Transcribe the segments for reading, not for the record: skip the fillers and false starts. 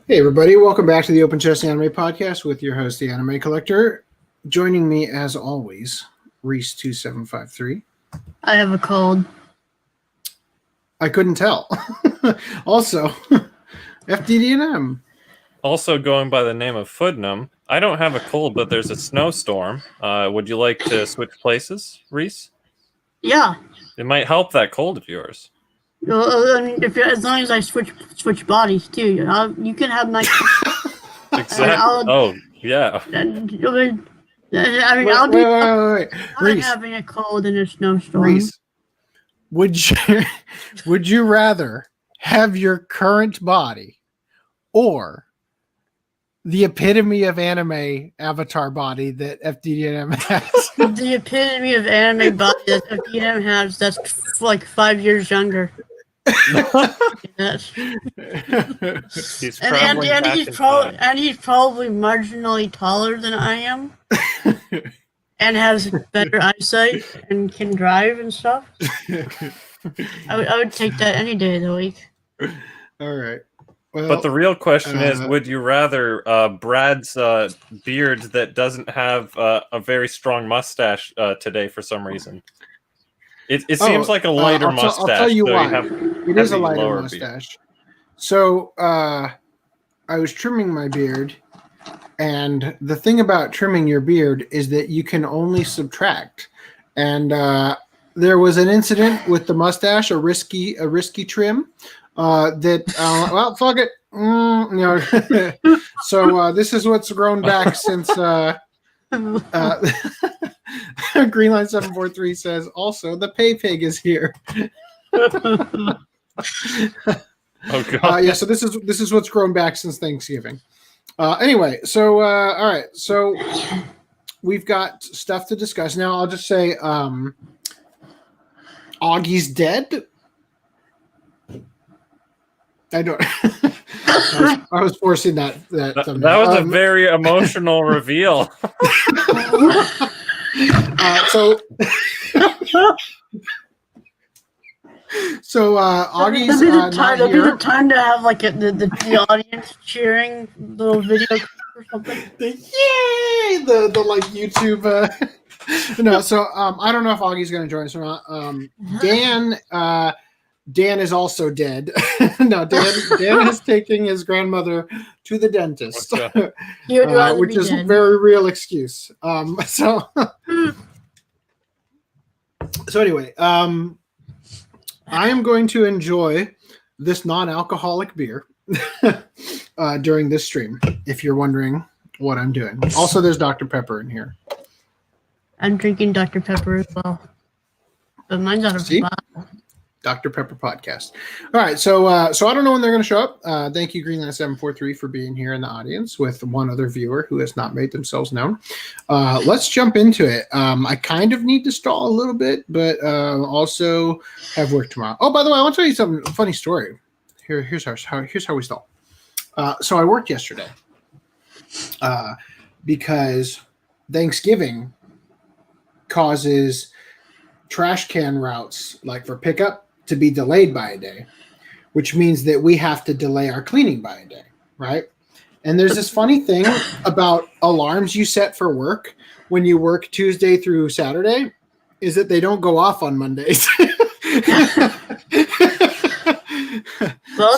Hey everybody, welcome back to the Open Chest Anime Podcast with your host, the Anime Collector. Joining me as always, Rhys2753. I have a cold. I couldn't tell. Also, FDDNM. Also going by the name of Foodnum. I don't have a cold, but there's a snowstorm. Would you like to switch places, Rhys? Yeah. It might help that cold of yours. Well, I mean, as long as I switch bodies too, you can have my. Exactly. Oh yeah. I mean, Wait. I'm having a cold in a snowstorm. Rhys, would you rather have your current body or the epitome of anime avatar body that FDDNM has? The epitome of anime body that FDDNM has, that's like 5 years younger. Yes. He's he's probably marginally taller than I am, and has better eyesight and can drive and stuff. I would take that any day of the week. All right. Well, but the real question is, would you rather Brad's beard that doesn't have a very strong mustache today for some reason? It seems like a lighter mustache. I'll tell you so why. You it is a lighter mustache. Beard. So I was trimming my beard, and the thing about trimming your beard is that you can only subtract. And there was an incident with the mustache, a risky trim. Well, fuck it. So this is what's grown back since. Greenline 743 says also the pay pig is here. Oh god. Yeah, so this is what's grown back since Thanksgiving. Anyway, so all right, so we've got stuff to discuss now. I'll just say Augie's dead. I don't. I was forcing that. That was a very emotional reveal. So Augie's not here. Be the time to have like the audience cheering little video or something. Yay! The like YouTube. No, so I don't know if Augie's going to join us or not. Dan is also dead. No, Dan is taking his grandmother to the dentist, which is a very real excuse. So anyway, I am going to enjoy this non-alcoholic beer during this stream, if you're wondering what I'm doing. Also, there's Dr. Pepper in here. I'm drinking Dr. Pepper as well, but mine's out of the bottle. Dr. Pepper Podcast. All right, so I don't know when they're going to show up. Thank you, Greenland743, for being here in the audience with one other viewer who has not made themselves known. Let's jump into it. I kind of need to stall a little bit, but also have work tomorrow. Oh, by the way, I want to tell you something funny story. Here's how we stall. So I worked yesterday because Thanksgiving causes trash can routes, like for pickup, to be delayed by a day, which means that we have to delay our cleaning by a day, right? And there's this funny thing about alarms you set for work when you work Tuesday through Saturday is that they don't go off on Mondays. So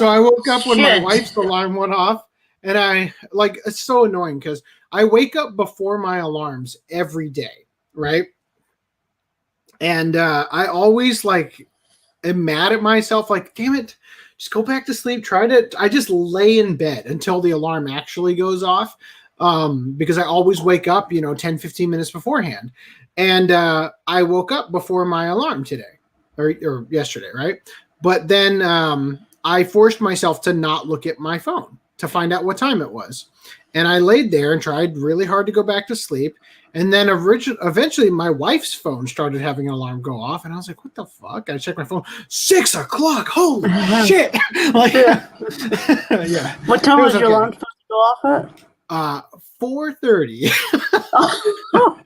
I woke up when my wife's alarm went off, and it's so annoying because I wake up before my alarms every day, right? And I always am mad at myself, damn it, just go back to sleep. I just lay in bed until the alarm actually goes off, because I always wake up, 10-15 minutes beforehand. And I woke up before my alarm today or yesterday, right? But then I forced myself to not look at my phone to find out what time it was. And I laid there and tried really hard to go back to sleep. And then eventually my wife's phone started having an alarm go off. And I was like, what the fuck? I checked my phone. 6 o'clock. Holy shit. Yeah. What time was your alarm supposed to go off at? 4:30.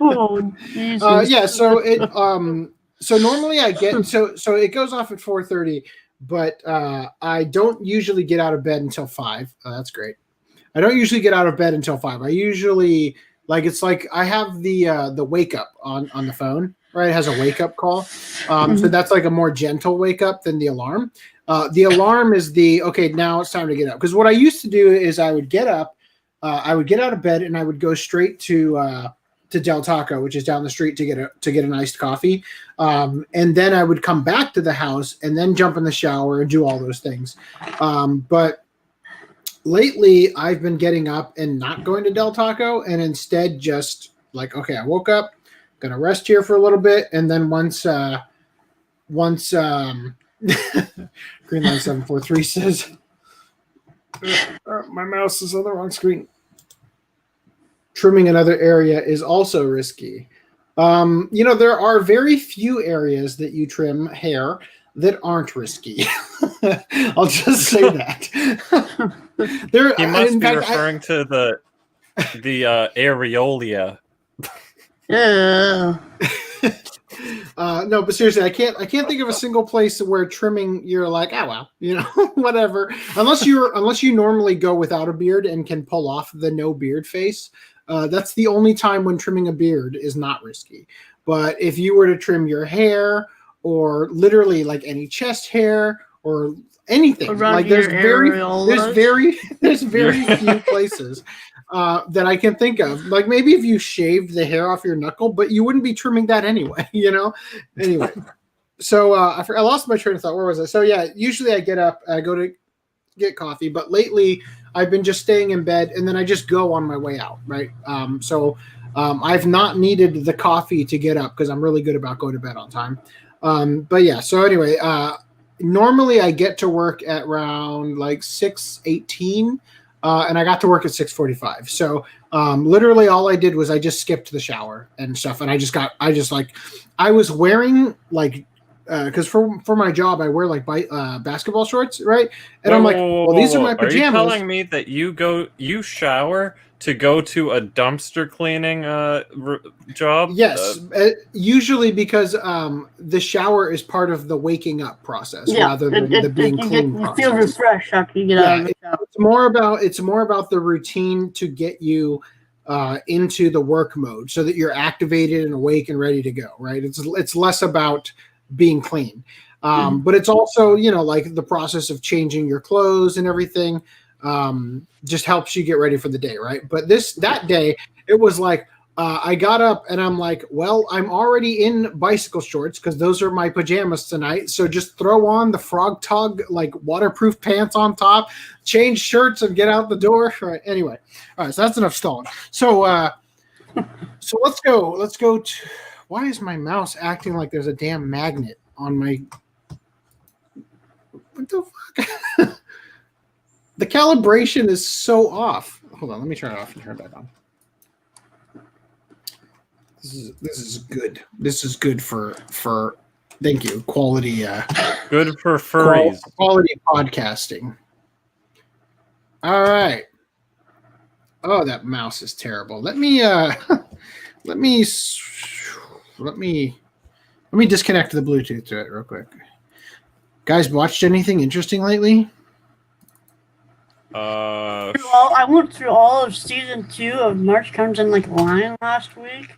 Oh, Jesus. Yeah. So normally I get, so it goes off at 4:30, but I don't usually get out of bed until 5. That's great. I don't usually get out of bed until 5. I usually it's like I have the wake up on the phone, right? It has a wake up call. So that's like a more gentle wake up than the alarm. The alarm is okay, now it's time to get up. Because what I used to do is I would get up, I would get out of bed and I would go straight to Del Taco, which is down the street, to get an iced coffee. And then I would come back to the house and then jump in the shower and do all those things. But lately I've been getting up and not going to Del Taco and instead just like, okay, I woke up, gonna rest here for a little bit. And then once Greenline743 says, my mouse is on the wrong screen. Trimming another area is also risky. There are very few areas that you trim hair that aren't risky. I'll just say that. He must be referring to the areola. Yeah. No, but seriously, I can't think of a single place where trimming you're like, oh well, whatever. Unless you normally go without a beard and can pull off the no beard face. That's the only time when trimming a beard is not risky. But if you were to trim your hair or literally like any chest hair or anything, like there's very few places that I can think of. Like maybe if you shaved the hair off your knuckle, but you wouldn't be trimming that anyway, Anyway, so I lost my train of thought. Where was I? So yeah, usually I get up, I go to get coffee, but lately I've been just staying in bed and then I just go on my way out, right? I've not needed the coffee to get up because I'm really good about going to bed on time. But yeah, so anyway, normally I get to work at around like 6:18, and I got to work at 6:45. So literally all I did was I just skipped the shower and stuff, and I was wearing like because for my job I wear like basketball shorts, right? And I'm like, well, these are my pajamas. Are you telling me that you shower to go to a dumpster cleaning job? Yes, usually because the shower is part of the waking up process rather than the being clean process. You feel refreshed after you get out of the shower. It's more about the routine to get you into the work mode so that you're activated and awake and ready to go, right? It's less about being clean. But it's also, like the process of changing your clothes and everything. Just helps you get ready for the day, right? But that day, it was like I got up and I'm like, well, I'm already in bicycle shorts because those are my pajamas tonight. So just throw on the Frog Tug like waterproof pants on top, change shirts, and get out the door. Right. Anyway, all right. So that's enough stalling. So let's go. Let's go to. Why is my mouse acting like there's a damn magnet on my? What the fuck? The calibration is so off. Hold on, let me turn it off and turn it back on. This is good. This is good for thank you, quality good for furries. Quality podcasting. All right. Oh, that mouse is terrible. Let me disconnect the Bluetooth to it real quick. Guys, watched anything interesting lately? I went through all of season 2 of March Comes in Like Lion last week,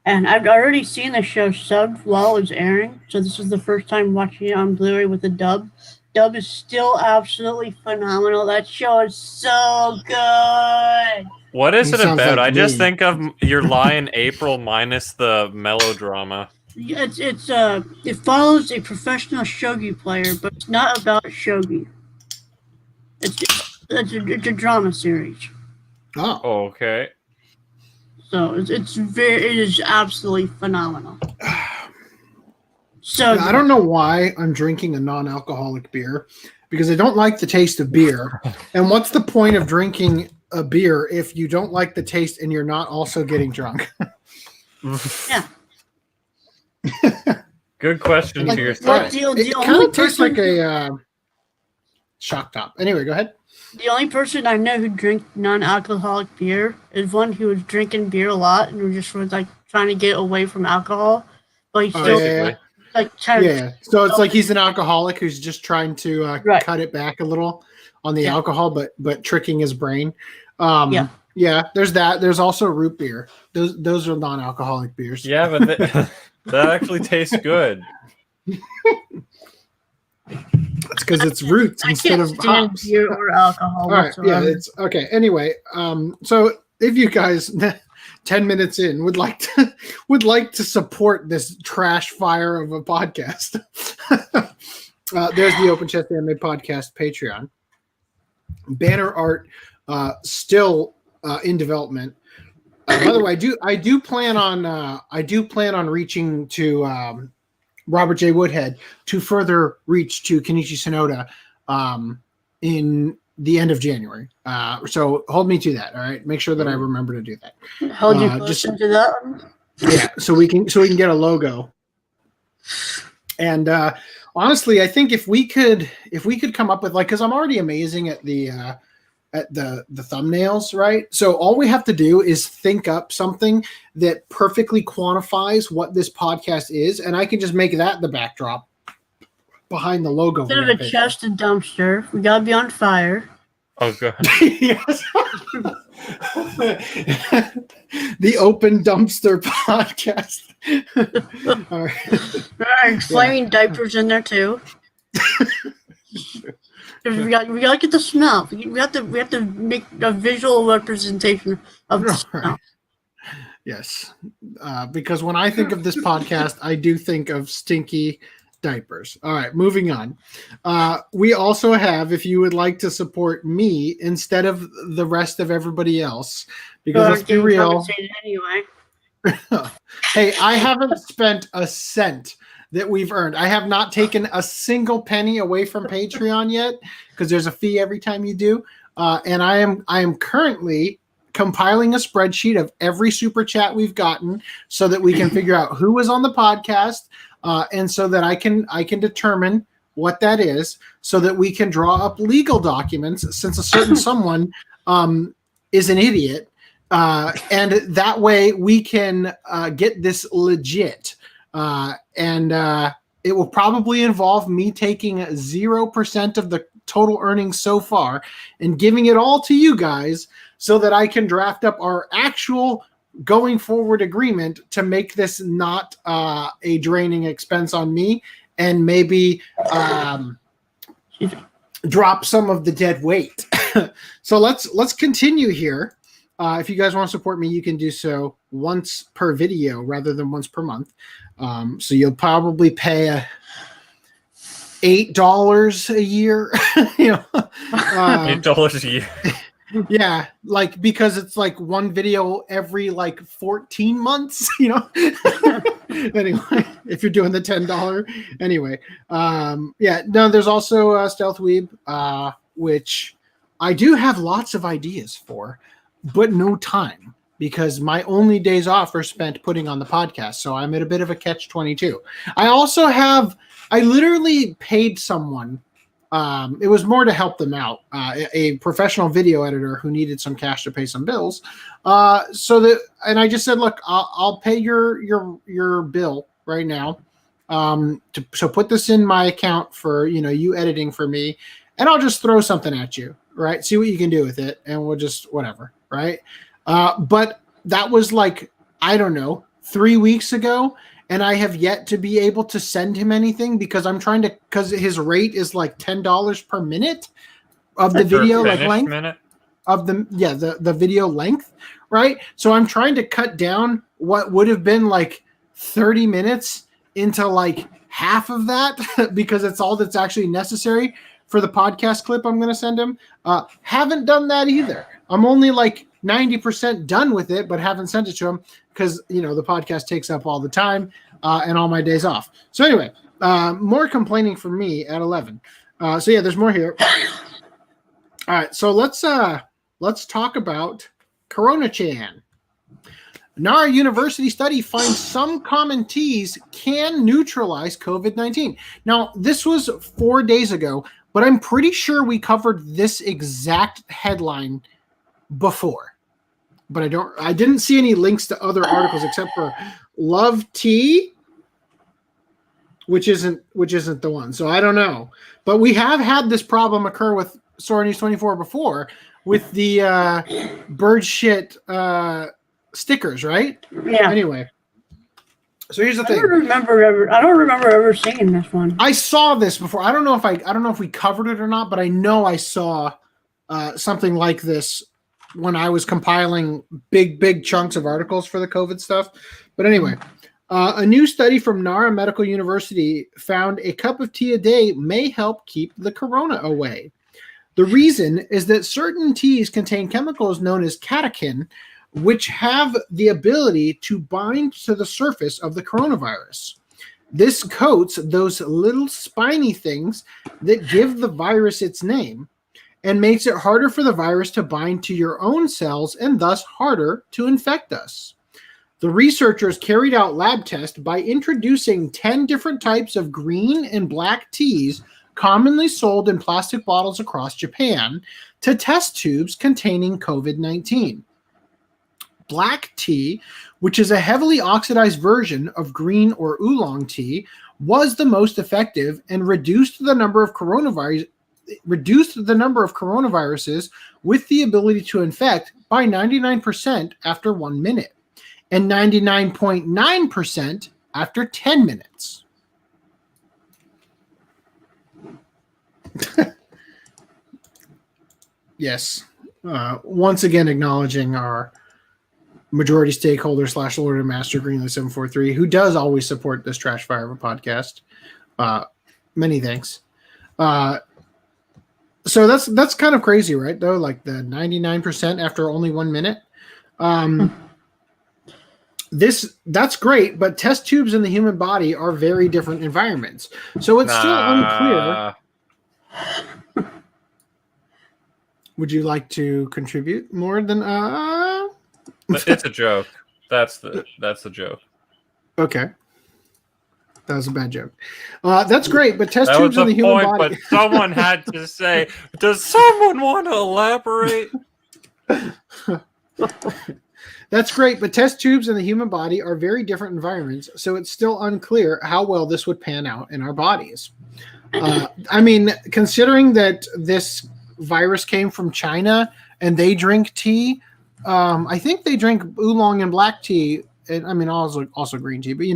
and I've already seen the show subbed while it was airing, so this is the first time watching it on Blu-ray with the dub. Dub is still absolutely phenomenal. That show is so good. What is it about? I just think of your Lion April minus the melodrama. It follows a professional shogi player, but it's not about shogi. It's a drama series. Oh, okay. So it is absolutely phenomenal. So I don't know why I'm drinking a non-alcoholic beer because I don't like the taste of beer. And what's the point of drinking a beer if you don't like the taste and you're not also getting drunk? Yeah. Good question to yourself. It kind of tastes like a shock top. Anyway, go ahead. The only person I know who drinks non-alcoholic beer is one who was drinking beer a lot and just was like trying to get away from alcohol, but he's still So it's like he's an alcoholic who's just trying to cut it back a little on the alcohol, but tricking his brain. Yeah, there's that. There's also root beer. Those are non-alcoholic beers. Yeah, but that actually tastes good. It's because it's roots instead of hops. Beer or alcohol. All right, yeah, it's okay. Anyway, so if you guys 10 minutes in would like to support this trash fire of a podcast, there's the Open Chest Anime Podcast Patreon. Banner art still in development. By the way, I do plan on reaching to Robert J. Woodhead to further reach to Kenichi Sonoda in the end of January. So hold me to that. All right, make sure that I remember to do that. Hold you close to that one. Yeah, so we can get a logo. And honestly, I think if we could come up with, like, because I'm already amazing at the thumbnails, right? So all we have to do is think up something that perfectly quantifies what this podcast is, and I can just make that the backdrop behind the logo. Instead of a chest and dumpster, we gotta be on fire. Oh god. Yes. The Open Dumpster Podcast. All right. Flaming diapers in there too. We gotta get the smell. We have to make a visual representation of the smell. Yes, because when I think of this podcast, I do think of stinky diapers. All right, moving on. We also have, if you would like to support me instead of the rest of everybody else, because let's be real. Anyway. Hey, I haven't spent a cent that we've earned. I have not taken a single penny away from Patreon yet, because there's a fee every time you do. And I am currently compiling a spreadsheet of every super chat we've gotten so that we can figure out who was on the podcast, and so that I can determine what that is, so that we can draw up legal documents, since a certain someone is an idiot, and that way we can get this legit. And it will probably involve me taking 0% of the total earnings so far and giving it all to you guys, so that I can draft up our actual going forward agreement to make this not a draining expense on me, and maybe drop some of the dead weight. So let's continue here. If you guys want to support me, you can do so once per video rather than once per month. So you'll probably pay $8 a year. $8 a year. Yeah, like, because it's like one video every like 14 months, Anyway, if you're doing the $10. Anyway, there's also Stealth Weeb, which I do have lots of ideas for, but no time, because my only days off are spent putting on the podcast. So I'm at a bit of a catch-22. I literally paid someone. It was more to help them out, a professional video editor who needed some cash to pay some bills. And I just said, look, I'll pay your bill right now. So put this in my account for, you editing for me, and I'll just throw something at you, right? See what you can do with it, and we'll just whatever, right? But that was like, I don't know, 3 weeks ago. And I have yet to be able to send him anything, because because his rate is like $10 per minute of the video, like length minute of the video length, right? So I'm trying to cut down what would have been like 30 minutes into like half of that, because it's all that's actually necessary for the podcast clip I'm going to send him. Haven't done that either. I'm only like 90% done with it, but haven't sent it to him, because the podcast takes up all the time and all my days off. So anyway, more complaining from me at 11. There's more here. All right, so let's talk about Corona-chan. Nara University study finds some common teas can neutralize COVID-19. Now, this was 4 days ago, but I'm pretty sure we covered this exact headline before. But I didn't see any links to other articles except for Love Tea, which isn't the one. So I don't know. But we have had this problem occur with Sore News 24 before with the bird shit stickers, right? Yeah. Anyway, so here's the thing. I don't remember ever seeing this one. I saw this before. I don't know if we covered it or not, but I know I saw something like this when I was compiling big chunks of articles for the COVID stuff. But anyway, a new study from Nara Medical University found a cup of tea a day may help keep the corona away. The reason is that certain teas contain chemicals known as catechin, which have the ability to bind to the surface of the coronavirus. This coats those little spiny things that give the virus its name and makes it harder for the virus to bind to your own cells and thus harder to infect us. The researchers carried out lab tests by introducing 10 different types of green and black teas commonly sold in plastic bottles across Japan to test tubes containing COVID-19. Black tea, which is a heavily oxidized version of green or oolong tea, was the most effective and reduced the number of coronaviruses with the ability to infect by 99% after 1 minute and 99.9% after 10 minutes. Yes. Once again, acknowledging our majority stakeholder / Lord and Master Greenland 743, who does always support this trash fire of a podcast. Many thanks. So that's kind of crazy, right? Though, like the 99% after only 1 minute. That's great, but test tubes in the human body are very different environments. So it's still unclear. Would you like to contribute more than But it's a joke. That's the joke. Okay. That was a bad joke. That's great, but test tubes in the human body. But someone had to say, does someone want to elaborate? That's great, but test tubes in the human body are very different environments, so it's still unclear how well this would pan out in our bodies. I mean, considering that this virus came from China and they drink tea, I think they drink oolong and black tea, and I mean also green tea, but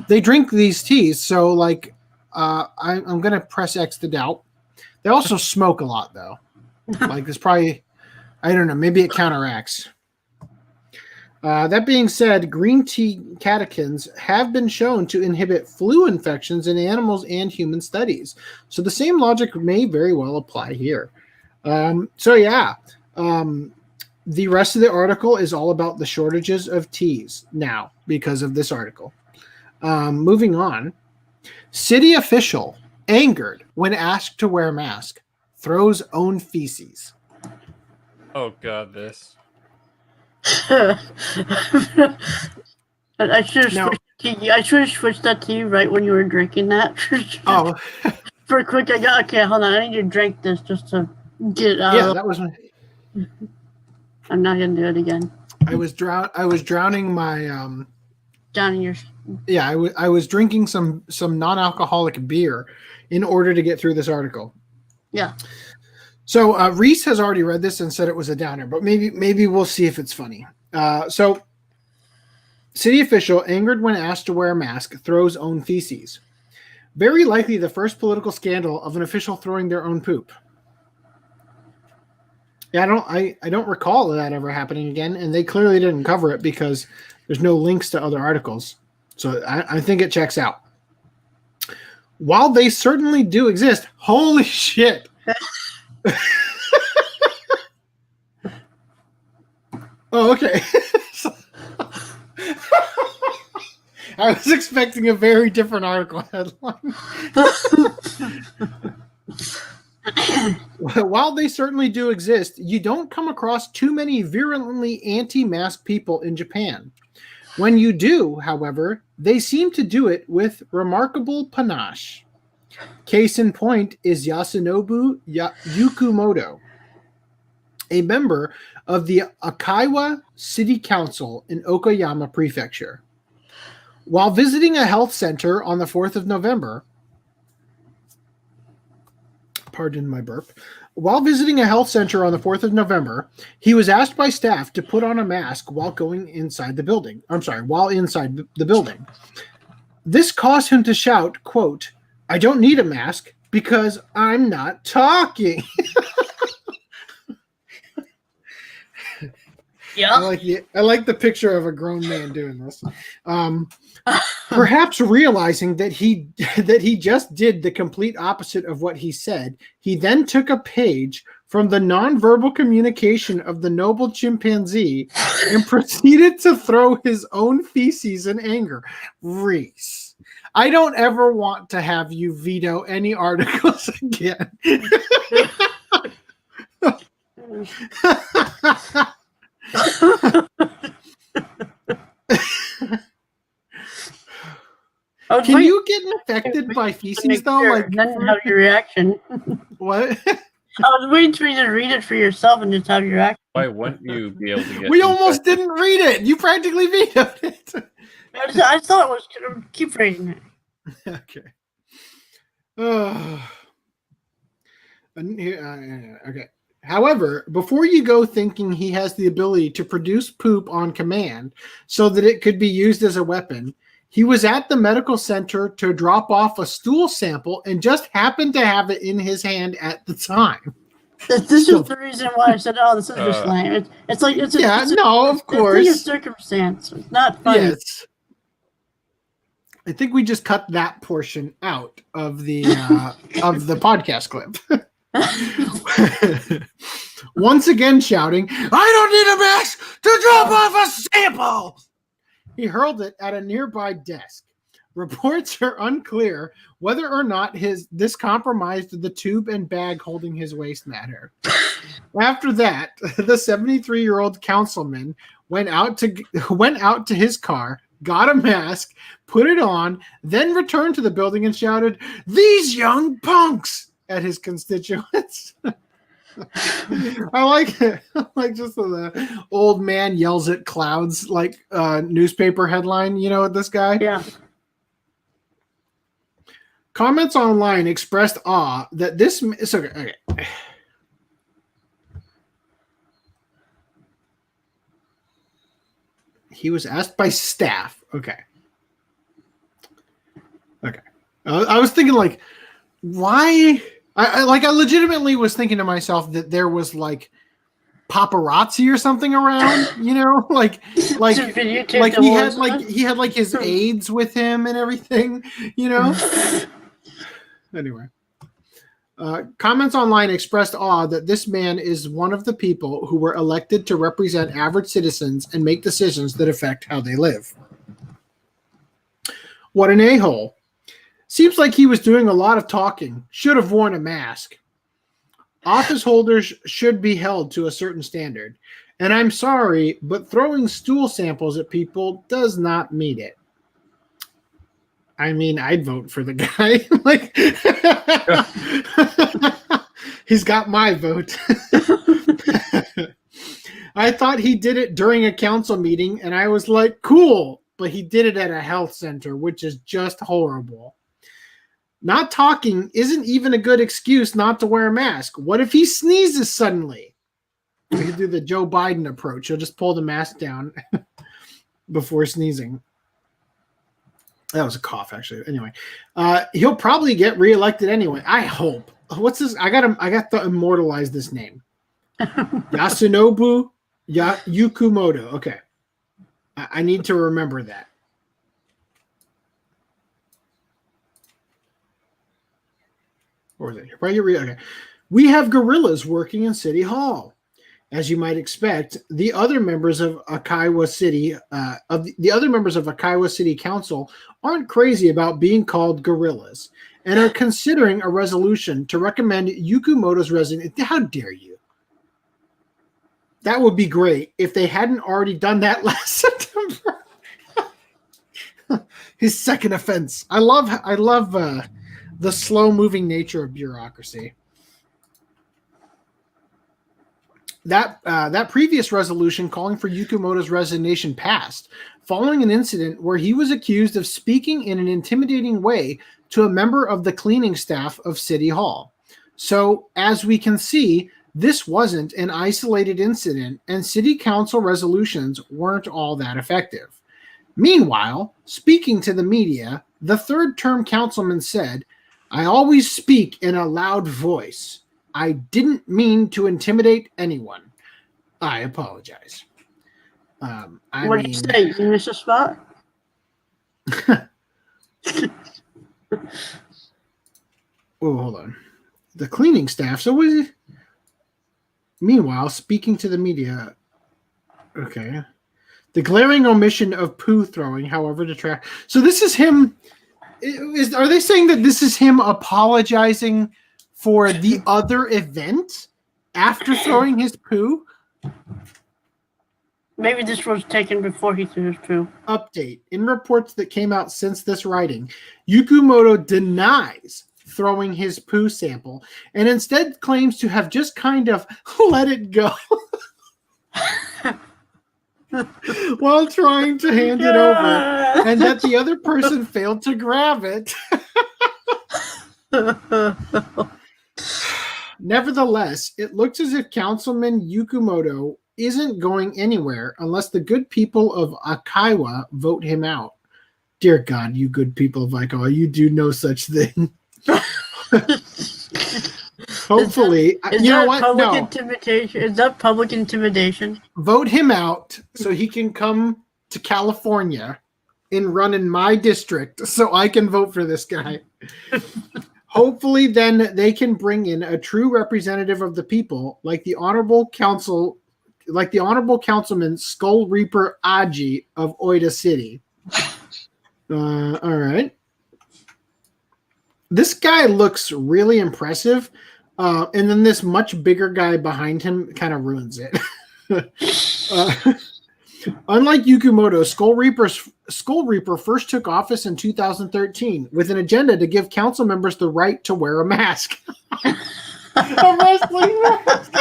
they drink these teas. So like, I'm gonna press X to doubt. They also smoke a lot though. Like there's probably, I don't know, maybe it counteracts. That being said, green tea catechins have been shown to inhibit flu infections in animals and human studies. So the same logic may very well apply here. The rest of the article is all about the shortages of teas now because of this article. Moving on. City official angered when asked to wear mask, throws own feces. Oh God, this. I should have switched that to you right when you were drinking that. Oh. For a quick, okay, hold on. I need to drink this just to get out. Yeah, that was my... I'm not gonna do it again. I was drowning my Drowning your... Yeah, I was drinking some non-alcoholic beer in order to get through this article. Yeah. So Rhys has already read this and said it was a downer, but maybe we'll see if it's funny. So city official angered when asked to wear a mask, throws own feces. Very likely the first political scandal of an official throwing their own poop. Yeah, I don't recall that ever happening again, and they clearly didn't cover it because there's no links to other articles. So I think it checks out. While they certainly do exist, holy shit. Oh, okay. I was expecting a very different article headline. While they certainly do exist, you don't come across too many virulently anti-mask people in Japan. When you do, however, they seem to do it with remarkable panache. Case in point is Yasunobu Yukumoto, a member of the Akiwa City Council in Okayama Prefecture. While visiting a health center on the 4th of November, pardon my burp, While visiting a health center on the 4th of November, he was asked by staff to put on a mask while inside the building. This caused him to shout, quote, "I don't need a mask because I'm not talking." Yeah. I like the picture of a grown man doing this. Perhaps realizing that he just did the complete opposite of what he said, he then took a page from the nonverbal communication of the noble chimpanzee and proceeded to throw his own feces in anger. Rhys, I don't ever want to have you veto any articles again. Can you get infected by feces though? Like, then have your reaction. What? I was waiting for you to read it for yourself and just have your reaction. Why wouldn't you be able to get? We almost didn't read it. You practically vetoed it. I thought it was. Keep reading it. Okay. Okay. However, before you go thinking he has the ability to produce poop on command so that it could be used as a weapon, he was at the medical center to drop off a stool sample and just happened to have it in his hand at the time. This is the reason why I said, "Oh, this is just lame." It's like it's of course, it's a circumstance. It's not funny. Yes. I think we just cut that portion out of the podcast clip. Once again shouting, "I don't need a mask to drop off a sample!" He hurled it at a nearby desk. Reports are unclear whether or not this compromised the tube and bag holding his waste matter. After that, the 73-year-old councilman went out to his car, got a mask, put it on, then returned to the building and shouted, "These young punks!" at his constituents. I like it. Like just the old man yells at clouds, like newspaper headline, this guy. Yeah. Comments online expressed awe that this is okay. He was asked by staff. Okay. I was thinking, like, why? I legitimately was thinking to myself that there was like paparazzi or something around, like he had like his aides with him and everything, Anyway, comments online expressed awe that this man is one of the people who were elected to represent average citizens and make decisions that affect how they live. What an a-hole. Seems like he was doing a lot of talking. Should have worn a mask. Office holders should be held to a certain standard. And I'm sorry, but throwing stool samples at people does not meet it. I mean, I'd vote for the guy. Like, he's got my vote. I thought he did it during a council meeting, and I was like, cool. But he did it at a health center, which is just horrible. Not talking isn't even a good excuse not to wear a mask. What if he sneezes suddenly? We could do the Joe Biden approach. He'll just pull the mask down before sneezing. That was a cough, actually. Anyway, he'll probably get reelected anyway. I hope. What's this? I got to immortalize this name. Yasunoubu Yukumoto. Okay. I need to remember that. Or is it? Okay. We have gorillas working in City Hall. As you might expect, the other members of Akiwa City, City Council, aren't crazy about being called gorillas, and are considering a resolution to recommend Yukumoto's resignation. How dare you? That would be great if they hadn't already done that last September. His second offense. I love the slow-moving nature of bureaucracy. That previous resolution calling for Yukumoto's resignation passed following an incident where he was accused of speaking in an intimidating way to a member of the cleaning staff of City Hall. So, as we can see, this wasn't an isolated incident, and city council resolutions weren't all that effective. Meanwhile, speaking to the media, the third-term councilman said, "I always speak in a loud voice. I didn't mean to intimidate anyone. I apologize." What did you say? You missed a spot? Oh, hold on. The cleaning staff. So was it? Meanwhile, speaking to the media. Okay. The glaring omission of poo throwing, however, detract. So this is him. Are they saying that this is him apologizing for the other event after throwing his poo? Maybe this was taken before he threw his poo. Update. In reports that came out since this writing, Yukimoto denies throwing his poo sample and instead claims to have just kind of let it go while trying to hand it over, and that the other person failed to grab it. Nevertheless, it looks as if Councilman Yukimoto isn't going anywhere unless the good people of Akiwa vote him out. Dear God, you good people of Akiwa, you do no such thing. Hopefully, you know what? No. Intimidation? Is that public intimidation? Vote him out so he can come to California and run in my district so I can vote for this guy. Hopefully, then they can bring in a true representative of the people, like the honorable councilman Skull Reaper Aji of Oita City. All right. This guy looks really impressive, and then this much bigger guy behind him kind of ruins it. Unlike Yukimoto, Skull Reaper first took office in 2013 with an agenda to give council members the right to wear a mask. A wrestling mask.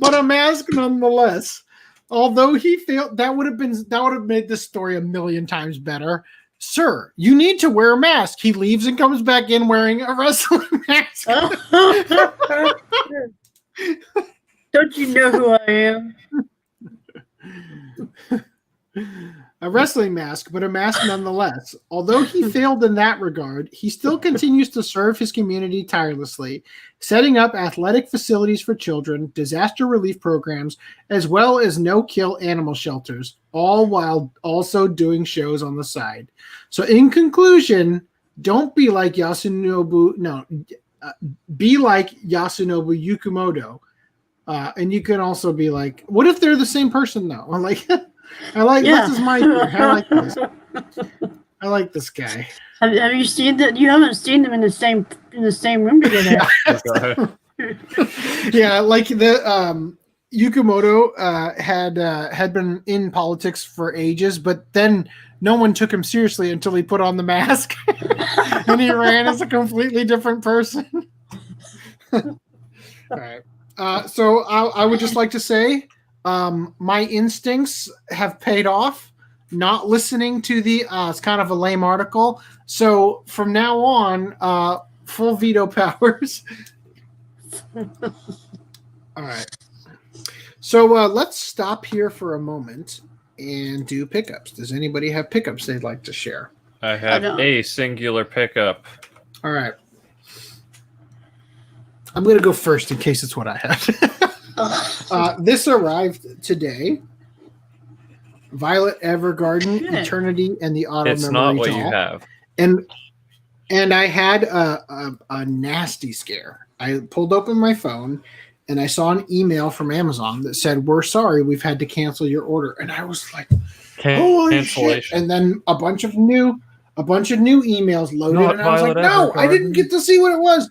But a mask nonetheless. Although he failed, that would have made this story a million times better. Sir, you need to wear a mask. He leaves and comes back in wearing a wrestling mask. Don't you know who I am? A wrestling mask, but a mask nonetheless. Although he failed in that regard, he still continues to serve his community tirelessly, setting up athletic facilities for children, disaster relief programs, as well as no-kill animal shelters, all while also doing shows on the side. So in conclusion, don't be like Yasunoubu. No, be like Yasunoubu Yukimoto. And you can also be like, what if they're the same person though? I'm like, this is my theory. I like this. I like this guy. Have you seen that? You haven't seen them in the same room together. Yeah, like the Yukimoto had been in politics for ages, but then no one took him seriously until he put on the mask, and he ran as a completely different person. All right. So I would just like to say my instincts have paid off. Not listening to the it's kind of a lame article. So from now on, full veto powers. All right. So let's stop here for a moment and do pickups. Does anybody have pickups they'd like to share? I have a singular pickup. All right. I'm going to go first in case it's what I have. This arrived today. Violet Evergarden, Good. Eternity, and the Auto It's Memory not what doll. you have. And I had a nasty scare. I pulled open my phone and I saw an email from Amazon that said, "We're sorry, we've had to cancel your order." And I was like, "Holy shit!" And then a bunch of new emails loaded, and I was like, "No, I didn't get to see what it was."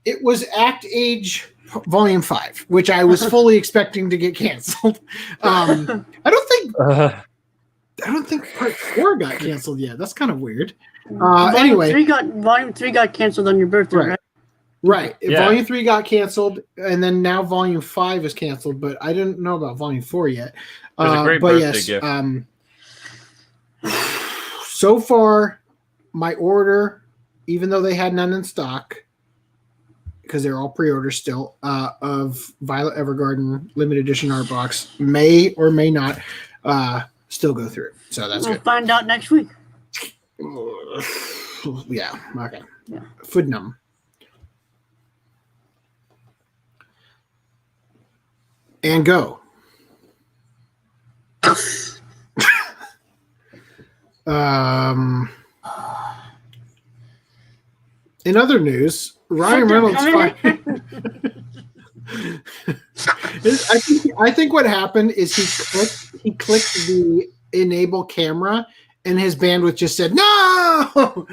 It was Act Age Volume 5, which I was fully expecting to get canceled. I don't think Part 4 got canceled yet. That's kind of weird. Anyway, Volume 3 got canceled on your birthday, right? Right. Yeah. Volume 3 got canceled, and then now Volume 5 is canceled, but I didn't know about Volume 4 yet. It was a great birthday gift. So far, my order, even though they had none in stock, because they're all pre-orders still, of Violet Evergarden limited edition art box may or may not still go through. So that's we'll good. find out next week. Yeah. Okay. Yeah. Footnum. And go. In other news, Ryan Reynolds. I think what happened is he clicked the enable camera, and his bandwidth just said no.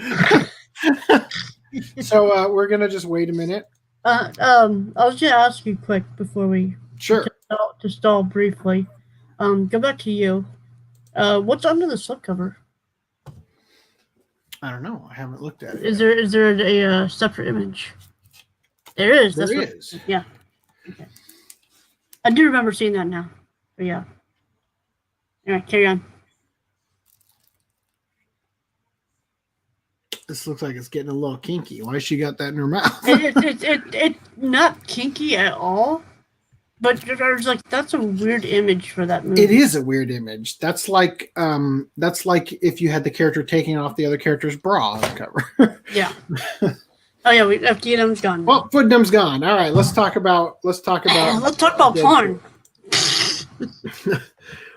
So we're gonna just wait a minute. I was gonna ask you quick before we to stall briefly. Go back to you. What's under the slipcover? I don't know. I haven't looked at it. Is there a separate image? There is. There is. Yeah. Okay. I do remember seeing that now. But yeah. All right, carry on. This looks like it's getting a little kinky. Why she got that in her mouth? It's not kinky at all. But there's that's a weird image for that movie. It is a weird image. That's like if you had the character taking off the other character's bra on the cover. Yeah. Oh yeah, FDDNM's gone. Well, Footnum's gone. All right, let's talk about porn.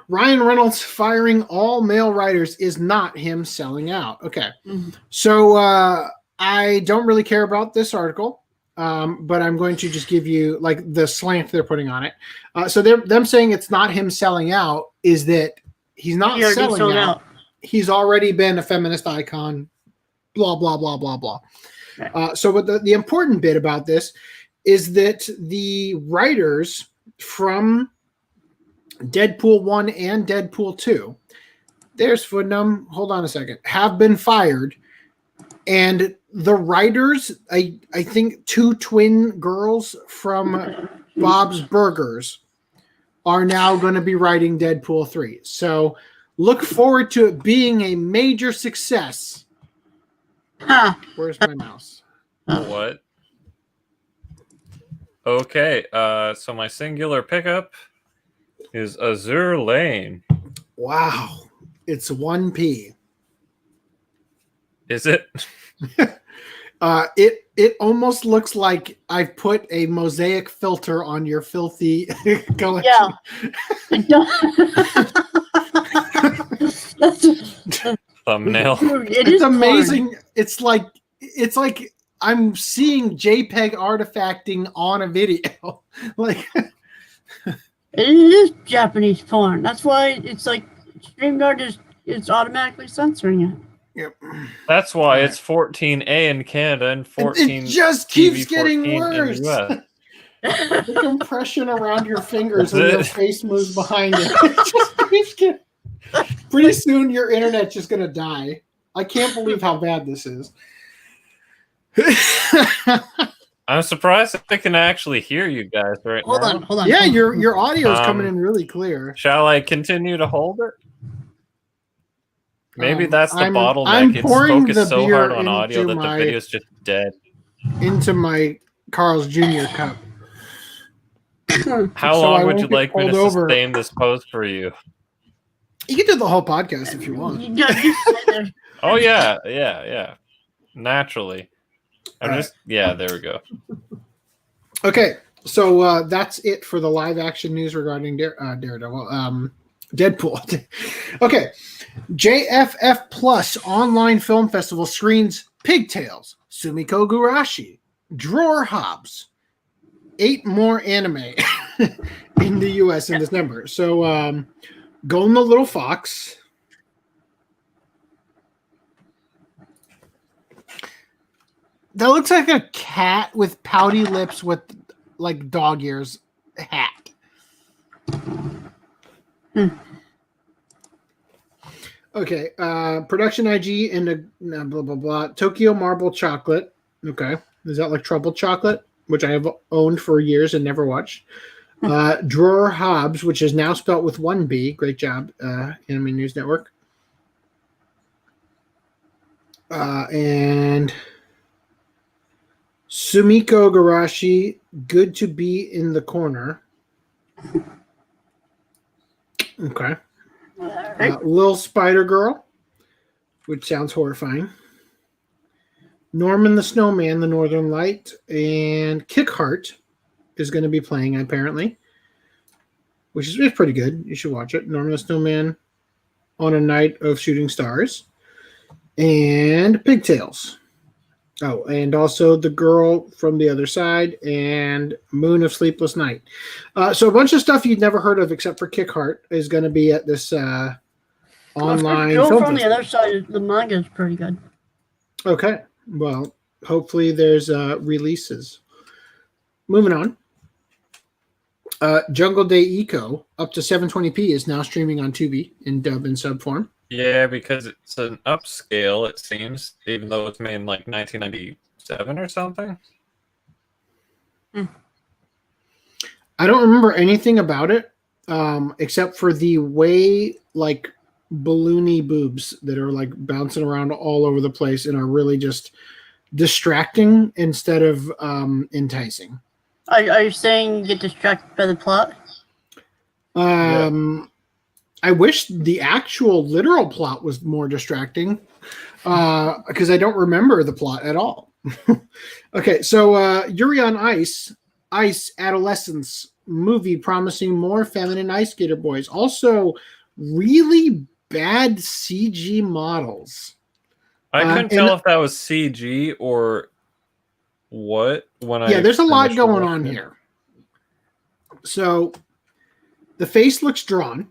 Ryan Reynolds firing all male writers is not him selling out. Okay. Mm-hmm. So I don't really care about this article. But I'm going to just give you the slant they're putting on it. So them saying it's not him selling out is that he's not selling out. He's already been a feminist icon, blah, blah, blah, blah, blah. Right. So what the important bit about this is that the writers from Deadpool 1 and Deadpool 2, there's Footnum, hold on a second, have been fired. And the writers, I think 2 twin girls from Bob's Burgers are now going to be writing Deadpool 3. So look forward to it being a major success. Huh. Where's my mouse? What? Okay, so my singular pickup is Azure Lane. Wow. It's 1p. Is it? It almost looks like I've put a mosaic filter on your filthy collection. Yeah. Thumbnail. It's amazing. Fun. It's like I'm seeing JPEG artifacting on a video. It is Japanese porn. That's why it's StreamYard is automatically censoring it. Yep. That's why it's 14A in Canada and 14. It just keeps getting TV14 worse. in the US. The compression around your fingers when your face moves behind it. It just keeps getting. Pretty soon, your internet's just gonna die. I can't believe how bad this is. I'm surprised I can actually hear you guys right now. Hold on. Yeah, your audio is coming in really clear. Shall I continue to hold it? Maybe that's the bottleneck. It's focused so hard on audio that the video's just dead. Into my Carl's Jr. cup. How long would you like me to sustain this pose for you? You can do the whole podcast if you want. Oh, yeah. Naturally. There we go. Okay, so that's it for the live action news regarding Daredevil. Deadpool. Okay. JFF Plus Online Film Festival screens Pigtails, Sumiko Gurashi, Drawer Hobbs, 8 more anime in the US in December. So Gon the Little Fox. That looks like a cat with pouty lips with dog ears hat. Okay, production IG and blah blah blah. Tokyo Marble Chocolate. Okay, is that like Trouble Chocolate, which I have owned for years and never watched? Drawer Hobbs, which is now spelt with 1B. Great job, Anime News Network. And Sumiko Garashi, Good to Be in the Corner. Okay. Lil Spider Girl, which sounds horrifying. Norman the Snowman, The Northern Light, and Kick Heart is going to be playing, apparently, which is pretty good. You should watch it. Norman the Snowman on a Night of Shooting Stars. And Pigtails. Oh, and also The Girl from the Other Side and Moon of Sleepless Night. So a bunch of stuff you'd never heard of except for Kick Heart is going to be at this online Girl film from the festival. Other Side, the manga is pretty good. Okay. Well, hopefully there's releases. Moving on. Jungle Day Eco, up to 720p, is now streaming on Tubi in dub and sub form. Yeah, because it's an upscale, it seems, even though it's made in like 1997 or something. I don't remember anything about it, except for the way like balloony boobs that are like bouncing around all over the place and are really just distracting instead of enticing. Are you saying you get distracted by the plot? I wish the actual literal plot was more distracting because I don't remember the plot at all. Okay, so Yuri on Ice Adolescence movie promising more feminine ice skater boys. Also, really bad CG models. I couldn't tell if that was CG or what. There's a lot going on here. So, the face looks drawn.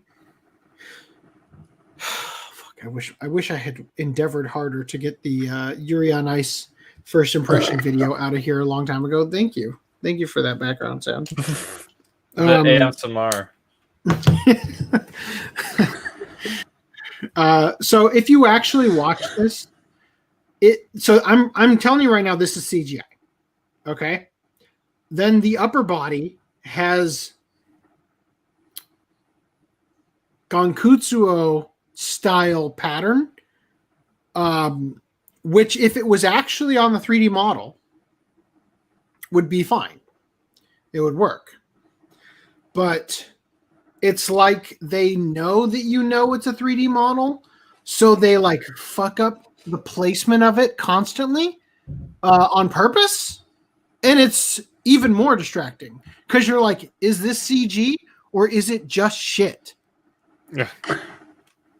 Fuck! I wish I had endeavored harder to get the Yuri on Ice first impression video out of here a long time ago. Thank you for that background sound. ASMR. So if you actually watch this, I'm telling you right now, this is CGI. Okay, then the upper body has Gankutsuo style pattern, which if it was actually on the 3D model would be fine. It would work. But it's like they know that you know it's a 3D model, so they like fuck up the placement of it constantly on purpose, and it's even more distracting because you're like, is this CG or is it just shit? Yeah.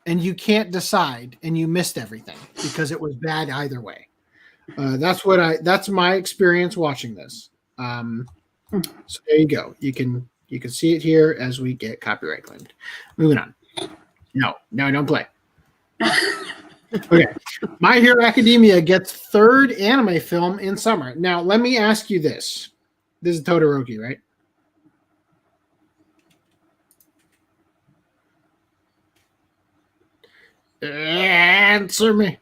And you can't decide, and you missed everything because it was bad either way. That's my experience watching this. So there you go. You can see it here as we get copyright claimed. Moving on. No, don't play. Okay. My Hero Academia gets third anime film in summer. Now, let me ask you this. This is Todoroki, right? Answer me.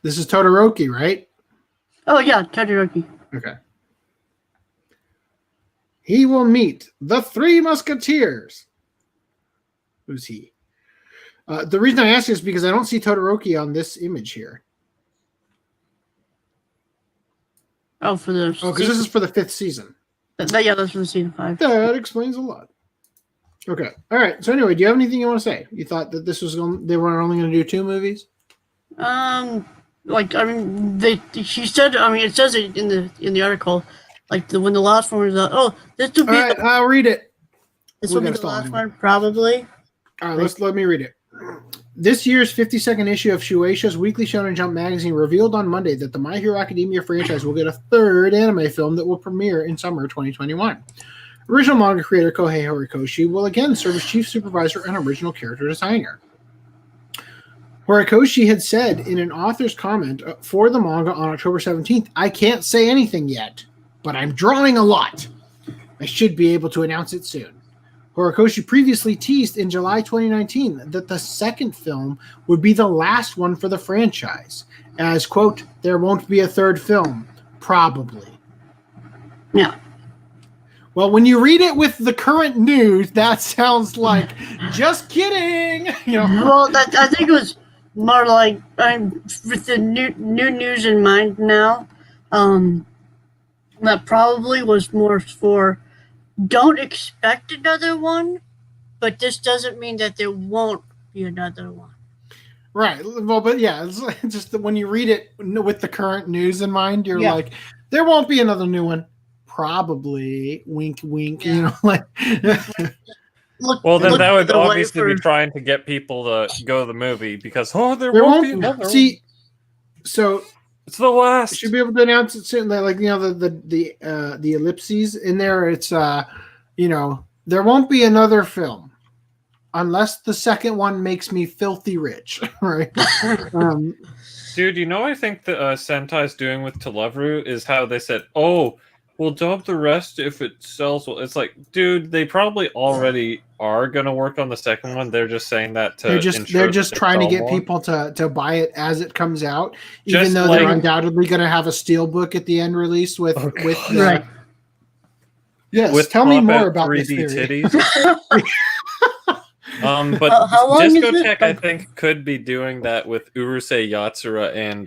This is Todoroki, right? Oh, yeah, Todoroki. Okay. He will meet the Three Musketeers. Who's he? The reason I ask is because I don't see Todoroki on this image here. Oh, because this is for the 5th season. Yeah, that's for the season 5. That explains a lot. Okay. All right. So anyway, do you have anything you want to say? You thought that they were only going to do 2 movies? She said. It says it in the article. Like when the last one was this will be. All right, I'll read it. This will be the last one, probably. All right, let me read it. This year's 52nd issue of Shueisha's Weekly Shonen Jump magazine revealed on Monday that the My Hero Academia franchise will get a 3rd anime film that will premiere in summer 2021. Original manga creator Kohei Horikoshi will again serve as chief supervisor and original character designer. Horikoshi had said in an author's comment for the manga on October 17th, "I can't say anything yet, but I'm drawing a lot. I should be able to announce it soon." Horikoshi previously teased in July 2019 that the 2nd film would be the last one for the franchise, as, quote, "there won't be a 3rd film, probably." Yeah. Well, when you read it with the current news, that sounds like, just kidding. Well, I think it was more like I'm with the new news in mind now. That probably was more for don't expect another one, but this doesn't mean that there won't be another one. Right. Well, but yeah, it's just that when you read it with the current news in mind, you're like, there won't be another new one. Probably. Wink, wink. You know, like. Well, then that would obviously be trying to get people to go to the movie because there won't be another. See, so it's the last. You should be able to announce it soon. Like the ellipses in there. It's there won't be another film unless the second one makes me filthy rich, right? Dude, I think the Sentai's doing with Televru is how they said, "Oh, we'll dub the rest if it sells well." It's like, dude, they probably already are going to work on the second one. They're just saying that to they're just trying to get people to buy it as it comes out, even though they're undoubtedly going to have a steelbook at the end release with right. Yes, with tell me more about 3D this theory. titties. But how long Discotheque, I think, could be doing that with Urusei Yatsura and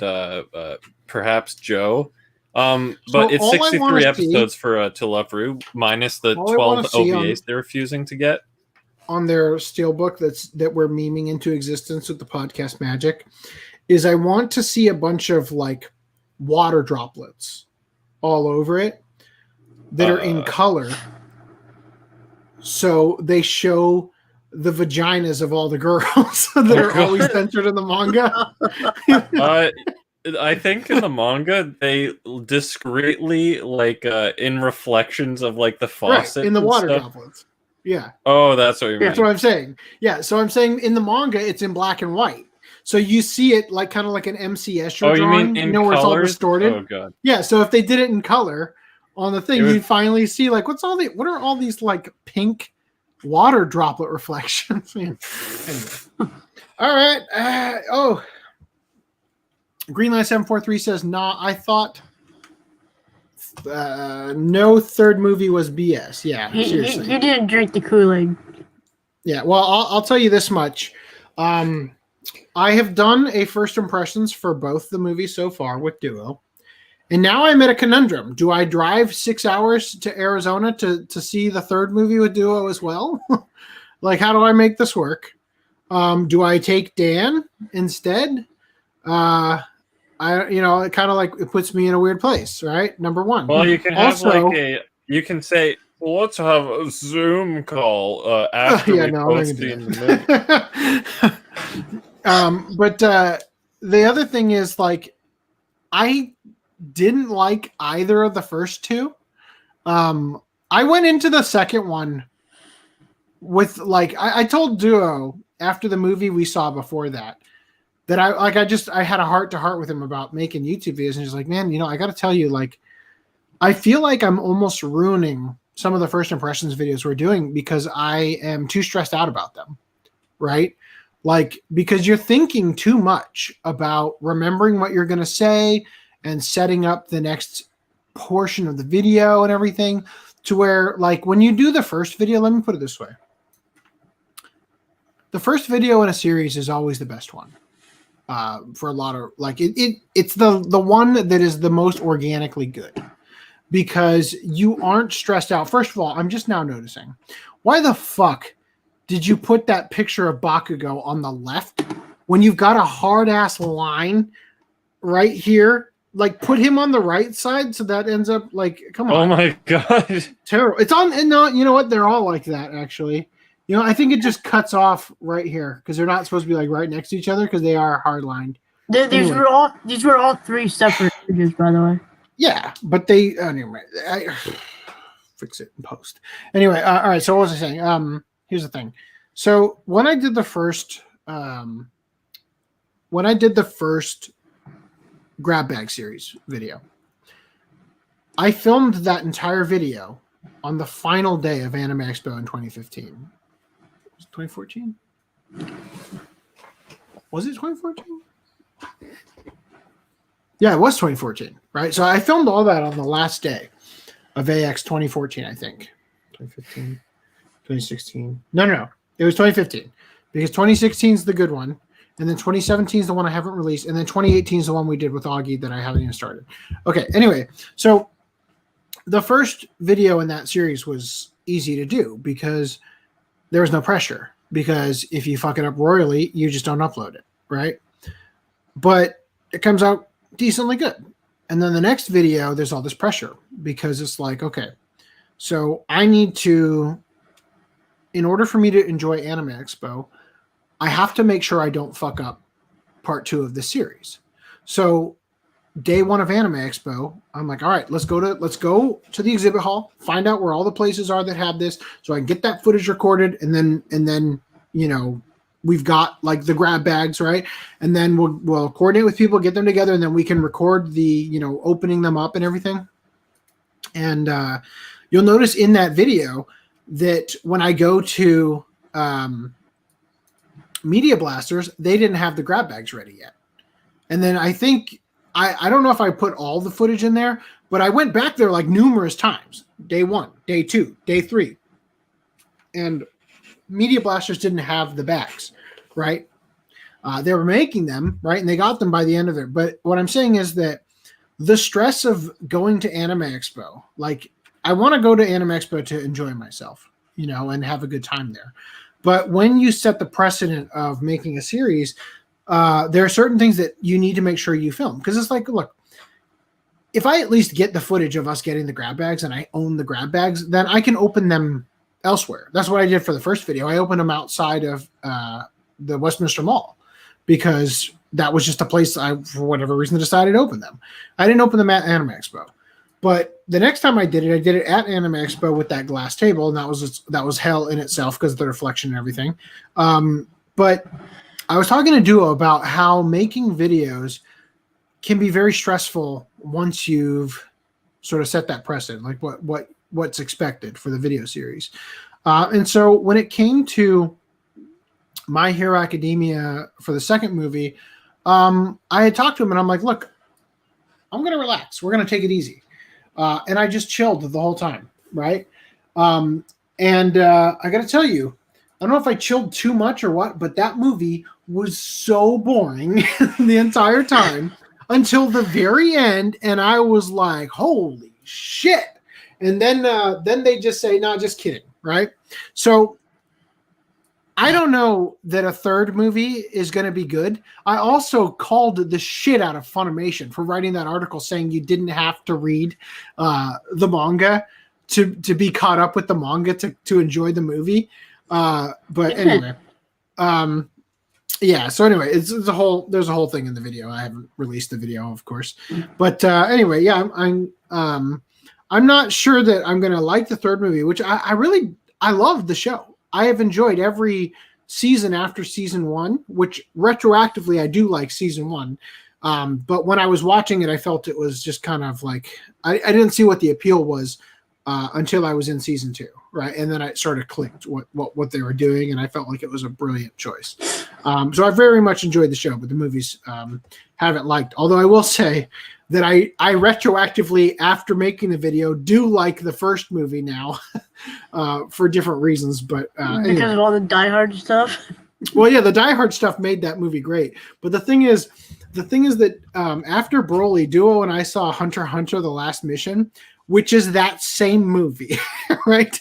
perhaps Joe. But it's 63 episodes for Televru, minus the 12 OVAs they're refusing to get. On their steelbook that we're memeing into existence with the podcast magic, is I want to see a bunch of like water droplets all over it that are in color. So they show the vaginas of all the girls that are always centered in the manga. I think in the manga they discreetly in reflections of like the faucet in the water droplets. Yeah. Oh, that's what you mean. That's what I'm saying. Yeah. So I'm saying in the manga it's in black and white. So you see it like kind of like an MCS drawing. You mean in where colors? It's all distorted. Oh god. Yeah. So if they did it in color on the thing, you'd finally see like what are all these like pink water droplet reflections? Anyway. All right. Greenlight 743 says, "Nah, I thought no third movie was BS." Yeah, seriously. He didn't drink the Kool-Aid. Yeah, well, I'll tell you this much. I have done a first impressions for both the movies so far with Duo, and now I'm at a conundrum. Do I drive 6 hours to Arizona to see the third movie with Duo as well? Like, how do I make this work? Do I take Dan instead? It kind of like it puts me in a weird place, right? Number one. Well, you can have you can say, well, let's have a Zoom call after we post the movie. But the other thing is like, I didn't like either of the first two. I went into the second one with like, I told Duo after the movie we saw before that I had a heart to heart with him about making YouTube videos, and he's like, man, I got to tell you, like, I feel like I'm almost ruining some of the first impressions videos we're doing because I am too stressed out about them, right? Like, because you're thinking too much about remembering what you're going to say and setting up the next portion of the video and everything, to where, like, when you do the first video, let me put it this way. The first video in a series is always the best one. For a lot of it's the one that is the most organically good because you aren't stressed out. First of all, I'm just now noticing, why the fuck did you put that picture of Bakugo on the left when you've got a hard ass line right here? Like, put him on the right side so that ends up like, come on. Oh my god, terrible. It's on, and no, you know what? They're all like that actually. I think it just cuts off right here because they're not supposed to be like right next to each other because they are hard lined. These were all three separate images, by the way. Yeah, but anyway, I fix it in post. Anyway, all right. So what was I saying? Here's the thing. So when I did the first grab bag series video, I filmed that entire video on the final day of Anime Expo in 2015. 2014? Was it 2014? Yeah, it was 2014, right? So I filmed all that on the last day of AX 2014, I think. 2015, 2016. No. It was 2015 because 2016 is the good one. And then 2017 is the one I haven't released. And then 2018 is the one we did with Augie that I haven't even started. Okay, anyway, so the first video in that series was easy to do because there was no pressure. Because if you fuck it up royally, you just don't upload it, right? But it comes out decently good. And then the next video, there's all this pressure because it's like, okay, so I need to, in order for me to enjoy Anime Expo, I have to make sure I don't fuck up part 2 of the series. So day 1 of Anime Expo, I'm like, all right, let's go to the exhibit hall, find out where all the places are that have this, so I can get that footage recorded, and then you know, we've got like the grab bags, right? And then we'll coordinate with people, get them together, and then we can record the, you know, opening them up and everything. And you'll notice in that video that when I go to Media Blasters, they didn't have the grab bags ready yet. And then I think, I don't know if I put all the footage in there, but I went back there like numerous times. Day 1, day 2, day 3. And Media Blasters didn't have the bags, right? They were making them, right? And they got them by the end of it. But what I'm saying is that the stress of going to Anime Expo, like I want to go to Anime Expo to enjoy myself, you know, and have a good time there. But when you set the precedent of making a series, there are certain things that you need to make sure you film. Because it's like, look, if I at least get the footage of us getting the grab bags and I own the grab bags, then I can open them elsewhere. That's what I did for the first video. I opened them outside of the Westminster Mall because that was just a place I, for whatever reason, decided to open them. I didn't open them at Anime Expo. But the next time I did it at Anime Expo with that glass table, and that was hell in itself because of the reflection and everything. But I was talking to Duo about how making videos can be very stressful once you've sort of set that precedent, like what's expected for the video series. And so when it came to My Hero Academia for the second movie, I had talked to him and I'm like, look, I'm going to relax. We're going to take it easy. And I just chilled the whole time, right? I got to tell you, I don't know if I chilled too much or what, but that movie was so boring the entire time until the very end. And I was like, holy shit. And then they just say, no, just kidding, right? So I don't know that a third movie is going to be good. I also called the shit out of Funimation for writing that article saying you didn't have to read the manga to be caught up with the manga to enjoy the movie. But anyway, yeah. So anyway, there's a whole thing in the video. I haven't released the video, of course, but anyway, yeah, I'm not sure that I'm going to like the third movie, which I love the show. I have enjoyed every season after season 1, which retroactively I do like season 1. But when I was watching it, I felt it was just kind of like, I didn't see what the appeal was until I was in season 2. Right. And then I sort of clicked what they were doing. And I felt like it was a brilliant choice. So I very much enjoyed the show, but the movies haven't liked, although I will say that I retroactively, after making the video, do like the first movie now for different reasons. But because of all the Die Hard stuff. Well, yeah, the Die Hard stuff made that movie great. But the thing is that after Broly, Duo and I saw Hunter x Hunter: The Last Mission, which is that same movie, right?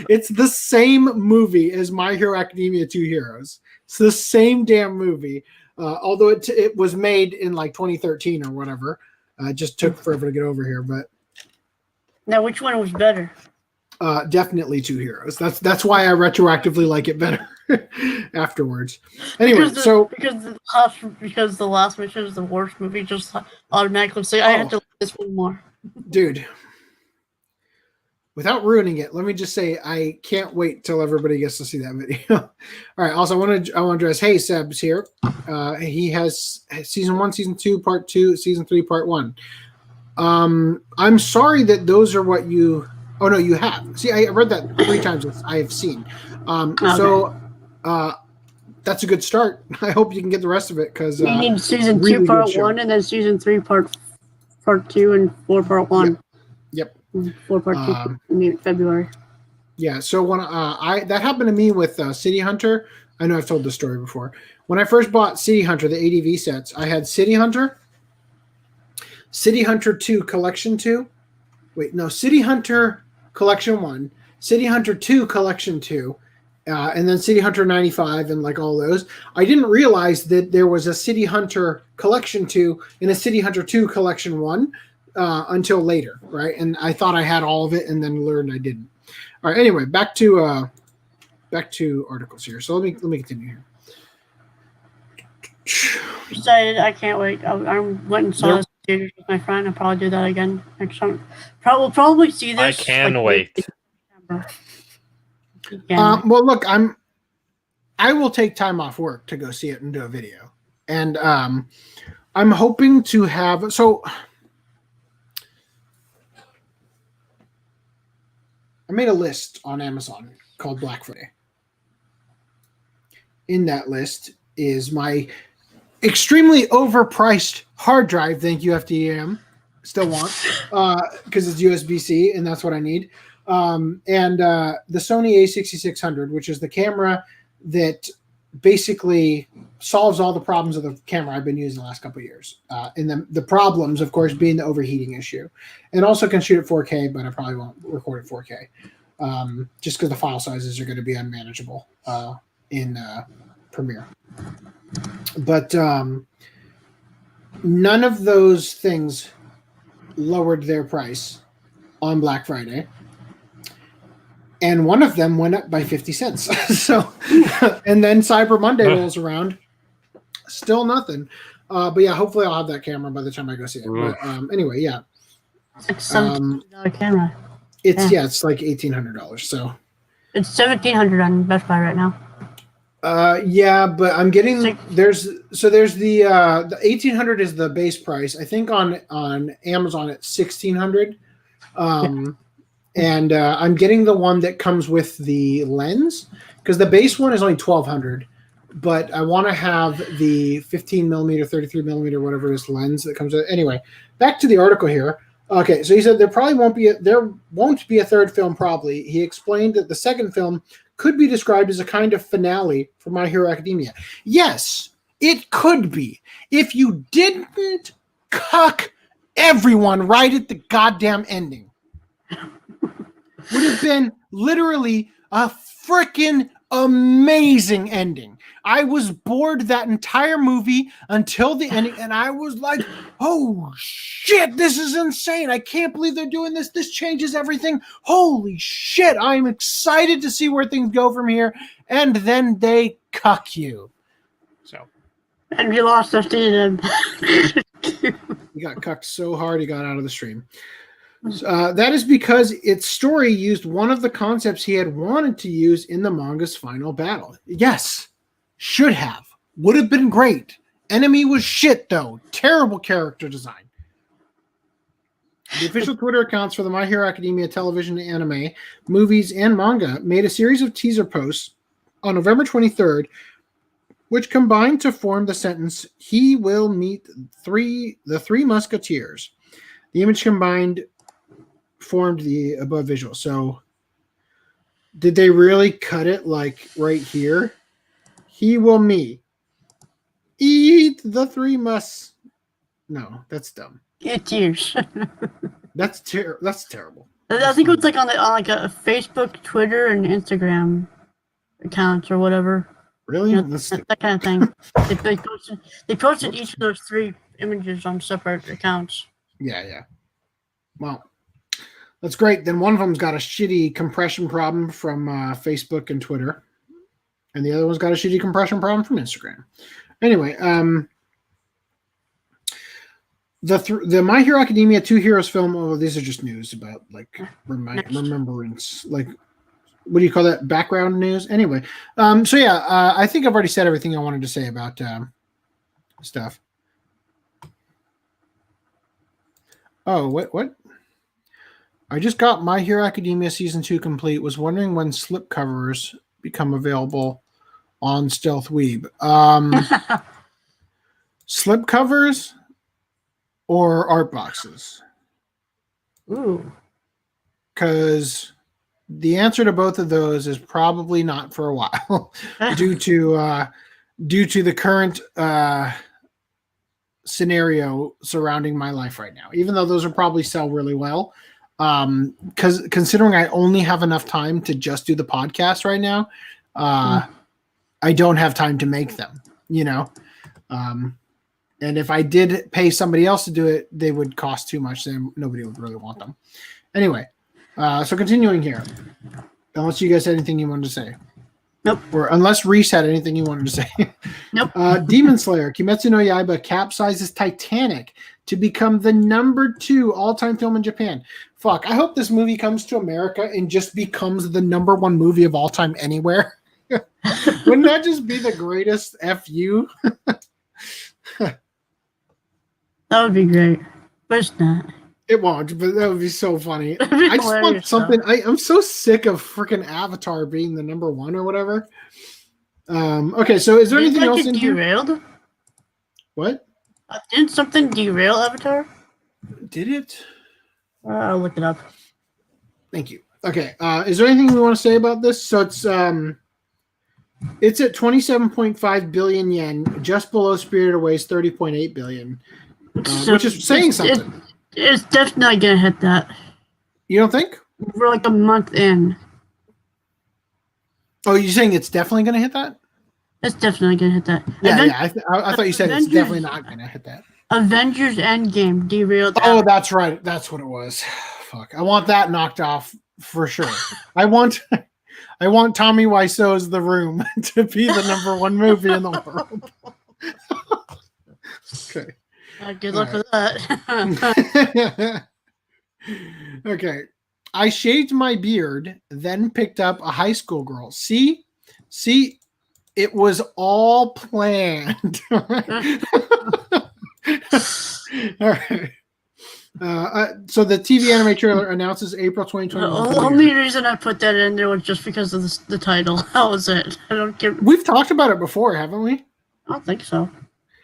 It's the same movie as My Hero Academia 2 Heroes. It's the same damn movie. Although it was made in like 2013 or whatever. It just took forever to get over here. But now, which one was better? Definitely 2 Heroes. That's why I retroactively like it better afterwards. Anyway, because the Last Mission is the worst movie, just automatically say I had to like this one more. Dude, without ruining it, let me just say I can't wait till everybody gets to see that video. All right. Also, I want to address, hey, Seb's here. He has season 1, season 2, part 2, season 3, part 1. I'm sorry that those are what you. Oh no, you have. See, I read that 3 times. I have seen. Okay. So that's a good start. I hope you can get the rest of it because you need season 2, part 1, and then season 3, part 2, and 4, part 1. Yep. 4, part 2 in February. Yeah. So when that happened to me with City Hunter, I know I've told this story before. When I first bought City Hunter, the ADV sets, I had City Hunter 2 Collection 2. Wait, no, City Hunter Collection 1, City Hunter 2 Collection 2, and then City Hunter 95 and like all those. I didn't realize that there was a City Hunter Collection 2 and a City Hunter 2 Collection 1 until later, right? And I thought I had all of it and then learned I didn't. All right, anyway, back to articles here. So let me continue here. Excited! I can't wait. I went and saw this theaters with my friend. I'll probably do that again next summer. Probably see this. I can wait. Well, look, I will take time off work to go see it and do a video, and I'm hoping to have so. I made a list on Amazon called Black Friday. In that list is my extremely overpriced hard drive. Thank you, FDDNM. Still want because it's USB-C and that's what I need. And the Sony A6600, which is the camera that basically solves all the problems of the camera I've been using the last couple of years. And the problems, of course, being the overheating issue. And also can shoot at 4K, but I probably won't record at 4K just because the file sizes are going to be unmanageable in Premiere. But none of those things lowered their price on Black Friday. And one of them went up by 50 cents. So, and then Cyber Monday rolls around, still nothing. But yeah, hopefully I'll have that camera by the time I go see it. But anyway, yeah. It's like $1,700 camera. It's like $1,800. So it's $1,700 on Best Buy right now. Yeah, but I'm getting there's the 1,800 is the base price. I think on Amazon it's 1,600. And I'm getting the one that comes with the lens because the base one is only 1,200, but I want to have the 15 millimeter, 33 millimeter, whatever it is lens that comes with it. Anyway, back to the article here. Okay, so he said there won't be a third film probably. He explained that the second film could be described as a kind of finale for My Hero Academia. Yes, it could be if you didn't cuck everyone right at the goddamn ending. Would have been literally a freaking amazing ending. I was bored that entire movie until the ending, and I was like, oh shit, this is insane. I can't believe they're doing this. This changes everything. Holy shit, I'm excited to see where things go from here. And then they cuck you. So. And we lost FDDNM. He got cucked so hard he got out of the stream. That is because its story used one of the concepts he had wanted to use in the manga's final battle. Yes, should have. Would have been great. Enemy was shit, though. Terrible character design. The official Twitter accounts for the My Hero Academia television, anime, movies, and manga made a series of teaser posts on November 23rd, which combined to form the sentence, "He will meet the three musketeers." The image combined formed the above visual. So did they really cut it like right here? He will meet the three must. No, that's dumb. It's yours. That's terrible. I think it was like on like a Facebook, Twitter, and Instagram accounts or whatever. Really? You know, that kind of thing. They posted each of those three images on separate accounts. Yeah. Well, that's great. Then one of them's got a shitty compression problem from Facebook and Twitter, and the other one's got a shitty compression problem from Instagram. Anyway, the My Hero Academia 2 Heroes film. Oh, these are just news about like remembrance, like what do you call that? Background news. Anyway, so yeah, I think I've already said everything I wanted to say about stuff. Oh, what? I just got My Hero Academia Season 2 complete. Was wondering when slipcovers become available on Stealth Weeb. Slipcovers or art boxes? Ooh. Because The answer to both of those is probably not for a while, due to the current scenario surrounding my life right now. Even though those will probably sell really well, because considering I only have enough time to just do the podcast right now, I don't have time to make them. And if I did pay somebody else to do it, they would cost too much. Then nobody would really want them. Anyway, so continuing here. Unless you guys had anything you wanted to say. Nope. Or unless Rhys had anything you wanted to say. Nope. Demon Slayer, Kimetsu no Yaiba capsizes Titanic to become the number 2 all-time film in Japan. Fuck, I hope this movie comes to America and just becomes the number 1 movie of all time anywhere. Wouldn't that just be the greatest FU? That would be great. But it's not. It won't, but that would be so funny. I just want something. I'm so sick of freaking Avatar being the number 1 or whatever. Okay, so is there anything else in here? Derailed? What? Didn't something derail Avatar? Did it? I'll look it up. Thank you. Okay, is there anything we want to say about this? So it's at 27.5 billion yen, just below Spirited Away's 30.8 billion, which is saying something. It's definitely gonna hit that. You don't think? We're like a month in. Oh, you're saying it's definitely gonna hit that? It's definitely gonna hit that. Yeah. I thought you said it's definitely not gonna hit that. Avengers Endgame derailed. Oh, that's right. That's what it was. Fuck. I want that knocked off for sure. I want Tommy Wiseau's The Room to be the number 1 movie in the world. Okay. Good luck with that. Okay. I shaved my beard, then picked up a high school girl. See, it was all planned. All right. So the TV anime trailer announces April 2021. The only reason I put that in there was just because of the title. That was it. I don't care. We've talked about it before, haven't we? I don't think so.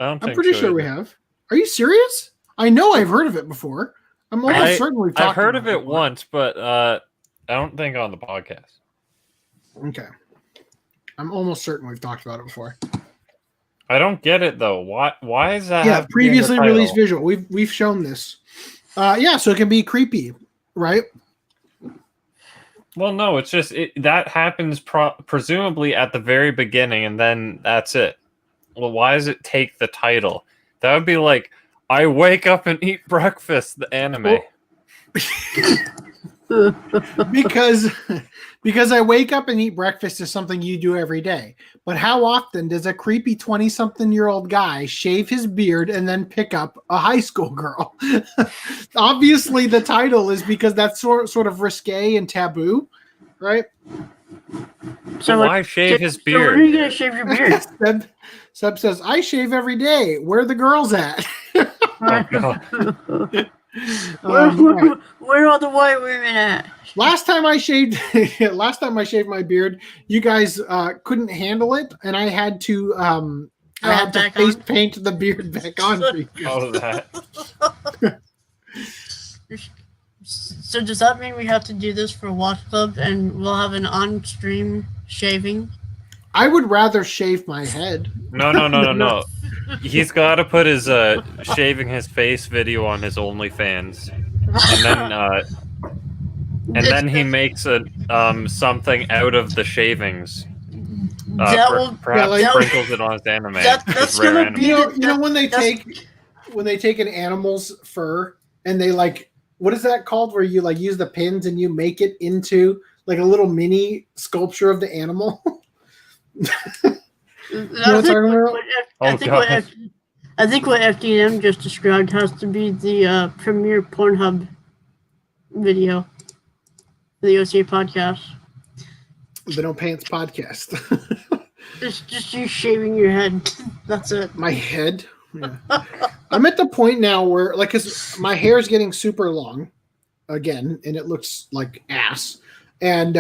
I'm pretty sure we have. Are you serious? I know I've heard of it before. I'm almost certain we've talked I've heard of it before. once, but I don't think on the podcast. Okay. I'm almost certain we've talked about it before. I don't get it though. Why is that? Yeah, previously released visual. We've shown this. Yeah, so it can be creepy, right? Well, no, it's just that happens presumably at the very beginning, and then that's it. Well, why does it take the title? That would be like, I wake up and eat breakfast, the anime. Well, because I wake up and eat breakfast is something you do every day. But how often does a creepy 20-something-year-old guy shave his beard and then pick up a high school girl? Obviously, the title is because that's sort of risque and taboo, right? So why shave his beard? So when are you going to shave your beard? Seb says, I shave every day. Where are the girls at? Oh, God. Where are the white women at? Last time I shaved my beard, you guys couldn't handle it, and I had to face paint the beard back on. Oh, that. So does that mean we have to do this for Watch Club, and we'll have an on-stream shaving? I would rather shave my head. No. He's got to put his shaving his face video on his OnlyFans, and then he makes a something out of the shavings. Perhaps sprinkles it on his anime. That's gonna be you know when they take an animal's fur and they what is that called? Where you use the pins and you make it into like a little mini sculpture of the animal. I think what FDDNM just described has to be the premiere Pornhub video for the OCA Podcast. The No Pants Podcast. just you shaving your head. That's it. My head? Yeah. I'm at the point now where, because my hair is getting super long again, and it looks like ass. And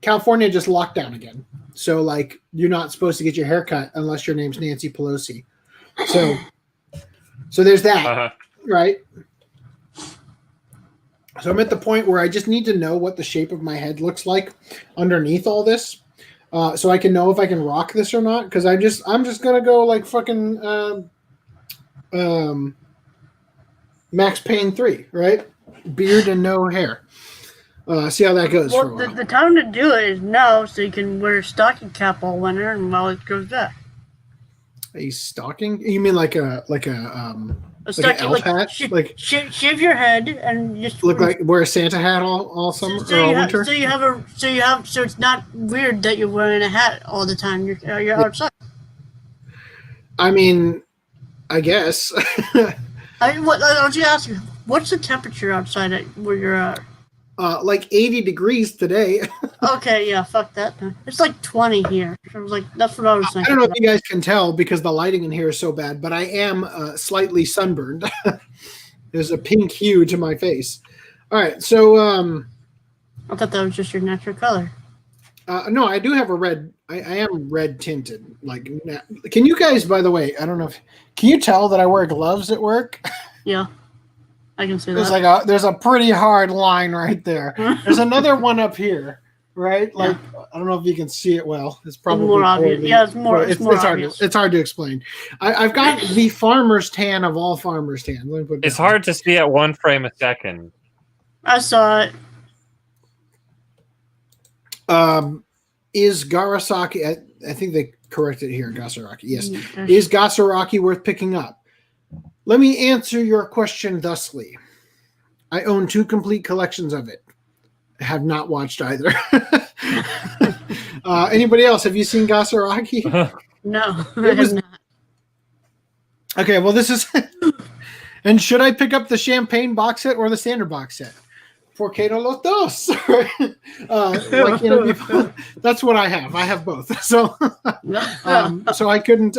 California just locked down again. So, you're not supposed to get your hair cut unless your name's Nancy Pelosi. So there's that, right? So I'm at the point where I just need to know what the shape of my head looks like underneath all this, so I can know if I can rock this or not. Because I'm just gonna go like fucking Max Payne 3, right? Beard and no hair. See how that goes for a while. The time to do it is now, so you can wear a stocking cap all winter and while it goes back. A stocking? You mean like a stocking, elf hat? Shave your head and just look like wear a Santa hat all summer or all winter. So it's not weird that you're wearing a hat all the time. You're outside. I mean, I guess. I was gonna ask you, what's the temperature outside where you're at? Like 80 degrees today. Okay, yeah, fuck that. It's like 20 here. I was like, that's what I was thinking. I don't know if you guys can tell because the lighting in here is so bad, but I am slightly sunburned. There's a pink hue to my face. All right, so I thought that was just your natural color. No, I do have a red. I am red tinted. Like, can you guys? By the way, I don't know if can you tell that I wear gloves at work? Yeah. I can see there's that. There's a pretty hard line right there. There's another one up here, right? Like I don't know if you can see it well. It's probably more obvious. Yeah, it's more obvious. It's hard to explain. I've got the farmer's tan of all farmer's tan. Let me put it's hard to see at one frame a second. I saw it. Is Garasaki? I think they corrected it here. Gasaraki. Yes. Is Gasaraki worth picking up? Let me answer your question thusly. I own 2 complete collections of it. I have not watched either. Anybody else? Have you seen Gasaraki? No, I have not. Okay, well, this is... And should I pick up the champagne box set or the standard box set? Porque no los dos? That's what I have. I have both. So, so I couldn't...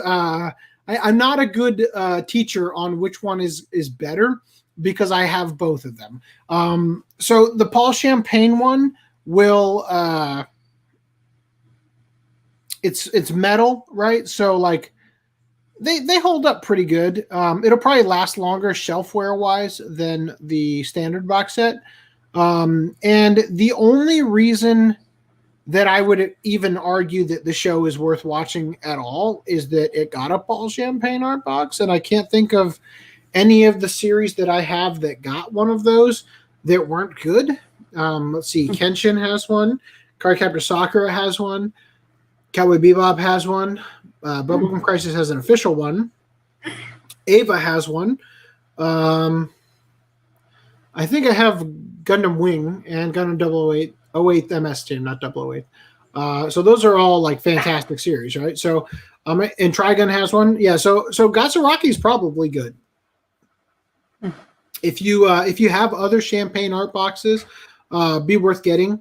I'm not a good teacher on which one is better because I have both of them. So the Paul Champagne one will it's metal, right? So like they hold up pretty good. It'll probably last longer shelfware wise than the standard box set. And the only reason that I would even argue that the show is worth watching at all is that it got a Paul Champagne art box, and I can't think of any of the series that I have that got one of those that weren't good. Let's see, Kenshin has one, Cardcaptor Sakura has one, Cowboy Bebop has one, Bubblegum Crisis has an official one, Ava has one. I think I have Gundam Wing and Gundam 008. 08 MS team, not 008. So those are all like fantastic series, right? So and Trigun has one. Yeah, so Gasaraki is probably good. If you have other champagne art boxes, be worth getting,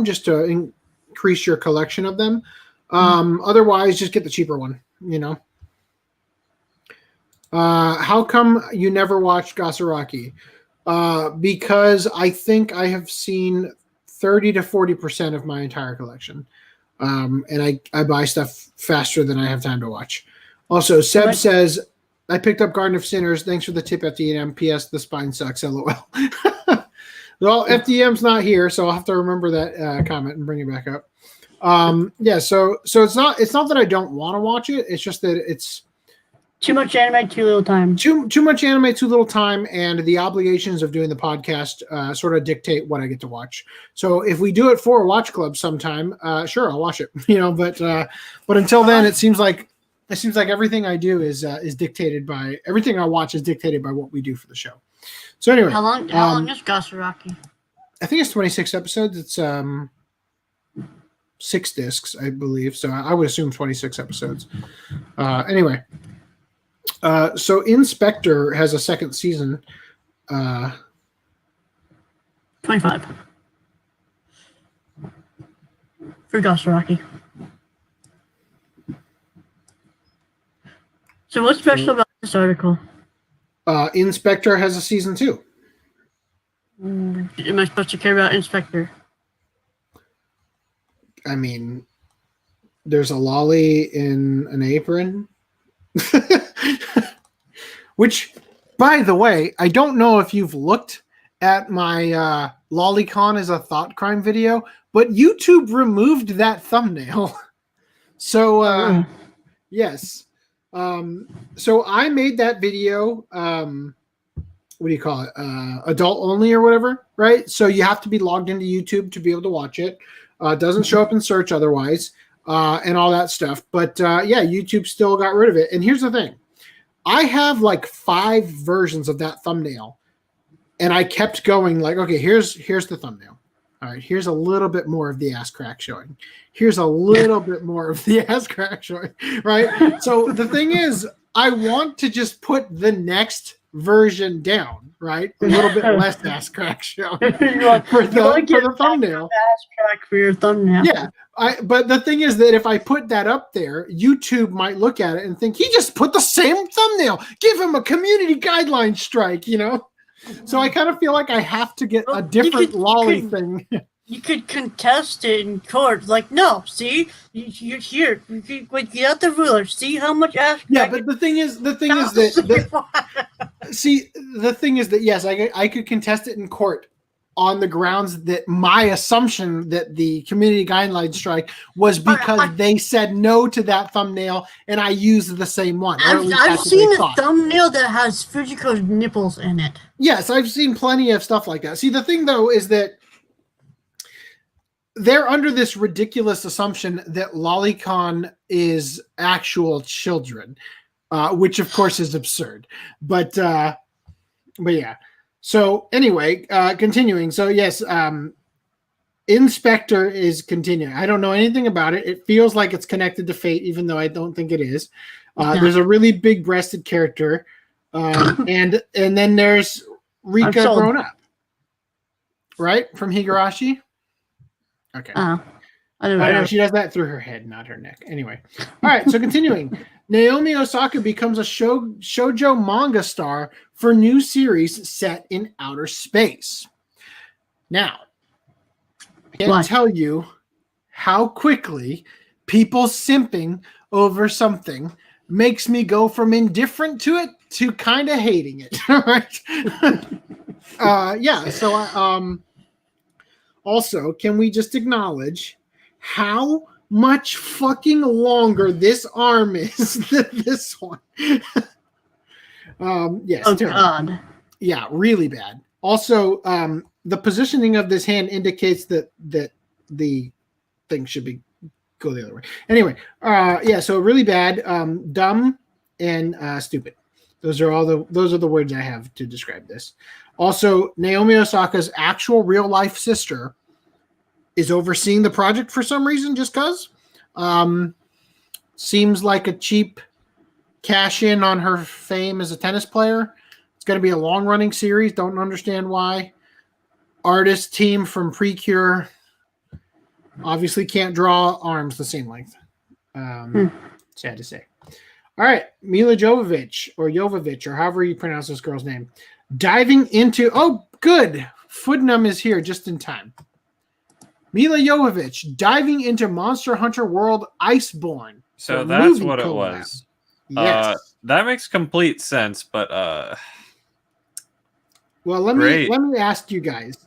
just to increase your collection of them. Otherwise, just get the cheaper one, How come you never watched Gasaraki? Because I think I have seen 30 to 40% of my entire collection. And I buy stuff faster than I have time to watch. Also, Seb says, I picked up Garden of Sinners. Thanks for the tip, FDDNM. PS, the spine sucks. LOL. Well, FDM's not here, so I'll have to remember that comment and bring it back up. Yeah, so it's not that I don't want to watch it. It's just that it's too much anime, too little time. Too much anime, too little time, and the obligations of doing the podcast sort of dictate what I get to watch. So if we do it for a watch club sometime, sure, I'll watch it. But until then, it seems like everything I do is dictated by everything I watch is dictated by what we do for the show. So anyway, how long is Gasaraki? I think it's 26 episodes. It's 6 discs, I believe. So I would assume 26 episodes. Anyway. So Inspector has a second season. 25. For Gasaraki. So what's special about this article? Inspector has a season 2. Am I supposed to care about Inspector? I mean, there's a lolly in an apron. Which, by the way, I don't know if you've looked at my Lolicon is a thought crime video, but YouTube removed that thumbnail. So yes. So I made that video, what do you call it? Adult only or whatever, right? So you have to be logged into YouTube to be able to watch it. It doesn't show up in search otherwise, and all that stuff. But yeah, YouTube still got rid of it. And here's the thing. I have like 5 versions of that thumbnail, and I kept going like, okay, here's the thumbnail. All right, here's a little bit more of the ass crack showing. Here's a little bit more of the ass crack showing, right? So the thing is, I want to just put the next version down, right? A little bit less ass crack showing for the thumbnail. Ass crack for your thumbnail. Yeah, but the thing is that if I put that up there, YouTube might look at it and think, he just put the same thumbnail. Give him a community guideline strike, you know? So I kind of feel like I have to get a different lolly thing. You could contest it in court. Like, no, see? You're here. You get out the ruler. See how much ass. Yeah, but the thing is that see, the thing is that, yes, I could contest it in court on the grounds that my assumption that the community guideline strike was because they said no to that thumbnail and I used the same one. I've seen a thumbnail that has Fujiko's nipples in it. Yes, I've seen plenty of stuff like that. See, the thing though is that they're under this ridiculous assumption that Lolicon is actual children, which of course is absurd. But yeah. So anyway, continuing. So yes, Inspector is continuing. I don't know anything about it. It feels like it's connected to Fate, even though I don't think it is. There's a really big-breasted character, and then there's Rika grown up, right, from Higurashi. Okay. I don't know. She does that through her head, not her neck. Anyway, all right. So continuing. Naomi Osaka becomes a shoujo manga star for new series set in outer space. Now, I can't tell you how quickly people simping over something makes me go from indifferent to it to kind of hating it. Right? Yeah. So, also, can we just acknowledge how much fucking longer this arm is than this one? Yes. Oh, God. Yeah, really bad. Also, the positioning of this hand indicates that the thing should go the other way. Anyway, yeah, so really bad, dumb, and stupid. Those are the words I have to describe this. Also, Naomi Osaka's actual real life sister is overseeing the project for some reason, just because. Seems like a cheap cash in on her fame as a tennis player. It's going to be a long running series. Don't understand why. Artist team from Precure obviously can't draw arms the same length. Sad to say. All right, Mila Jovovich, or however you pronounce this girl's name, diving into. Oh, good. Footnum is here just in time. Mila Jovovich diving into Monster Hunter World Iceborne. So that's what it was. Yes. That makes complete sense, but well, let me ask you guys.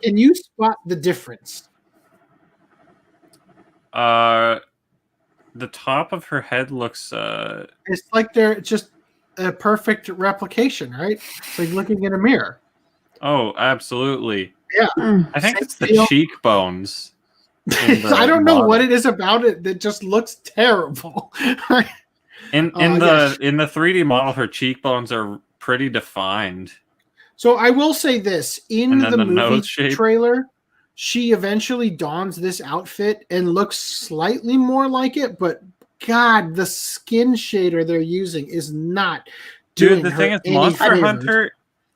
Can you spot the difference? The top of her head looks It's like they're just a perfect replication, right? It's like looking in a mirror. Oh, absolutely. Yeah. I think it's the cheekbones. I don't know what it is about it that just looks terrible. In the 3D model, her cheekbones are pretty defined. So I will say this: in the movie shape. trailer, she eventually dons this outfit and looks slightly more like it, but God, the skin shader they're using is not doing. Dude, the thing is, Monster Hunter,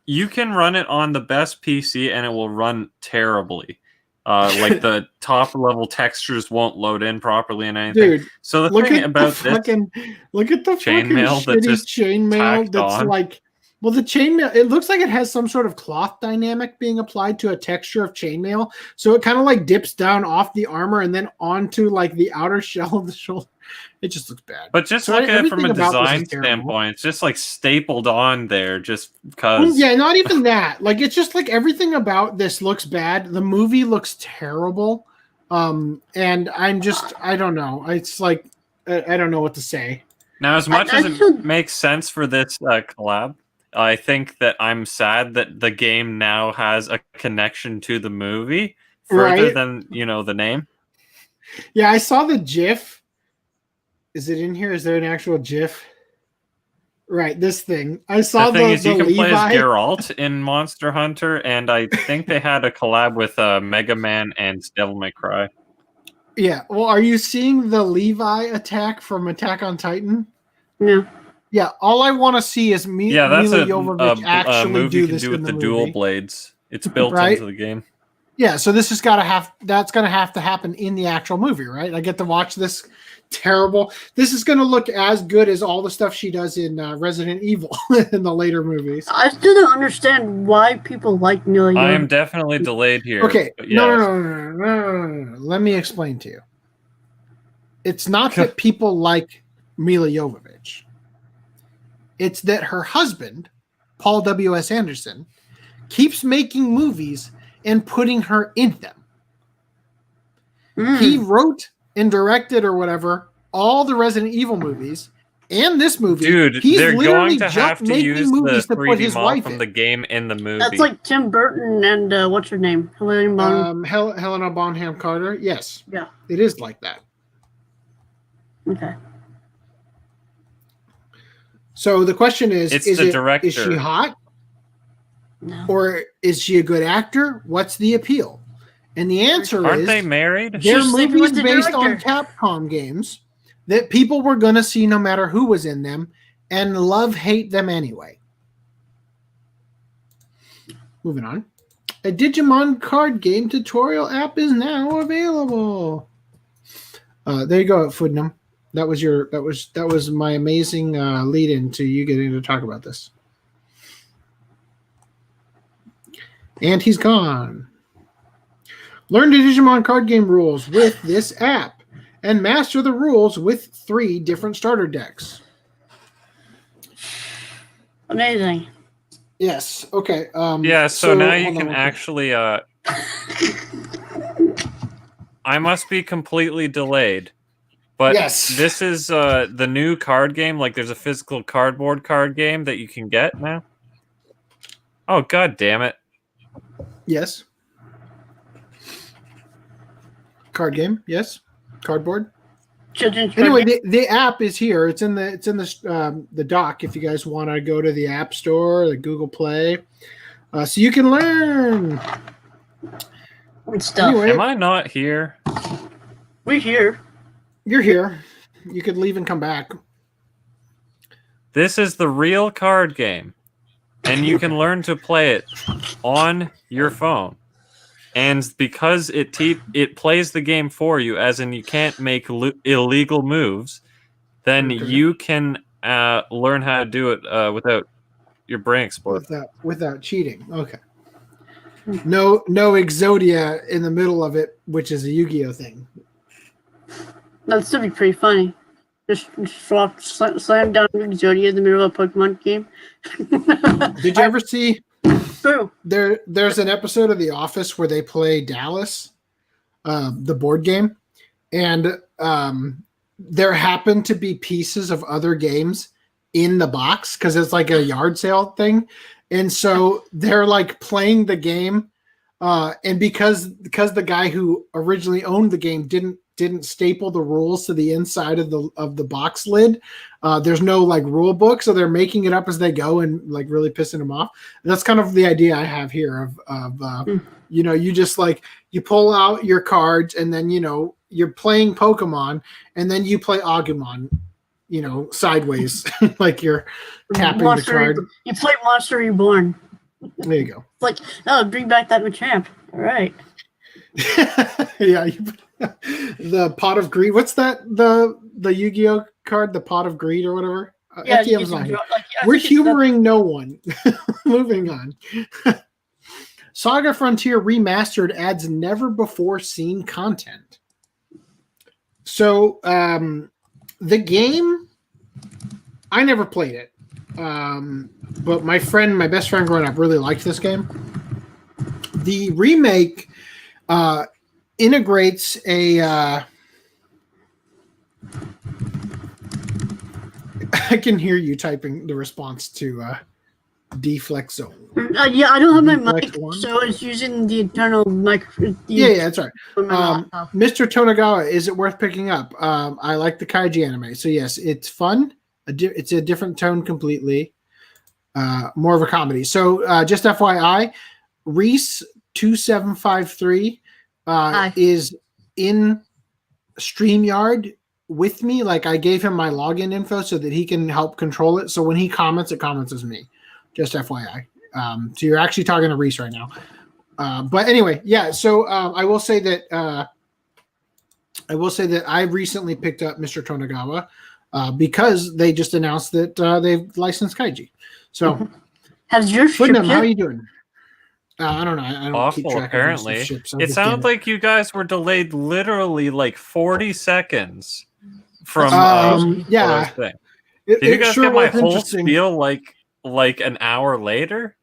you can run it on the best PC and it will run terribly. Like the top level textures won't load in properly and anything. Dude, so the thing about this, look at the chainmail that's just chainmail that's on. like Well, the chainmail, it looks like it has some sort of cloth dynamic being applied to a texture of chainmail. So it kind of like dips down off the armor and then onto like the outer shell of the shoulder. It just looks bad. But just look at it from a design standpoint. It's just like stapled on there just because. Yeah, not even that. Like, it's just like everything about this looks bad. The movie looks terrible. And I don't know. It's like, I don't know what to say. Now, as much as it makes sense for this collab, I think that I'm sad that the game now has a connection to the movie further than, the name. Yeah, I saw the GIF. Is it in here? Is there an actual GIF? Right, this thing. I saw the thing is you can Levi. play as Geralt in Monster Hunter, and I think they had a collab with Mega Man and Devil May Cry. Yeah, well, are you seeing the Levi attack from Attack on Titan? No. Yeah, all I want to see is Mila Jovovich actually movie do can this do with in the the dual movie. blades. It's built into the game. Yeah, so this is that's gonna have to happen in the actual movie, right? I get to watch this terrible. This is gonna look as good as all the stuff she does in Resident Evil in the later movies. I still don't understand why people like Mila Jovovich. I am definitely delayed here. Okay, yes. no. Let me explain to you. It's not that people like Mila Jovovich. It's that her husband, Paul W.S. Anderson, keeps making movies and putting her in them. He wrote and directed or whatever all the Resident Evil movies and this movie. Dude, he's they're literally going to have to use movies the to put 3D his model wife from in. the game in the movie. That's like Tim Burton and what's her name? Helena Bonham Carter. Yes. Yeah. It is like that. Okay. So the question is, It's is the director. Is she hot? No. Or is she a good actor? What's the appeal? And the answer Aren't is they married? they're She's sleeping movies with the based on director. Capcom games that people were going to see no matter who was in them and hate them anyway. Moving on. A Digimon card game tutorial app is now available. There you go, Foodnum. That was my amazing lead in to you getting to talk about this. And he's gone. Learn the Digimon card game rules with this app and master the rules with 3 different starter decks. Amazing. Yes. Okay. So now you can actually. I must be completely delayed, but yes, this is the new card game. Like, there's a physical cardboard card game that you can get now. Oh, god damn it! Yes. Card game. Yes. Cardboard. Anyway, the app is here. It's in the dock. If you guys want to go to the App Store, the Google Play, so you can learn. Stuff. Anyway, am I not here? We're here. You're here. You could leave and come back. This is the real card game, and you can learn to play it on your phone. And because it plays the game for you, as in you can't make illegal moves, then you can learn how to do it without your brain exploding. Without cheating. Okay. No Exodia in the middle of it, which is a Yu-Gi-Oh thing. That'd still be pretty funny. Just slam down Exodia in the middle of a Pokemon game. Did you ever see? True. There's an episode of The Office where they play Dallas, the board game, and there happen to be pieces of other games in the box because it's like a yard sale thing, and so they're like playing the game, and because the guy who originally owned the game didn't staple the rules to the inside of the box lid. There's no like rule book, so they're making it up as they go and like really pissing them off. And that's kind of the idea I have here of you just like you pull out your cards and then you're playing Pokemon and then you play Agumon, sideways like you're tapping the card. You play Monster Reborn. There you go. It's like, oh, bring back that Machamp. All right. Yeah. The Pot of Greed. What's that? The Yu-Gi-Oh card, the Pot of Greed or whatever. Yeah, you FDM's can not here. draw, like, I We're think it's humoring no one. Moving on. SaGa Frontier Remastered adds never before seen content. So the game, I never played it. But my best friend growing up really liked this game. The remake integrates a I can hear you typing the response to deflex zone. yeah, I don't have my Deflect mic, one. so it's using the internal mic. Yeah, that's right. For my laptop. Mr. Tonagawa, is it worth picking up? I like the kaiji anime, so yes, it's fun. It's a different tone completely, more of a comedy. So just FYI, Rhys 2753 is in StreamYard with me. Like, I gave him my login info so that he can help control it. So when he comments, it comments as me. Just FYI. So you're actually talking to Rhys right now. But anyway, yeah. So I will say that I recently picked up Mr. Tonagawa because they just announced that they've licensed kaiji. So, Has your ship Footnum, how are yet? you doing? I don't know. I don't keep Awful, track apparently. of ships. It sounds like you guys were delayed literally like 40 seconds from yeah. thing. Did Did you guys get my whole spiel like an hour later?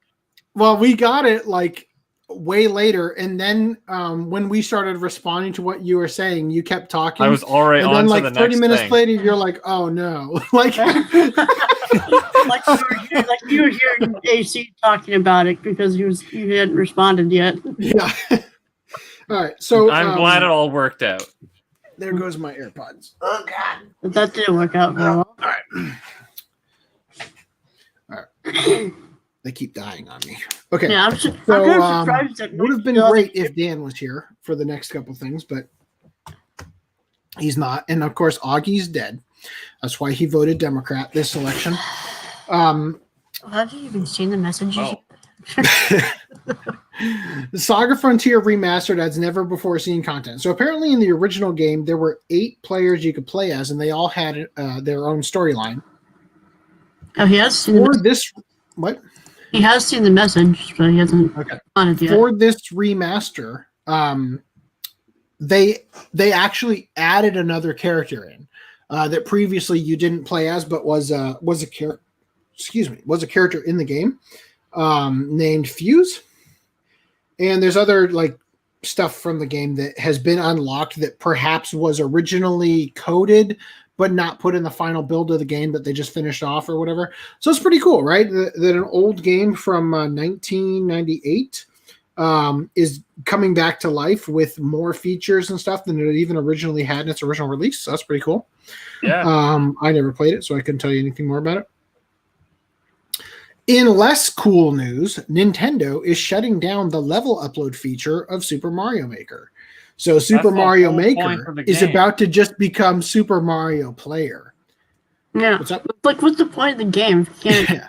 Well, we got it like way later, and then when we started responding to what you were saying, you kept talking. I was already and on then to like the 30 next minutes thing. later, you're like, "Oh no!" Like, you were hearing AC talking about it because you hadn't responded yet. yeah. All right, so I'm glad it all worked out. there goes my AirPods. Oh God, But that didn't work out very well. all right. They keep dying on me. Okay. Yeah, I'm So, kind of surprised that would have been great if Dan was here for the next couple things, but he's not. And of course, Augie's dead. That's why he voted Democrat this election. Have you even seen the messages? Oh. The SaGa Frontier Remastered adds never before seen content. So apparently in the original game, there were 8 players you could play as, and they all had their own storyline. Oh, he has seen For this, what? He has seen the message, but he hasn't on it yet. For this remaster, they actually added another character in that previously you didn't play as, but was a character. Was a character in the game named Fuse. And there's other like stuff from the game that has been unlocked that perhaps was originally coded but not put in the final build of the game that they just finished off or whatever. So it's pretty cool, right? That an old game from 1998 is coming back to life with more features and stuff than it even originally had in its original release. So that's pretty cool. Yeah. I never played it, so I couldn't tell you anything more about it. In less cool news, Nintendo is shutting down the level upload feature of Super Mario Maker. So Super Mario Maker is about to just become Super Mario Player. Yeah. What's up? Like, what's the point of the game? Yeah.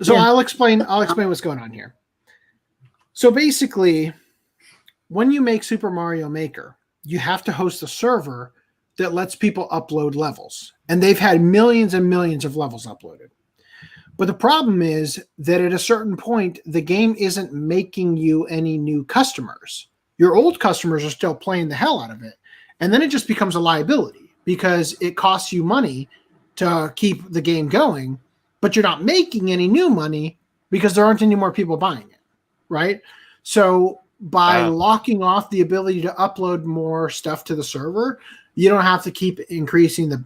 So I'll explain what's going on here. So basically, when you make Super Mario Maker, you have to host a server that lets people upload levels. And they've had millions and millions of levels uploaded. But the problem is that at a certain point, the game isn't making you any new customers. Your old customers are still playing the hell out of it. And then it just becomes a liability because it costs you money to keep the game going, but you're not making any new money because there aren't any more people buying it, right? So by locking off the ability to upload more stuff to the server, you don't have to keep increasing the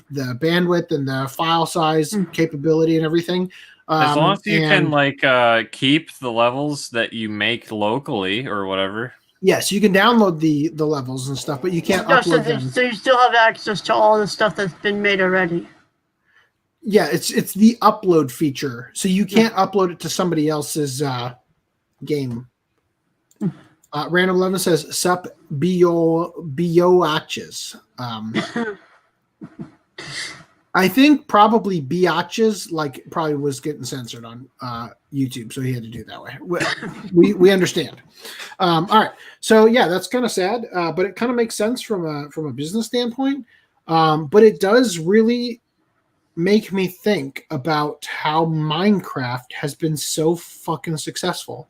bandwidth and the file size capability and everything. As long as you can like keep the levels that you make locally or whatever. Yes, you can download the levels and stuff, but you can't upload them. So you still have access to all the stuff that's been made already. Yeah, it's the upload feature, so you can't upload it to somebody else's game. Random 11 says sup biatches. I think probably biatches probably was getting censored on YouTube, so he had to do it that way. We understand. All right, so yeah, that's kind of sad, but it kind of makes sense from a business standpoint. But it does really make me think about how Minecraft has been so fucking successful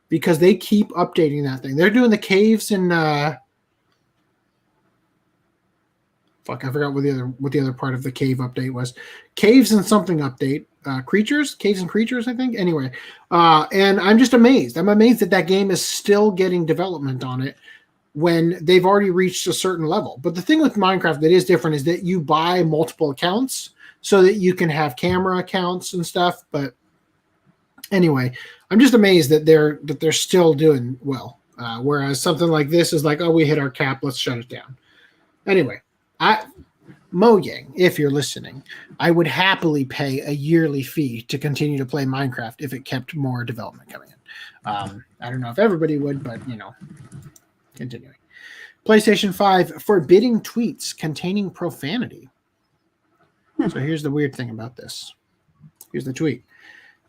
because they keep updating that thing. They're doing the caves in fuck, I forgot what the other part of the cave update was. Caves and something update. Caves and creatures, I think. Anyway, and I'm just amazed. I'm amazed that game is still getting development on it when they've already reached a certain level. But the thing with Minecraft that is different is that you buy multiple accounts so that you can have camera accounts and stuff. But anyway, I'm just amazed that they're still doing well. Whereas something like this is like, oh, we hit our cap, let's shut it down. Anyway, Mojang, if you're listening, I would happily pay a yearly fee to continue to play Minecraft if it kept more development coming in. I don't know if everybody would, but continuing. PlayStation 5 forbidding tweets containing profanity. So here's the weird thing about this. Here's the tweet.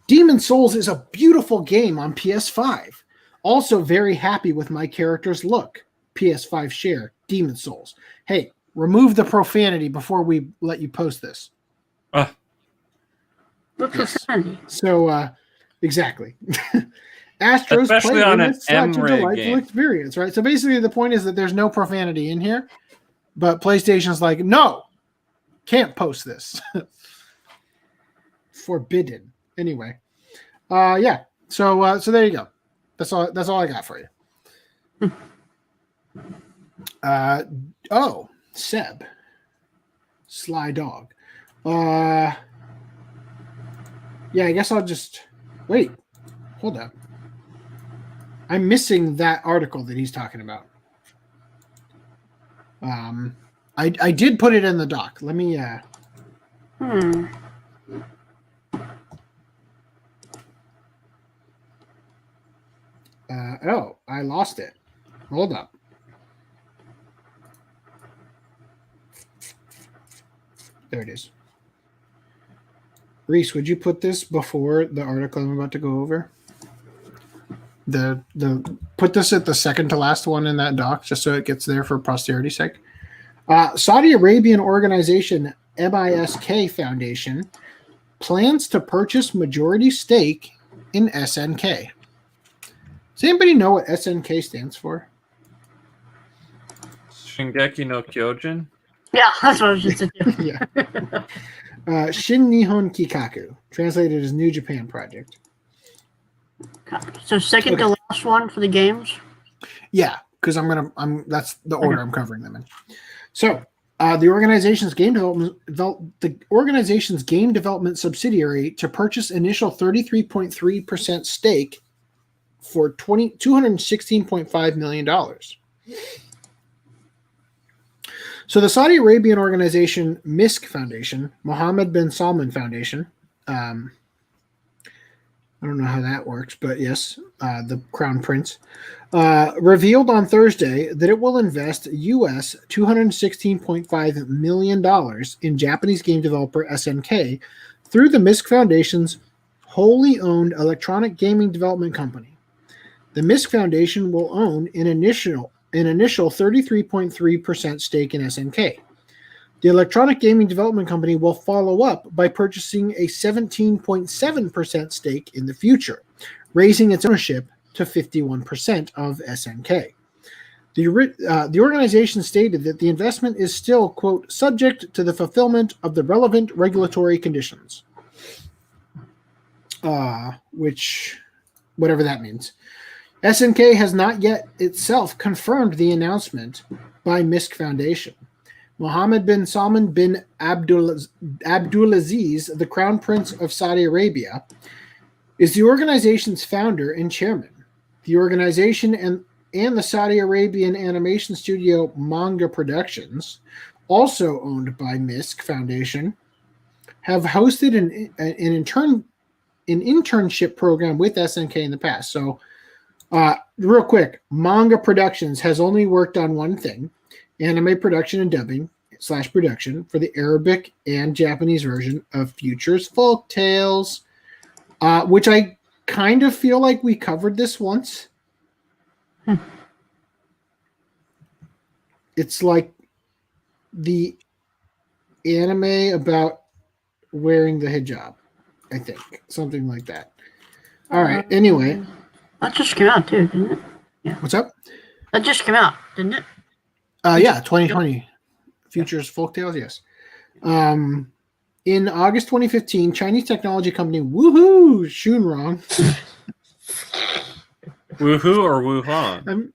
Demon's Souls is a beautiful game on PS5. Also very happy with my character's look. PS5 share, Demon's Souls. Hey, remove the profanity before we let you post this. What profanity? So, exactly. Astros especially on an such a delightful game. experience, right? So basically the point is that there's no profanity in here, but PlayStation's like, no, can't post this. Forbidden. Anyway. Yeah. So there you go. That's all I got for you. Seb. Sly dog. Yeah, I guess I'll just wait. Hold up. I'm missing that article that he's talking about. I did put it in the doc. Let me I lost it. Hold up. There it is. Rhys, would you put this before the article I'm about to go over? Put this at the second to last one in that doc, just so it gets there for posterity's sake. Saudi Arabian organization MISK Foundation plans to purchase majority stake in SNK. Does anybody know what SNK stands for? Shingeki no Kyojin? Yeah, that's what I was just thinking. Yeah. Shin Nihon Kikaku, translated as New Japan Project. So second to last one for the games? Yeah, because that's the order I'm covering them in. So the organization's game development subsidiary to purchase initial 33.3% stake for $216.5 million. So the Saudi Arabian organization MISK Foundation, Mohammed bin Salman Foundation, I don't know how that works, but yes, the Crown Prince, revealed on Thursday that it will invest US $216.5 million in Japanese game developer SNK through the MISK Foundation's wholly owned electronic gaming development company. The MISK Foundation will own an initial 33.3% stake in SNK. The electronic gaming development company will follow up by purchasing a 17.7% stake in the future, raising its ownership to 51% of SNK. The organization stated that the investment is still, quote, subject to the fulfillment of the relevant regulatory conditions. Which, whatever that means. SNK has not yet itself confirmed the announcement by MISK Foundation. Mohammed bin Salman bin Abdulaziz, the Crown Prince of Saudi Arabia, is the organization's founder and chairman. The organization and the Saudi Arabian animation studio Manga Productions, also owned by MISK Foundation, have hosted an internship program with SNK in the past. So, real quick, Manga Productions has only worked on one thing: anime production and dubbing / production for the Arabic and Japanese version of Future's Folk Tales, which I kind of feel like we covered this once. It's like the anime about wearing the hijab. I think something like that. All right. Anyway, that just came out too, didn't it? Yeah. What's up? That just came out, didn't it? Yeah, 2020. Futures Folktales, yes. In August 2015, Chinese technology company Woohoo Shunrong. Woohoo or Wuhan?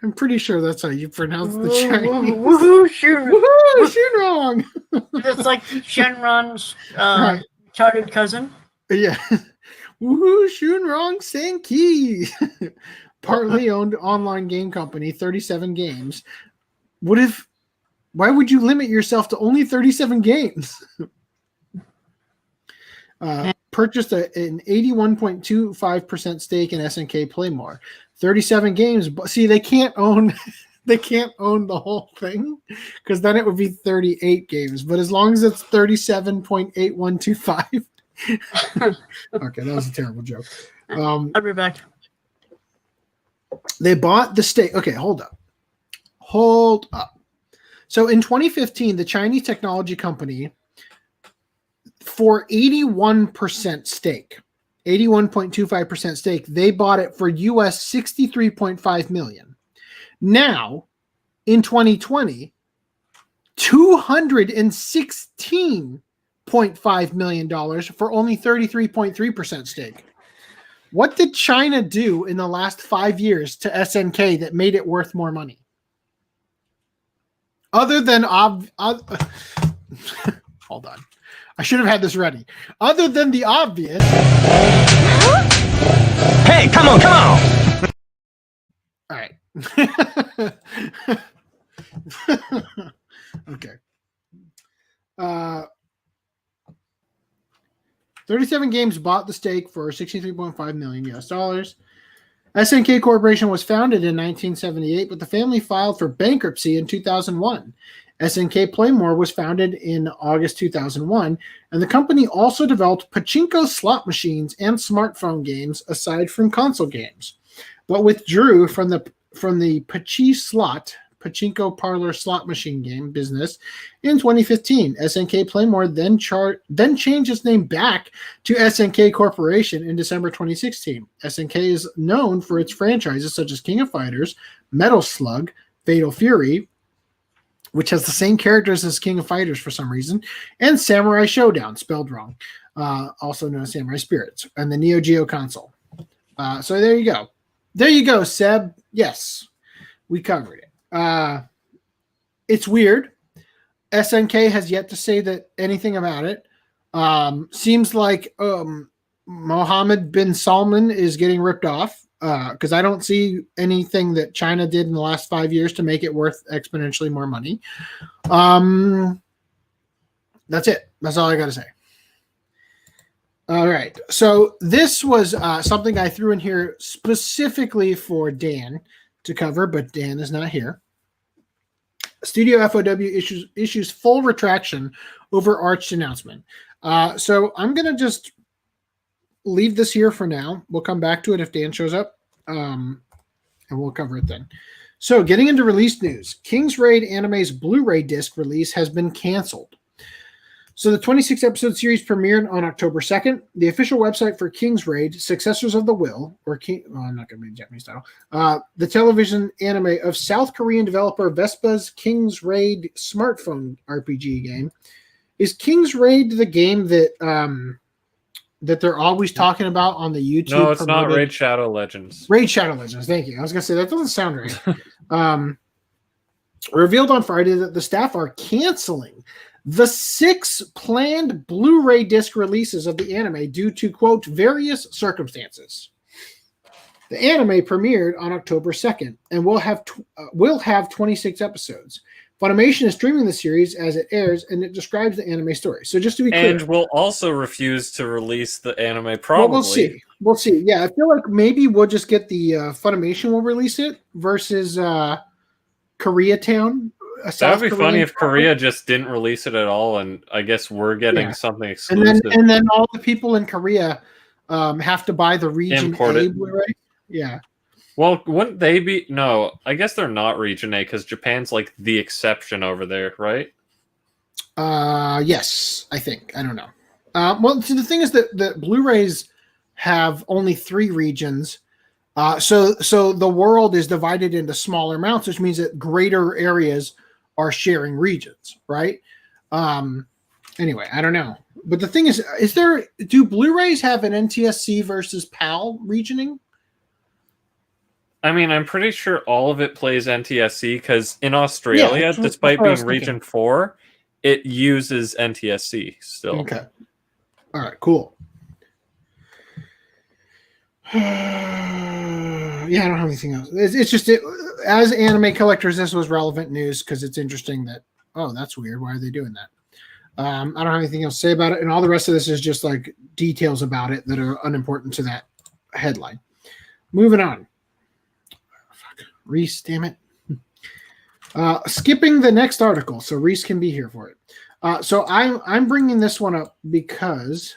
I'm pretty sure that's how you pronounce the Chinese. Woohoo Shunrong. It's like Shenron's retarded cousin. Yeah. Woohoo Shunrong Senki. Partly owned online game company, 37 games. Why would you limit yourself to only 37 games? Purchased an 81.25% stake in SNK Playmore. 37 games, but see, they can't own the whole thing because then it would be 38 games. But as long as it's 37.8125. Okay, that was a terrible joke. I'll be back. They bought the stake. Okay, hold up. So in 2015, the Chinese technology company, for 81% stake, 81.25% stake, they bought it for US $63.5 million. Now, in 2020, $216.5 million for only 33.3% stake. What did China do in the last 5 years to SNK that made it worth more money? Other than hold on. I should have had this ready. Other than the obvious. Hey, come on. All right. Okay. 37 games bought the stake for $63.5 million US dollars. SNK Corporation was founded in 1978, but the family filed for bankruptcy in 2001. SNK Playmore was founded in August 2001, and the company also developed pachinko slot machines and smartphone games aside from console games, but withdrew from the pachinko parlor slot machine game business in 2015. SNK Playmore then changed its name back to SNK Corporation in December 2016. SNK is known for its franchises such as King of Fighters, Metal Slug, Fatal Fury, which has the same characters as King of Fighters for some reason, and Samurai Showdown, spelled wrong, also known as Samurai Spirits, and the Neo Geo console. So there you go. There you go, Seb. Yes, we covered it. It's weird. SNK has yet to say that anything about it. Seems like Mohammed bin Salman is getting ripped off because I don't see anything that China did in the last 5 years to make it worth exponentially more money. That's it. That's all I got to say. All right. So this was something I threw in here specifically for Dan to cover, but Dan is not here. Studio FOW issues full retraction over Arch announcement. So I'm going to just leave this here for now. We'll come back to it if Dan shows up, and we'll cover it then. So getting into release news, King's Raid Anime's Blu-ray disc release has been canceled. So the 26-episode series premiered on October 2nd. The official website for King's Raid, Successors of the Will, or I'm not going to read Japanese title, the television anime of South Korean developer Vespa's King's Raid smartphone RPG game. Is King's Raid the game that that they're always talking about on the YouTube? No, it's not Raid Shadow Legends. Raid Shadow Legends, thank you. I was going to say, that doesn't sound right. Revealed on Friday that the staff are canceling the 6 planned Blu-ray disc releases of the anime due to, quote, various circumstances. The anime premiered on October 2nd and will have 26 episodes. Funimation is streaming the series as it airs, and it describes the anime story. So just to be clear. And will also refuse to release the anime, probably. Well, we'll see. Yeah, I feel like maybe we'll just get the Funimation will release it versus Koreatown. That would be funny if Korea just didn't release it at all, and I guess we're getting something exclusive. And then all the people in Korea have to buy the Region A Blu-ray. Yeah. Well, wouldn't they be? No, I guess they're not Region A because Japan's like the exception over there, right? Yes, I think. I don't know. Well, so the thing is that the Blu-rays have only 3 regions. So the world is divided into smaller amounts, which means that greater areas are sharing regions, right? Anyway, I don't know. But the thing is do Blu-rays have an NTSC versus PAL regioning? I mean, I'm pretty sure all of it plays NTSC because in Australia, despite being Region 4, it uses NTSC still. Okay. All right, cool. Yeah, I don't have anything else. It's just as anime collectors, this was relevant news because it's interesting that, oh, that's weird. Why are they doing that? I don't have anything else to say about it. And all the rest of this is just like details about it that are unimportant to that headline. Moving on. Rhys, damn it. Skipping the next article so Rhys can be here for it. So I'm bringing this one up because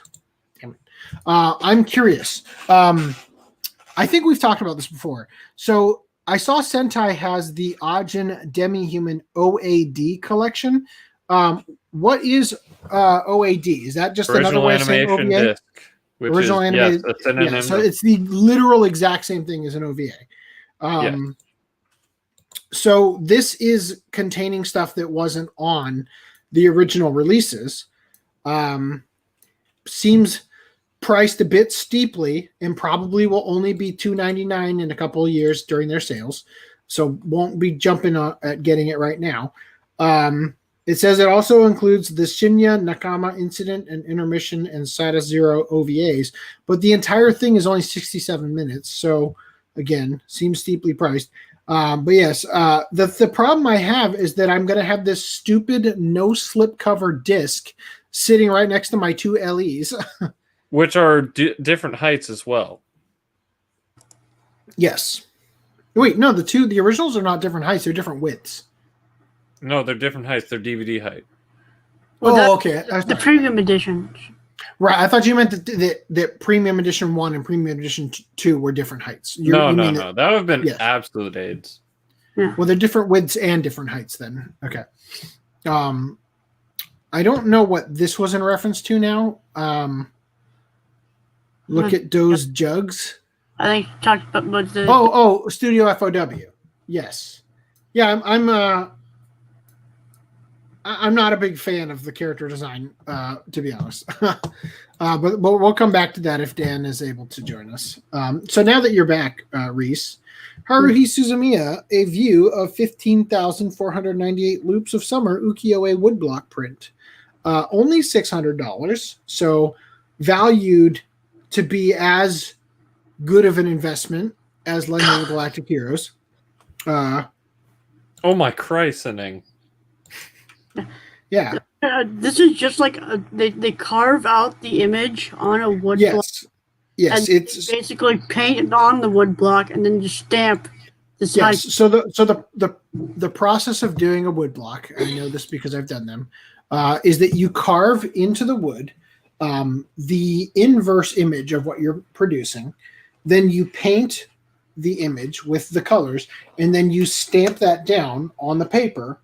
I'm curious. I think we've talked about this before. So I saw Sentai has the Ajin Demi-Human OAD collection. What is OAD? Is that just original another way of saying OVA? Disc, Original animated. Yes, a synonym. Yeah, so it's the literal exact same thing as an OVA. Yes. So this is containing stuff that wasn't on the original releases. Seems priced a bit steeply and probably will only be $2.99 in a couple of years during their sales. So won't be jumping at getting it right now. It says it also includes the Shinya Nakama Incident and Intermission and Sada Zero OVAs, but the entire thing is only 67 minutes. So again, seems steeply priced. But yes, the problem I have is that I'm going to have this stupid no slip cover disc sitting right next to my 2 LEs. Which are different heights as well. Yes. Wait, no, the originals are not different heights. They're different widths. No, they're different heights. They're DVD height. Well, okay. The premium editions. Right. I thought you meant that Premium Edition 1 and Premium Edition 2 were different heights. No. That would have been absolute AIDS. Yeah. Well, they're different widths and different heights then. Okay. I don't know what this was in reference to now. Look at those jugs. I think you talked about the... Oh, Studio FOW. Yes. Yeah, I'm not a big fan of the character design, to be honest. But we'll come back to that if Dan is able to join us. So now that you're back, Rhys, Haruhi Suzumiya, a view of 15,498 loops of summer ukiyo-e woodblock print. Only $600, so valued to be as good of an investment as Legend of the Galactic Heroes. Oh my christening. Yeah. This is just like they carve out the image on a wood block. Yes, it's basically painted on the wood block and then just stamp the side. Yes. So the process of doing a wood block, I know this because I've done them, is that you carve into the wood the inverse image of what you're producing, then you paint the image with the colors, and then you stamp that down on the paper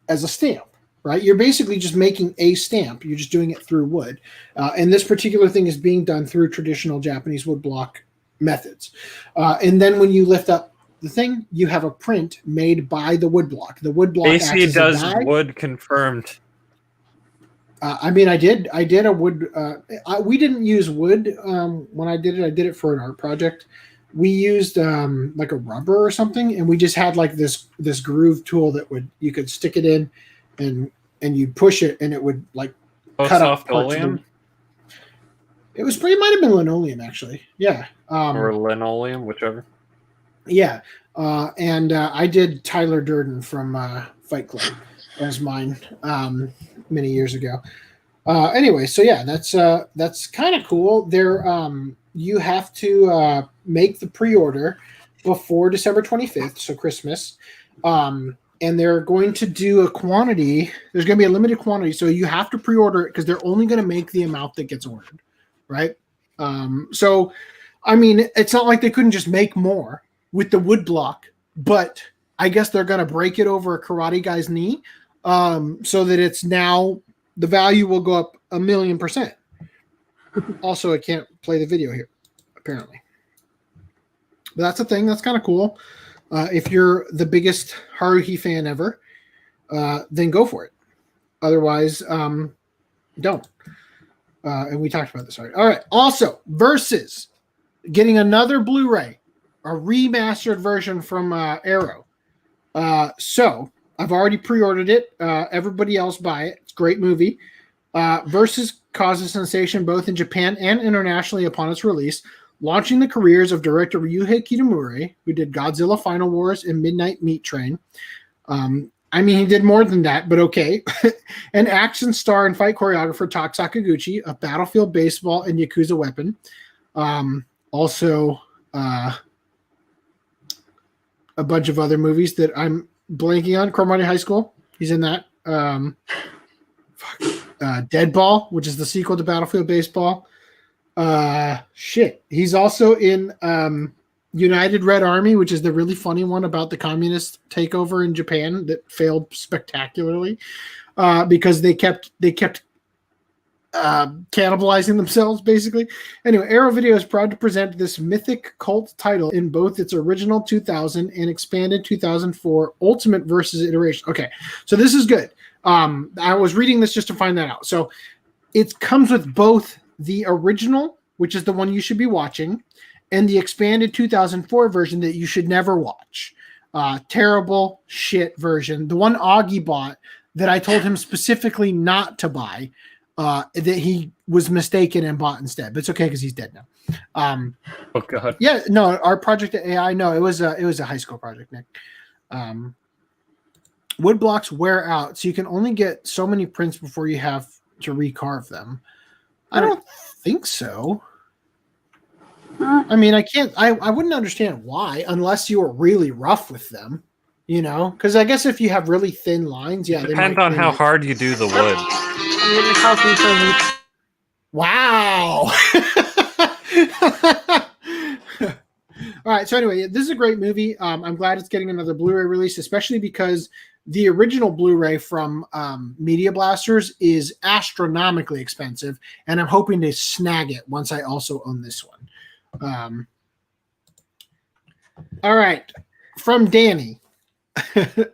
as a stamp. Right, you're basically just making a stamp. You're just doing it through wood, and this particular thing is being done through traditional Japanese woodblock methods. And then when you lift up the thing, you have a print made by the woodblock. The woodblock AC does wood confirmed. I mean, I did a wood. We didn't use wood when I did it. I did it for an art project. We used like a rubber or something, and we just had like this groove tool that you could stick it in. And you'd push it, and it would like cut off parts of it. It might have been linoleum, actually. Yeah, or linoleum, whichever. Yeah, and I did Tyler Durden from Fight Club as mine many years ago. Anyway, so yeah, that's kind of cool. There, you have to make the pre-order before December 25th, so Christmas. And they're going to do a quantity. There's going to be a limited quantity, so you have to pre-order it because they're only going to make the amount that gets ordered, right? So, I mean, it's not like they couldn't just make more with the wood block, but I guess they're going to break it over a karate guy's knee so that it's now the value will go up 1,000,000%. Also, I can't play the video here, apparently. But that's a thing. That's kind of cool. If you're the biggest Haruhi fan ever, then go for it. Otherwise, don't. And we talked about this already. All right. Also, Versus getting another Blu-ray, a remastered version from Arrow. So I've already pre-ordered it. Everybody else buy it. It's a great movie. Versus caused a sensation both in Japan and internationally upon its release, launching the careers of director Ryuhei Kitamura, who did Godzilla Final Wars and Midnight Meat Train. I mean, he did more than that, but okay. An action star and fight choreographer, Tak Sakaguchi, of Battlefield Baseball and Yakuza Weapon. Also, a bunch of other movies that I'm blanking on. Cromartie High School, he's in that. Deadball, which is the sequel to Battlefield Baseball. He's also in United Red Army, which is the really funny one about the communist takeover in Japan that failed spectacularly because they kept cannibalizing themselves, basically. Anyway, Arrow Video is proud to present this mythic cult title in both its original 2000 and expanded 2004 Ultimate Versus iteration. Okay, so this is good. I was reading this just to find that out. So it comes with both the original, which is the one you should be watching, and the expanded 2004 version that you should never watch. Terrible shit version. The one Augie bought that I told him specifically not to buy, that he was mistaken and bought instead. But it's okay because he's dead now. Oh God. Yeah, no, our project at AI. No, it was a high school project, Nick. Wood blocks wear out, so you can only get so many prints before you have to recarve them. I don't think so. I mean, I wouldn't understand why, unless you were really rough with them, you know? Because I guess if you have really thin lines, yeah. Depends on how hard you do the wood. Wow. All right. So anyway, this is a great movie. I'm glad it's getting another Blu-ray release, especially because the original Blu-ray from Media Blasters is astronomically expensive, and I'm hoping to snag it once I also own this one. All right. From Danny.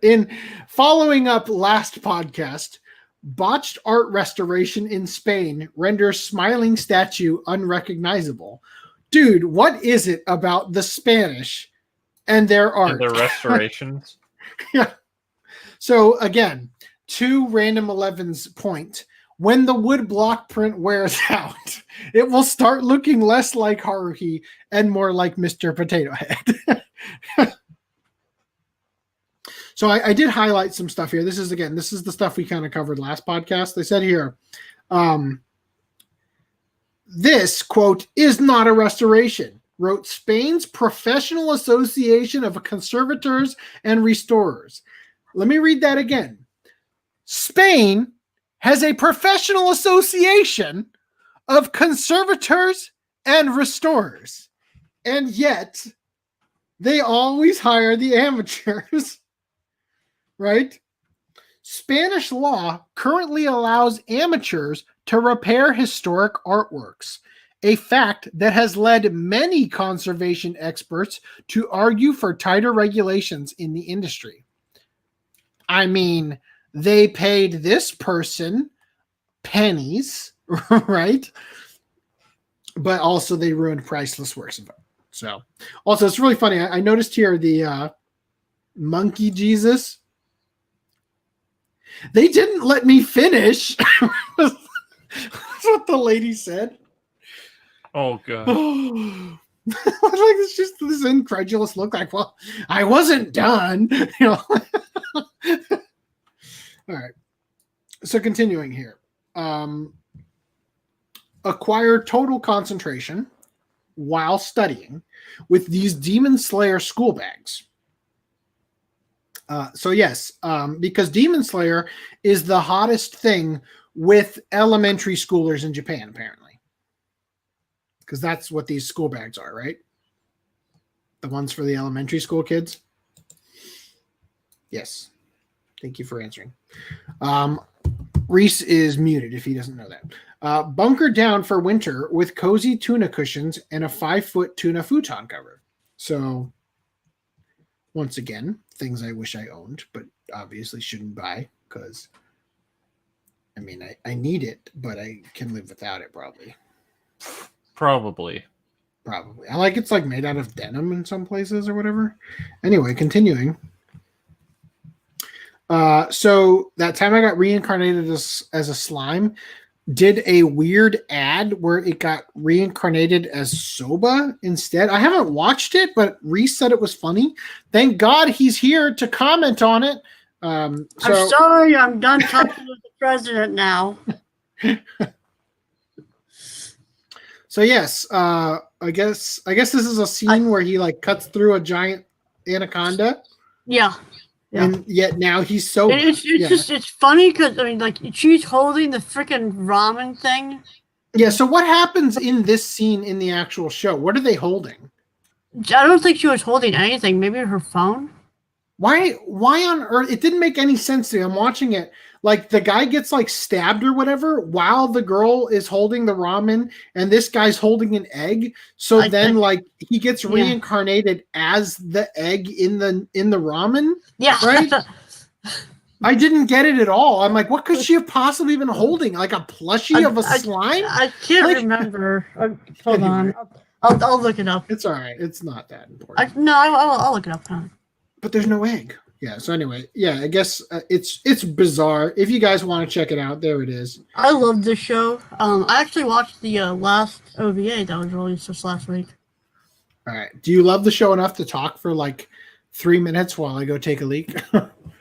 In following up last podcast, botched art restoration in Spain renders smiling statue unrecognizable. Dude, what is it about the Spanish and their art? And their restorations? Yeah. So again, to Random 11's point, when the wood block print wears out, it will start looking less like Haruhi and more like Mr. Potato Head. So I did highlight some stuff here. This is the stuff we kind of covered last podcast. They said here, this, quote, is not a restoration, wrote Spain's Professional Association of Conservators and Restorers. Let me read that again. Spain has a professional association of conservators and restorers, and yet they always hire the amateurs. Right? Spanish law currently allows amateurs to repair historic artworks, a fact that has led many conservation experts to argue for tighter regulations in the industry. I mean, they paid this person pennies, right? But also they ruined priceless works of art. So, also, it's really funny. I noticed here the monkey Jesus. They didn't let me finish. That's what the lady said. Oh God. Like it's just this incredulous look like, well, I wasn't done. You know. All right. So continuing here. Acquire total concentration while studying with these Demon Slayer school bags. So yes, because Demon Slayer is the hottest thing with elementary schoolers in Japan, apparently. Because that's what these school bags are, right? The ones for the elementary school kids? Yes. Thank you for answering. Rhys is muted if he doesn't know that. Bunker down for winter with cozy tuna cushions and a 5-foot tuna futon cover. So, once again, things I wish I owned, but obviously shouldn't buy because, I mean, I need it, but I can live without it probably. Probably. I like it's like made out of denim in some places or whatever. Anyway, continuing. So that time I got reincarnated as a slime, did a weird ad where it got reincarnated as Soba instead. I haven't watched it, but Rhys said it was funny. Thank God he's here to comment on it. I'm sorry, I'm done talking with the president now. So yes, I guess this is a scene where he like cuts through a giant anaconda. Yeah. And yet now he's so. It's funny because I mean, like she's holding the freaking ramen thing. Yeah. So what happens in this scene in the actual show? What are they holding? I don't think she was holding anything. Maybe her phone. Why on earth? It didn't make any sense to me. I'm watching it. Like the guy gets like stabbed or whatever while the girl is holding the ramen and this guy's holding an egg. So like he gets reincarnated as the egg in the ramen. Yeah. Right. I didn't get it at all. I'm like, what could she have possibly been holding? Like a plushie of a slime? I can't remember. Hold on. I'll look it up. It's all right. It's not that important. I'll look it up. But there's no egg. Yeah. So anyway, yeah, I guess it's bizarre. If you guys want to check it out, there it is. I love this show. I actually watched the last OVA that was released this last week. All right. Do you love the show enough to talk for like 3 minutes while I go take a leak?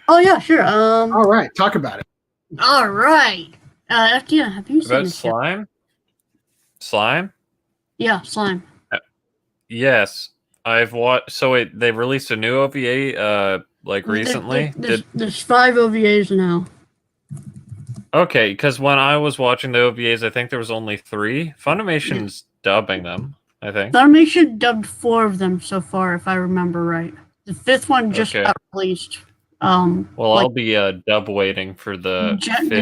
Oh yeah, sure. All right, talk about it. All right. FDN, have you seen this slime? Yet? Slime? Yeah, slime. Yes. I've watched. So they released a new OVA like recently. There's 5 OVAs now. Okay, because when I was watching the OVAs, I think there was only 3. Funimation's dubbing them, I think. Funimation dubbed 4 of them so far, if I remember right. The 5th one just got released. I'll be dub waiting for the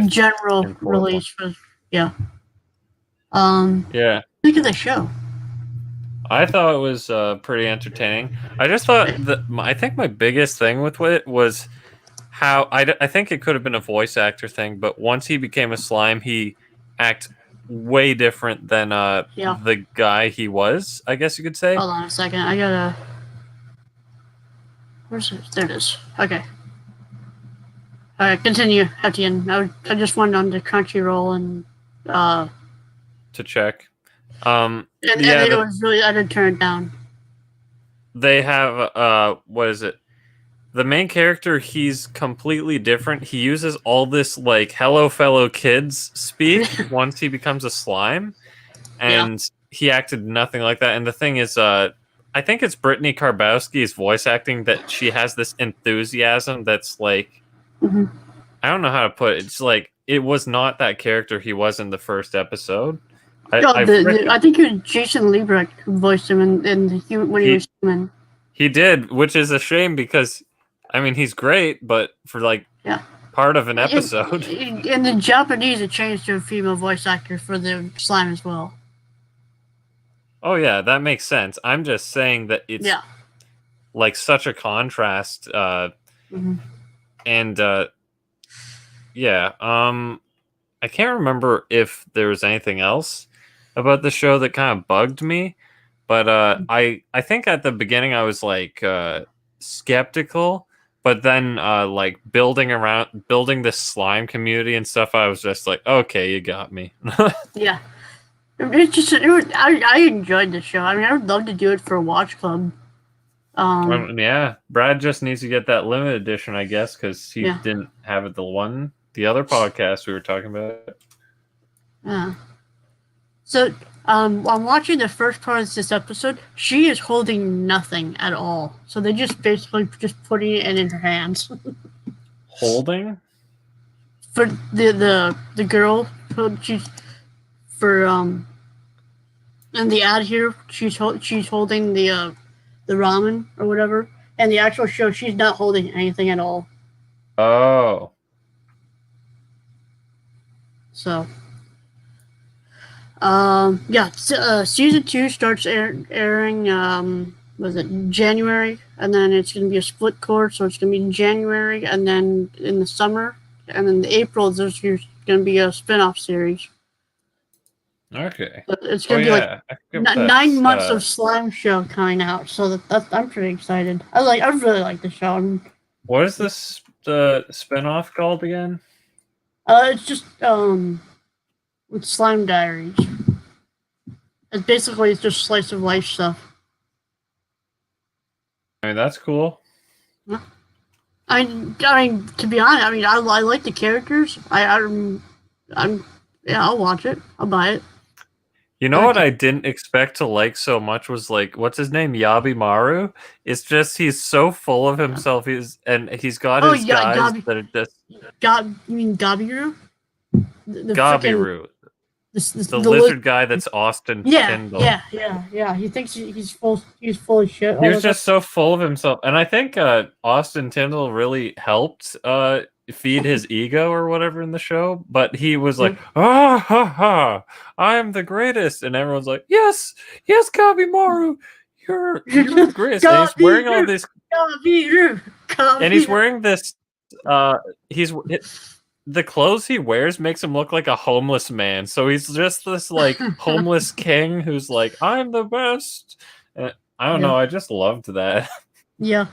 general release. Yeah. Think of the show. I thought it was pretty entertaining. I just thought I think my biggest thing with it was how I think it could have been a voice actor thing, but once he became a slime, he acted way different than the guy he was, I guess you could say. Hold on a second. I gotta. Where's it? There it is. Okay. All right, continue, Etienne. I just went on to Crunchyroll and to check. It was really, I did turn it down. They have what is it? The main character, he's completely different. He uses all this like "hello, fellow kids" speak once he becomes a slime, and he acted nothing like that. And the thing is, I think it's Brittany Karbowski's voice acting that she has this enthusiasm that's like, I don't know how to put it. It's like it was not that character he was in the first episode. I think it was Jason Liebrecht who voiced him when he was human. He did, which is a shame because, I mean, he's great, but for like part of an episode. In the Japanese, it changed to a female voice actor for the slime as well. Oh yeah, that makes sense. I'm just saying that it's like such a contrast. And I can't remember if there was anything else about the show that kind of bugged me, but I think at the beginning I was like skeptical, but then like building this slime community and stuff, I was just like, okay, you got me. Yeah. I enjoyed the show. I mean, I would love to do it for a watch club. Brad just needs to get that limited edition, I guess, because he didn't have it the other podcast we were talking about. Yeah. So, I'm watching the first part of this episode. She is holding nothing at all. So they just basically just putting it in her hands. Holding? For the girl, she's for in the ad here, she's holding the ramen or whatever, and the actual show she's not holding anything at all. Oh. So, season 2 starts airing. Was it January? And then it's going to be a split course, so it's going to be in January, and then in the summer, and then in April there's going to be a spin-off series. Okay. So it's going to be like 9 months of Slime Show coming out, so that's I'm pretty excited. I really like the show. What is this the spin-off called again? It's just with Slime Diaries. It's just slice of life stuff. I mean, that's cool. I mean, to be honest, I like the characters. I'll watch it. I'll buy it. You know what I didn't expect to like so much was like, what's his name? Yabimaru. It's just he's so full of himself. He's got his guys that are just. You mean Gabiru? Gabiru. The lizard guy that's Austin Tyndall. Yeah. He thinks he's full of shit. He was just so full of himself. And I think Austin Tyndall really helped feed his ego or whatever in the show. But he was like, I am the greatest. And everyone's like, yes, Kabimaru, you're the greatest. And he's wearing all this. Kabiru. And he's wearing this. The clothes he wears makes him look like a homeless man. So he's just this like homeless king who's like, I'm the best. I don't know. I just loved that. Yeah.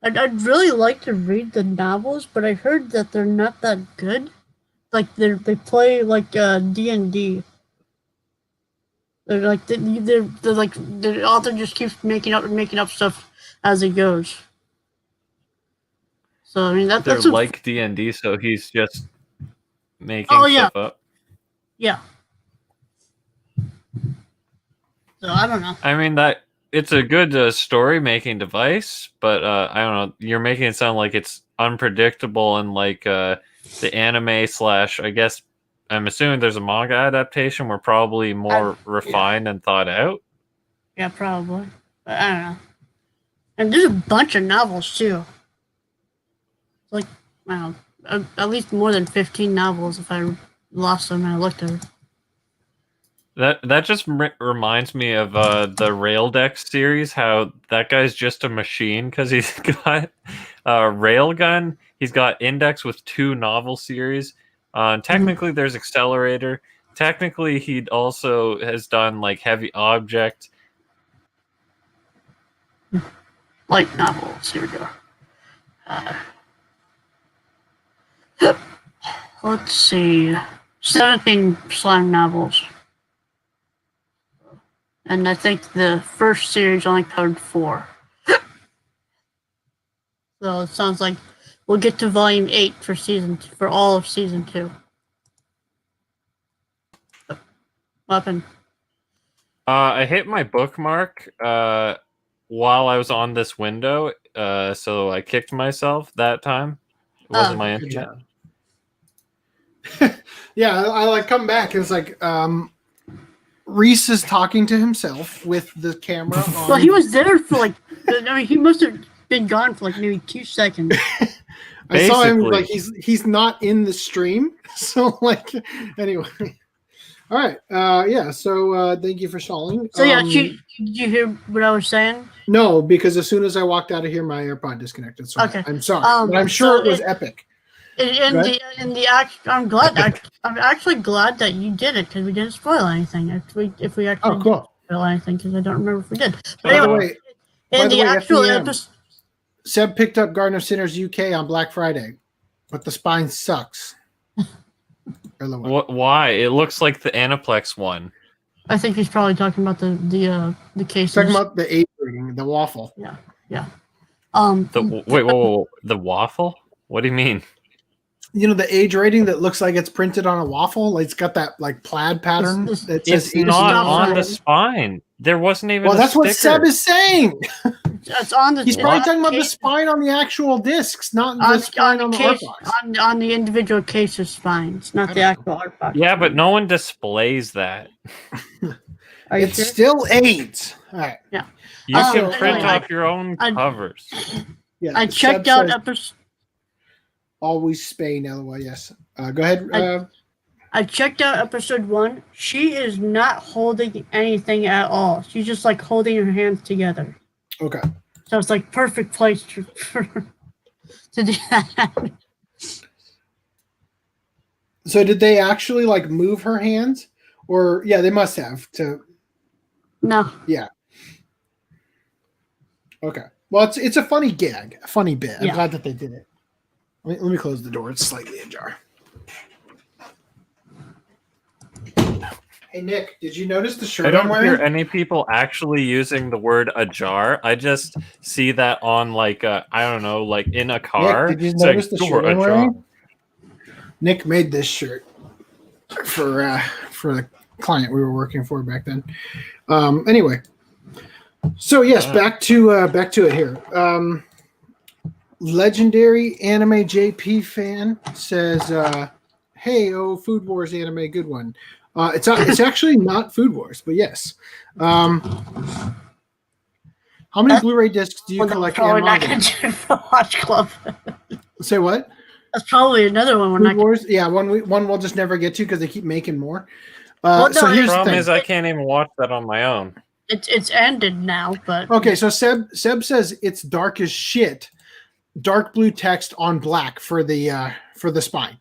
I'd really like to read the novels, but I heard that they're not that good. Like they play like D&D. They're like the author just keeps making up stuff as it goes. So I mean that's like D&D, so he's just making stuff up. Yeah. So I don't know. I mean that it's a good story making device, but I don't know. You're making it sound like it's unpredictable and like the anime / I guess I'm assuming there's a manga adaptation where probably more refined and thought out. Yeah, probably. But I don't know. And there's a bunch of novels too. Like, I don't know, at least more than 15 novels if I lost them and I looked at it. That just reminds me of the Raildex series, how that guy's just a machine because he's got Railgun, he's got Index with 2 novel series. Technically, there's Accelerator. Technically, he also has done like Heavy Object. Light novels, here we go. Let's see. 17 slime novels. And I think the first series only covered 4. So it sounds like we'll get to volume 8 for all of season 2. Weapon. I hit my bookmark while I was on this window, so I kicked myself that time. It wasn't my internet. Yeah, I like come back. It's like Rhys is talking to himself with the camera on. Well, he was there for like, he must have been gone for like maybe 2 seconds. I saw him like he's not in the stream. So like, anyway. All right. So thank you for stalling. So did you hear what I was saying? No, because as soon as I walked out of here, my AirPod disconnected. So okay. I'm sorry, but I'm sure it was epic. I'm actually glad that you did it because we didn't spoil anything. If we actually didn't spoil anything, because I don't remember if we did. But anyway, in the actual episode, Seb picked up Garden of Sinners UK on Black Friday, but the spine sucks. Why? It looks like the Aniplex one. I think he's probably talking about the cases. Talking about the age rating, the waffle. Yeah. Wait, the waffle? What do you mean? You know the age rating that looks like it's printed on a waffle? Like it's got that like plaid pattern. It's not on the spine. There wasn't even. Well, that's what Seb is saying. It's on the. He's probably talking about the spine on the actual discs, not the spine on the art box. On the individual case's spines, not the actual art box. Yeah, but no one displays that. It still aids. All right. Yeah. You can print off your own covers. Yeah. I checked out episode. Always Spain, LOL. Yes. Go ahead. I checked out episode 1. She is not holding anything at all. She's just like holding her hands together. Okay. So it's like perfect place to do that. So did they actually like move her hands? Or yeah, they must have to. No. Yeah. Okay. Well, it's a funny gag, a funny bit. I'm glad that they did it. Let me close the door. It's slightly ajar. Hey Nick, did you notice the shirt I don't I'm wearing? hear any people actually using the word ajar. I just see that on like I don't know, like in a car. Nick, did you notice the shirt I'm ajar. wearing? Nick made this shirt for the client we were working for back then. Anyway, so yes, back to it here. Legendary anime JP fan says, "Hey, Food Wars anime, good one." It's actually not Food Wars, but yes. How many Blu-ray discs do you collect? Probably not going to do for Watch Club. Say what? That's probably another one. Food Wars? Yeah, one we'll just never get to because they keep making more. Well, so here's the problem thing. is I can't even watch that on my own. It's ended now, but okay. So Seb says it's dark as shit. Dark blue text on black for the spine.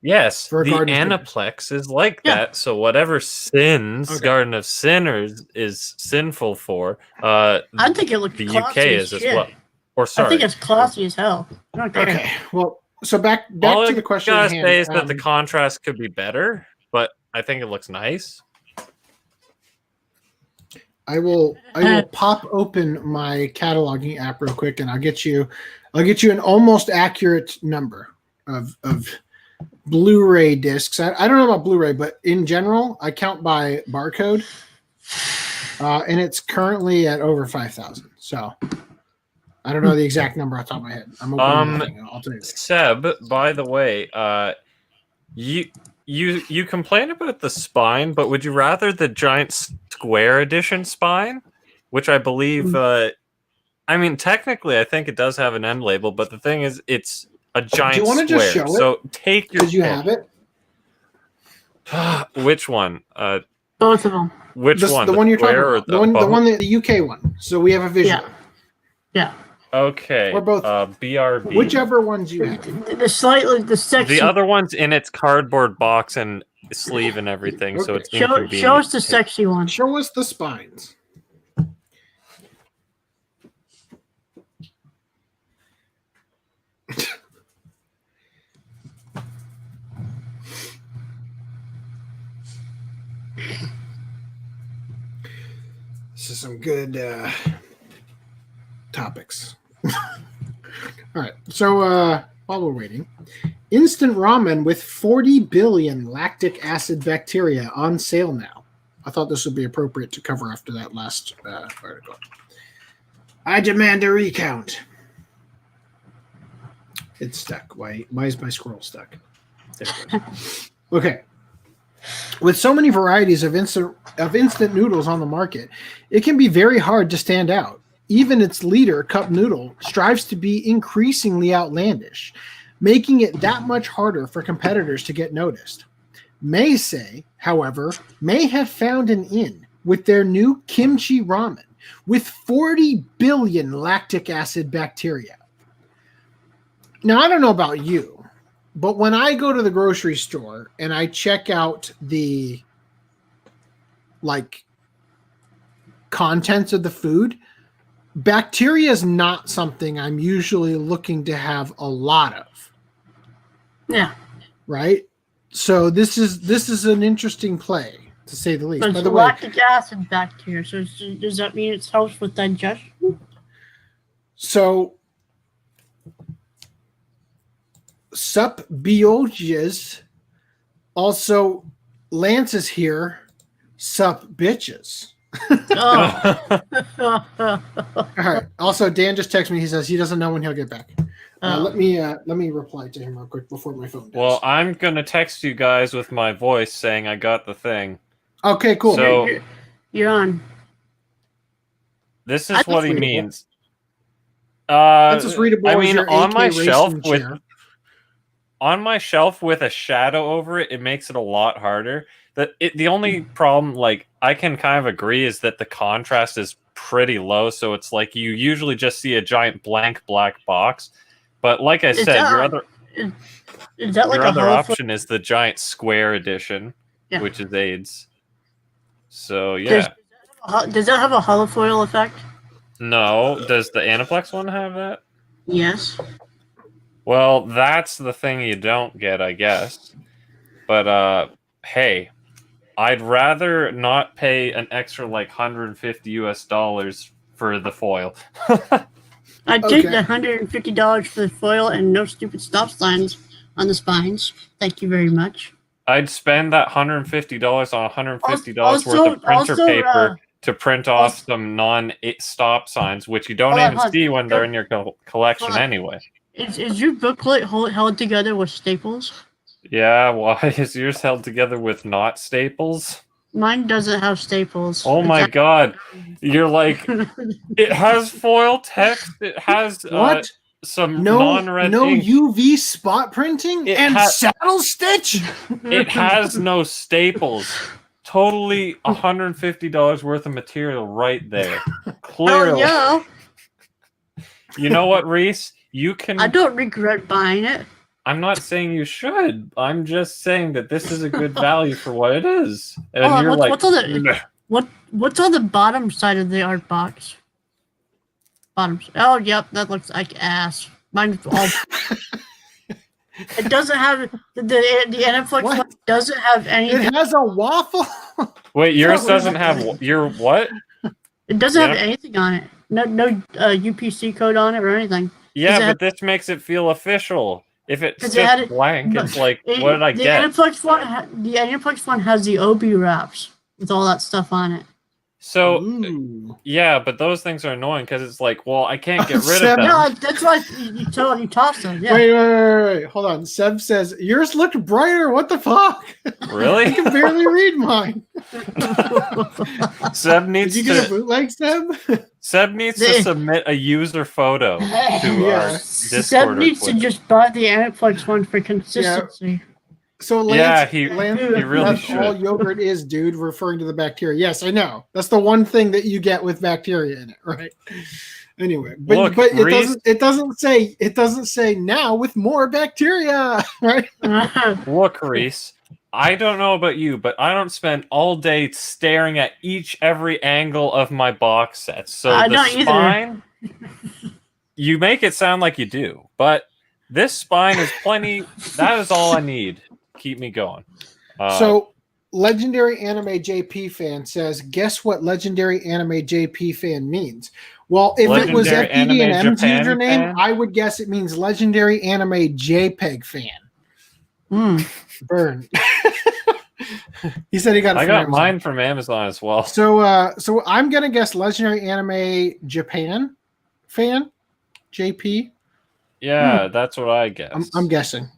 Yes, For the Garden of Aniplex is like that. So whatever sins Garden of Sinners is sinful for, I think it looks the classy UK is as well. Or sorry, I think it's classy as hell. Okay. Well, so back all to the question. I at hand. say is that the contrast could be better, but I think it looks nice. I will pop open my cataloging app real quick, and I'll get you an almost accurate number of Blu-ray discs. I don't know about Blu-ray, but in general, I count by barcode, and it's currently at over 5,000. So I don't know the exact number off the top of my head. I'm opening the thing. I'll tell you. Seb, by the way, you complain about the spine, but would you rather the giant square edition spine, which I believe? I mean, technically, I think it does have an end label, but the thing is, it's a giant. Do you want to just show it? So take your. Because you have it. Which one? Both of them. Which one? The one you're talking about. The UK one. So we have a visual. Yeah. Okay. Or both. BRB. Whichever ones you have. The section. The other one's in its cardboard box and sleeve and everything, so it's inconvenient. Show us the sexy one. Show us the spines. This is some good topics. All right. So while we're waiting, instant ramen with 40 billion lactic acid bacteria on sale now. I thought this would be appropriate to cover after that last article. I demand a recount. It's stuck. Why is my scroll stuck? There it goes. Okay. With so many varieties of instant noodles on the market, it can be very hard to stand out. Even its leader, Cup Noodle, strives to be increasingly outlandish, making it that much harder for competitors to get noticed. Meisei, however, may have found an in with their new kimchi ramen with 40 billion lactic acid bacteria. Now, I don't know about you, but when I go to the grocery store and I check out the contents of the food, bacteria is not something I'm usually looking to have a lot of. Yeah. Right? So this is an interesting play, to say the least. But By it's the way, lactic acid bacteria, so does that mean it helps with digestion? So Sup Bioges, also Lance is here. Sup bitches. Oh. All right. Also, Dan just texted me. He says he doesn't know when he'll get back. Let me reply to him real quick before my phone dies. Well, I'm gonna text you guys with my voice saying I got the thing. Okay, cool. So you're on. This is what he readable. means. That's as readable I as mean, your on AK my racing shelf chair. on my shelf with a shadow over it, it makes it a lot harder. The only problem, like, I can kind of agree, is that the contrast is pretty low, so it's like you usually just see a giant blank black box. But like I said, your other option is the giant square edition, which is AIDS. So yeah. Does that have a holofoil effect? No. Does the Aniplex one have that? Yes. Well, that's the thing you don't get, I guess. But hey, I'd rather not pay an extra like $150 for the foil. I did the $150 for the foil and no stupid stop signs on the spines. Thank you very much. I'd spend that $150 on $150 worth of printer paper to print off some non-stop signs, which you don't even see when they're in your collection anyway. Is your booklet held together with staples? Yeah, why is yours held together with not staples? Mine doesn't have staples. Oh my god. You're like, it has foil text, it has some non-red ink. UV spot printing and saddle stitch? It has no staples. Totally $150 worth of material right there. Clearly. Oh, yeah. You know what, Rhys? You can... I don't regret buying it. I'm not saying you should. I'm just saying that this is a good value for what it is. And you're what's on the bottom side of the art box? Bottom. Oh, yep, that looks like ass. Mine's all. It doesn't have the Aniplex one doesn't have anything. It has a waffle. Wait, yours doesn't have your what? It doesn't have anything on it. No UPC code on it or anything. Yeah, but this makes it feel official. If it's just blank, it's like, what did I get? The Aniplex one has the OB wraps with all that stuff on it. So, yeah, but those things are annoying because it's like, well, I can't get rid of them. No, that's why you toss them. Yeah. Wait. Hold on. Seb says, yours looked brighter. What the fuck? Really? I can barely read mine. Seb needs Did you get a bootleg, Seb? Seb needs to submit a user photo to our Discord. Seb needs to just buy the Aniplex one for consistency. Yeah. So Lance, he really should. All yogurt is, dude, referring to the bacteria. Yes, I know. That's the one thing that you get with bacteria in it, right? Anyway, but it doesn't say now with more bacteria, right? Look, Rhys, I don't know about you, but I don't spend all day staring at every angle of my box set. So the spine, you make it sound like you do, but this spine is plenty. That is all I need. Keep me going. So, Legendary Anime JP fan says, guess what Legendary Anime JP fan means? Well, if it was FDDNM's username, I would guess it means Legendary Anime JPEG fan. Burn. He said he got it from Amazon. Mine from Amazon as well. So I'm going to guess Legendary Anime Japan fan, JP. Yeah, that's what I guess. I'm guessing.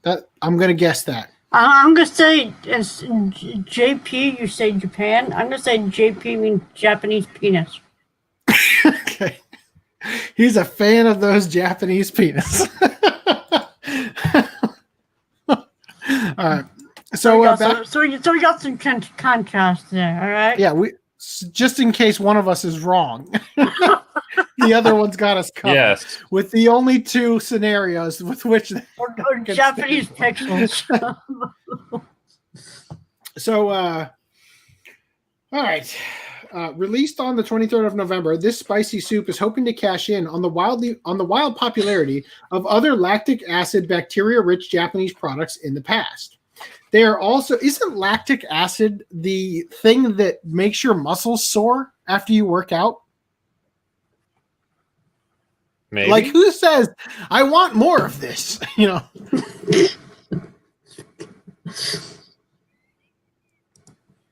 I'm going to guess that. I'm going to say JP, you say Japan. I'm going to say JP means Japanese penis. Okay. He's a fan of those Japanese penis. All right. So we got some contrast there, all right? Yeah, just in case one of us is wrong. The other one's got us covered. Yes. With the only two scenarios with which or Japanese pixels. So, all right. Released on the 23rd of November, this spicy soup is hoping to cash in on the wild popularity of other lactic acid bacteria-rich Japanese products in the past. They are also, isn't lactic acid the thing that makes your muscles sore after you work out? Maybe. Like, who says, I want more of this? You know.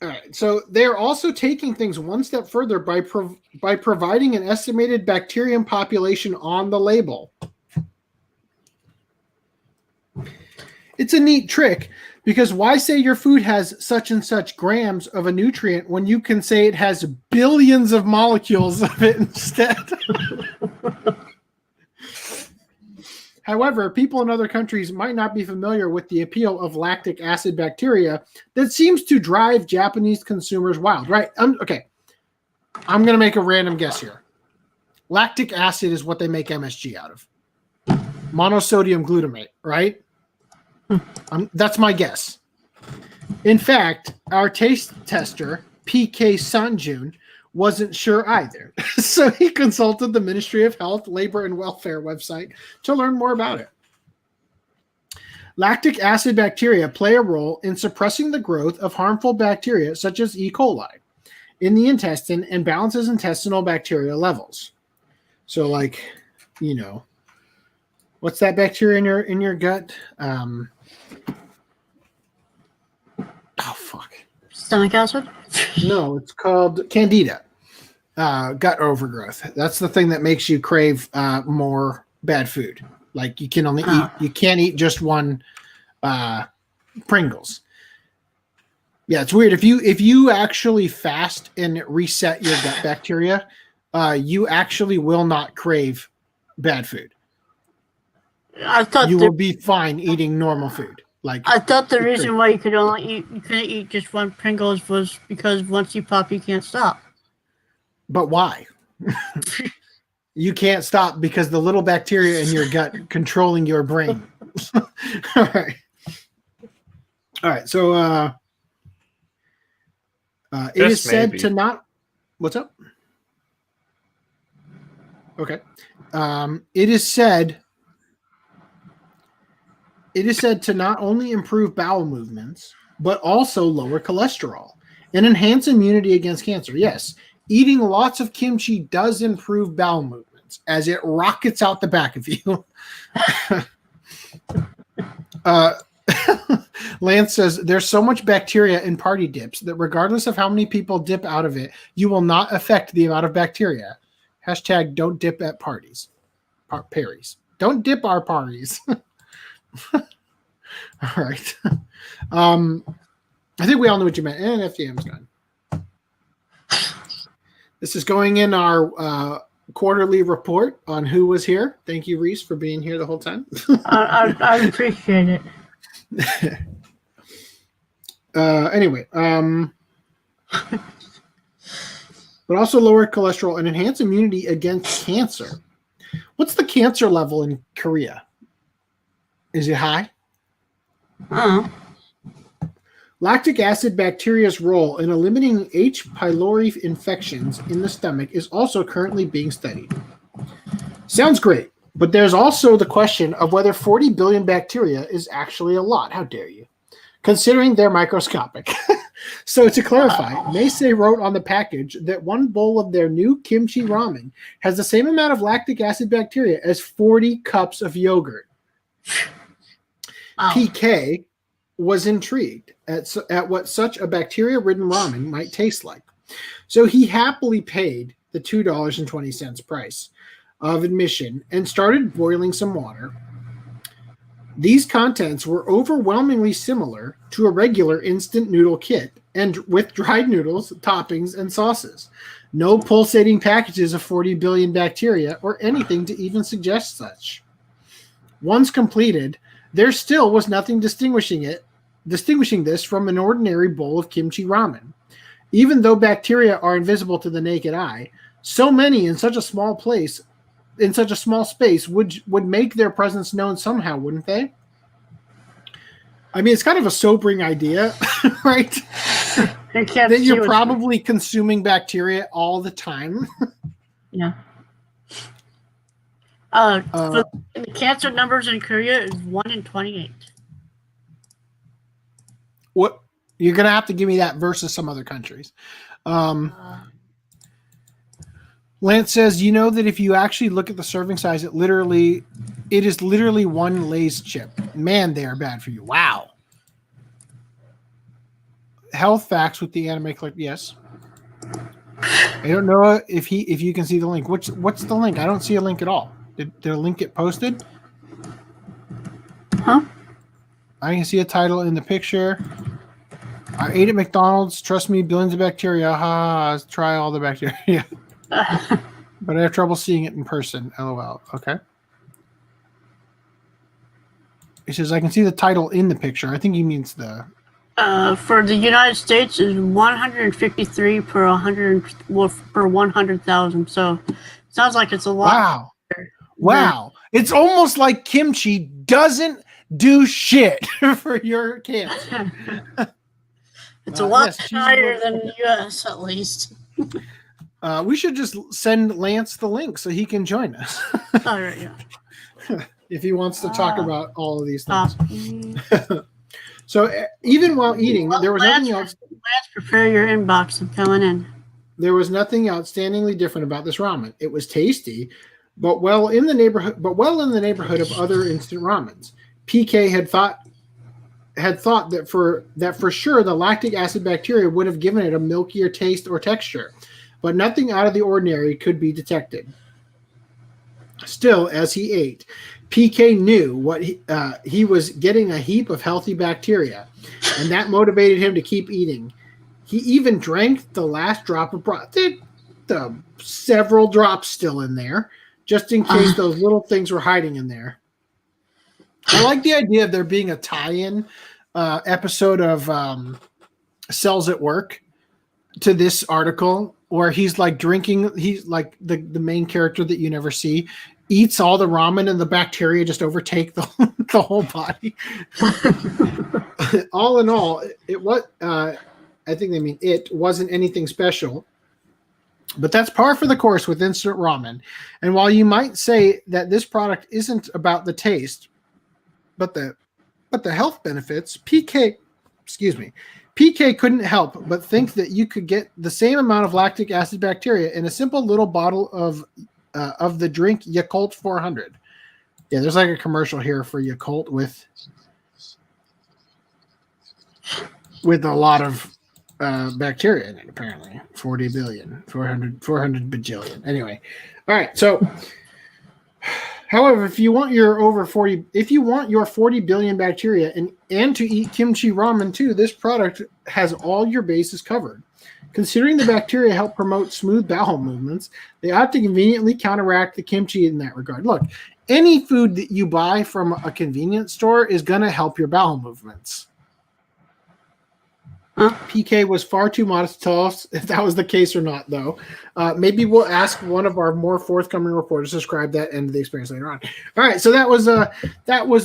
All right. So they're also taking things one step further by providing an estimated bacterium population on the label. It's a neat trick because why say your food has such and such grams of a nutrient when you can say it has billions of molecules of it instead? However, people in other countries might not be familiar with the appeal of lactic acid bacteria that seems to drive Japanese consumers wild, right? Okay. I'm going to make a random guess here. Lactic acid is what they make MSG out of. Monosodium glutamate, right? That's my guess. In fact, our taste tester, PK Sanjun, wasn't sure either. So he consulted the Ministry of Health, Labor, and Welfare website to learn more about it. Lactic acid bacteria play a role in suppressing the growth of harmful bacteria such as E. coli in the intestine and balances intestinal bacteria levels. So, like, you know, what's that bacteria in your gut? Oh, fuck. Stomach acid? No, it's called Candida. Gut overgrowth. That's the thing that makes you crave more bad food. Like you can only eat, you can't eat just one Pringles. Yeah, it's weird. If you actually fast and reset your gut bacteria, you actually will not crave bad food. I thought you will be fine eating normal food. Like I thought the reason why you couldn't eat just one Pringles was because once you pop, you can't stop. But why? You can't stop because the little bacteria in your gut controlling your brain. All right. So it is said to not. What's up? Okay. It is said to not only improve bowel movements, but also lower cholesterol and enhance immunity against cancer. Yes, eating lots of kimchi does improve bowel movements as it rockets out the back of you. Lance says, there's so much bacteria in party dips that regardless of how many people dip out of it, you will not affect the amount of bacteria. Hashtag don't dip at parties. Parries. Don't dip our parties. All right. I think we all know what you meant. And FDM's gone. This is going in our quarterly report on who was here. Thank you, Rhys, for being here the whole time. I appreciate it. Anyway, but also lower cholesterol and enhance immunity against cancer. What's the cancer level in Korea? Is it high? Lactic acid bacteria's role in eliminating H. pylori infections in the stomach is also currently being studied. Sounds great, but there's also the question of whether 40 billion bacteria is actually a lot. How dare you? Considering they're microscopic. So to clarify, Macy wrote on the package that one bowl of their new kimchi ramen has the same amount of lactic acid bacteria as 40 cups of yogurt. PK was intrigued at what such a bacteria-ridden ramen might taste like. So he happily paid the $2.20 price of admission and started boiling some water. These contents were overwhelmingly similar to a regular instant noodle kit and with dried noodles, toppings, and sauces. No pulsating packages of 40 billion bacteria or anything to even suggest such. Once completed, there still was nothing distinguishing this from an ordinary bowl of kimchi ramen. Even though bacteria are invisible to the naked eye, so many in such a small place, in such a small space, would make their presence known somehow, wouldn't they? I mean, it's kind of a sobering idea, right? That you're probably consuming bacteria all the time. Yeah. The cancer numbers in Korea is 1 in 28. What? You're going to have to give me that versus some other countries. Lance says, you know that if you actually look at the serving size, it is literally one Lay's chip. Man, they are bad for you. Wow. Health facts with the anime clip. Yes. I don't know if you can see the link. What's the link? I don't see a link at all. Did the link get posted? Huh? I can see a title in the picture. I ate at McDonald's. Trust me, billions of bacteria. Try all the bacteria. But I have trouble seeing it in person. LOL. Okay. He says, I can see the title in the picture. I think he means the... For the United States is 153 per 100,000. So sounds like it's a lot. Wow. Wow. It's almost like kimchi doesn't do shit for your cancer. It's a lot higher than the US, at least. We should just send Lance the link so he can join us. All right, yeah. If he wants to talk about all of these things. So even while eating, there was nothing else. Lance, prepare your inbox. I'm coming in. There was nothing outstandingly different about this ramen. It was tasty, but well in the neighborhood of other instant ramens. PK had thought that for sure the lactic acid bacteria would have given it a milkier taste or texture, but nothing out of the ordinary could be detected. Still, as he ate, PK knew what he was getting a heap of healthy bacteria, and that motivated him to keep eating. He even drank the last drop of broth. The several drops still in there, just in case those little things were hiding in there. I like the idea of there being a tie-in episode of Cells at Work to this article, where he's like drinking. He's like the main character that you never see. Eats all the ramen and the bacteria just overtake the whole body. All in all, it was. I think they mean it wasn't anything special, but that's par for the course with instant ramen. And while you might say that this product isn't about the taste, but the health benefits, PK couldn't help but think that you could get the same amount of lactic acid bacteria in a simple little bottle of the drink Yakult 400. Yeah, there's like a commercial here for Yakult with a lot of bacteria in it, apparently. 40 billion, 400 bajillion. Anyway, all right. So, however, if you want your 40 billion bacteria and to eat kimchi ramen too, this product has all your bases covered. Considering the bacteria help promote smooth bowel movements, they ought to conveniently counteract the kimchi in that regard. Look, any food that you buy from a convenience store is going to help your bowel movements. PK was far too modest to tell us if that was the case or not, though. Maybe we'll ask one of our more forthcoming reporters to describe that end of the experience later on. All right, so that was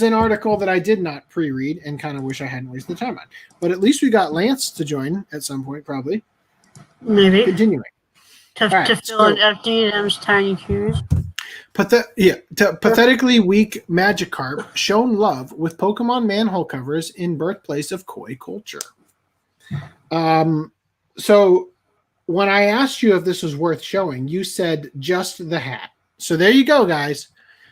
an article that I did not pre-read and kind of wish I hadn't wasted the time on. But at least we got Lance to join at some point, probably. Maybe. Continuing. To fill in FDDNM's tiny shoes. Pathetically weak Magikarp shown love with Pokemon manhole covers in birthplace of koi culture. So when I asked you if this was worth showing, you said just the hat. So there you go, guys.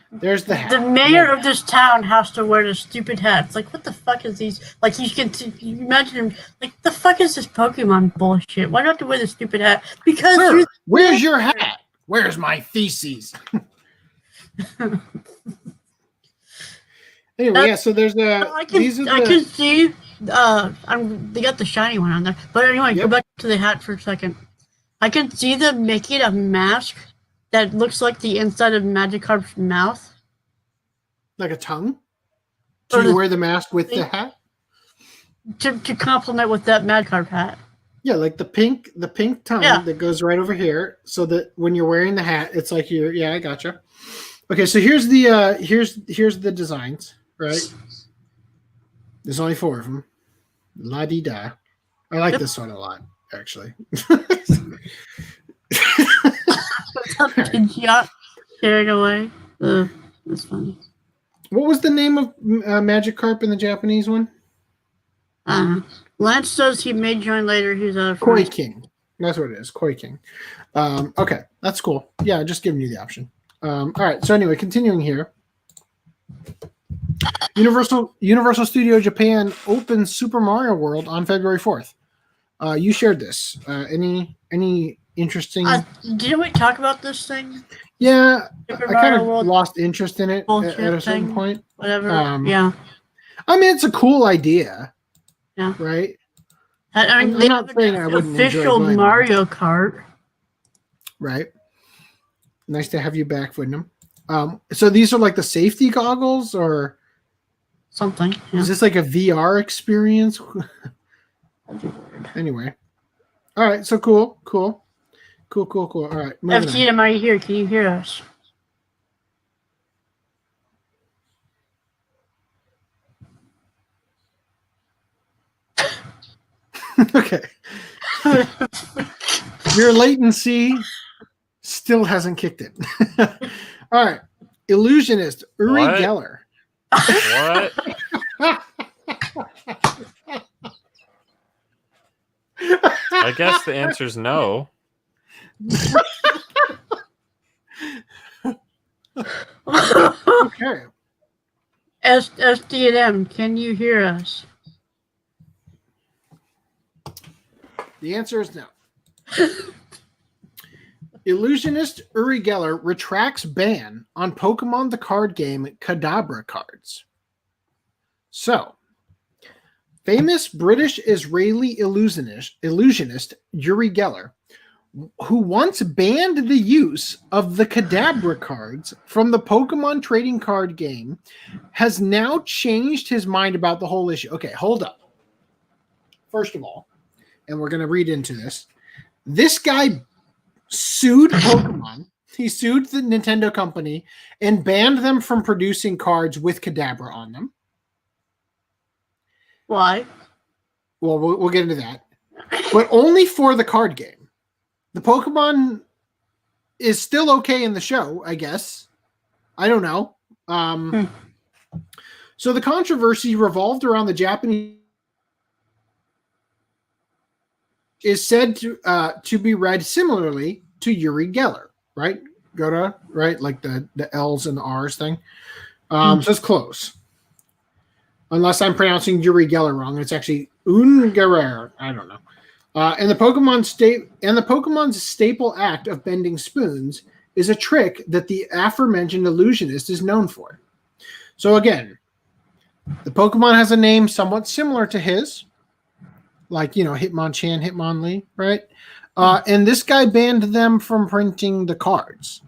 There's the hat. The mayor of this town has to wear this stupid hat. It's like, what the fuck is these? Like, you imagine him, like, the fuck is this Pokemon bullshit? Why do I have to wear this stupid hat? Because Sir, where's your hat? Where's my feces? Anyway, so there's I can see. They got the shiny one on there. But anyway, Go back to the hat for a second. I can see them making a mask that looks like the inside of Magikarp's mouth. Like a tongue? Do you wear the mask with the hat? To complement with that Magikarp hat. Yeah, like the pink tongue that goes right over here, so that when you're wearing the hat, it's like I gotcha. Okay, so here's the designs, right? There's only 4 of them. La-di-da. I like this one a lot, actually. Carried away. That's funny. What was the name of Magikarp in the Japanese one? Lance says he may join later. He's a Koi King. That's what it is. Koi King. Okay, that's cool. Yeah, just giving you the option. All right. So anyway, continuing here. Universal Studio Japan opens Super Mario World on February 4th. You shared this. Any interesting? Didn't we talk about this thing? Yeah, I kind of lost interest in it at a certain point. Whatever. Yeah. I mean, it's a cool idea. Yeah. Right. I mean, I'm not saying I wouldn't official enjoy Mario Kart. Right. Nice to have you back, Wyndham. So these are like the safety goggles, or something. Yeah. Is this like a VR experience? Anyway. All right. So cool. All right. Moving on. FDDNM, are you here? Can you hear us? Okay. Your latency still hasn't kicked in. All right. Illusionist Uri What? Geller. What? I guess the answer is no. Okay. FDDNM, can you hear us? The answer is no. Illusionist Uri Geller retracts ban on Pokemon the card game Kadabra cards. So, famous British-Israeli illusionist Uri Geller, who once banned the use of the Kadabra cards from the Pokemon trading card game, has now changed his mind about the whole issue. Okay, hold up. First of all, and we're going to read into this, this guy sued Pokemon. He sued the Nintendo company and banned them from producing cards with Kadabra on them. Why? Well, we'll get into that. But only for the card game. The Pokemon is still okay in the show, I guess. I don't know. So the controversy revolved around the Japanese is said to be read similarly to Uri Geller, right? Goda, right? Like the L's and the R's thing. So it's close. Unless I'm pronouncing Uri Geller wrong. It's actually Ungerer. I don't know. And the Pokemon's staple act of bending spoons is a trick that the aforementioned illusionist is known for. So again, the Pokemon has a name somewhat similar to his. Like, Hitmonchan, Hitmonlee, right? And this guy banned them from printing the cards.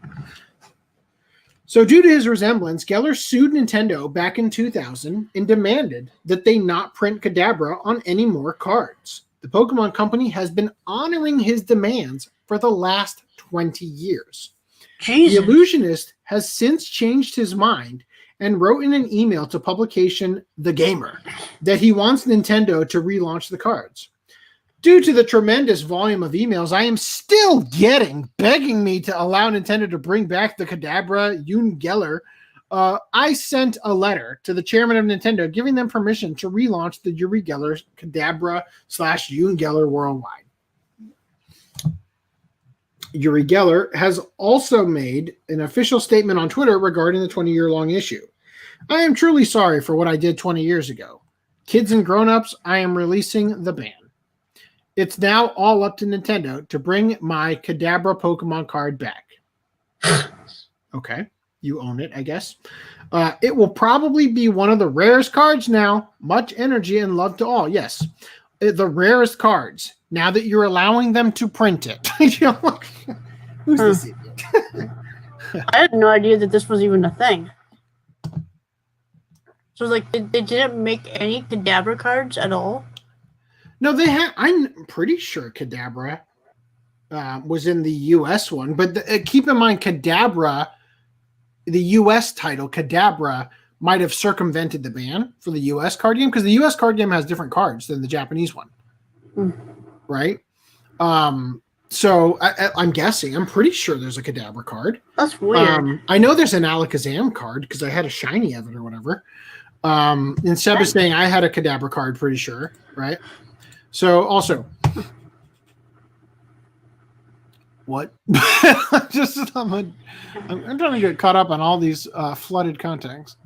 So due to his resemblance, Geller sued Nintendo back in 2000 and demanded that they not print Kadabra on any more cards. The Pokemon Company has been honoring his demands for the last 20 years. Jesus. The illusionist has since changed his mind and wrote in an email to publication The Gamer that he wants Nintendo to relaunch the cards. Due to the tremendous volume of emails I am still getting begging me to allow Nintendo to bring back the Kadabra Uri Geller, I sent a letter to the chairman of Nintendo giving them permission to relaunch the Uri Geller Kadabra / Uri Geller worldwide. Uri Geller has also made an official statement on Twitter regarding the 20-year-long issue. I am truly sorry for what I did 20 years ago. Kids and grown-ups, I am releasing the ban. It's now all up to Nintendo to bring my Kadabra Pokemon card back. Okay, you own it, I guess. It will probably be one of the rarest cards now. Much energy and love to all. Yes, the rarest cards. Now that you're allowing them to print it. Who's this idiot? I had no idea that this was even a thing. So, they didn't make any Kadabra cards at all? No, they had. I'm pretty sure Kadabra was in the U.S. one. But keep in mind, Kadabra, the U.S. title, Kadabra, might have circumvented the ban for the U.S. card game because the U.S. card game has different cards than the Japanese one. Right? So I'm guessing. I'm pretty sure there's a Kadabra card. That's weird. I know there's an Alakazam card because I had a shiny of it or whatever. And Seb is saying I had a Kadabra card, pretty sure, right? So also, what? I'm trying to get caught up on all these flooded contents.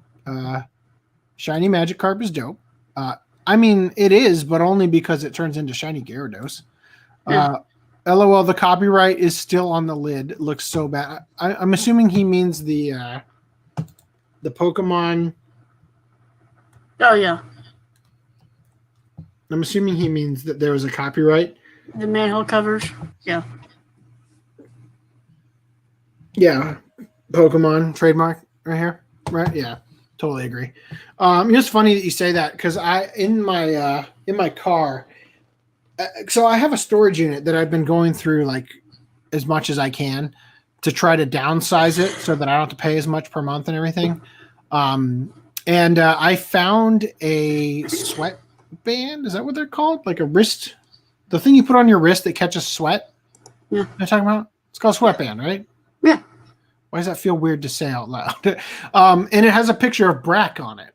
Shiny Magikarp is dope. I mean, it is, but only because it turns into shiny Gyarados. LOL, the copyright is still on the lid. It looks so bad. I'm assuming he means the Pokemon. Oh, yeah. I'm assuming he means that there was a copyright. The manhole covers. Yeah. Yeah. Pokemon trademark right here. Right? Yeah. Totally agree. It's funny that you say that because in my car, so I have a storage unit that I've been going through like as much as I can to try to downsize it so that I don't have to pay as much per month and everything. And I found a sweatband. Is that what they're called? Like a wrist, the thing you put on your wrist that catches sweat. Yeah. You know what I'm talking about? It's called sweatband, right? Yeah. Why does that feel weird to say out loud? And it has a picture of Brack on it,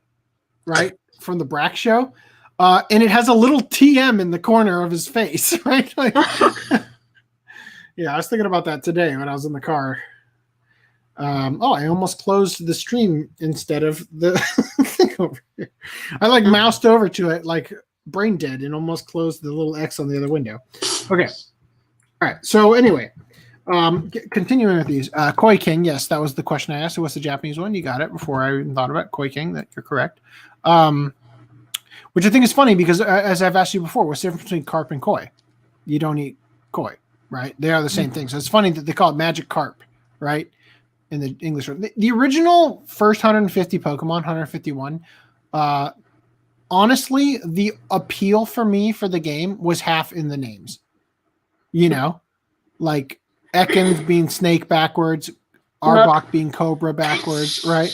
right? From the Brack show. And it has a little TM in the corner of his face, right? Like, yeah, I was thinking about that today when I was in the car. I almost closed the stream instead of the thing over here. I like moused over to it like brain dead and almost closed the little X on the other window. Okay. All right. So anyway, continuing with these. Koi King, yes, that was the question I asked. What's the Japanese one? You got it before I even thought about it. Koi King, that you're correct. Which I think is funny because as I've asked you before, what's the difference between carp and koi? You don't eat koi, right? They are the same thing. So it's funny that they call it magic carp, right? In the English. The original first 150 Pokemon, 151, honestly, the appeal for me for the game was half in the names. You know, like Ekans being snake backwards, Arbok being cobra backwards, right?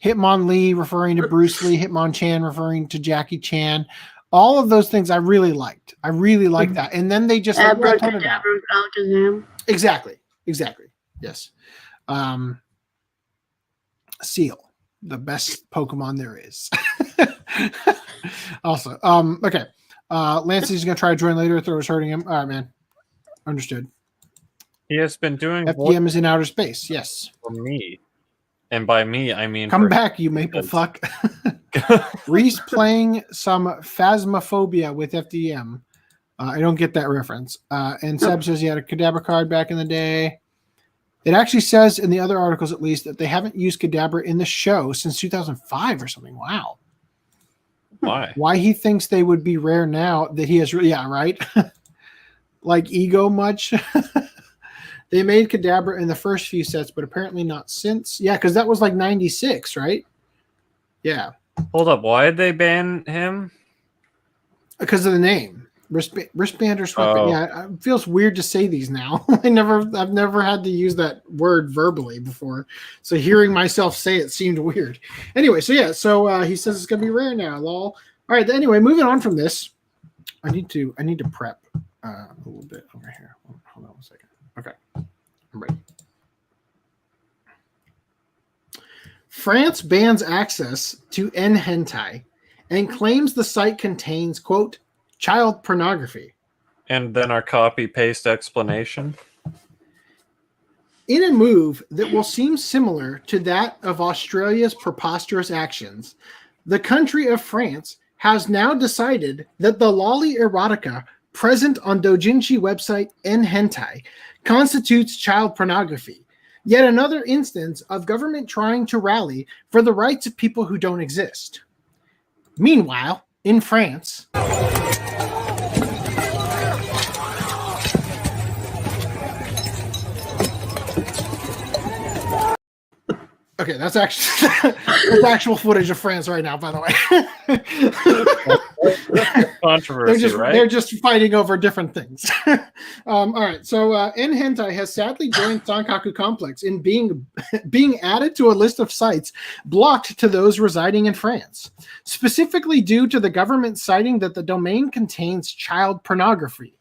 Hitmonlee referring to Bruce Lee, Hitmonchan referring to Jackie Chan. All of those things I really liked. I really liked that. And then they just Alakazam. Exactly. Yes. Seal, the best Pokemon there is. Also, okay. Lancey's gonna try to join later. Throw was hurting him. All right, man. Understood. He has been doing FDM is in outer space. Yes. For me, and by me I mean come back, you maple fuck. Rhys playing some Phasmophobia with FDM. I don't get that reference. And Seb says he had a Kadabra card back in the day. It actually says in the other articles, at least, that they haven't used Kadabra in the show since 2005 or something. Wow. Why? Why he thinks they would be rare now that he has. Yeah, right. Like ego much. They made Kadabra in the first few sets, but apparently not since. Yeah, because that was like 96, right? Yeah. Hold up. Why did they ban him? Because of the name. Wristband or sweatband. Oh. Yeah, it feels weird to say these now. I've never had to use that word verbally before. So hearing myself say it seemed weird. Anyway, so yeah, he says it's gonna be rare now, lol. All right, anyway, moving on from this. I need to prep a little bit over here. Hold on 1 second. Okay. I'm ready. France bans access to N-hentai and claims the site contains, quote, child pornography. And then our copy-paste explanation. In a move that will seem similar to that of Australia's preposterous actions, the country of France has now decided that the lolly erotica present on doujinshi website N-hentai constitutes child pornography. Yet another instance of government trying to rally for the rights of people who don't exist. Meanwhile, in France... Okay, that's actual footage of France right now, by the way. Controversy, they're just fighting over different things. All right, so N-hentai has sadly joined Sankaku Complex in being added to a list of sites blocked to those residing in France, specifically due to the government citing that the domain contains child pornography,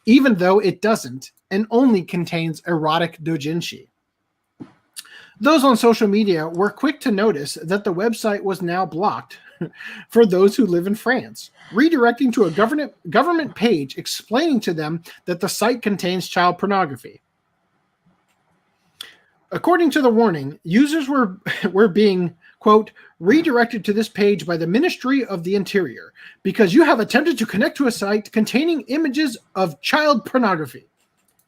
even though it doesn't and only contains erotic doujinshi. Those on social media were quick to notice that the website was now blocked for those who live in France, redirecting to a government page explaining to them that the site contains child pornography. According to the warning, users were being, quote, redirected to this page by the Ministry of the Interior because you have attempted to connect to a site containing images of child pornography.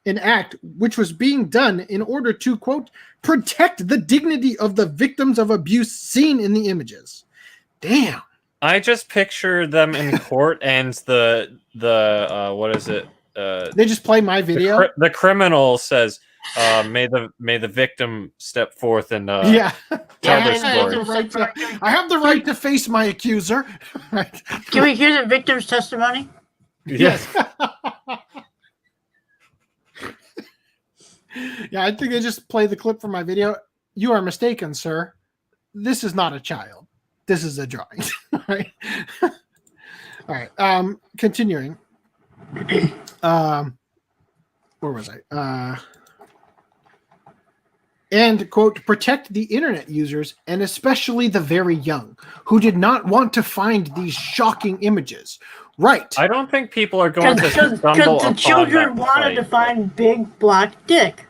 An act which was being done in order to, quote, protect the dignity of the victims of abuse seen in the images. Damn. I just picture them in court and the what is it? They just play my video. The criminal says, may the victim step forth and tell Yeah. their Yeah, story. I have the right to face my accuser. Right. Can we hear the victim's testimony? Yes. Yeah, I think I just played the clip from my video. You are mistaken, sir. This is not a child. This is a drawing. Right? All right. Continuing. Where was I? And, quote, protect the internet users, and especially the very young, who did not want to find these shocking images. Right. I don't think people are going to Because stumble the upon children that wanted to site. find big black dick.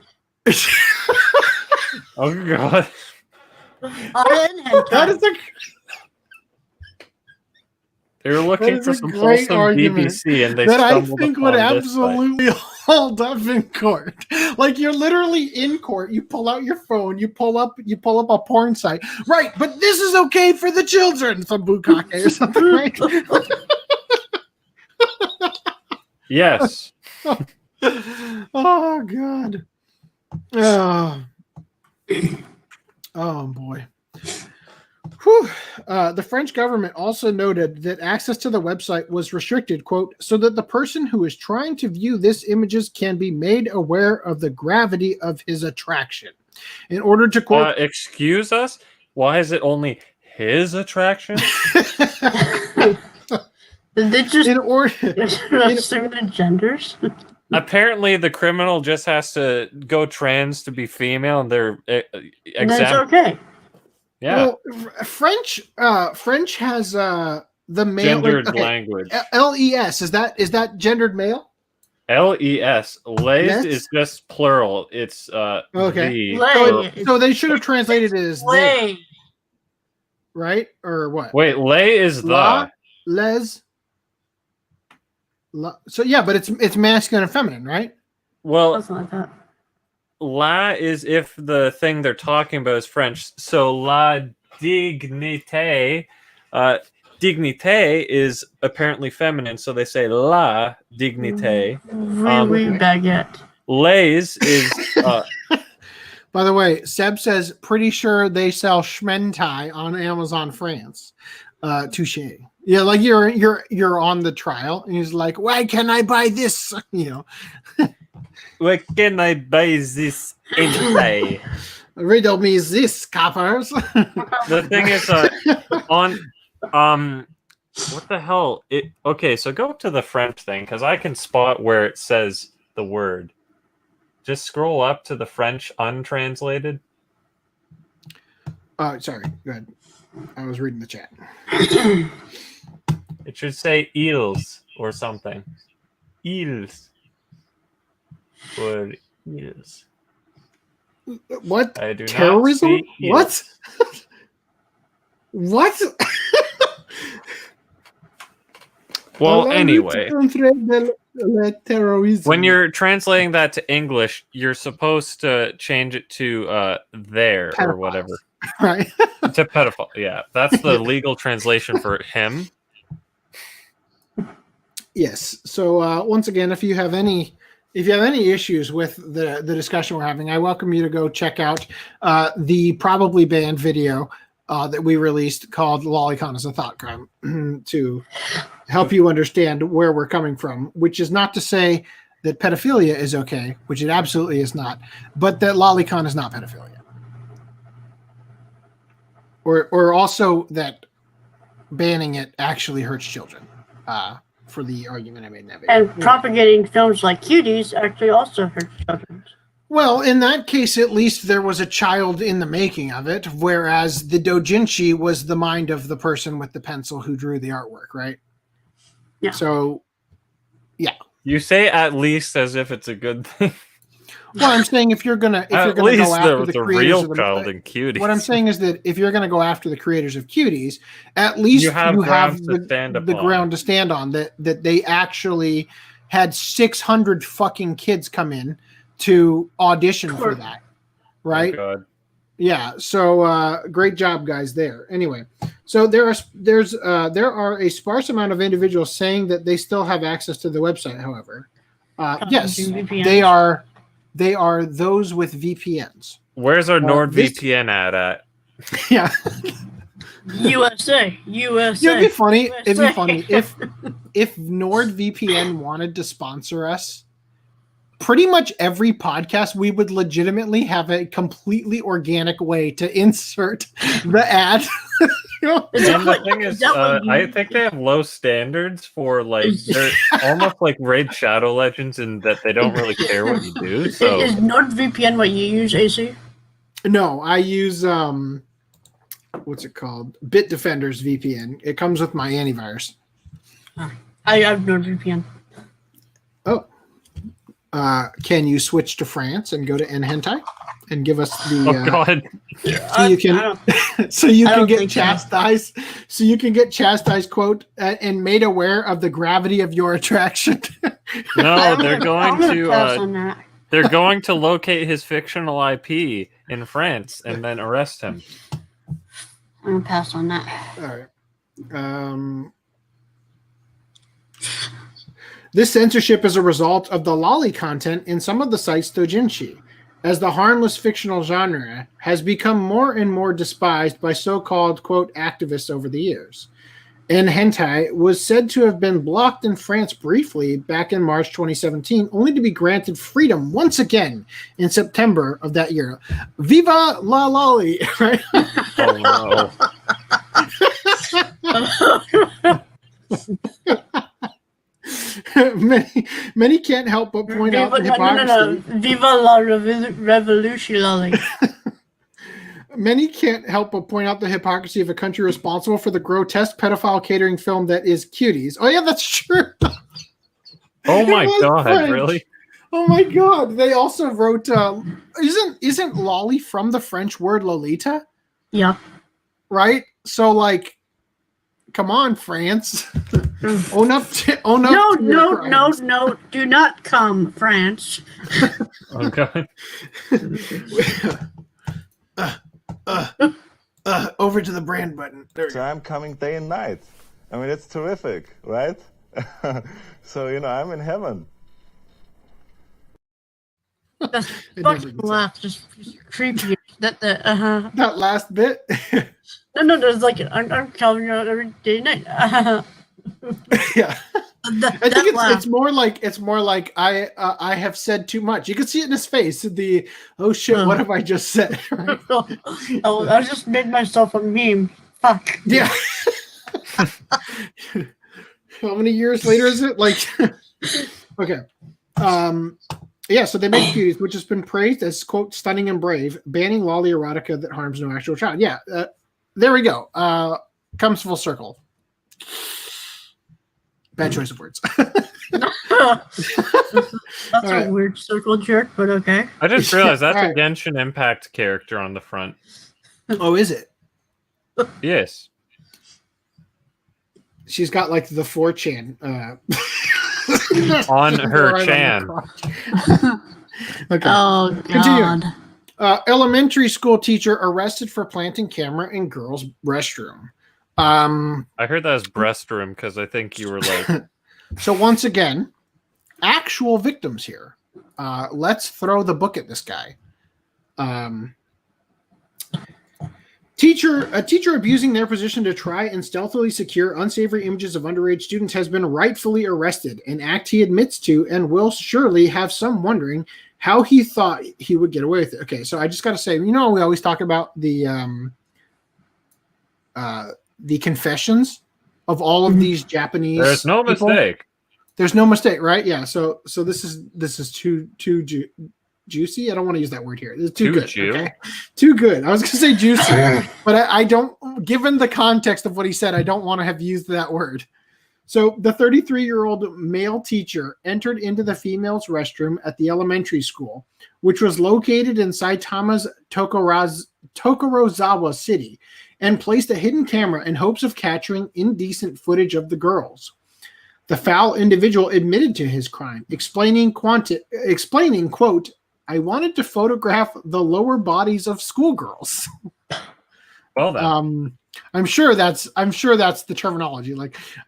Oh god. That is a They were That looking is for a some great wholesome argument BBC, and they that I stumbled think would upon this site. absolutely hold up in court. Like, you're literally in court. You pull out your phone. You pull up a porn site. Right, but this is okay for the children. Some bukkake or something, right? Yes. Oh god. Oh boy. Whew. The French government also noted that access to the website was restricted, quote, so that the person who is trying to view this images can be made aware of the gravity of his attraction. In order to quote, Excuse us? Why is it only his attraction? Did they just in order, assume the genders? Apparently, the criminal just has to go trans to be female, and they're And that's exempt. okay. Yeah, well, French has the male gendered okay, language. LES is that gendered male? LES. Les Yes? is just plural. It's Okay. the. Lay. So they should have translated it as they, Lay. right? Or what? Wait, lay is La, the. les. La, so yeah, but it's masculine and feminine, right? Well, Something like that. la is if the thing they're talking about is French. So la dignité. Dignité is apparently feminine, so they say la dignité. Oui, baguette. Les is By the way, Seb says pretty sure they sell Schmentai on Amazon France. Touche. Yeah, like you're on the trial, and he's like, "Why can I buy this?" You know, where can I buy this hentai? riddle me this, coppers. The thing is, on what the hell? Okay, so go to the French thing because I can spot where it says the word. Just scroll up to the French untranslated. Sorry. Go ahead. I was reading the chat. It should say eels or something. Eels. Or eels. What? I do Terrorism? not see eels. What? What? Well, anyway, when you're translating that to English, you're supposed to change it to there or whatever. Right. To pedophile. Yeah, that's the legal translation for him. Yes. So once again, if you have any issues with the discussion we're having, I welcome you to go check out the probably banned video that we released called "Lolicon is a Thought Crime" to help you understand where we're coming from. Which is not to say that pedophilia is okay, which it absolutely is not, but that lolicon is not pedophilia, or also that banning it actually hurts children. For the argument I made in that video. And propagating films like Cuties actually also hurts children. Well, in that case, at least there was a child in the making of it, whereas the doujinshi was the mind of the person with the pencil who drew the artwork, right? Yeah. So, yeah. You say at least as if it's a good thing. Well, I'm saying if you're gonna go after the creators real of the child in Cuties. What I'm saying is that if you're gonna go after the creators of Cuties, at least you have the ground to stand on that they actually had 600 fucking kids come in to audition for that, right? Oh God. Yeah. So great job, guys. There. Anyway, so there are a sparse amount of individuals saying that they still have access to the website. However, yes, they are. They are those with VPNs. Where's our NordVPN at? Yeah. USA. It'd be funny if NordVPN wanted to sponsor us. Pretty much every podcast, we would legitimately have a completely organic way to insert the ad. And the thing is, I think they have low standards for they're almost like Raid Shadow Legends in that they don't really care what you do. So is NordVPN what you use, AC? No, I use what's it called? Bitdefender's VPN. It comes with my antivirus. I have NordVPN. Oh. Can you switch to France and go to Nhentai and give us the? Oh God! So you can get chastised. So you can get chastised. Quote and made aware of the gravity of your attraction. No, they're going to locate his fictional IP in France and then arrest him. I'm gonna pass on that. All right. This censorship is a result of the lolly content in some of the sites doujinshi, as the harmless fictional genre has become more and more despised by so-called, quote, activists over the years. And hentai was said to have been blocked in France briefly back in March 2017, only to be granted freedom once again in September of that year. Viva la lolly! Right? Oh no. Many can't help but point out the hypocrisy. No. Viva la revolution. Many can't help but point out the hypocrisy of a country responsible for the grotesque pedophile catering film that is Cuties. Oh yeah, that's true. Oh my God, French. Really? Oh my God. They also wrote isn't lolly from the French word Lolita? Yeah. Right? So come on, France. Own up. No. Do not come, France. Oh God. Over to the brand button. So I'm coming day and night. I mean, it's terrific, right? So, I'm in heaven. That's fucking laugh, just creepy. That last bit? No, there's I'm coming out every day and night. Yeah. I think it's more like I have said too much. You can see it in his face. Oh shit, what have I just said? Right? I just made myself a meme. Fuck. Yeah. How many years later is it? Okay. Yeah, so they make Cuties, which has been praised as, quote, stunning and brave, banning lolly erotica that harms no actual child. Yeah, there we go. Comes full circle. Bad choice of words. That's a weird circle jerk, but okay. I just realized that's a Genshin Impact character on the front. Oh, is it? Yes. She's got the 4chan on her chan. Okay. Oh God. Elementary school teacher arrested for planting camera in girls' restroom. I heard that was breast room because I think you were So once again, actual victims here. Let's throw the book at this guy. A teacher abusing their position to try and stealthily secure unsavory images of underage students has been rightfully arrested, an act he admits to and will surely have some wondering how he thought he would get away with it. Okay, so I just got to say, we always talk about the confessions of all of these Japanese. There's no people. mistake. There's no mistake, right? Yeah. So this is too juicy. I don't want to use that word here. It's too good. Okay? Too good. I was going to say juicy, but I don't. Given the context of what he said, I don't want to have used that word. So the 33-year-old male teacher entered into the female's restroom at the elementary school, which was located in Saitama's Tokorozawa City, and placed a hidden camera in hopes of capturing indecent footage of the girls. The foul individual admitted to his crime, explaining, quote, "I wanted to photograph the lower bodies of schoolgirls." Well then. I'm sure that's the terminology.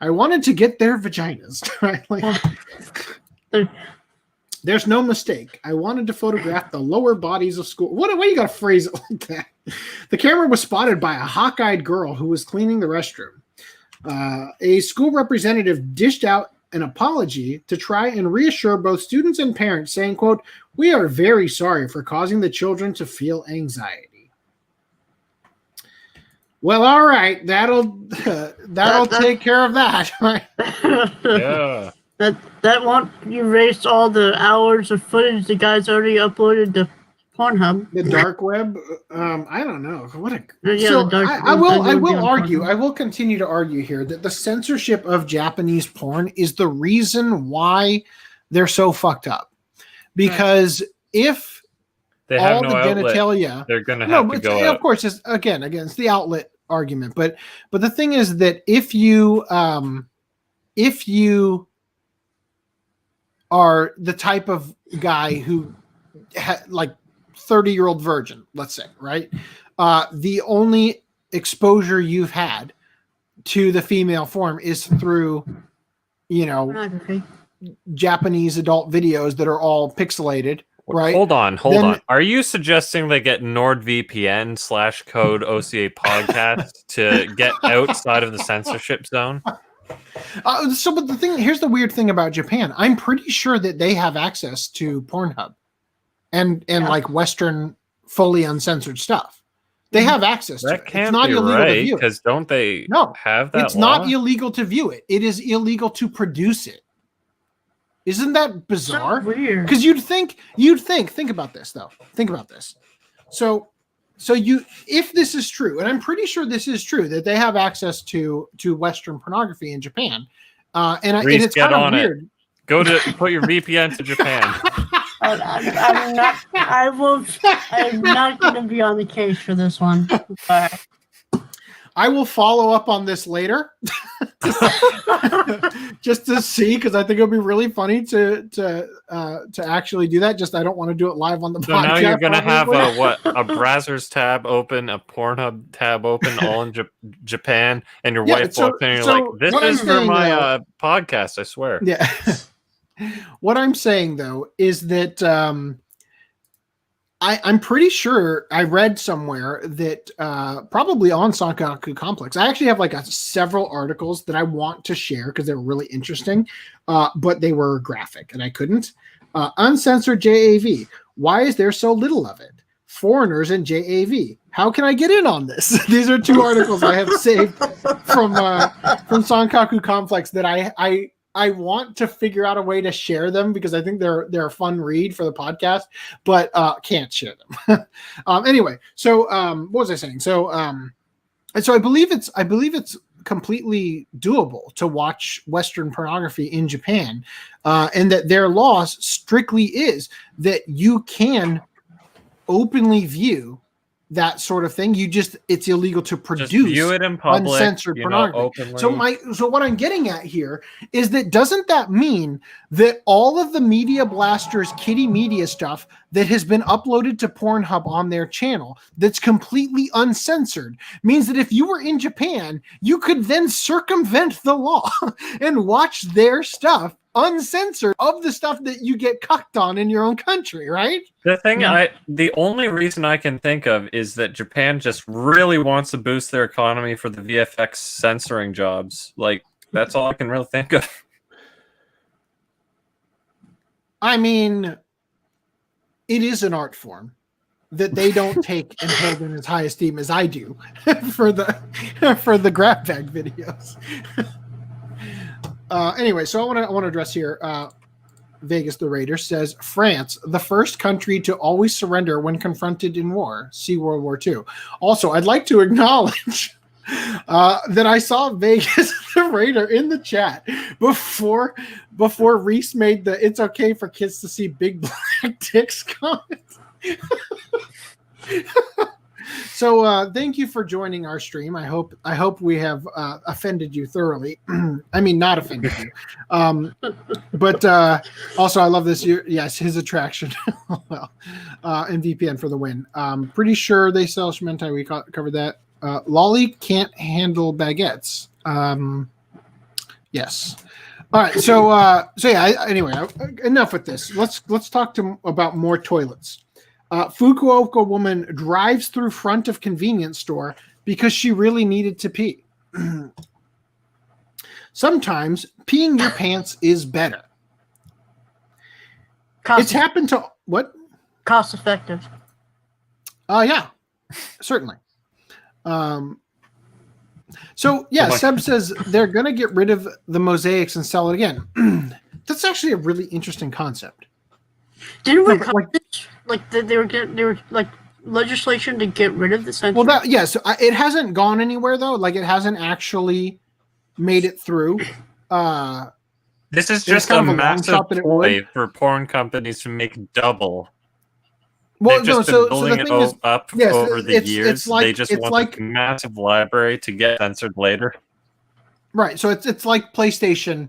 I wanted to get their vaginas, right? There's no mistake. I wanted to photograph the lower bodies of school. What you got to phrase it like that? The camera was spotted by a hawk-eyed girl who was cleaning the restroom. A school representative dished out an apology to try and reassure both students and parents, saying, quote, "We are very sorry for causing the children to feel anxiety." Well, all right, that'll take care of that, right? Yeah. That won't erase all the hours of footage the guys already uploaded to Pornhub. The dark web. I don't know. Yeah, So the dark I web will argue. Pornhub. I will continue to argue here that the censorship of Japanese porn is the reason why they're so fucked up. Because if They have all no the outlet. genitalia, They're going to have to go out. of course, it's it's the outlet argument. But the thing is that if you are the type of guy who like 30-year-old virgin, let's say, right? The only exposure you've had to the female form is through, Pornography. Japanese adult videos that are all pixelated, right? Hold on. Are you suggesting they get NordVPN /code OCA Podcast to get outside of the censorship zone? But here's the weird thing about Japan. I'm pretty sure that they have access to Pornhub and like Western fully uncensored stuff. They have access to it. That can't it's not be illegal right, to view it. because don't they have that It's law? not illegal to view it. It is illegal to produce it. Isn't that bizarre? So weird. Because think about this though. Think about this. So if this is true, and I'm pretty sure this is true, that they have access to Western pornography in Japan, and Rhys, it's get kind of on weird. it. Go to put your VPN to Japan. I'm not. I'm not going to be on the case for this one. I will follow up on this later, just to see, because I think it'll be really funny to actually do that. Just I don't want to do it live on the podcast. So now you're gonna have a Brazzers tab open, a Pornhub tab open, all in Japan, and your wife walks in and you're like, "This is for my podcast." I swear. Yeah. What I'm saying though is that I'm pretty sure I read somewhere that probably on Sankaku Complex. I actually have several articles that I want to share because they're really interesting, but they were graphic and I couldn't. Uncensored JAV. Why is there so little of it? Foreigners in JAV. How can I get in on this? These are two articles I have saved from Sankaku Complex that I want to figure out a way to share them because I think they're a fun read for the podcast, but can't share them. Anyway, so what was I saying? So I believe it's completely doable to watch Western pornography in Japan, and that their law strictly is that you can openly view that sort of thing. It's illegal to produce view it in public, uncensored pornography. openly. So what I'm getting at here is that doesn't that mean that all of the Media Blasters kiddie media stuff that has been uploaded to Pornhub on their channel that's completely uncensored means that if you were in Japan, you could then circumvent the law and watch their stuff uncensored of the stuff that you get cucked on in your own country, right? The only reason I can think of is that Japan just really wants to boost their economy for the VFX censoring jobs. That's all I can really think of. I mean, it is an art form that they don't take and hold in as high esteem as I do for the grab bag videos. Anyway, so I want to address here. Vegas the Raider says France, the first country to always surrender when confronted in war. See World War II. Also, I'd like to acknowledge that I saw Vegas the Raider in the chat before Rhys made the "it's okay for kids to see big black dicks" comment. So thank you for joining our stream. I hope we have offended you thoroughly. I mean, not offended you. But also, I love this. Yes, his attraction. Well, and VPN for the win. Pretty sure they sell Shementai. We covered that. Lolly can't handle baguettes. Yes. All right, so yeah. Anyway, enough with this. Let's talk about more toilets. Fukuoka woman drives through front of convenience store because she really needed to pee. Sometimes peeing your pants is better. It's happened to what? Cost effective. Yeah, certainly. So yeah, Seb says they're going to get rid of the mosaics and sell it again. That's actually a really interesting concept. Didn't we they were like legislation to get rid of the censor? Well, so it hasn't gone anywhere though. Like it hasn't actually made it through. This is just a massive ploy for porn companies to make double. Well, They've just been building it up over the years. They just want a massive library to get censored later. Right. So it's like PlayStation.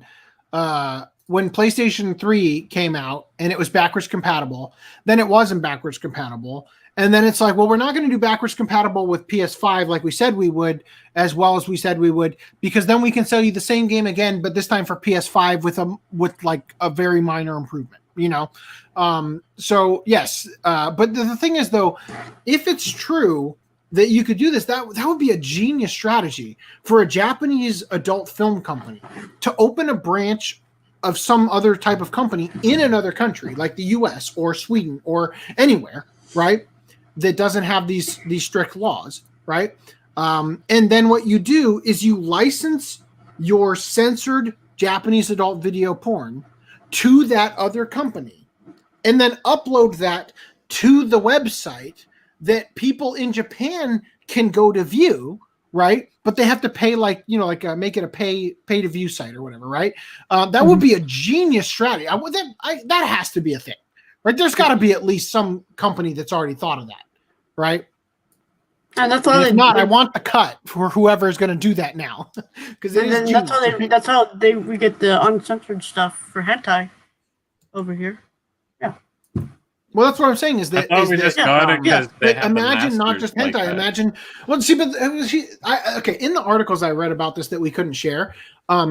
When PlayStation 3 came out and it was backwards compatible, then it wasn't backwards compatible. And then it's like, well, we're not going to do backwards compatible with PS5 like we said we would, as well as we said we would, because then we can sell you the same game again, but this time for PS5 with like a very minor improvement, you know? So yes, but the thing is though, if it's true that you could do this, that would be a genius strategy for a Japanese adult film company to open a branch of some other type of company in another country, like the US or Sweden or anywhere, right? That doesn't have these strict laws, right? And then what you do is you license your censored Japanese adult video porn to that other company, and then upload that to the website that people in Japan can go to view, right? But they have to pay make it a pay to view site or whatever, right? That would be a genius strategy. That has to be a thing, right? There's got to be at least some company that's already thought of that, right? And that's why I want the cut for whoever is going to do that now, because that's how we get the uncensored stuff for hentai over here. Yeah. Well, that's what I'm saying is that we just got it because imagine not just hentai. Like imagine in the articles I read about this that we couldn't share,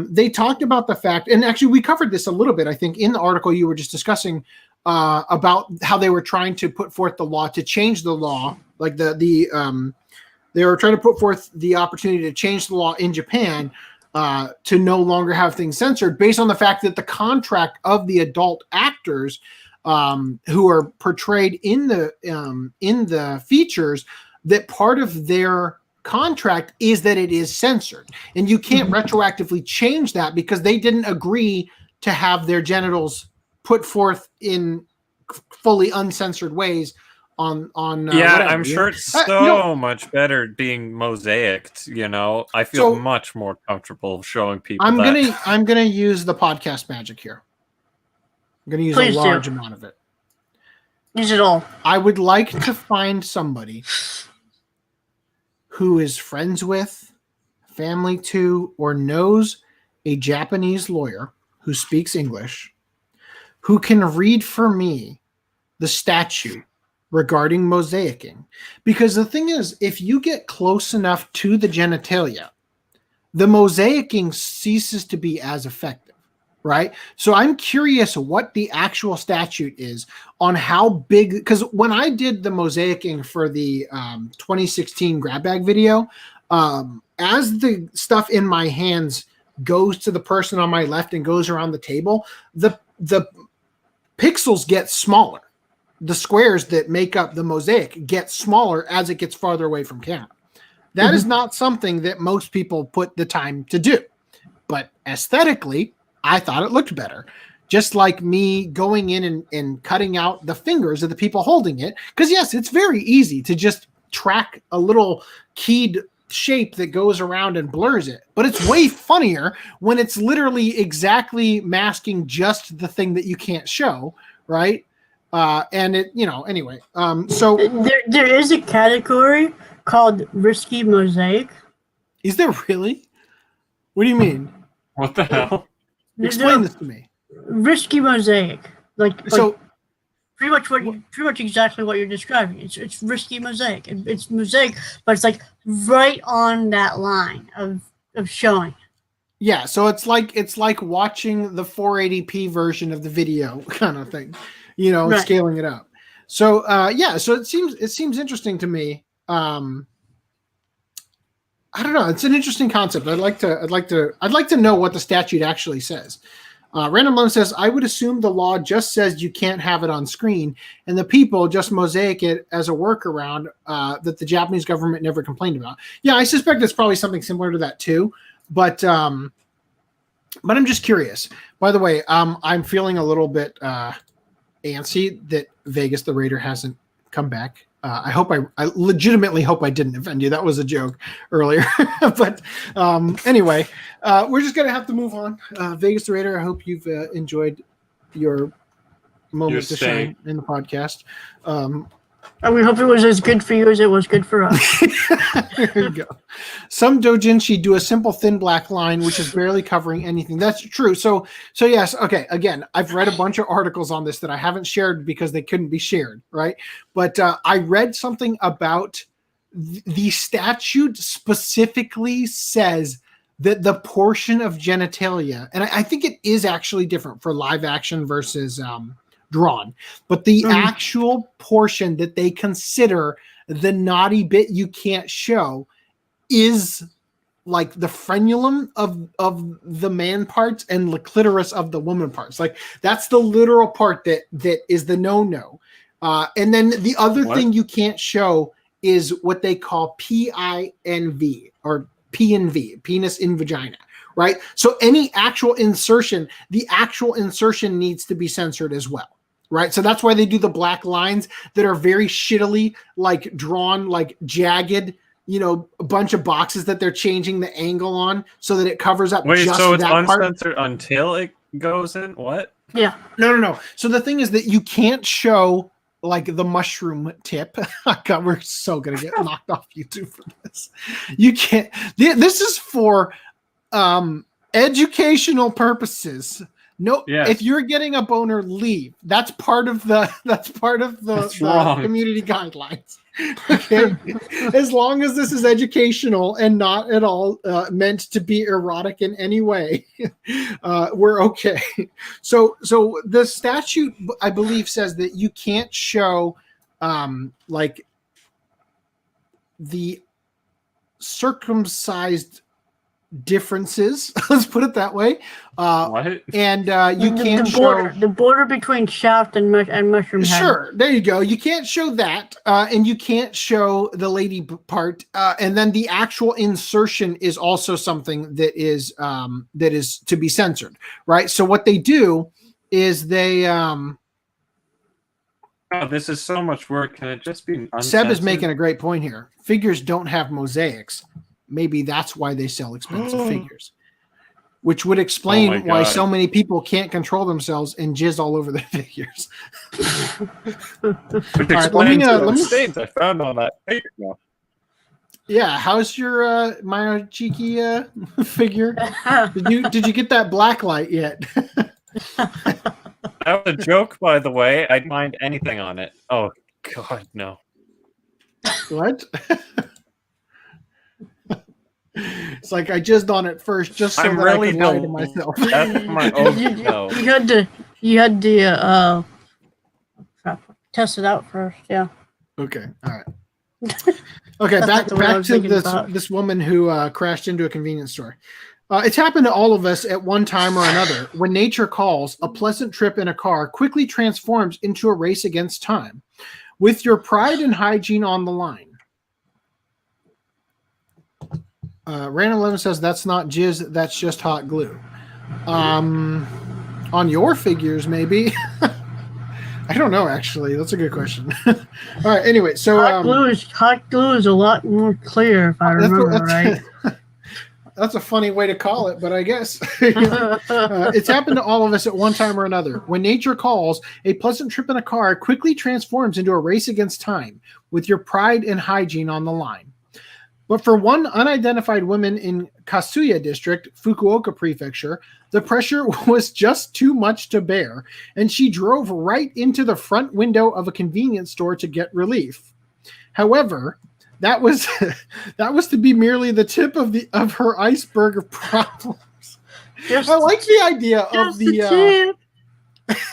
they talked about the fact, and actually we covered this a little bit, I think, in the article you were just discussing about how they were trying to put forth the law to change the law, like they were trying to put forth the opportunity to change the law in Japan to no longer have things censored based on the fact that the contract of the adult actors who are portrayed in the features, that part of their contract is that it is censored, and you can't retroactively change that because they didn't agree to have their genitals put forth in fully uncensored ways on whatever, I'm sure it's so much better being mosaicked, you know. I feel much more comfortable showing people I'm gonna use the podcast magic here. I'm gonna use a large amount of it. Use it all. I would like to find somebody who is friends with, family to, or knows a Japanese lawyer who speaks English, who can read for me the statute regarding mosaicing. Because the thing is, if you get close enough to the genitalia, the mosaicing ceases to be as effective, right? So I'm curious what the actual statute is on how big, because when I did the mosaicing for the 2016 grab bag video, as the stuff in my hands goes to the person on my left and goes around the table, the pixels get smaller. The squares that make up the mosaic get smaller as it gets farther away from camera. That is not something that most people put the time to do. But aesthetically, I thought it looked better. Just like me going in and cutting out the fingers of the people holding it. Because yes, it's very easy to just track a little keyed shape that goes around and blurs it. But it's way funnier when it's literally exactly masking just the thing that you can't show, right? And it, anyway. So there is a category called risky mosaic. Is there really? What do you mean? What the hell? Explain this to me. Risky mosaic, so pretty much exactly what you're describing. It's risky mosaic. It's mosaic, but it's like right on that line of showing. Yeah, so it's like watching the 480p version of the video kind of thing, Right. scaling it up. So so it seems interesting to me. I don't know. It's an interesting concept. I'd like to know what the statute actually says. Random Lone says, I would assume the law just says you can't have it on screen, and the people just mosaic it as a workaround that the Japanese government never complained about. Yeah, I suspect it's probably something similar to that too. But I'm just curious. By the way, I'm feeling a little bit antsy that Vegas the Raider hasn't come back. I legitimately hope I didn't offend you. That was a joke earlier. But anyway, we're just going to have to move on. Vegas the Raider, I hope you've enjoyed your moment to shine in the podcast. And we hope it was as good for you as it was good for us. There you go. Some doujinshi do a simple thin black line, which is barely covering anything. That's true. So yes. Okay. Again, I've read a bunch of articles on this that I haven't shared because they couldn't be shared. Right. But I read something about the statute specifically says that the portion of genitalia, and I think it is actually different for live action versus drawn, but the actual portion that they consider the naughty bit you can't show is like the frenulum of the man parts and the clitoris of the woman parts. Like that's the literal part that is the no. And then the other thing you can't show is what they call PINV or PNV, penis in vagina. Right. So any actual insertion, the actual insertion needs to be censored as well. Right. So that's why they do the black lines that are very shittily like drawn, like jagged, a bunch of boxes that they're changing the angle on so that it covers up. Wait, just so it's that uncensored part. until it goes in? What? Yeah. No. So the thing is that you can't show like the mushroom tip. God, we're so going to get knocked off YouTube for this. You can't. This is for educational purposes. No, yes. If you're getting a boner, leave. That's part of the community guidelines. Okay, as long as this is educational and not at all meant to be erotic in any way, we're okay. So the statute, I believe, says that you can't show like the circumcised differences, let's put it that way. What? And you can't show the border between shaft and mushroom head. Sure, there you go. You can't show that, and you can't show the lady part, and then the actual insertion is also something that is to be censored, right? So what they do is they Oh, this is so much work. Can it just be uncensored? Seb is making a great point here. Figures don't have mosaics. Maybe that's why they sell expensive figures, which would explain why so many people can't control themselves and jizz all over their figures. Which explains the stains I found on that figure now. Yeah, how's your my cheeky figure? Did you get that black light yet? That was a joke, by the way. I'd mind anything on it. Oh God, no. What? It's like I jizzed on it first, just so I'm that really I could lie to myself. That's my no. You had to test it out first. Yeah. Okay. All right. Okay. back to this woman who crashed into a convenience store. It's happened to all of us at one time or another. When nature calls, a pleasant trip in a car quickly transforms into a race against time, with your pride and hygiene on the line. Random 11 says that's not jizz, that's just hot glue. On your figures, maybe. I don't know, actually. That's a good question. All right. Anyway, so hot glue is a lot more clear, if I remember right. That's a funny way to call it, but I guess it's happened to all of us at one time or another. When nature calls, a pleasant trip in a car quickly transforms into a race against time, with your pride and hygiene on the line. But for one unidentified woman in Kasuya District, Fukuoka Prefecture, the pressure was just too much to bear, and she drove right into the front window of a convenience store to get relief. However, that was to be merely the tip of her iceberg of problems. I like the idea of the. tip.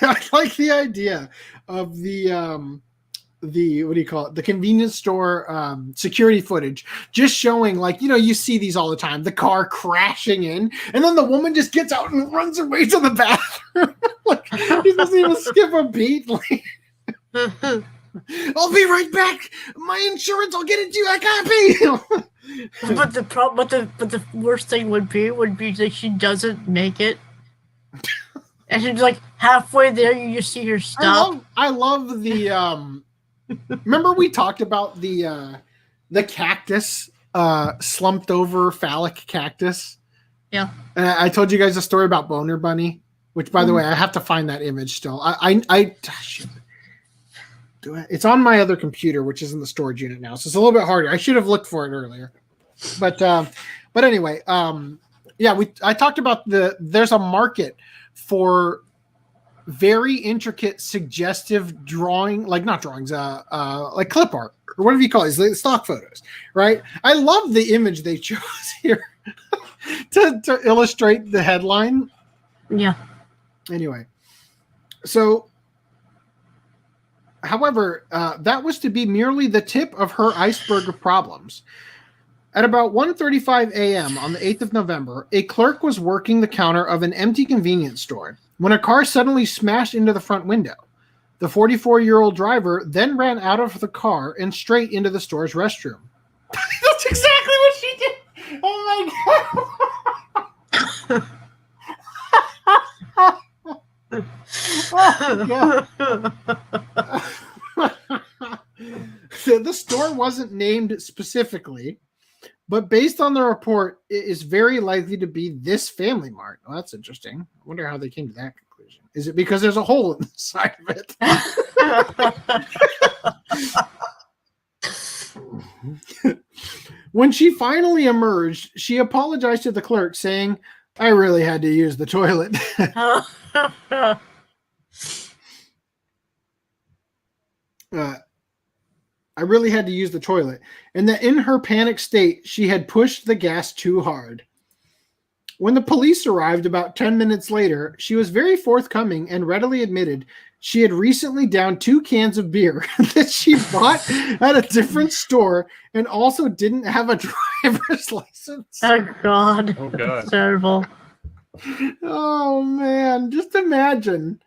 I like the idea of the what do you call it? The convenience store security footage, just showing like, you see these all the time. The car crashing in, and then the woman just gets out and runs away to the bathroom. Like, he doesn't even skip a beat. Like, I'll be right back. My insurance, I'll get it to you. I can't pay. But the worst thing would be that she doesn't make it, and she's like halfway there. You just see her stop. I love the. Remember we talked about the cactus, slumped over phallic cactus. Yeah. And I told you guys a story about Boner Bunny, which, by the way, I have to find that image still. It's on my other computer, which is in the storage unit now, so it's a little bit harder. I should have looked for it earlier, but anyway, I talked about there's a market for very intricate, suggestive drawing, like not drawings, like clip art or whatever you call it, like stock photos, right? I love the image they chose here to illustrate the headline. Yeah. Anyway, so. However, that was to be merely the tip of her iceberg of problems. At about 1:35 a.m. on the 8th of November, a clerk was working the counter of an empty convenience store when a car suddenly smashed into the front window. The 44-year-old driver then ran out of the car and straight into the store's restroom. That's exactly what she did. Oh my god. Oh, the store wasn't named specifically, but based on the report, it is very likely to be this Family Mart. Well, that's interesting. I wonder how they came to that conclusion. Is it because there's a hole in the side of it? When she finally emerged, she apologized to the clerk, saying, "I really had to use the toilet." I really had to use the toilet, and that in her panic state, she had pushed the gas too hard. When the police arrived about 10 minutes later, she was very forthcoming and readily admitted she had recently downed 2 cans of beer that she bought at a different store and also didn't have a driver's license. Oh, God. Oh, God. That's terrible. Oh, man. Just imagine.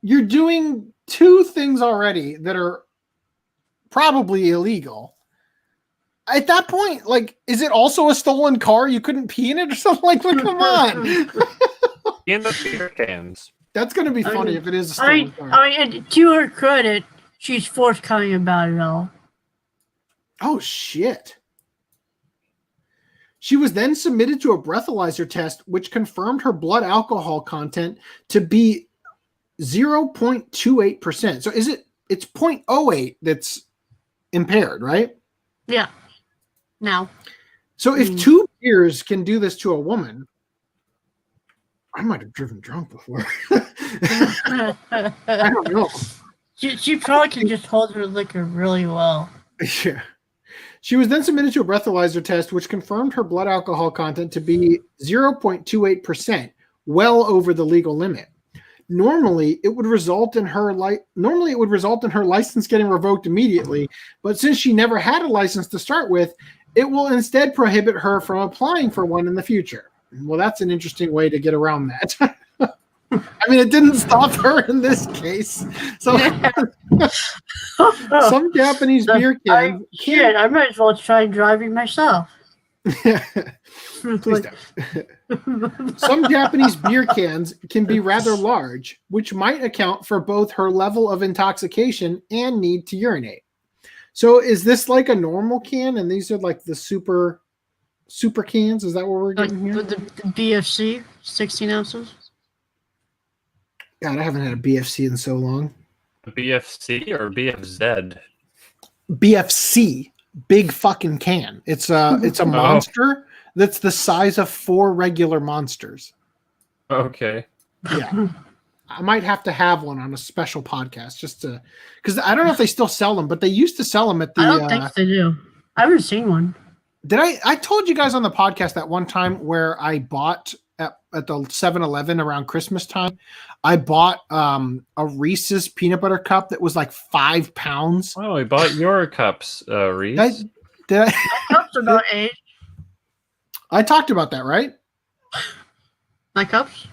You're doing 2 things already that are probably illegal. At that point, like, is it also a stolen car? You couldn't pee in it or something like that? Come on. In the beer cans. That's going to be funny if it is a stolen car. I mean, to her credit, she's forthcoming about it all. Oh, shit. She was then submitted to a breathalyzer test, which confirmed her blood alcohol content to be 0.28%. So it's 0.08 that's impaired, right? Yeah. Now. So if 2 beers can do this to a woman, I might have driven drunk before. I don't know. She probably can just hold her liquor really well. Yeah. She was then submitted to a breathalyzer test, which confirmed her blood alcohol content to be 0.28%, well over the legal limit. Normally, it would result in her license getting revoked immediately, but since she never had a license to start with, it will instead prohibit her from applying for one in the future. Well, that's an interesting way to get around that. I mean, it didn't stop her in this case. So some Japanese beer cans. I might as well try driving myself. Please don't. Some Japanese beer cans can be rather large, which might account for both her level of intoxication and need to urinate. So is this like a normal can, and these are like the super cans? Is that what we're getting here? The BFC, 16 ounces? God, I haven't had a BFC in so long. BFC or BFZ? BFC, big fucking can. It's a monster that's the size of 4 regular monsters. Okay. Yeah. I might have to have one on a special podcast just to, because I don't know if they still sell them, but they used to sell them at the. I don't think they do. I haven't seen one. I told you guys on the podcast that one time where I bought at the 7-Eleven around Christmas time, I bought a Reese's peanut butter cup that was like 5 pounds. Oh, we bought your cups, Rhys. Did I? Cups are about age. I talked about that, right? My cups?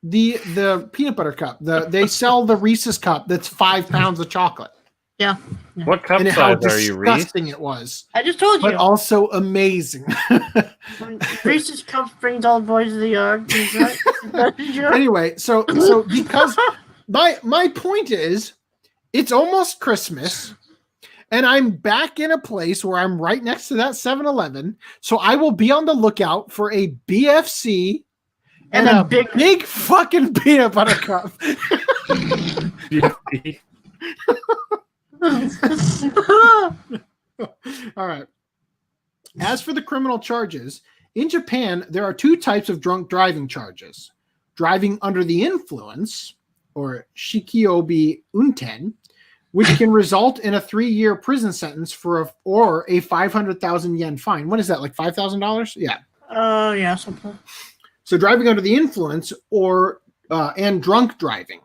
The peanut butter cup. They sell the Reese's cup that's 5 pounds of chocolate. Yeah. What cup And how size are you, Rhys? disgusting it was. I just told you. But also amazing. When Reese's Cups brings all the boys to the yard. Anyway, so because my point is, it's almost Christmas, and I'm back in a place where I'm right next to that 7-Eleven, so I will be on the lookout for a BFC and a big fucking peanut butter cup. All right. As for the criminal charges, in Japan, there are 2 types of drunk driving charges. Driving under the influence, or shikiobi unten, which can result in a 3-year prison sentence or a 500,000 yen fine. What is that, like $5,000? Yeah. Yeah, something. So driving under the influence and drunk driving,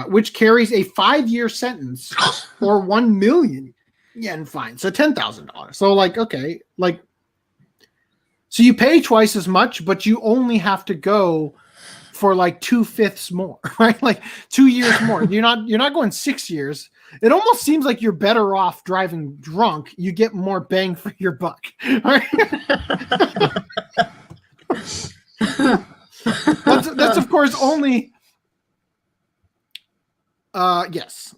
which carries a 5-year sentence or 1 million yen fine. So $10,000. So so you pay twice as much, but you only have to go for like 2/5 more, right? Like 2 years more. You're not going 6 years. It almost seems like you're better off driving drunk. You get more bang for your buck. Right? that's of course only yes.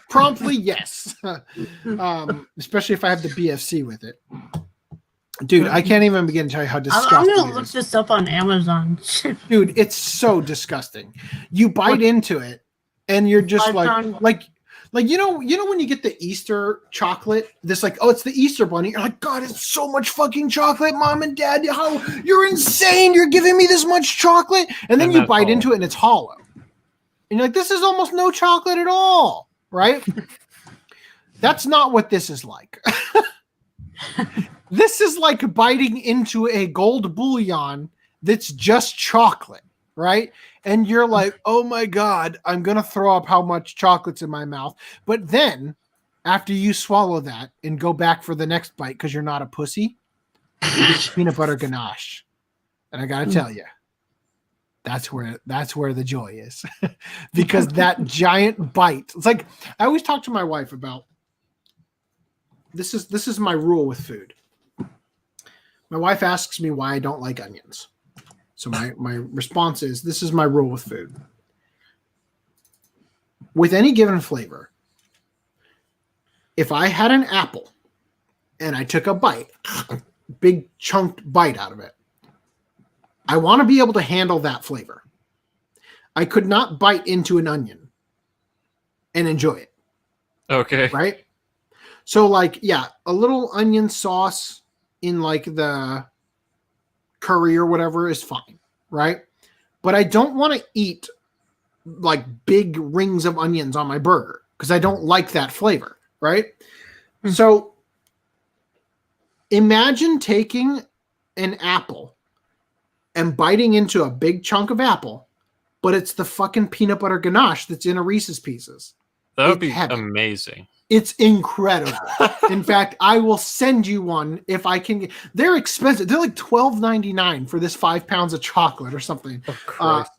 Promptly yes. Especially if I have the BFC with it. Dude, I can't even begin to tell you how disgusting I'm going to look this up on Amazon. Dude, it's so disgusting. You bite into it and you're just like you know when you get the Easter chocolate, this like, oh, it's the Easter bunny. You're like, God, it's so much fucking chocolate, Mom and Dad. How you're insane. You're giving me this much chocolate. And then you bite into it and it's hollow. And you're like, this is almost no chocolate at all, right? That's not what this is like. This is like biting into a gold bullion that's just chocolate, right? And you're like, oh my God, I'm going to throw up how much chocolate's in my mouth. But then, after you swallow that and go back for the next bite because you're not a pussy, you get peanut butter ganache. And I got to tell you, that's where the joy is. Because that giant bite, it's like, I always talk to my wife about, this is my rule with food. My wife asks me why I don't like onions. So my response is, this is my rule with food. With any given flavor, if I had an apple and I took a bite, big chunked bite out of it, I want to be able to handle that flavor. I could not bite into an onion and enjoy it. Okay. Right? So like, yeah, a little onion sauce in like the curry or whatever is fine, right? But I don't want to eat like big rings of onions on my burger because I don't like that flavor, right? Mm-hmm. So imagine taking an apple and biting into a big chunk of apple, but it's the fucking peanut butter ganache that's in a Reese's Pieces. That would be amazing. It's incredible. In fact, I will send you one if I can. They're expensive. They're like $12.99 for this 5 pounds of chocolate or something.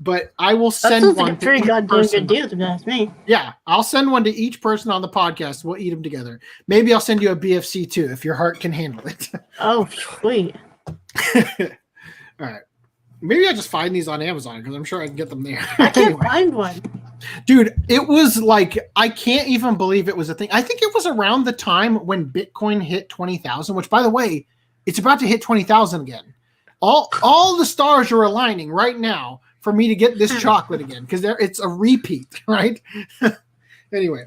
But I will send one. That's a pretty goddamn good deal, if you ask me. Yeah, I'll send one to each person on the podcast. We'll eat them together. Maybe I'll send you a BFC too if your heart can handle it. Oh, sweet. All right. Maybe I'll just find these on Amazon because I'm sure I can get them there. I can't find one. Dude, it was like, I can't even believe it was a thing. I think it was around the time when Bitcoin hit 20,000, which, by the way, it's about to hit 20,000 again. All the stars are aligning right now for me to get this chocolate again because it's a repeat, right? Anyway,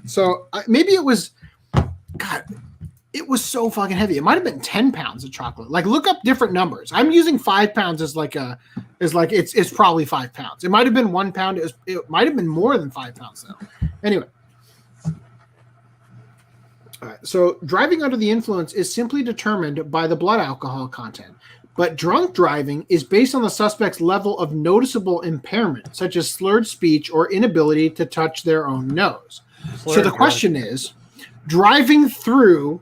so maybe it was, God, it was so fucking heavy. It might have been 10 pounds of chocolate. Like, look up different numbers. I'm using 5 pounds as it's probably 5 pounds. It might have been 1 pound. It might have been more than 5 pounds though. Anyway. So driving under the influence is simply determined by the blood alcohol content. But drunk driving is based on the suspect's level of noticeable impairment, such as slurred speech or inability to touch their own nose. So the question is, driving through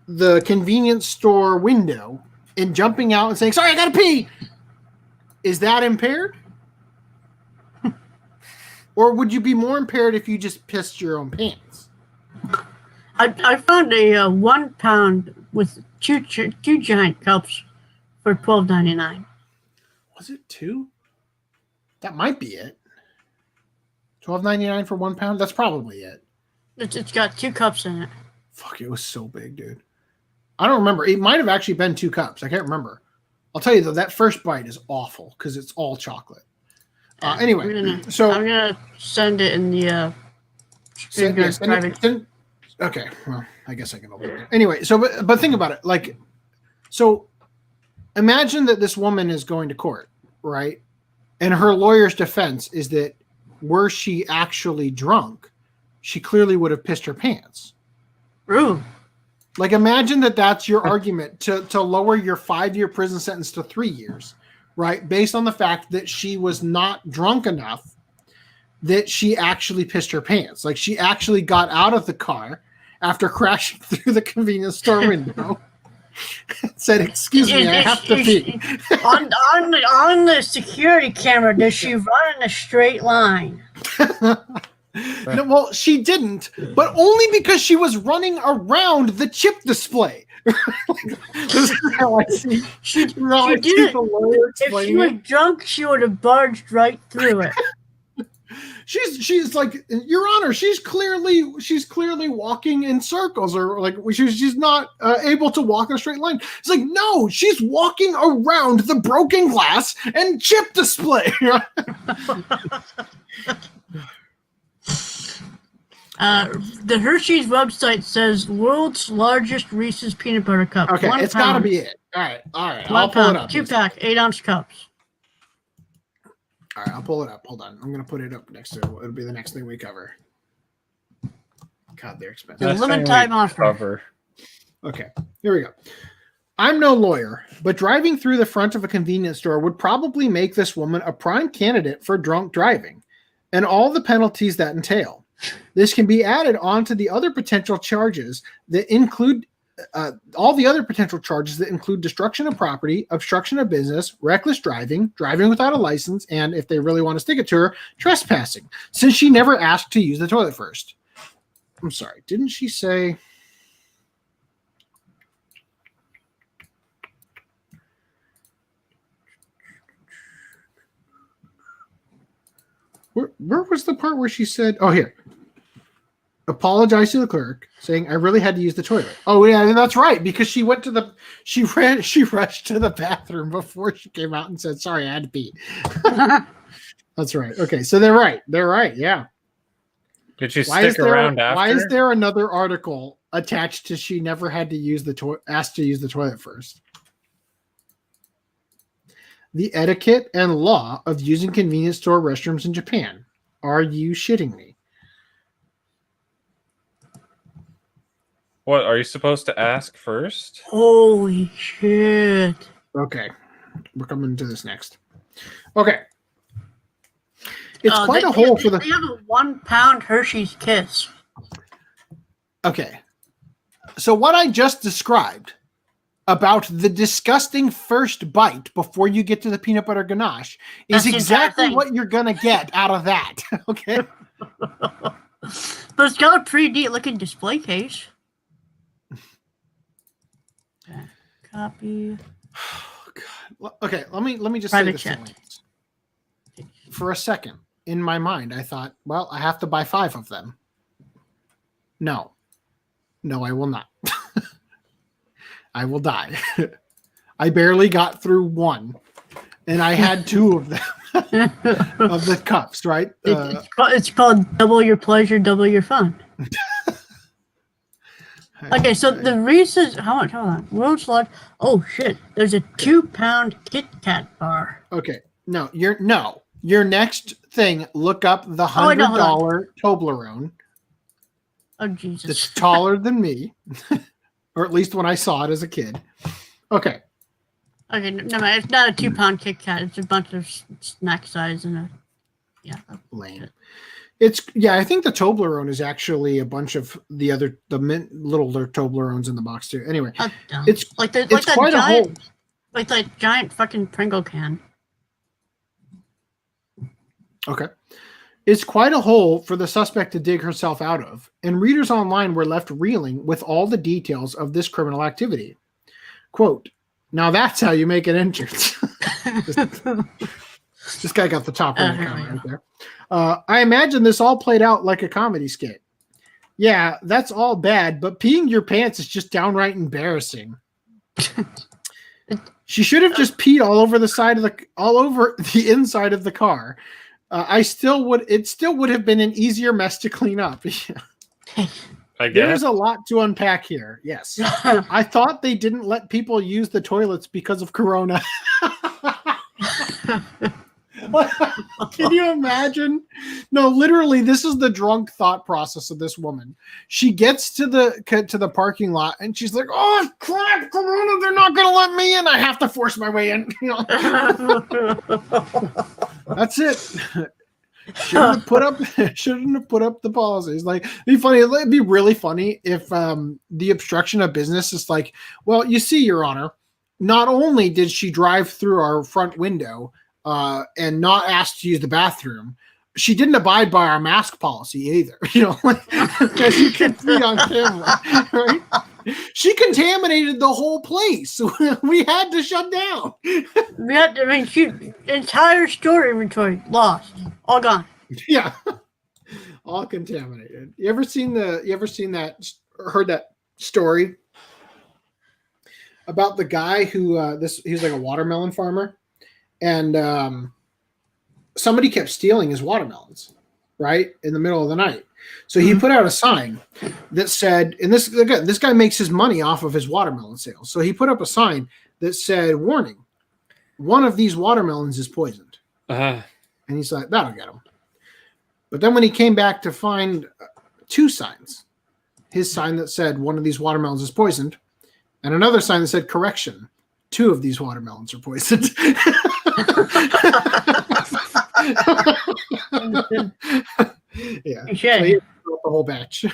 the convenience store window and jumping out and saying, "Sorry, I gotta pee," is that impaired? Or would you be more impaired if you just pissed your own pants? I found a 1 pound with two giant cups for $12.99. Was it 2? That might be it. $12.99 for 1 pound? That's probably it. It's got 2 cups in it. Fuck, it was so big, dude. I don't remember. It might have actually been 2 cups. I can't remember. I'll tell you, though, that first bite is awful because it's all chocolate. Anyway, I'm gonna send it in the okay, well, I guess I can open it. Anyway, so but think about it. Like, so imagine that this woman is going to court, right? And her lawyer's defense is that were she actually drunk, she clearly would have pissed her pants. Ooh. Like, imagine that that's your argument to lower your 5-year prison sentence to 3 years, right? Based on the fact that she was not drunk enough that she actually pissed her pants. Like, she actually got out of the car after crashing through the convenience store window. Said, "Excuse me, I have to pee." on the security camera, does she run in a straight line? No, well, she didn't, but only because she was running around the chip display. This is how I see. She did it. If she was drunk, she would have barged right through it. She's like, Your Honor, she's clearly walking in circles, or like she's not able to walk in a straight line. It's like, no, she's walking around the broken glass and chip display. The Hershey's website says world's largest Reese's peanut butter cup. Okay, it's got to be it. All right. I'll pull it up. 2-pack, 8-ounce cups. All right, I'll pull it up. Hold on. I'm going to put it up next to it. It'll be the next thing we cover. God, they're expensive. The limited time offer. Okay, here we go. I'm no lawyer, but driving through the front of a convenience store would probably make this woman a prime candidate for drunk driving and all the penalties that entail. This can be added on to the other potential charges that include destruction of property, obstruction of business, reckless driving, driving without a license, and if they really want to stick it to her, trespassing, since she never asked to use the toilet first. I'm sorry, didn't she say... Where was the part where she said, oh, here. Apologize to the clerk, saying, "I really had to use the toilet." Oh, yeah, that's right, because she rushed to the bathroom before she came out and said, "Sorry, I had to pee." That's right. Okay, so they're right. They're right, yeah. Did she stick around after? Why is there another article attached to she never had to use asked to use the toilet first? The etiquette and law of using convenience store restrooms in Japan. Are you shitting me? What, are you supposed to ask first? Holy shit. Okay. We're coming to this next. Okay. It's quite a hole for the... They have a 1 pound Hershey's Kiss. Okay. So what I just described about the disgusting first bite before you get to the peanut butter ganache is exactly what you're going to get out of that. Okay. But it's got a pretty neat looking display case. Copy. Oh, God. Okay, let me just Private say chat. this. For a second, in my mind, I thought, well, I have to buy 5 of them. No, I will not. I will die. I barely got through 1, and I had 2 of them of the cups. Right? It's called double your pleasure, double your fun. Okay, so the Reese's, how much? Hold on. World's large. Oh shit! There's a 2 pound Kit Kat bar. Okay, your next thing. Look up the $100 Toblerone. Oh, Jesus. It's taller than me, or at least when I saw it as a kid. Okay. Okay, no, it's not a 2-pound Kit Kat. It's a bunch of snack size and lame. I think the Toblerone is actually a bunch of the little Toblerones in the box too. Anyway, it's quite a hole. Like that giant fucking Pringle can. Okay. It's quite a hole for the suspect to dig herself out of, and readers online were left reeling with all the details of this criminal activity. Quote, now that's how you make an entrance. This guy got the top comment right there. I imagine this all played out like a comedy skit. Yeah, that's all bad, but peeing your pants is just downright embarrassing. She should have just peed all over the inside of the car. It still would have been an easier mess to clean up. There's a lot to unpack here. Yes. I thought they didn't let people use the toilets because of Corona. Can you imagine? No, literally, this is the drunk thought process of this woman. She gets to the parking lot and she's like, "Oh crap, Corona! They're not going to let me in. I have to force my way in." That's it. Shouldn't have put up the policies. Like, it'd be really funny if the obstruction of business is like, well, you see, Your Honor, not only did she drive through our front window and not ask to use the bathroom, she didn't abide by our mask policy either. As you can see on camera, right? She contaminated the whole place. We had to shut down. Entire store inventory lost, all gone. Yeah, all contaminated. You ever seen that? Heard that story about the guy who he was like a watermelon farmer, and somebody kept stealing his watermelons, right, in the middle of the night. So he put out a sign that said, and this guy makes his money off of his watermelon sales. So he put up a sign that said, "Warning, one of these watermelons is poisoned." And he's like, that'll get him. But then when he came back to find two signs, his sign that said, "One of these watermelons is poisoned," and another sign that said, "Correction, two of these watermelons are poisoned." Yeah. So he the whole batch.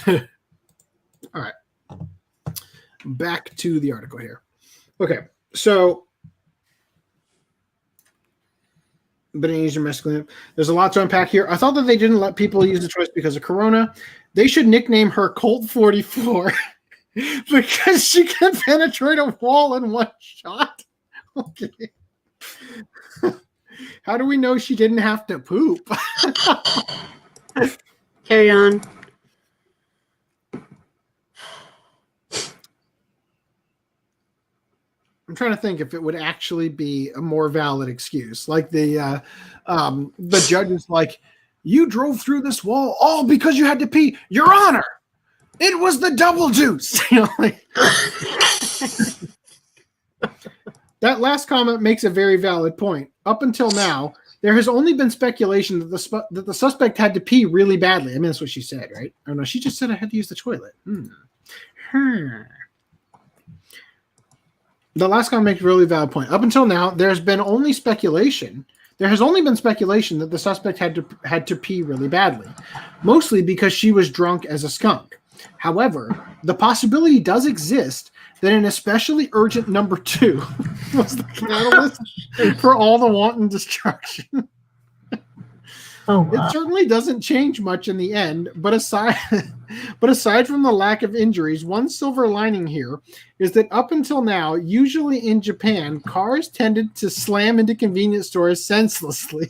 All right. Back to the article here. Okay. So Indonesian masculine. There's a lot to unpack here. I thought that they didn't let people use the choice because of Corona. They should nickname her Colt 44 because she can penetrate a wall in one shot. Okay. How do we know she didn't have to poop? Carry on. I'm trying to think if it would actually be a more valid excuse. Like the judge is like, "You drove through this wall all because you had to pee. Your Honor, it was the double juice." That last comment makes a very valid point. Up until now, there has only been speculation that the suspect had to pee really badly. I mean, that's what she said, right? Oh no, she just said I had to use the toilet. The last comment makes a really valid point. Up until now, there has only been speculation that the suspect had to pee really badly, mostly because she was drunk as a skunk. However, the possibility does exist that an especially urgent number 2 was the catalyst for all the wanton destruction. Oh, wow. It certainly doesn't change much in the end, but aside from the lack of injuries, one silver lining here is that up until now, usually in Japan, cars tended to slam into convenience stores senselessly.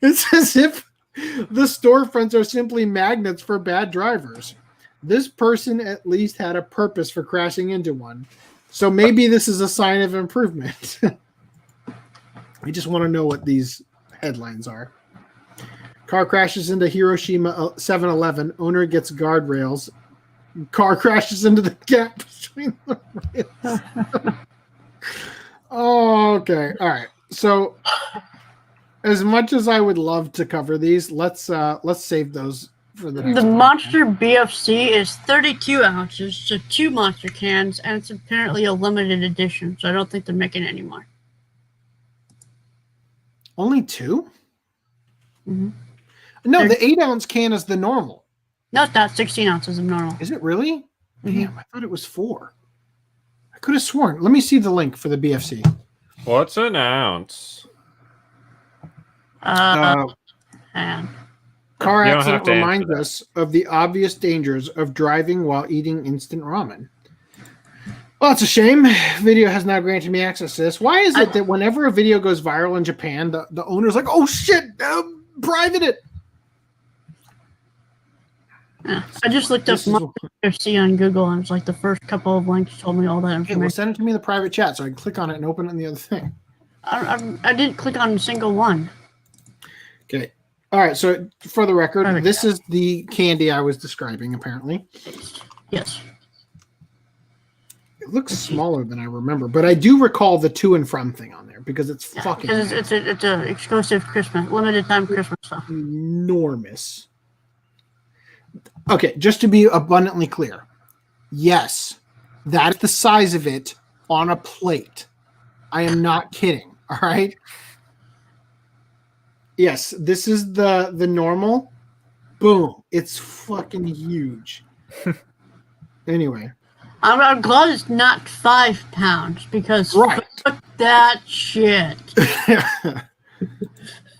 It's as if the storefronts are simply magnets for bad drivers. This person at least had a purpose for crashing into one. So maybe this is a sign of improvement. I just want to know what these headlines are. Car crashes into Hiroshima 7-Eleven. Owner gets guardrails. Car crashes into the gap between the rails. Okay. All right. So as much as I would love to cover these, let's save those for the next The podcast. Monster BFC is 32 ounces, so 2 monster cans, and it's apparently a limited edition, so I don't think they're making it anymore. Only 2? Mm-hmm. No, the 8-ounce can is the normal. No, it's not. 16 ounces of normal. Is it really? Mm-hmm. Damn, I thought it was 4. I could have sworn. Let me see the link for the BFC. What's an ounce? And Car You don't accident have to answer reminds that. us of the obvious dangers of driving while eating instant ramen. Well, it's a shame. Video has now granted me access to this. Why is it that whenever a video goes viral in Japan, the owner's like, oh shit, private it? yeah. I just looked up This is- Monster BFC on Google, and it's like the first couple of links told me all that Okay, information. well, send it to me in the private chat so I can click on it and open it in the other thing. I didn't click on a single one. Okay. All right. So for the record, Private this chat. is the candy I was describing, apparently. Yes. It looks smaller than I remember, but I do recall the to and from thing on there because it's fucking Because it's a exclusive Christmas, limited time Christmas stuff. enormous. Okay, just to be abundantly clear, yes, that's the size of it on a plate. I am not kidding. All right. Yes, this is the normal. Boom! It's fucking huge. Anyway, I'm glad it's not 5 pounds because Right. fuck that shit.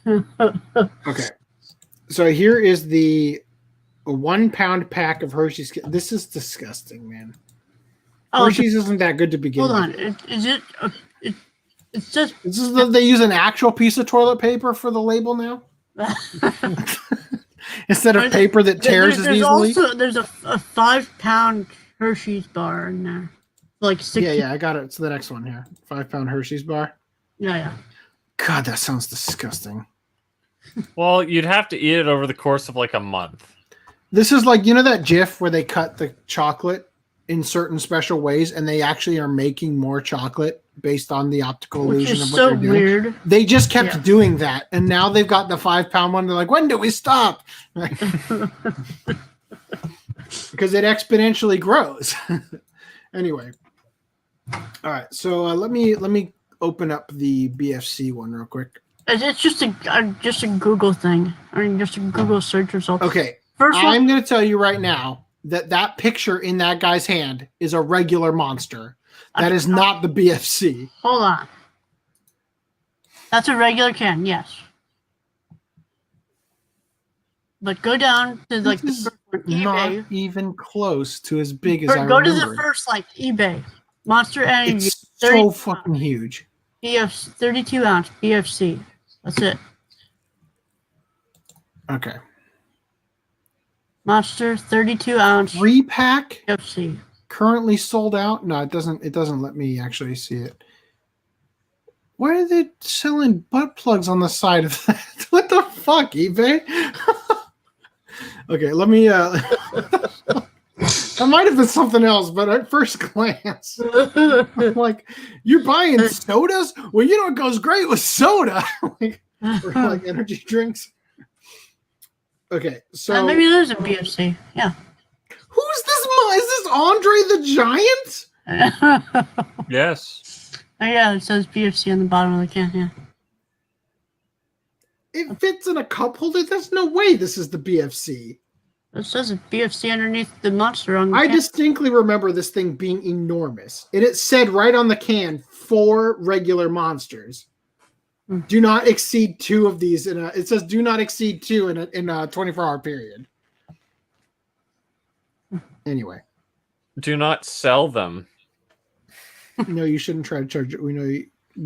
okay. So here is the 1 pound pack of Hershey's. This is disgusting, man. Oh, Hershey's isn't that good to begin hold with. on. Is it? It's just. This is they use an actual piece of toilet paper for the label now instead of paper that tears as easily. There's a 5 pound Hershey's bar in there, like 60. Yeah, I got it. It's the next one here. 5 pound Hershey's bar. Yeah. God, that sounds disgusting. Well, you'd have to eat it over the course of like a month. This is like, you know that GIF where they cut the chocolate in certain special ways and they actually are making more chocolate based on the optical Which illusion is of what so they're doing. weird. They just kept Yeah. doing that, and now they've got the 5 pound one. They're like, when do we stop? Because it exponentially grows. Anyway, all right. So let me open up the BFC one real quick. It's just a Google thing. I mean, just a Google search result. Okay, First one. I'm going to tell you right now that picture in that guy's hand is a regular monster. That is not the BFC. Hold on. That's a regular can, yes. But go down to like the This is first one, Not eBay. even close to as big as I Go to remember. the first like eBay. Monster Energy It's 30 so fucking huge. BFC 32 ounce BFC. That's it. Okay. Monster 32 ounce 3-pack BFC. currently sold out. No, it doesn't. It doesn't let me actually see it. Why are they selling butt plugs on the side of that? What the fuck, eBay? Okay, let me. That might have been something else, but at first glance, I'm like, you're buying sodas? Well, you know what goes great with soda, or like energy drinks. Okay, so Maybe there's a BFC. Yeah. who's this? Is this Andre the Giant? Yes. Oh, yeah, it says BFC on the bottom of the can. Yeah. It fits in a cup holder. There's no way this is the BFC. It says a BFC underneath the monster on the I can. distinctly remember this thing being enormous, and it said right on the can 4 regular monsters. Do not exceed 2 of these it says do not exceed 2 in a 24-hour period. Anyway, Do not sell them. no, you shouldn't try to charge it. We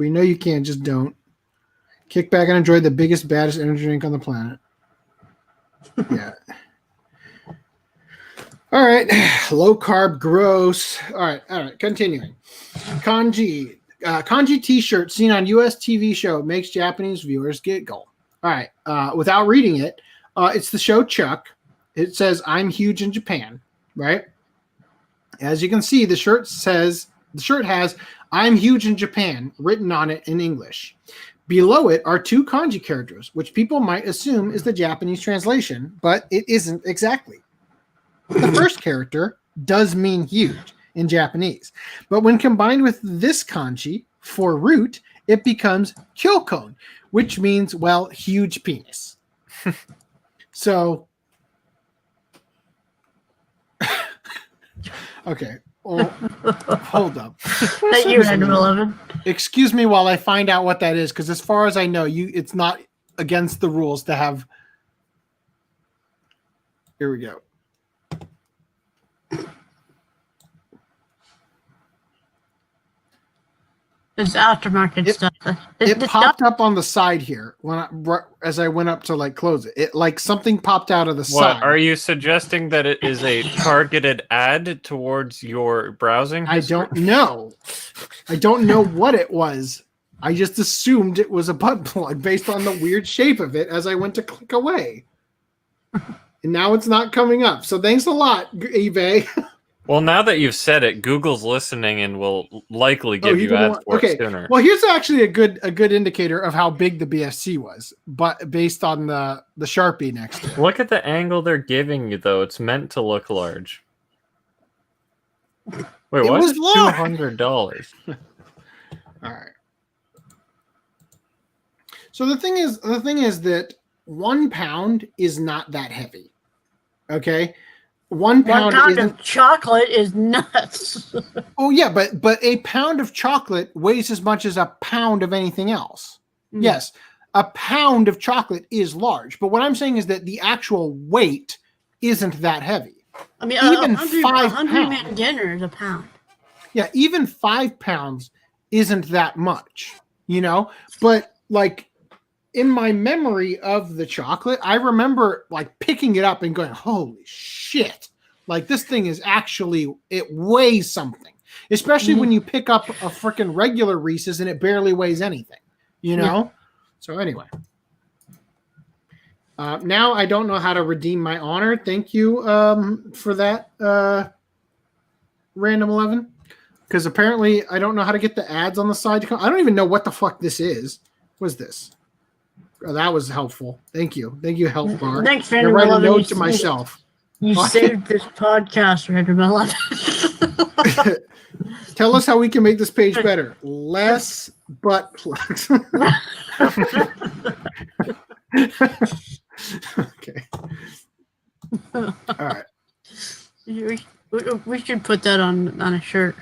know you can't. Just don't. Kick back and enjoy the biggest, baddest energy drink on the planet. Yeah. All right. Low carb, gross. All right. Continuing. Kanji. Kanji t-shirt seen on U.S. TV show makes Japanese viewers giggle. All right. Without reading it, it's the show Chuck. It says, I'm huge in Japan, right? As you can see, the shirt has I'm huge in Japan written on it in English. Below it are two kanji characters, which people might assume is the Japanese translation, but it isn't exactly. The first character does mean huge in Japanese, but when combined with this kanji for root, it becomes kyokon, which means, well, huge penis. So, okay. Oh, hold up. Thank you, Random 11. Excuse me while I find out what that is, because as far as I know, it's not against the rules to have. Here we go. It's aftermarket stuff. It popped up on the side here as I went up to like close it. It like something popped out of the side. What are you suggesting, that it is a targeted ad towards your browsing history? I don't know. I don't know what it was. I just assumed it was a butt plug based on the weird shape of it as I went to click away. And now it's not coming up. So thanks a lot, eBay. Well, now that you've said it, Google's listening and will likely give you ads for it sooner. Well, here's actually a good indicator of how big the BFC was, but based on the Sharpie next to it. Look at the angle they're giving you, though. It's meant to look large. Wait, what's $200? All right. So the thing is that 1 pound is not that heavy. Okay. 1 pound of chocolate is nuts. Oh yeah, but a pound of chocolate weighs as much as a pound of anything else. Mm. Yes, a pound of chocolate is large, but what I'm saying is that the actual weight isn't that heavy. I mean, even 5 pounds dinner is a pound. Yeah, even 5 pounds isn't that much, But like in my memory of the chocolate, I remember like picking it up and going, "Holy shit!" Like this thing is actually, it weighs something. Especially when you pick up a freaking regular Reese's and it barely weighs anything, Yeah. So anyway, now I don't know how to redeem my honor. Thank you for that, Random 11, because apparently I don't know how to get the ads on the side to come. I don't even know what the fuck this is. What's this? Oh, that was helpful. Thank you, help bar. Thanks, Random 11. I write a note to myself. You saved this podcast, Random 11. Tell us how we can make this page better. Less butt plugs. Okay. All right. We should put that on a shirt.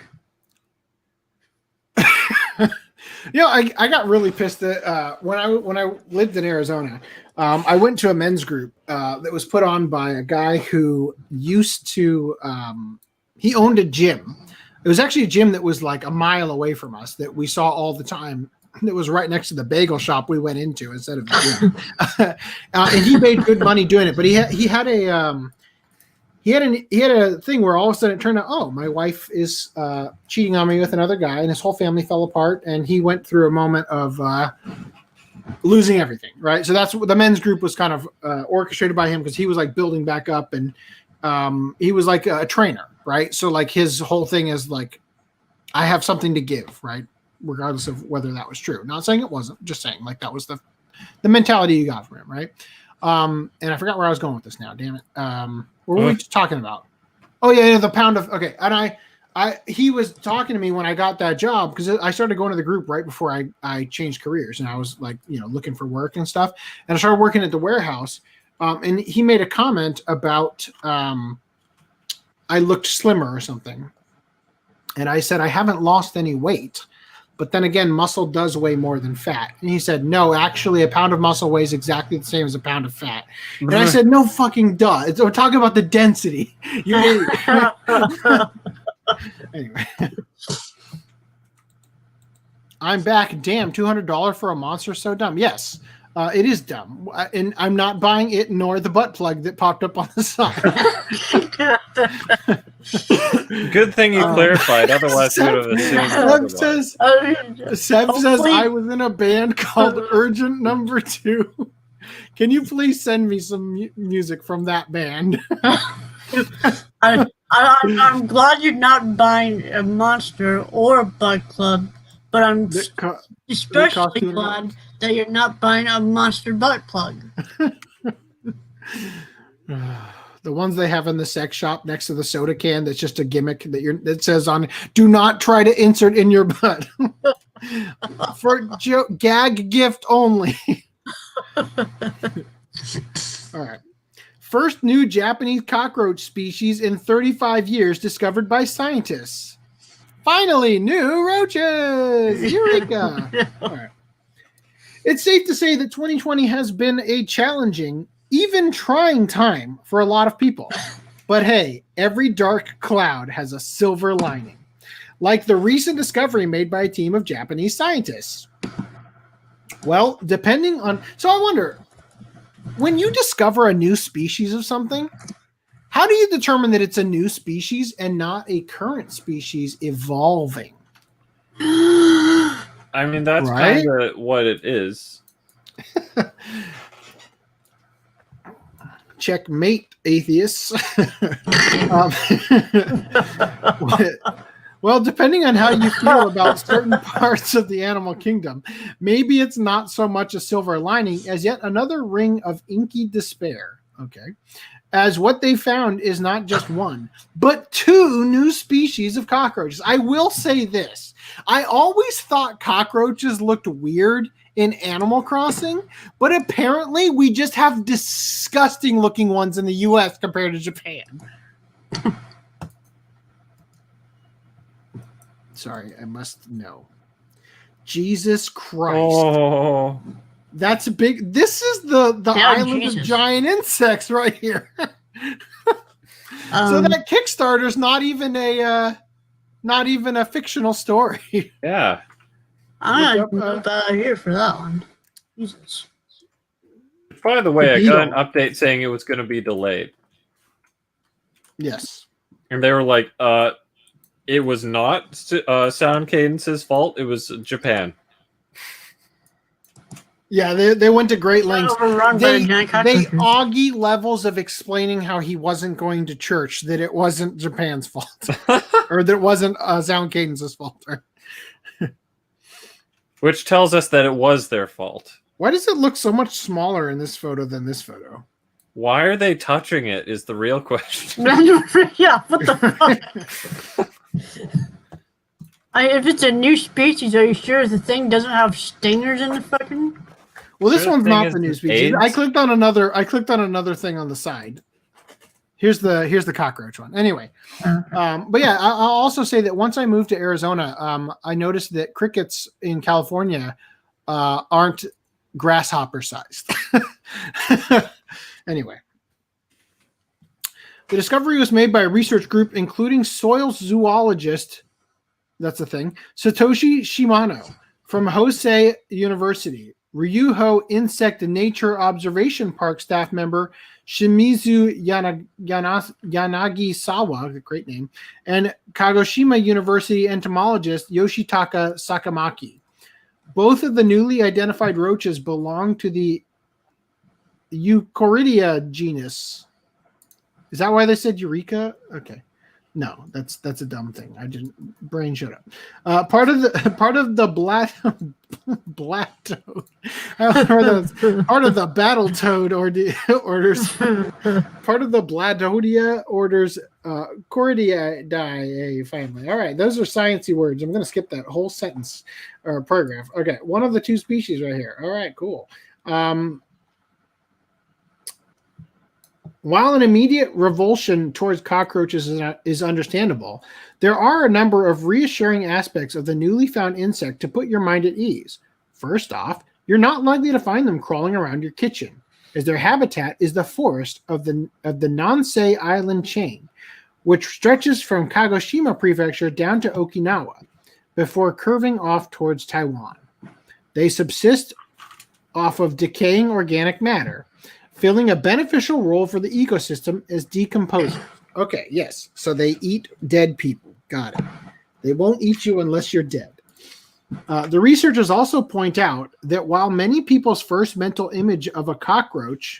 I got really pissed that when I lived in Arizona, I went to a men's group that was put on by a guy who used to he owned a gym. It was actually a gym that was like a mile away from us that we saw all the time. It was right next to the bagel shop we went into instead of the gym. And he made good money doing it, but he had a thing where all of a sudden it turned out, oh, my wife is cheating on me with another guy, and his whole family fell apart, and he went through a moment of losing everything, right? So that's what the men's group was kind of orchestrated by him, because he was like building back up, and he was like a trainer, right? So like his whole thing is like, I have something to give, right? Regardless of whether that was true. Not saying it wasn't, just saying like that was the mentality you got from him, right? And I forgot where I was going with this now, damn it. What were we talking about? Oh yeah, the pound of, okay. And he was talking to me when I got that job, because I started going to the group right before I changed careers, and I was like, looking for work and stuff. And I started working at the warehouse. And he made a comment about I looked slimmer or something. And I said, I haven't lost any weight. But then again, muscle does weigh more than fat. And he said, no, actually, a pound of muscle weighs exactly the same as a pound of fat. And I said, no fucking duh. We're talking about the density. Anyway. I'm back. Damn, $200 for a monster? So dumb. Yes, it is dumb. And I'm not buying it nor the butt plug that popped up on the side. Good thing you clarified. Otherwise, you would have assumed. Seb says I was in a band called Urgent Number 2. Can you please send me some music from that band? I'm glad you're not buying a monster or a butt plug But I'm That cost especially $200. glad that you're not buying a monster butt plug. The ones they have in the sex shop next to the soda can that's just a gimmick that says on it, do not try to insert in your butt. For gag gift only. All right. First new Japanese cockroach species in 35 years discovered by scientists. Finally, new roaches! Eureka! All right. It's safe to say that 2020 has been a challenging, even trying time for a lot of people. But hey, every dark cloud has a silver lining. Like the recent discovery made by a team of Japanese scientists. Well, depending on... So I wonder, when you discover a new species of something, how do you determine that it's a new species and not a current species evolving? I mean, that's Right? kind of what it is. Checkmate, atheists. Well, depending on how you feel about certain parts of the animal kingdom, maybe it's not so much a silver lining as yet another ring of inky despair. Okay. As what they found is not just one, but two new species of cockroaches. I will say this. I always thought cockroaches looked weird in Animal Crossing, but apparently we just have disgusting looking ones in the US compared to Japan. Sorry, I must know. Jesus Christ. Oh, That's a big... This is the island Jesus. of giant insects right here. So that Kickstarter's not even a fictional story. yeah. I'm Look up, not here for that one. Jesus. By the way, I Beetle. got an update saying it was going to be delayed. Yes. And they were like, it was not Sound Cadence's fault. It was Japan. Yeah, they went to great lengths. Overrun by They the giant cockroaches. Augie levels of explaining how he wasn't going to church, that it wasn't Japan's fault. Or that it wasn't Sound Cadence's fault. Which tells us that it was their fault. Why does it look so much smaller in this photo than this photo? Why are they touching it is the real question. Yeah, what the fuck? If it's a new species, are you sure the thing doesn't have stingers in the fucking... Well, this Sure one's thing not is the new the species. AIDS? I clicked on another thing on the side. Here's the cockroach one. Anyway, but yeah, I'll also say that once I moved to Arizona, I noticed that crickets in California aren't grasshopper sized. Anyway, the discovery was made by a research group including soil zoologist, that's the thing, Satoshi Shimano from Hosei University, Ryuho Insect Nature Observation Park staff member Shimizu Yanagisawa, great name, and Kagoshima University entomologist Yoshitaka Sakamaki. Both of the newly identified roaches belong to the Euchoridia genus. Is that why they said Eureka? Okay. No, that's a dumb thing. I didn't. Brain shut up. Part of the black toad, part of the battle toad orders. Part of the Bladodia orders Cordiidae family. All right, those are sciencey words. I'm going to skip that whole sentence or paragraph. Okay, one of the two species right here. All right, cool. While an immediate revulsion towards cockroaches is understandable, there are a number of reassuring aspects of the newly found insect to put your mind at ease. First off, you're not likely to find them crawling around your kitchen, as their habitat is the forest of the Nansei Island chain, which stretches from Kagoshima Prefecture down to Okinawa, before curving off towards Taiwan. They subsist off of decaying organic matter, filling a beneficial role for the ecosystem as decomposers. Okay, yes. So they eat dead people. Got it. They won't eat you unless you're dead. The researchers also point out that while many people's first mental image of a cockroaches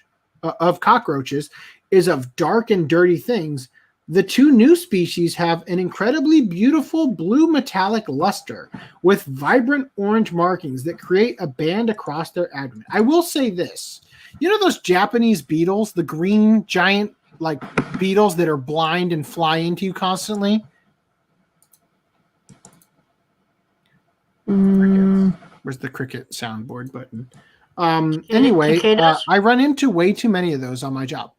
is of dark and dirty things, The two new species have an incredibly beautiful blue metallic luster with vibrant orange markings that create a band across their abdomen. I will say this. You know those Japanese beetles, the green giant like beetles that are blind and fly into you constantly? Where's the cricket soundboard button? Anyway, I run into way too many of those on my job.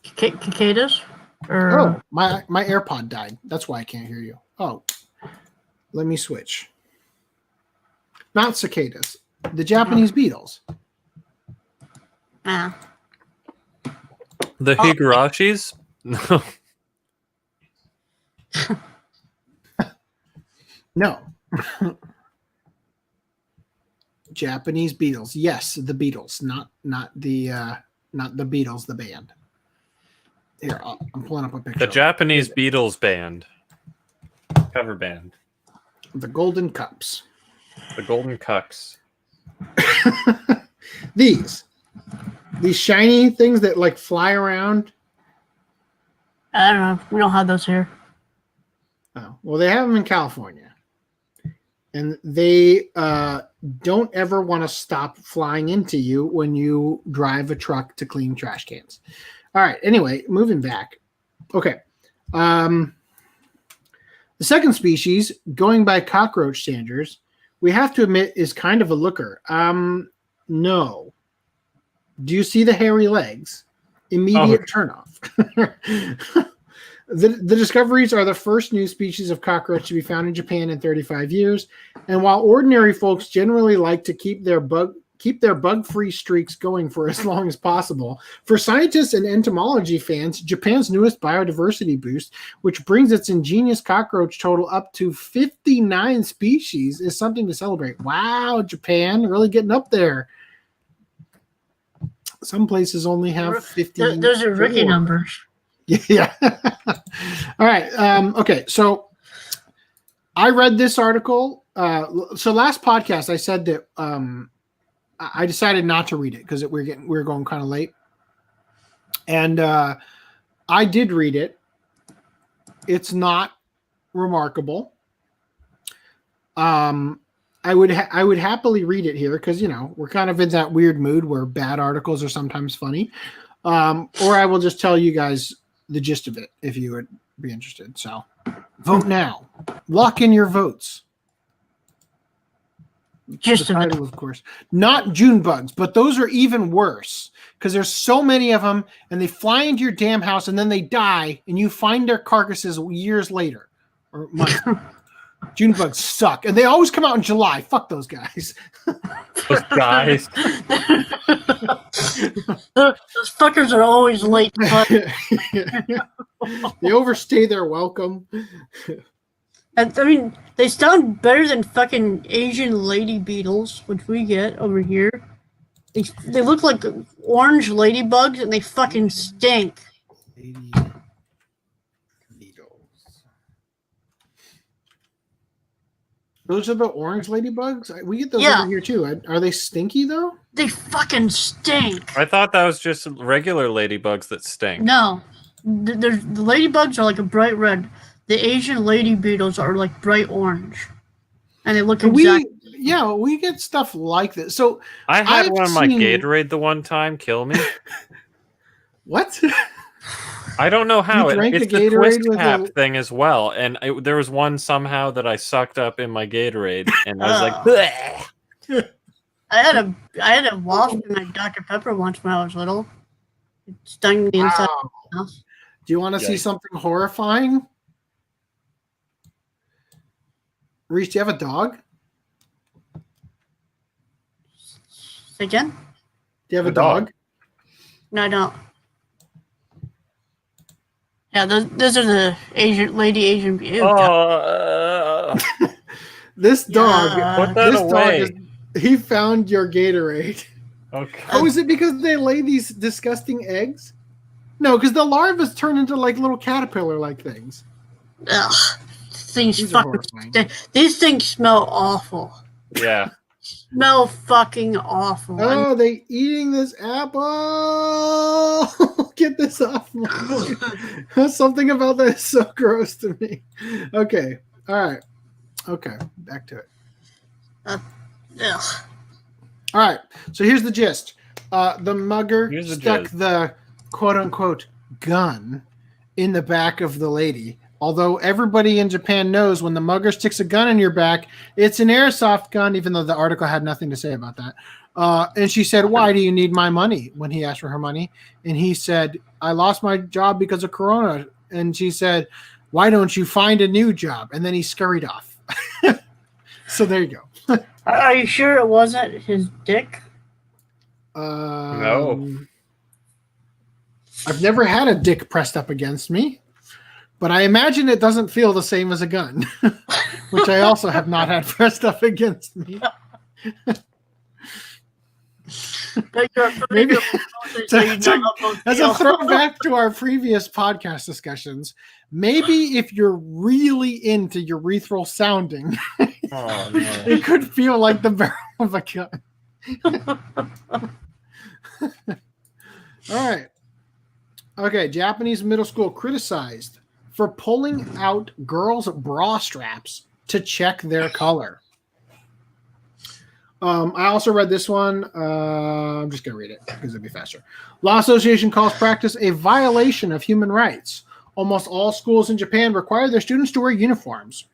Cicadas? Oh, my AirPod died. That's why I can't hear you. Oh, let me switch. Not cicadas. The Japanese beetles. Ah. The Higarashis? No. No. Japanese beetles. Yes, the Beatles, not the Beatles, the band. Here, I'm pulling up a picture. The Japanese Beatles band. Cover band. The Golden Cups. The Golden Cucks. These shiny things that like fly around. I don't know. We don't have those here. Oh, well, they have them in California. And they don't ever want to stop flying into you when you drive a truck to clean trash cans. All right. Anyway, moving back. Okay. The second species, going by cockroach standards, we have to admit is kind of a looker. No. Do you see the hairy legs? Immediate turnoff. The discoveries are the first new species of cockroach to be found in Japan in 35 years. And while ordinary folks generally like to keep their bug-free streaks going for as long as possible, for scientists and entomology fans, Japan's newest biodiversity boost, which brings its ingenious cockroach total up to 59 species, is something to celebrate. Wow, Japan, really getting up there. Some places only have 50. Those are rookie numbers. Yeah. All right. Okay. So I read this article. So last podcast, I said that I decided not to read it because we were going kind of late, and I did read it. It's not remarkable. I would happily read it here because we're kind of in that weird mood where bad articles are sometimes funny, or I will just tell you guys the gist of it if you would be interested. So vote now. Lock in your votes. Just the title, of course. Not June bugs, but those are even worse because there's so many of them and they fly into your damn house and then they die and you find their carcasses years later or months. June bugs suck. And they always come out in July. Fuck those guys. Those guys. Those fuckers are always late. They overstay their welcome. And, I mean, they sound better than fucking Asian lady beetles, which we get over here. They look like orange ladybugs and they fucking stink. Lady beetles. Those are the orange ladybugs? We get those over here too. Are they stinky though? They fucking stink. I thought that was just regular ladybugs that stink. No. The ladybugs are like a bright red. The Asian lady beetles are like bright orange. And they look exactly... we get stuff like this. So I had one of my Gatorade the one time kill me. What? I don't know how. It's the twist cap thing as well. And there was one somehow that I sucked up in my Gatorade. And I was like, bleh. I had a wasp in my Dr. Pepper once when I was little. It stung the inside of the mouth. Do you want to see something horrifying? Rhys, do you have a dog? Say again? Do you have a dog? No, I don't. Yeah, those are the Asian. This dog. Put that away. He found your Gatorade. Okay. Oh, is it because they lay these disgusting eggs? No, because the larvae turn into like little caterpillar-like things. Ugh. These things smell awful. Yeah. Smell fucking awful. Oh, they eating this apple. Get this off my Something about that is so gross to me. Okay. All right. Okay. Back to it. Ugh. All right. So here's the gist. The mugger stuck the quote unquote gun in the back of the lady. Although everybody in Japan knows when the mugger sticks a gun in your back, it's an airsoft gun, even though the article had nothing to say about that. And she said, "Why do you need my money?" When he asked for her money. And he said, "I lost my job because of Corona." And she said, "Why don't you find a new job?" And then he scurried off. So there you go. Are you sure it wasn't his dick? No. I've never had a dick pressed up against me. But I imagine it doesn't feel the same as a gun, which I also have not had pressed up against me. Maybe as a throwback to our previous podcast discussions, maybe if you're really into urethral sounding, it could feel like the barrel of a gun. All right. Okay, Japanese middle school criticized for pulling out girls' bra straps to check their color. I also read this one. I'm just going to read it because it'll be faster. Law Association calls practice a violation of human rights. Almost all schools in Japan require their students to wear uniforms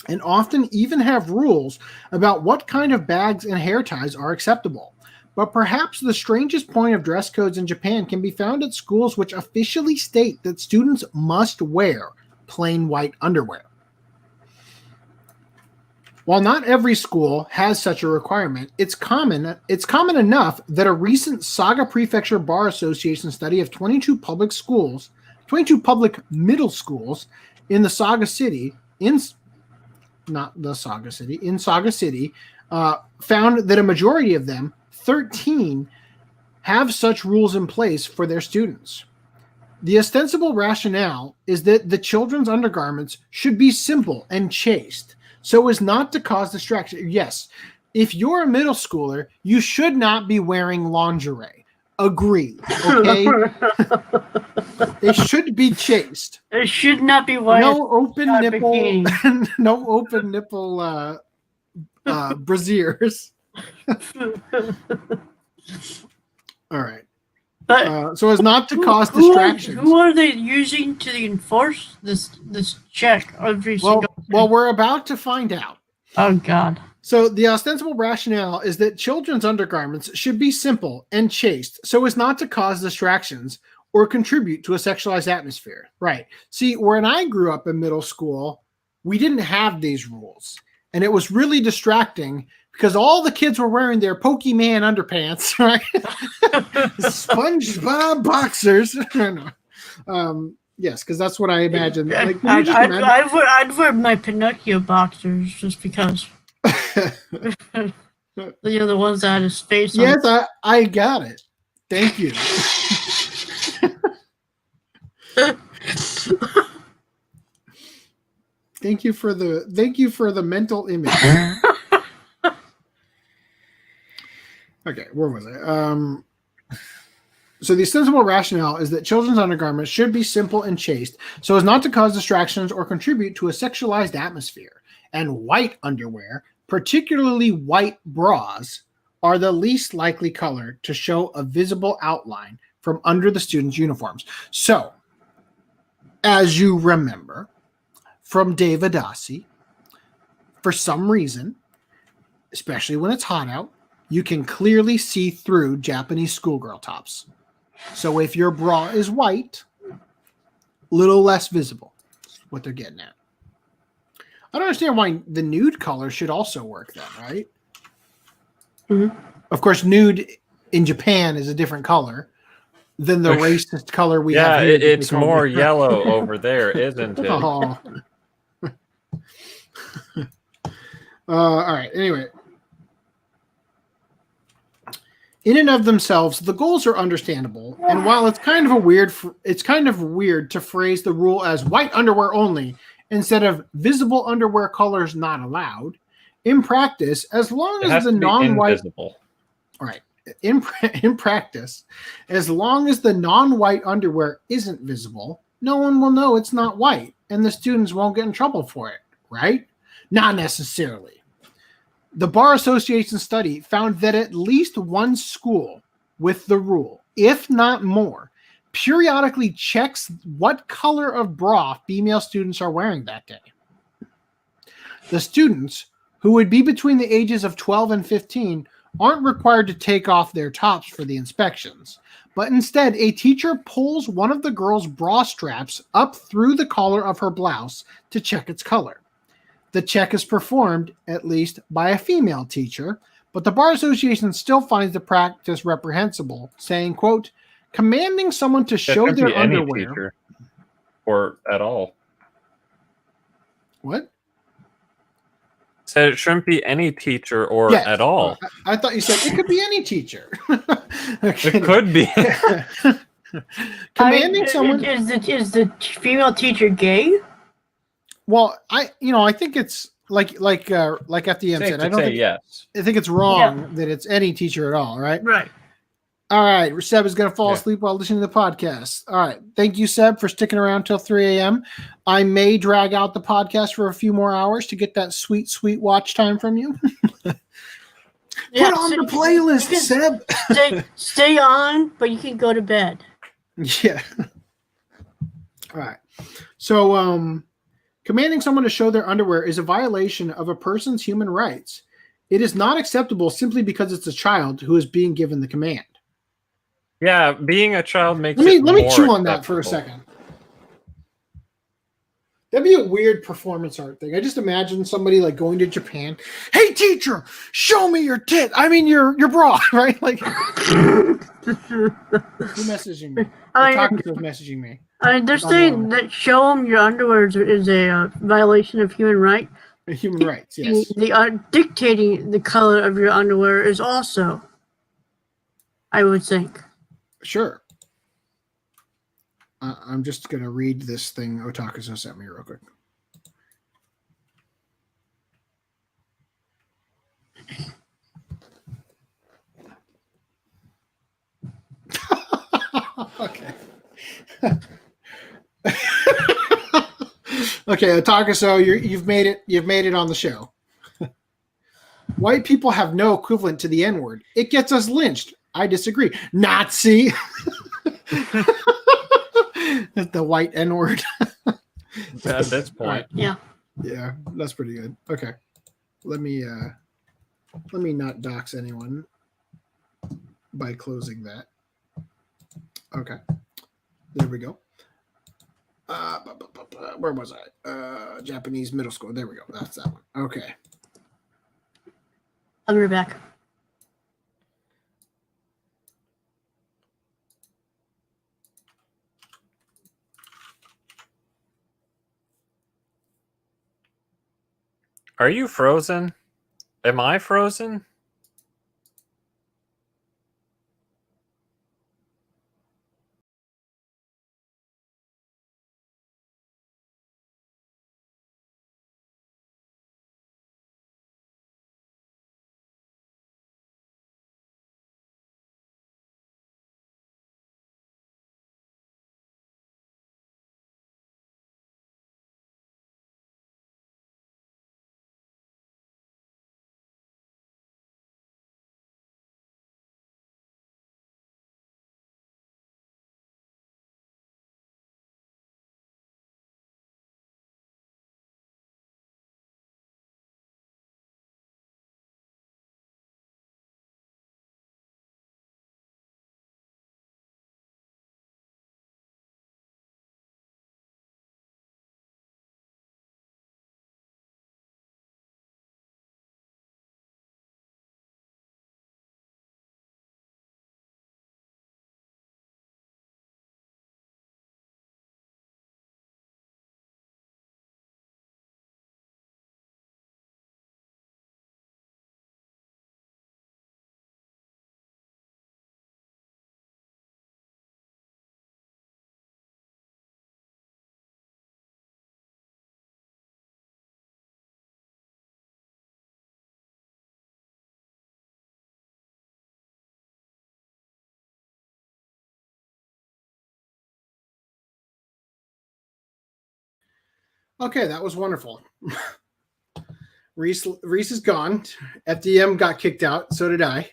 and often even have rules about what kind of bags and hair ties are acceptable. But perhaps the strangest point of dress codes in Japan can be found at schools which officially state that students must wear plain white underwear. While not every school has such a requirement, it's common enough that a recent SaGa Prefecture Bar Association study of 22 public middle schools in the SaGa City, in SaGa City, found that a majority of them, 13, have such rules in place for their students. The ostensible rationale is that the children's undergarments should be simple and chaste, so as not to cause distraction. Yes, if you're a middle schooler, you should not be wearing lingerie. Agree, okay? It should be chaste. It should not be wearing no open nipple brassieres. All right. But so as not to cause distractions. Who are they using to enforce this check every single day? Well, we're about to find out. Oh, God. So the ostensible rationale is that children's undergarments should be simple and chaste so as not to cause distractions or contribute to a sexualized atmosphere. Right. See, when I grew up in middle school, we didn't have these rules. And it was really distracting because all the kids were wearing their Pokemon underpants, right? SpongeBob boxers. Yes, because that's what I imagined. Like, I'd wear my Pinocchio boxers just because. The ones that had his face on. Yes, I got it. Thank you. Thank you for the mental image. Okay, where was I? So the ostensible rationale is that children's undergarments should be simple and chaste so as not to cause distractions or contribute to a sexualized atmosphere. And white underwear, particularly white bras, are the least likely color to show a visible outline from under the students' uniforms. So, as you remember from Devadasi, for some reason, especially when it's hot out, you can clearly see through Japanese schoolgirl tops. So if your bra is white, a little less visible. That's what they're getting at. I don't understand why the nude color should also work then, right? Mm-hmm. Of course, nude in Japan is a different color than the racist color we have here. Yeah, it's more yellow over there, isn't it? Oh. All right. Anyway. In and of themselves, the goals are understandable, and while it's kind of weird to phrase the rule as white underwear only instead of visible underwear colors not allowed, In practice, as long It as has the to be non-white, invisible. right? In practice, as long as the non-white underwear isn't visible, no one will know it's not white, and the students won't get in trouble for it, right? Not necessarily. The Bar Association study found that at least one school with the rule, if not more, periodically checks what color of bra female students are wearing that day. The students, who would be between the ages of 12 and 15, aren't required to take off their tops for the inspections, but instead a teacher pulls one of the girl's bra straps up through the collar of her blouse to check its color. The check is performed, at least, by a female teacher, but the Bar Association still finds the practice reprehensible, saying, quote, commanding someone to That show shouldn't their be any underwear. teacher, or at all. What? Said it shouldn't be any teacher or Yes. at all. I thought you said it could be any teacher. It could be. Commanding someone. Is the female teacher gay? Well, I think it's like FDM Safe said. to I don't say think yes. I think it's wrong that it's any teacher at all. Right. Right. All right. Seb is going to fall Yeah. asleep while listening to the podcast. All right. Thank you, Seb, for sticking around till 3 a.m. I may drag out the podcast for a few more hours to get that sweet, sweet watch time from you. Yeah, Put on so the playlist, you can Seb. stay on, but you can go to bed. Yeah. All right. So, commanding someone to show their underwear is a violation of a person's human rights. It is not acceptable simply because it's a child who is being given the command. Yeah, being a child makes Let it me more chew on that for a acceptable. second. That'd be a weird performance art thing. I just imagine somebody like going to Japan. Hey, teacher, show me your tit. I mean your bra, right? Like, who messaging me? Otaku's messaging me. They're saying that show them your underwear is a violation of human right. Human rights, yes. Dictating the color of your underwear is also, I would think. Sure. I'm just going to read this thing Otakuzo sent me real quick. Okay. Okay, Otakuzo, you've made it. You've made it on the show. White people have no equivalent to the N-word. It gets us lynched. I disagree. Nazi. The white N-word. At this point. Yeah. Yeah, that's pretty good. Okay. Let me not dox anyone by closing that. Okay. There we go. Where was I? Japanese middle school. There we go. That's that one. Okay. I'll be back. Are you frozen? Am I frozen? Okay, that was wonderful. Rhys is gone. FDM got kicked out. So did I.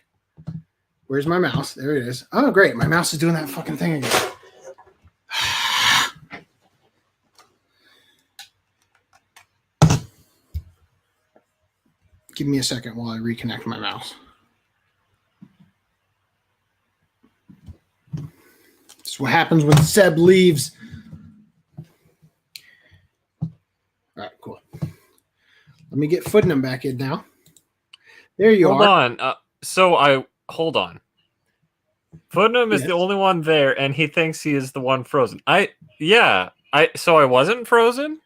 Where's my mouse? There it is. Oh, great. My mouse is doing that fucking thing again. Give me a second while I reconnect my mouse. This is what happens when Seb leaves. All right, cool. Let me get Footnum back in now. There you Hold are. on. Hold on. Footnum is the only one there, and he thinks he is the one frozen. So I wasn't frozen?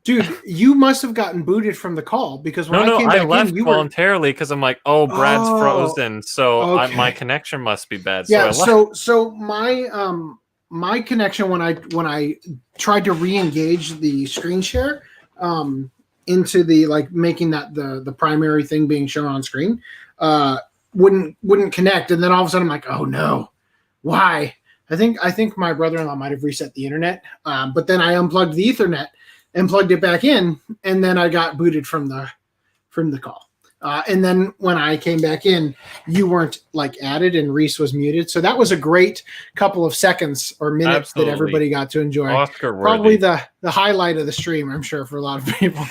Dude, you must have gotten booted from the call because when I came I back left in, you voluntarily because I'm like, oh, Brad's frozen, so okay. my connection must be bad. Yeah, so I left. so my connection when I tried to re-engage the screen share into the like making that the primary thing being shown on screen wouldn't connect, and then all of a sudden I'm like, oh no, why? I think my brother-in-law might have reset the internet, but then I unplugged the Ethernet and plugged it back in, and then I got booted from the call. And then when I came back in, you weren't like added, and Rhys was muted. So that was a great couple of seconds or minutes that everybody got to enjoy. Probably the highlight of the stream, I'm sure, for a lot of people.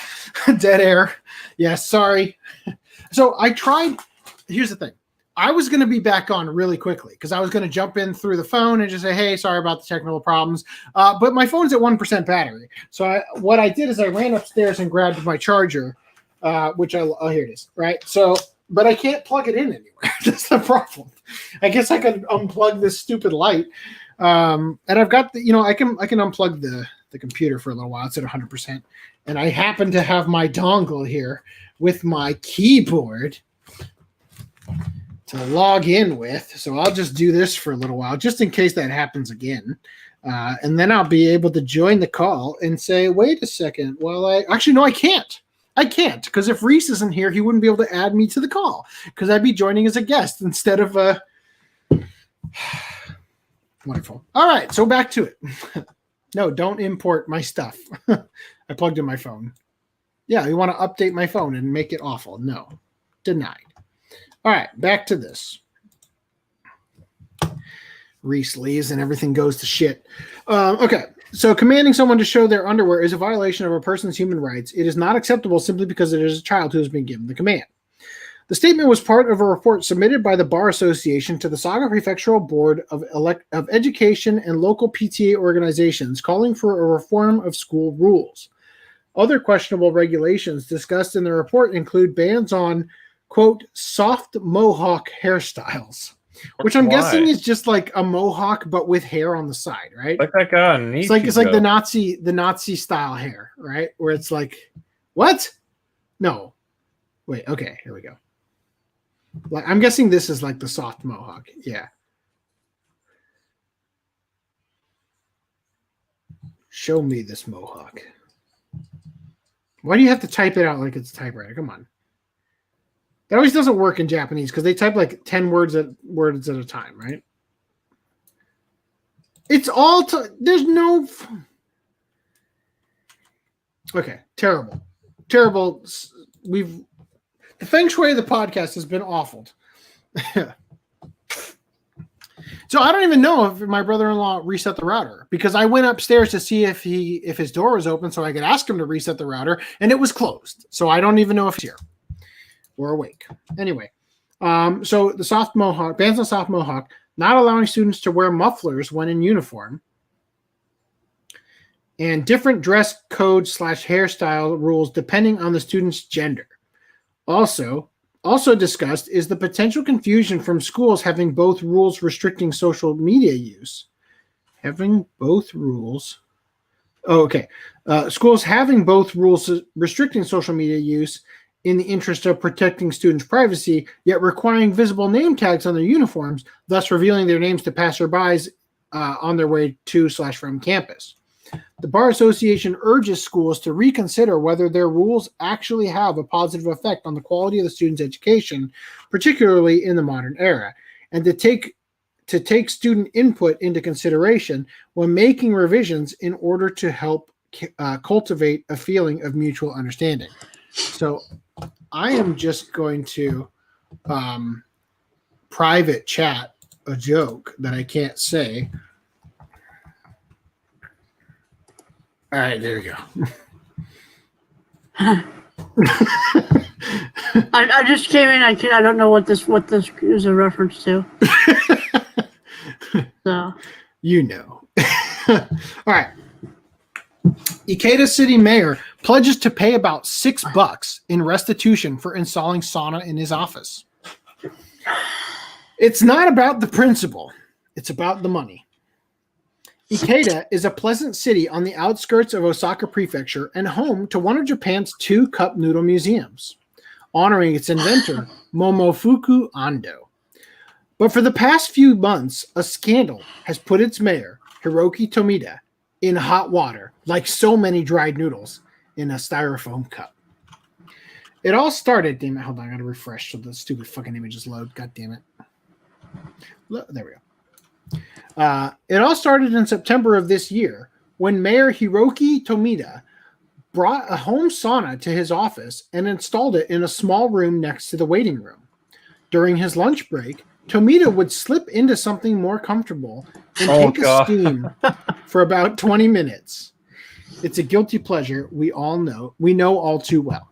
Dead air. Yeah, sorry. So I tried. Here's the thing. I was going to be back on really quickly because I was going to jump in through the phone and just say, hey, sorry about the technical problems. But my phone's at 1% battery. So what I did is I ran upstairs and grabbed my charger, here it is, right? So, but I can't plug it in anywhere. That's the problem. I guess I could unplug this stupid light. And I've got I can unplug the computer for a little while. It's at 100%. And I happen to have my dongle here with my keyboard to log in with. So I'll just do this for a little while, just in case that happens again. And then I'll be able to join the call and say, wait a second. Well, I can't. I can't, because if Rhys isn't here, he wouldn't be able to add me to the call because I'd be joining as a guest instead of wonderful. All right, so back to it. No, don't import my stuff. I plugged in my phone. Yeah, you want to update my phone and make it awful. No, denied. All right, back to this. Rhys leaves and everything goes to shit. Okay, so commanding someone to show their underwear is a violation of a person's human rights. It is not acceptable simply because it is a child who has been given the command. The statement was part of a report submitted by the Bar Association to the SaGa Prefectural Board of Education and local PTA organizations calling for a reform of school rules. Other questionable regulations discussed in the report include bans on, quote, soft mohawk hairstyles, which I'm guessing is just like a mohawk but with hair on the side, right? Like that guy on it's like the Nazi style hair, right? Where it's like, what? No, wait, okay, here we go. Like I'm guessing this is like the soft mohawk, yeah. Show me this mohawk. Why do you have to type it out like it's a typewriter? Come on. That always doesn't work in Japanese because they type like 10 words at a time, right? It's all there's no. Okay, terrible. The feng shui of the podcast has been awful. So I don't even know if my brother-in-law reset the router because I went upstairs to see if his door was open so I could ask him to reset the router and it was closed. So I don't even know if he's here or awake. Anyway, so the soft mohawk, bans on soft mohawk, not allowing students to wear mufflers when in uniform, and different dress code / hairstyle rules depending on the student's gender. Also discussed is the potential confusion from schools having both rules restricting social media use. Schools having both rules restricting social media use in the interest of protecting students' privacy, yet requiring visible name tags on their uniforms, thus revealing their names to passerbys on their way to / from campus. The Bar Association urges schools to reconsider whether their rules actually have a positive effect on the quality of the student's education, particularly in the modern era, and to take student input into consideration when making revisions in order to help cultivate a feeling of mutual understanding. So I am just going to private chat a joke that I can't say. All right, there we go. I just came in. I don't know what this is a reference to. So you know. All right. Ikeda City Mayor pledges to pay about $6 in restitution for installing sauna in his office. It's not about the principle. It's about the money. Ikeda is a pleasant city on the outskirts of Osaka Prefecture and home to one of Japan's 2 cup noodle museums, honoring its inventor, Momofuku Ando. But for the past few months, a scandal has put its mayor, Hiroki Tomita, in hot water, like so many dried noodles in a styrofoam cup. It all started, damn it, hold on, I gotta refresh so the stupid fucking images load, god damn it. There we go. It all started in September of this year when Mayor Hiroki Tomita brought a home sauna to his office and installed it in a small room next to the waiting room. During his lunch break, Tomita would slip into something more comfortable and take a steam for about 20 minutes. It's a guilty pleasure we know all too well.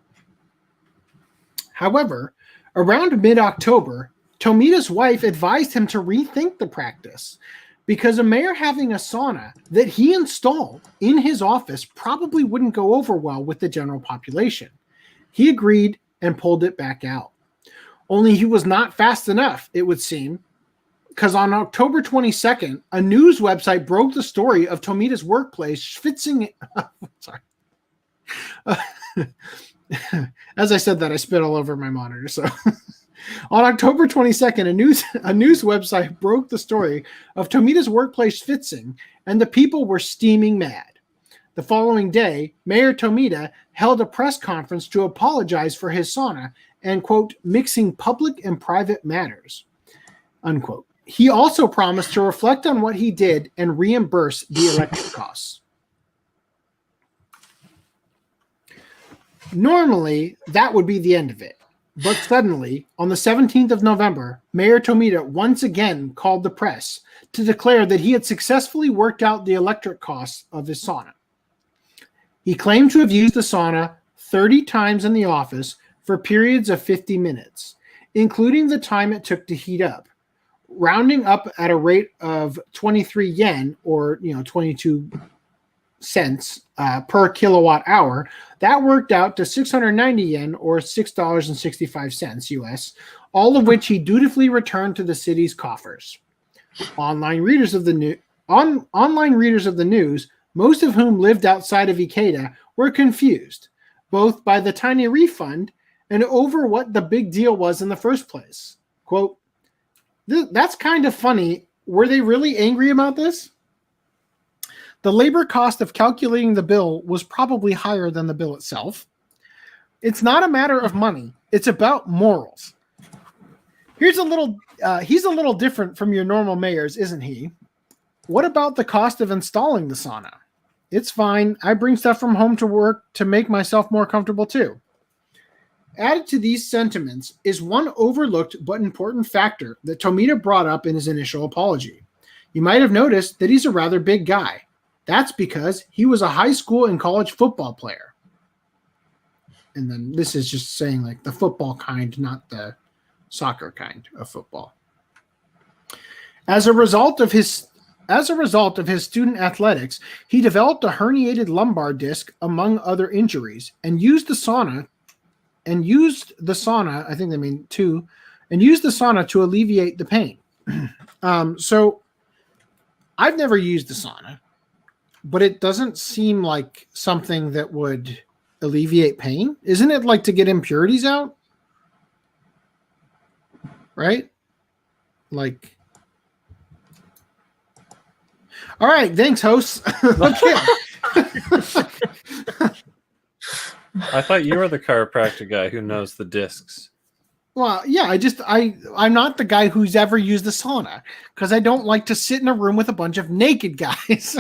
However, around mid-October, Tomita's wife advised him to rethink the practice because a mayor having a sauna that he installed in his office probably wouldn't go over well with the general population. He agreed and pulled it back out. Only he was not fast enough, it would seem, because on October 22nd, a news website broke the story of Tomita's workplace schwitzing. Sorry. As I said that, I spit all over my monitor. So, on October 22nd, a news website broke the story of Tomita's workplace schwitzing, and the people were steaming mad. The following day, Mayor Tomita held a press conference to apologize for his sauna and, quote, mixing public and private matters, unquote. He also promised to reflect on what he did and reimburse the electric costs. Normally, that would be the end of it. But suddenly, on the 17th of November, Mayor Tomita once again called the press to declare that he had successfully worked out the electric costs of his sauna. He claimed to have used the sauna 30 times in the office for periods of 50 minutes, including the time it took to heat up, rounding up at a rate of 23 yen, or 22 cents per kilowatt hour. That worked out to 690 yen, or $6.65 US, all of which he dutifully returned to the city's coffers. Online readers of the news, most of whom lived outside of Ikeda, were confused, both by the tiny refund and over what the big deal was in the first place. Quote, that's kind of funny. Were they really angry about this? The labor cost of calculating the bill was probably higher than the bill itself. It's not a matter of money. It's about morals. He's a little different from your normal mayors, isn't he? What about the cost of installing the sauna? It's fine. I bring stuff from home to work to make myself more comfortable too. Added to these sentiments is one overlooked but important factor that Tomita brought up in his initial apology. You might have noticed that he's a rather big guy. That's because he was a high school and college football player. And then this is just saying like the football kind, not the soccer kind of football. As a result of his student athletics, he developed a herniated lumbar disc among other injuries and used the sauna to alleviate the pain. So I've never used the sauna, but it doesn't seem like something that would alleviate pain. Isn't it like to get impurities out? Right? Like, all right, thanks, hosts. Okay. I thought you were the chiropractor guy who knows the discs. Well, yeah, I'm not the guy who's ever used the sauna because I don't like to sit in a room with a bunch of naked guys.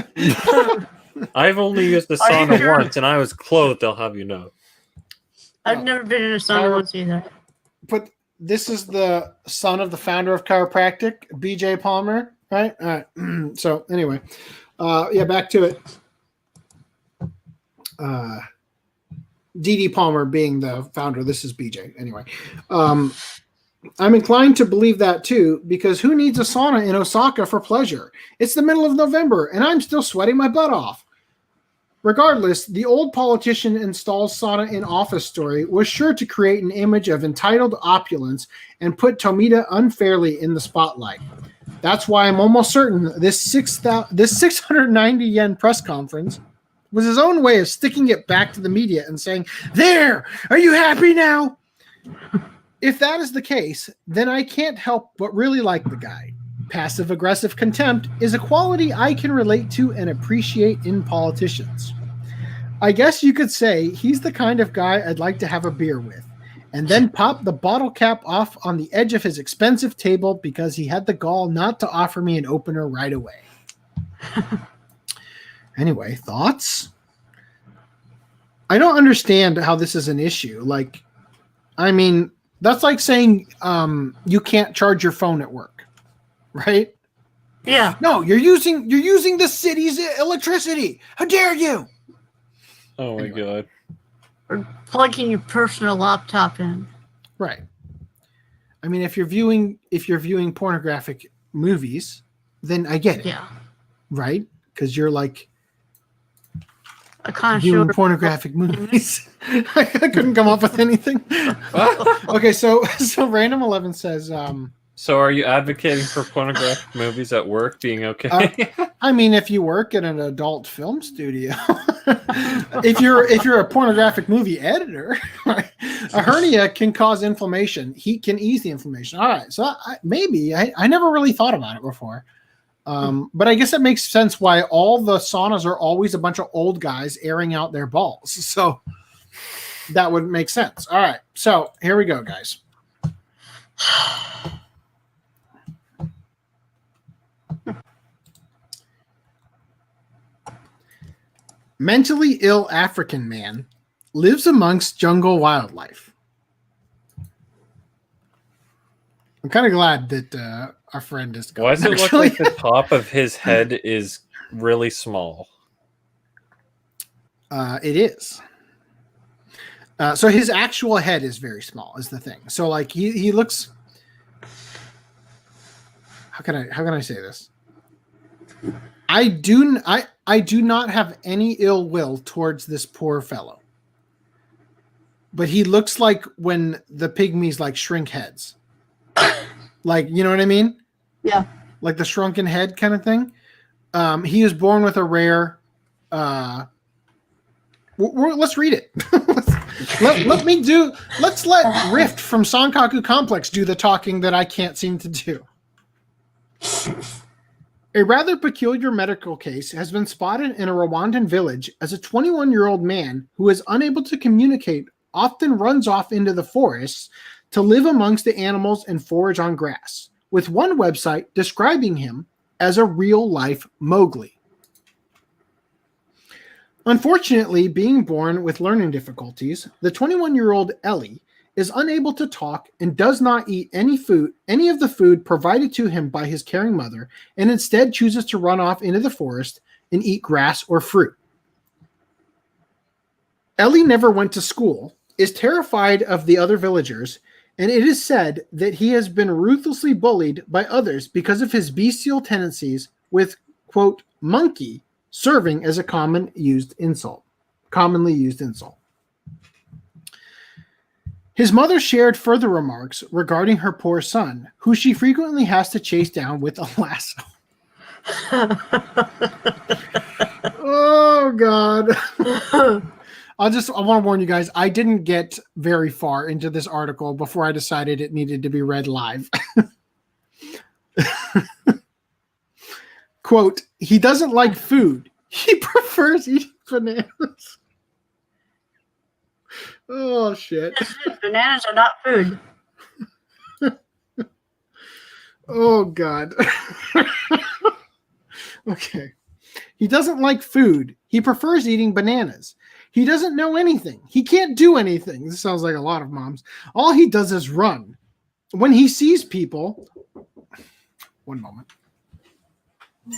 I've only used the Are you sauna sure? once, and I was clothed. I'll have you know. I've never been in a sauna once either. But this is the son of the founder of chiropractic, BJ Palmer, right? All right. So anyway, back to it. DD Palmer being the founder. This is BJ. Anyway, I'm inclined to believe that too, because who needs a sauna in Osaka for pleasure? It's the middle of November, and I'm still sweating my butt off. Regardless, the old politician installs sauna in office story was sure to create an image of entitled opulence and put Tomita unfairly in the spotlight. That's why I'm almost certain this 690 yen press conference was his own way of sticking it back to the media and saying, "There, are you happy now?" If that is the case, then I can't help but really like the guy. Passive-aggressive contempt is a quality I can relate to and appreciate in politicians. I guess you could say he's the kind of guy I'd like to have a beer with, and then pop the bottle cap off on the edge of his expensive table because he had the gall not to offer me an opener right away. Anyway, thoughts? I don't understand how this is an issue. That's like saying you can't charge your phone at work, right? Yeah. No, you're using the city's electricity. How dare you? Oh my god. Or plugging your personal laptop in. Right. I mean, if you're viewing pornographic movies, then I get it. Yeah. Right? Because you're like A connoisseur. viewing pornographic movies. I couldn't come up with anything. Okay, so Random 11 says, So are you advocating for pornographic movies at work being okay? I mean, if you work at an adult film studio, if you're a pornographic movie editor, a hernia can cause inflammation. Heat can ease the inflammation. All right, so I never really thought about it before. But I guess it makes sense why all the saunas are always a bunch of old guys airing out their balls. So that would make sense. All right. So here we go, guys. Mentally ill African man lives amongst jungle wildlife. I'm kind of glad that our friend is gone. Why does it look like the top of his head is really small? It is. So his actual head is very small, is the thing. So like he looks. How can I say this? I do not have any ill will towards this poor fellow. But he looks like when the pygmies like shrink heads. Like, you know what I mean? Yeah. Like the shrunken head kind of thing. He was born with a rare. Let's read it. Let's let Rift from Sankaku Complex do the talking that I can't seem to do. A rather peculiar medical case has been spotted in a Rwandan village as a 21-year-old man who is unable to communicate often runs off into the forests to live amongst the animals and forage on grass, with one website describing him as a real-life Mowgli. Unfortunately, being born with learning difficulties, the 21-year-old Ellie is unable to talk and does not eat any of the food provided to him by his caring mother, and instead chooses to run off into the forest and eat grass or fruit. Ellie never went to school, is terrified of the other villagers, and it is said that he has been ruthlessly bullied by others because of his bestial tendencies, with, quote, monkey serving as a commonly used insult. His mother shared further remarks regarding her poor son, who she frequently has to chase down with a lasso. Oh, God. I want to warn you guys, I didn't get very far into this article before I decided it needed to be read live. Quote, he doesn't like food. He prefers eating bananas. Oh, shit. Bananas are not food. Oh, God. Okay. He doesn't like food. He prefers eating bananas. He doesn't know anything. He can't do anything. This sounds like a lot of moms. All he does is run. When he sees people... One moment. Do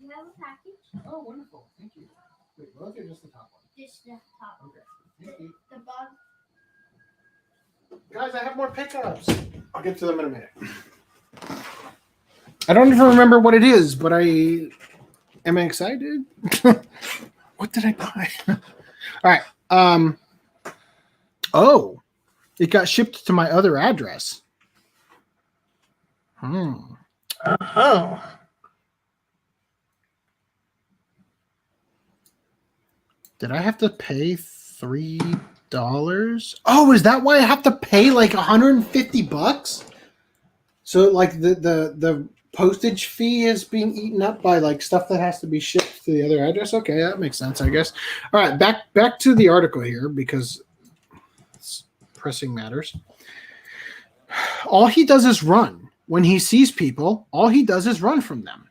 we have a package? Oh, wonderful. Thank you. Wait, well, okay, just the top one. Just the top. Okay. Thank you. The bottom. Guys, I have more pickups. I'll get to them in a minute. I don't even remember what it is, but I am excited. What did I buy? All right. Oh, it got shipped to my other address. Oh. Did I have to pay $3? Oh, is that why I have to pay like $150? So like the postage fee is being eaten up by like stuff that has to be shipped to the other address. Okay, that makes sense, I guess. All right, back to the article here because it's pressing matters. All he does is run. When he sees people, all he does is run from them.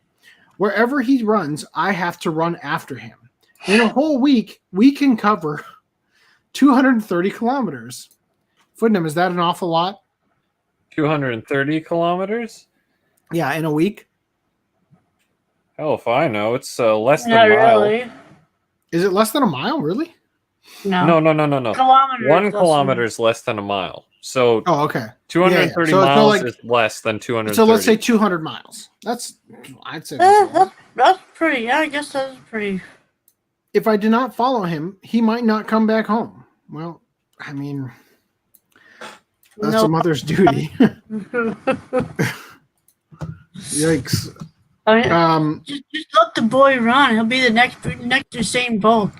Wherever he runs, I have to run after him. In a whole week, we can cover 230 kilometers. Footnum, is that an awful lot? 230 kilometers? Yeah, in a week. Hell if I know. It's less than Not a mile. really. Is it less than a mile, really? No. No. Kilometers. 1 kilometer is less than a mile. So Oh, okay. 230 So it's not miles like- is less than 230. So let's say 200 miles. I'd say. That's pretty. Yeah, I guess that's pretty. If I do not follow him, he might not come back home. Well, I mean, that's a mother's duty. Yikes. I mean, just let the boy run. He'll be the next Usain Bolt.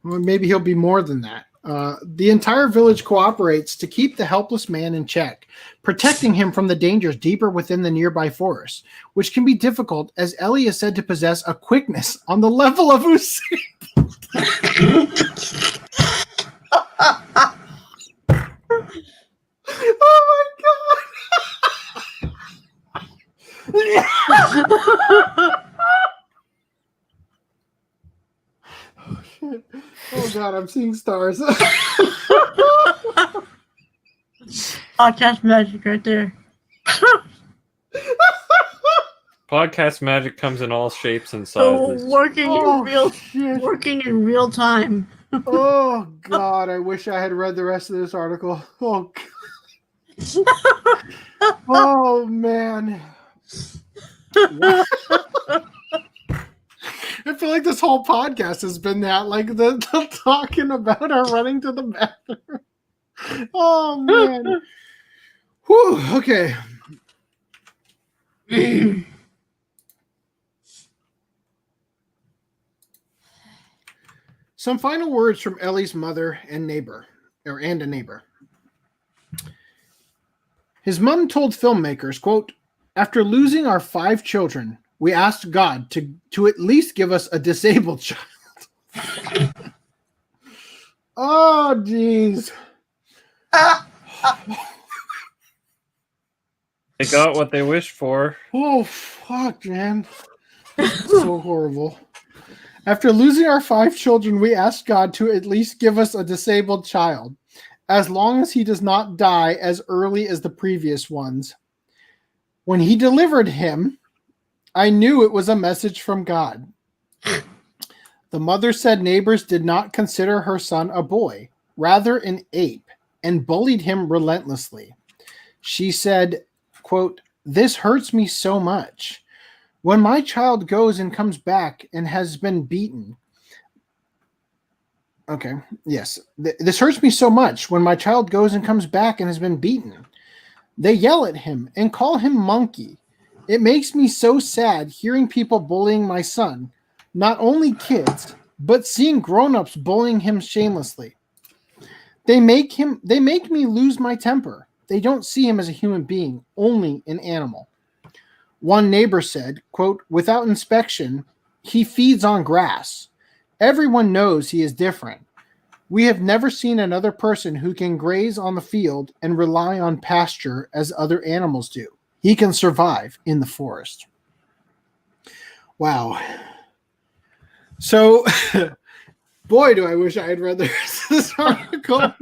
Well, maybe he'll be more than that. The entire village cooperates to keep the helpless man in check, protecting him from the dangers deeper within the nearby forest, which can be difficult as Ellie is said to possess a quickness on the level of Usain. Oh my god! Oh shit! Oh god, I'm seeing stars. Podcast magic right there. Podcast magic comes in all shapes and sizes. Working in real time. Oh god, I wish I had read the rest of this article. Oh god. Oh man. I feel like this whole podcast has been that, like the talking about our running to the bathroom. Oh man. Whew, okay. Some final words from Ellie's mother and neighbor, and a neighbor. His mom told filmmakers, quote, "After losing our 5 children, we asked God to at least give us a disabled child." Oh, jeez. They got what they wished for. Oh, fuck, man. So horrible. After losing our 5 children, we asked God to at least give us a disabled child, as long as he does not die as early as the previous ones. When he delivered him, I knew it was a message from God. The mother said neighbors did not consider her son a boy, rather an ape, and bullied him relentlessly. She said, quote, "This hurts me so much. When my child goes and comes back and has been beaten." Okay, yes. This hurts me so much when my child goes and comes back and has been beaten. They yell at him and call him monkey. It makes me so sad hearing people bullying my son, not only kids, but seeing grown-ups bullying him shamelessly. They make me lose my temper. They don't see him as a human being, only an animal. One neighbor said, quote, "Without inspection, he feeds on grass. Everyone knows he is different. We have never seen another person who can graze on the field and rely on pasture as other animals do. He can survive in the forest. Wow. So, boy, do I wish I had read the rest of this article.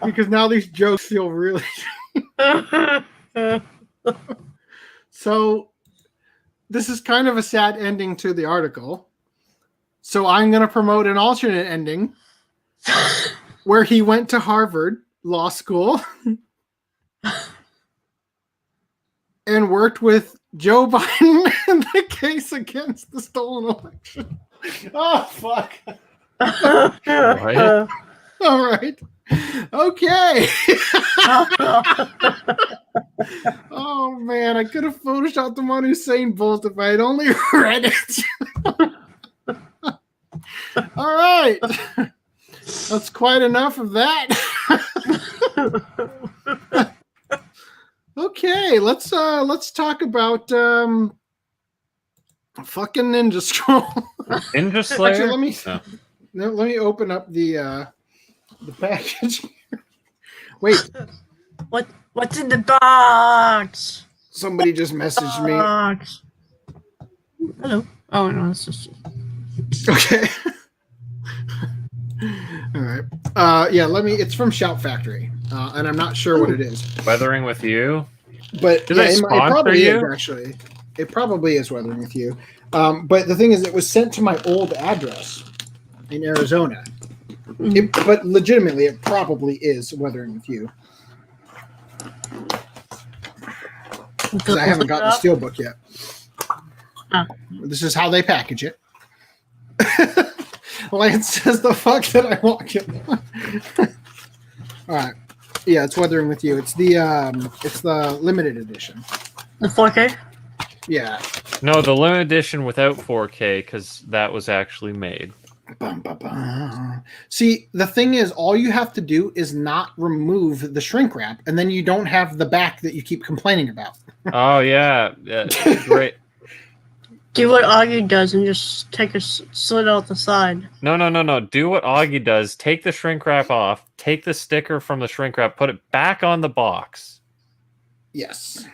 Because now these jokes feel really... So, this is kind of a sad ending to the article. So I'm going to promote an alternate ending where he went to Harvard Law School and worked with Joe Biden in the case against the stolen election. Oh, fuck. Right? All right. Okay. Oh, man. I could have photoshopped him on Usain Bolt if I had only read it. All right. That's quite enough of that. Okay, let's talk about fucking Ninja Scroll. Ninja Slayer? Actually, let me open up the package. Wait. What's in the box? Somebody just messaged me. Box. Hello. Oh no, it's just Okay. All right. Yeah, it's from Shout Factory. And I'm not sure what it is. Weathering with You? But Do yeah, they it sponsor probably you? is, actually. It probably is Weathering with You. But the thing is, it was sent to my old address in Arizona. But legitimately, it probably is Weathering with You. Because I haven't got the Steelbook yet. Oh. This is how they package it. Lance says the fuck that I want it. All right. Yeah, it's Weathering with You. It's the limited edition. the 4K. Yeah. No, the limited edition without 4K, because that was actually made. Bum, bum, bum. See, the thing is, all you have to do is not remove the shrink wrap, and then you don't have the back that you keep complaining about. Oh, yeah. Great. Do what Augie does and just take a slit out the side. No. Do what Augie does. Take the shrink wrap off. Take the sticker from the shrink wrap. Put it back on the box. Yes.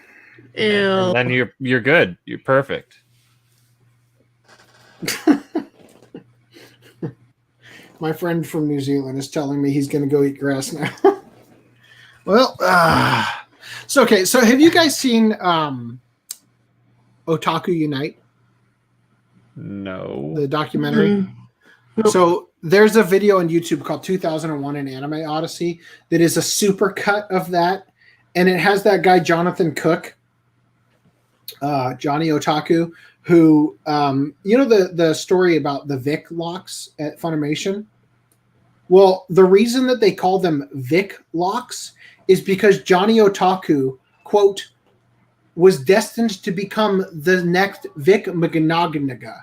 Ew. And then you're good. You're perfect. My friend from New Zealand is telling me he's going to go eat grass now. Well, so okay. So have you guys seen Otaku Unite? No. The documentary? Nope. So there's a video on YouTube called 2001 An Anime Odyssey that is a super cut of that. And it has that guy, Jonathan Cook, Johnny Otaku, who, you know, the story about the Vic locks at Funimation? Well, the reason that they call them Vic locks is because Johnny Otaku, quote, was destined to become the next Vic McGonagall,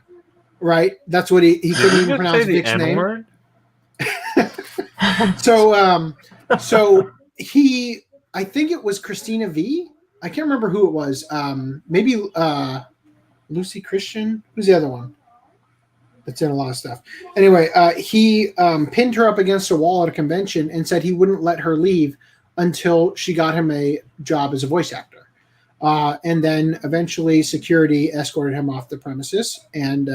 right? That's what he couldn't even pronounce Vic's name. So he, I think it was Christina V. I can't remember who it was. Maybe Lucy Christian. Who's the other one? That's in a lot of stuff. Anyway, he pinned her up against a wall at a convention and said he wouldn't let her leave until she got him a job as a voice actor. And then eventually security escorted him off the premises, and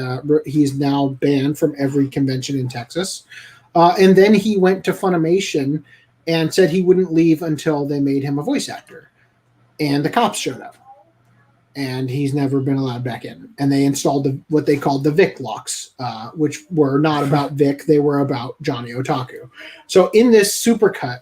he's now banned from every convention in Texas. And then he went to Funimation and said he wouldn't leave until they made him a voice actor. And the cops showed up. And he's never been allowed back in. And they installed what they called the Vic locks, which were not about Vic. They were about Johnny Otaku. So in this supercut,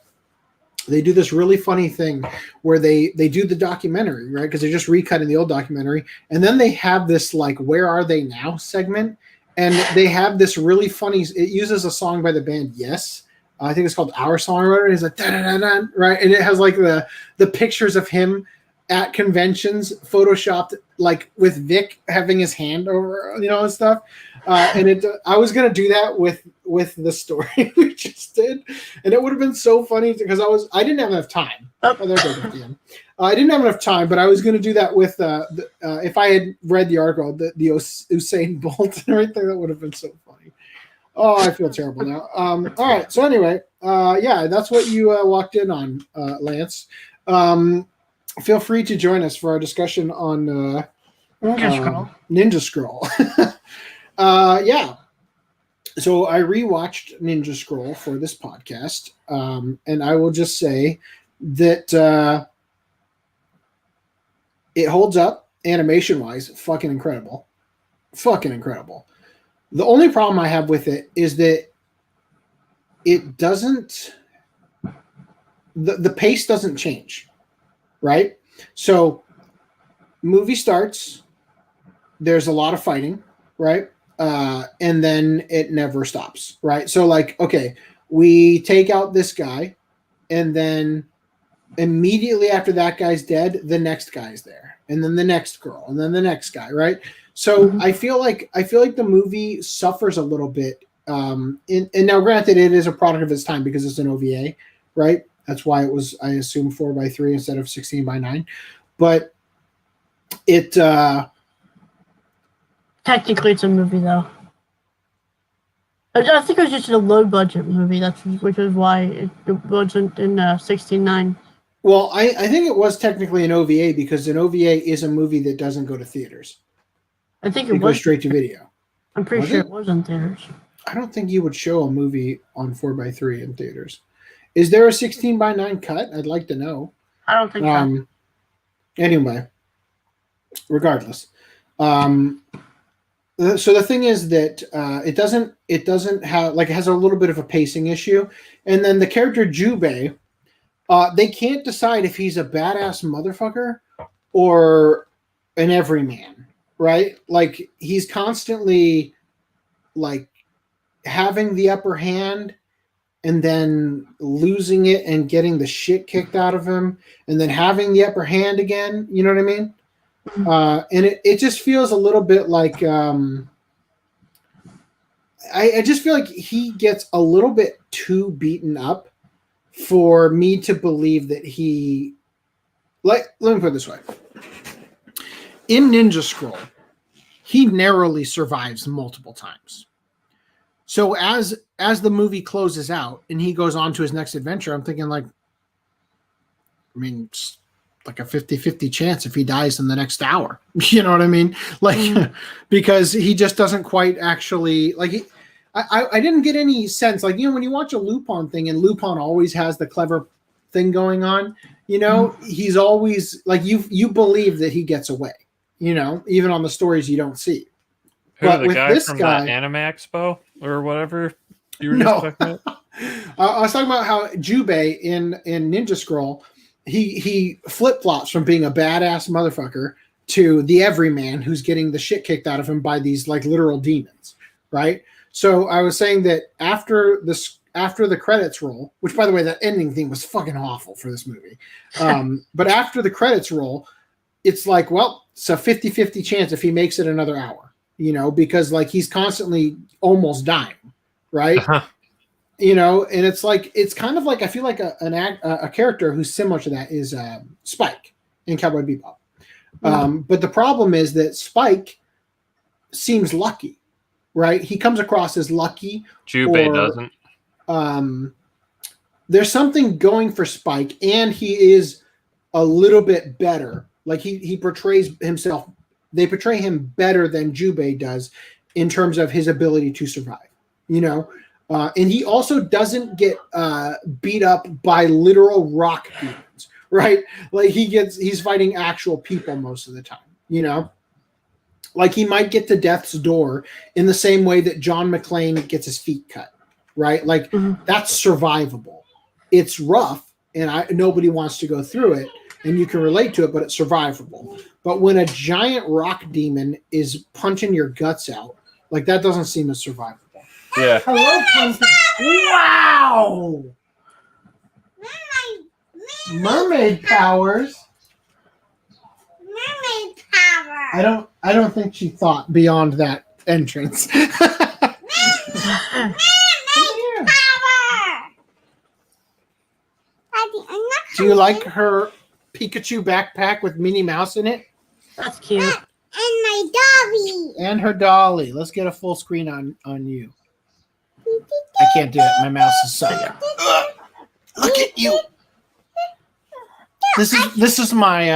they do this really funny thing where they do the documentary, right? Because they're just recutting the old documentary. And then they have this, like, Where Are They Now segment. And they have this really funny, it uses a song by the band Yes. I think it's called Our Song or whatever. It's like, da-da-da-da, right? And it has, like, the pictures of him at conventions photoshopped, like with Vic having his hand over, you know, and stuff. And I was going to do that with the story we just did. And it would have been so funny because I didn't have enough time. Oh, there goes at the end. I didn't have enough time, but I was going to do that with, if I had read the article, the Usain Bolt and everything, that would have been so funny. Oh, I feel terrible now. All right. So anyway, yeah, that's what you walked in on, Lance. Feel free to join us for our discussion on Ninja Scroll. Yeah. So I rewatched Ninja Scroll for this podcast, and I will just say that it holds up animation-wise, fucking incredible. Fucking incredible. The only problem I have with it is that it doesn't, the pace doesn't change, right? So movie starts, there's a lot of fighting, right? And then it never stops, right? So like, okay, we take out this guy, and then immediately after that guy's dead, the next guy's there, and then the next girl, and then the next guy, right? So I feel like the movie suffers a little bit. And now, granted, it is a product of its time because it's an OVA, right? That's why it was, I assume, 4:3 instead of 16:9. But it Technically, it's a movie, though. I think it was just a low-budget movie. Which is why it wasn't in 16:9. Well, I think it was technically an OVA because an OVA is a movie that doesn't go to theaters. I think it It was goes straight to video. I'm pretty sure it was in theaters. I don't think you would show a movie on 4:3 in theaters. Is there a 16:9 cut? I'd like to know. I don't think so. Anyway, regardless. So the thing is that it doesn't have, like, it has a little bit of a pacing issue. And then the character Jubei, they can't decide if he's a badass motherfucker or an everyman, right? Like, he's constantly like having the upper hand and then losing it and getting the shit kicked out of him and then having the upper hand again. You know what I mean? And it just feels a little bit like I just feel like he gets a little bit too beaten up for me to believe that he, like, let me put it this way. In Ninja Scroll, he narrowly survives multiple times. So as the movie closes out and he goes on to his next adventure, I'm thinking, like, I mean, it's like a 50-50 chance if he dies in the next hour. You know what I mean? Like, because he just doesn't quite actually, like, I didn't get any sense. Like, you know, when you watch a Lupin thing and Lupin always has the clever thing going on, you know, he's always, like, you believe that he gets away, you know, even on the stories you don't see. Who, But the with guy this from guy, the Anime Expo or whatever you were No. just talking about? I was talking about how Jubei in Ninja Scroll, he flip-flops from being a badass motherfucker to the everyman who's getting the shit kicked out of him by these, like, literal demons, right? So I was saying that after the credits roll, which, by the way, that ending theme was fucking awful for this movie. But after the credits roll, it's like, well, it's a 50-50 chance if he makes it another hour, you know, because, like, he's constantly almost dying, right? You know, and it's like, it's kind of like, I feel like a character who's similar to that is Spike in Cowboy Bebop. But the problem is that Spike seems lucky, right? He comes across as lucky. Jubei doesn't. There's something going for Spike, and he is a little bit better. Like, he portrays himself, they portray him better than Jubei does in terms of his ability to survive, you know? And he also doesn't get beat up by literal rock demons, right? Like, he's fighting actual people most of the time, you know? Like, he might get to death's door in the same way that John McClane gets his feet cut, right? Like, that's survivable. It's rough, and nobody wants to go through it, and you can relate to it, but it's survivable. But when a giant rock demon is punching your guts out, like, that doesn't seem as survivable. Yeah. Hello, Pumpkin. Wow! Mermaid powers. Mermaid power. I don't think she thought beyond that entrance. Mermaid power. Daddy, I'm not Do you like her Pikachu backpack with Minnie Mouse in it? That's cute. and my doggy. And her dolly. Let's get a full screen on you. I can't do it. My mouse is sucking. Look at you. This is my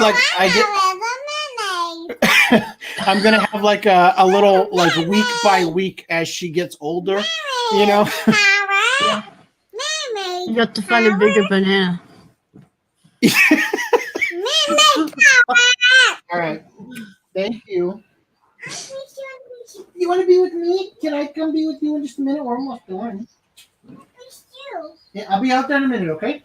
like I get. I'm gonna have like a little like week by week as she gets older. You know. You have to find a bigger banana. All right. Thank you. You want to be with me? Can I come be with you in just a minute? We're almost done. Yeah, I'll be out there in a minute, okay?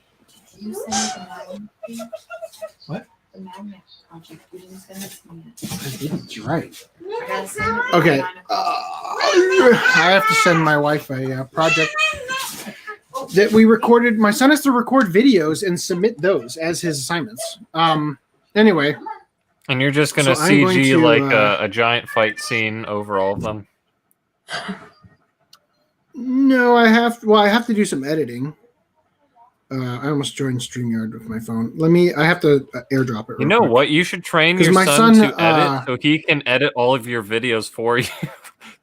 What? The magnet project. You're just gonna send it. I didn't. You're right. I gotta send it. Okay. I have to send my wife a project that we recorded. My son has to record videos and submit those as his assignments. Anyway. And you're just gonna So I'm going CG to, like a giant fight scene over all of them. No, I have to do some editing. I almost joined StreamYard with my phone. I have to airdrop it. You know what? You should train your my son son, to edit so he can edit all of your videos for you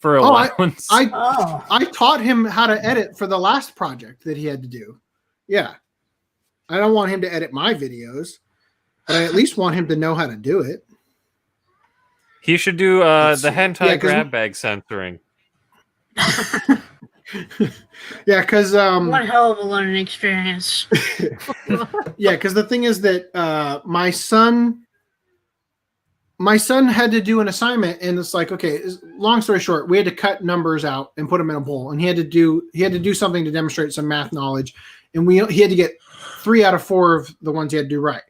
for allowance. I taught him how to edit for the last project that he had to do. Yeah. I don't want him to edit my videos, but I at least want him to know how to do it. He should do the hentai grab bag censoring. Yeah, because one hell of a learning experience. yeah, because the thing is that my son had to do an assignment, and it's like, okay, long story short, we had to cut numbers out and put them in a bowl, and he had to do something to demonstrate some math knowledge, and he had to get 3 out of 4 of the ones he had to do right.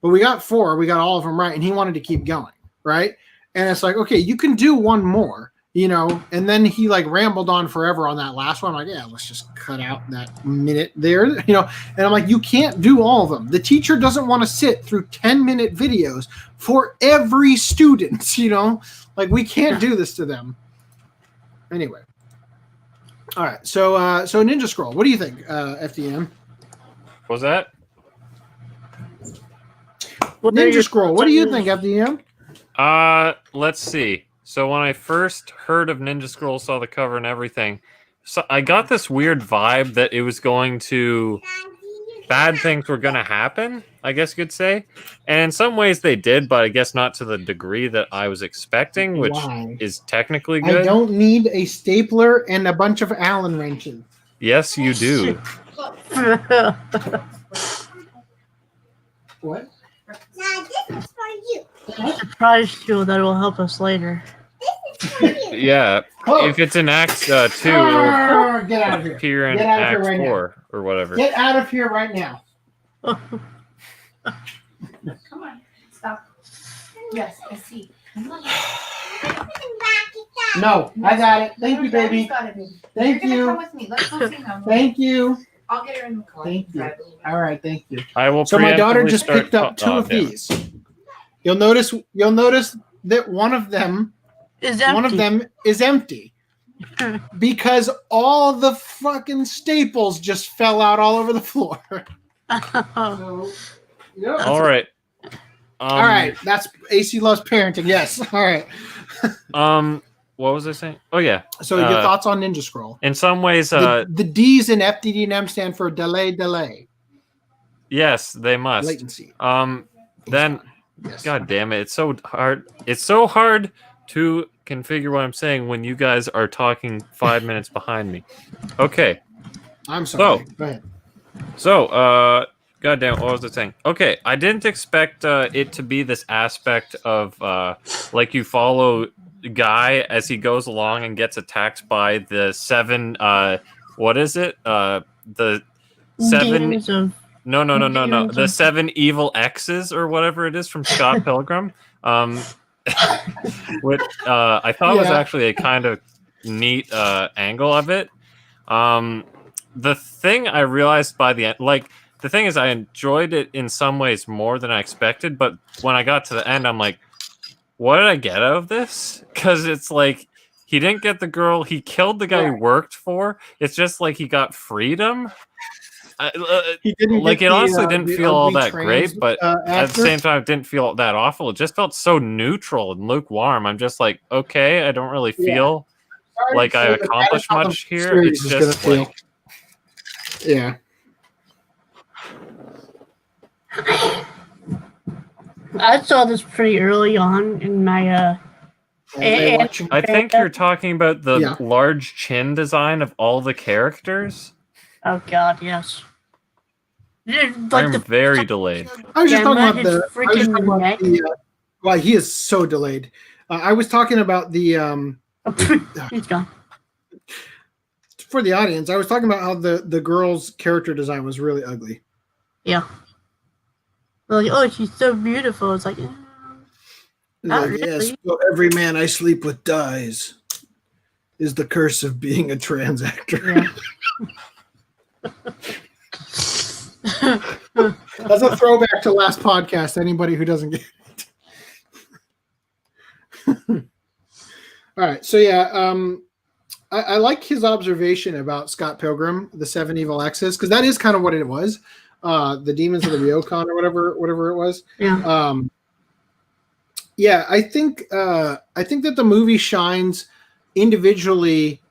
But we got 4, we got all of them right, and he wanted to keep going, right? And it's like, okay, you can do one more. You know, and then he like rambled on forever on that last one. I'm like, yeah, let's just cut out that minute there, you know. And I'm like, you can't do all of them. The teacher doesn't want to sit through 10-minute videos for every student, you know. Like, we can't do this to them. Anyway, all right. So Ninja Scroll, what do you think, FDM? What was that? Ninja Scroll, what do you think, FDM? Let's see. So when I first heard of Ninja Scroll, saw the cover and everything, so I got this weird vibe that it was going to, bad things were going to happen, I guess you could say. And in some ways they did, but I guess not to the degree that I was expecting, which is technically good. I don't need a stapler and a bunch of Allen wrenches. Yes, you do. What? Now this is for you. Surprise tool that will help us later. This is for you. Yeah, if it's in Act 2, it'll Get out of here. appear in Get out of here Act right 4 or whatever. Get out of here right now. Come on. Stop. Yes, I see. Come on. No, I got it. Thank you, baby. Got it, baby. Thank You're gonna come you. with me. Let's go see him. Thank you. I'll get her in the car. Thank you. All right, thank you. I will. So my daughter preemptively just start picked up 2 of damn it. these. You'll notice that one of them is empty because all the fucking staples just fell out all over the floor. So, yeah. All right. All right, that's AC loves parenting. Yes. All right. What was I saying? Oh yeah. So your thoughts on Ninja Scroll? In some ways, The D's in FDDNM stand for delay. yes, they must. Latency. Then, Yes. God damn it, it's so hard. It's so hard to configure what I'm saying when you guys are talking 5 minutes behind me. Okay. I'm sorry. Go ahead. So, God damn, what was I saying? Okay, I didn't expect it to be this aspect of like you follow Guy as he goes along and gets attacked by the 7 what is it? The 7 Games of No. The 7 evil X's or whatever it is from Scott Pilgrim. Which I thought was actually a kind of neat angle of it. The thing I realized by the end, like, the thing is I enjoyed it in some ways more than I expected, but when I got to the end, I'm like, what did I get out of this? Because it's like, he didn't get the girl, he killed the guy he worked for. It's just like he got freedom. He didn't like, it honestly didn't feel all that trans, great, but at the same time, it didn't feel that awful. It just felt so neutral and lukewarm. I'm just like, okay, I don't really feel like I accomplished much here. It's just like, yeah. I saw this pretty early on in my I think you're talking about the Yeah. large chin design of all the characters. Oh god, yes. Like I'm very delayed. I was just talking about his the. I was just talking about neck. well, he is so delayed. I was talking about the. He's gone. For the audience, I was talking about how the girl's character design was really ugly. Yeah. Like, oh, she's so beautiful. It's like, not Like, really. yes, well, every man I sleep with dies. Is the curse of being a trans actor. Yeah. That's a throwback to last podcast. Anybody who doesn't get it. All right. So yeah, I like his observation about Scott Pilgrim, the 7 Evil Exes, because that is kind of what it was. The Demons of the Ryokan or whatever it was. Yeah. Yeah, I think that the movie shines individually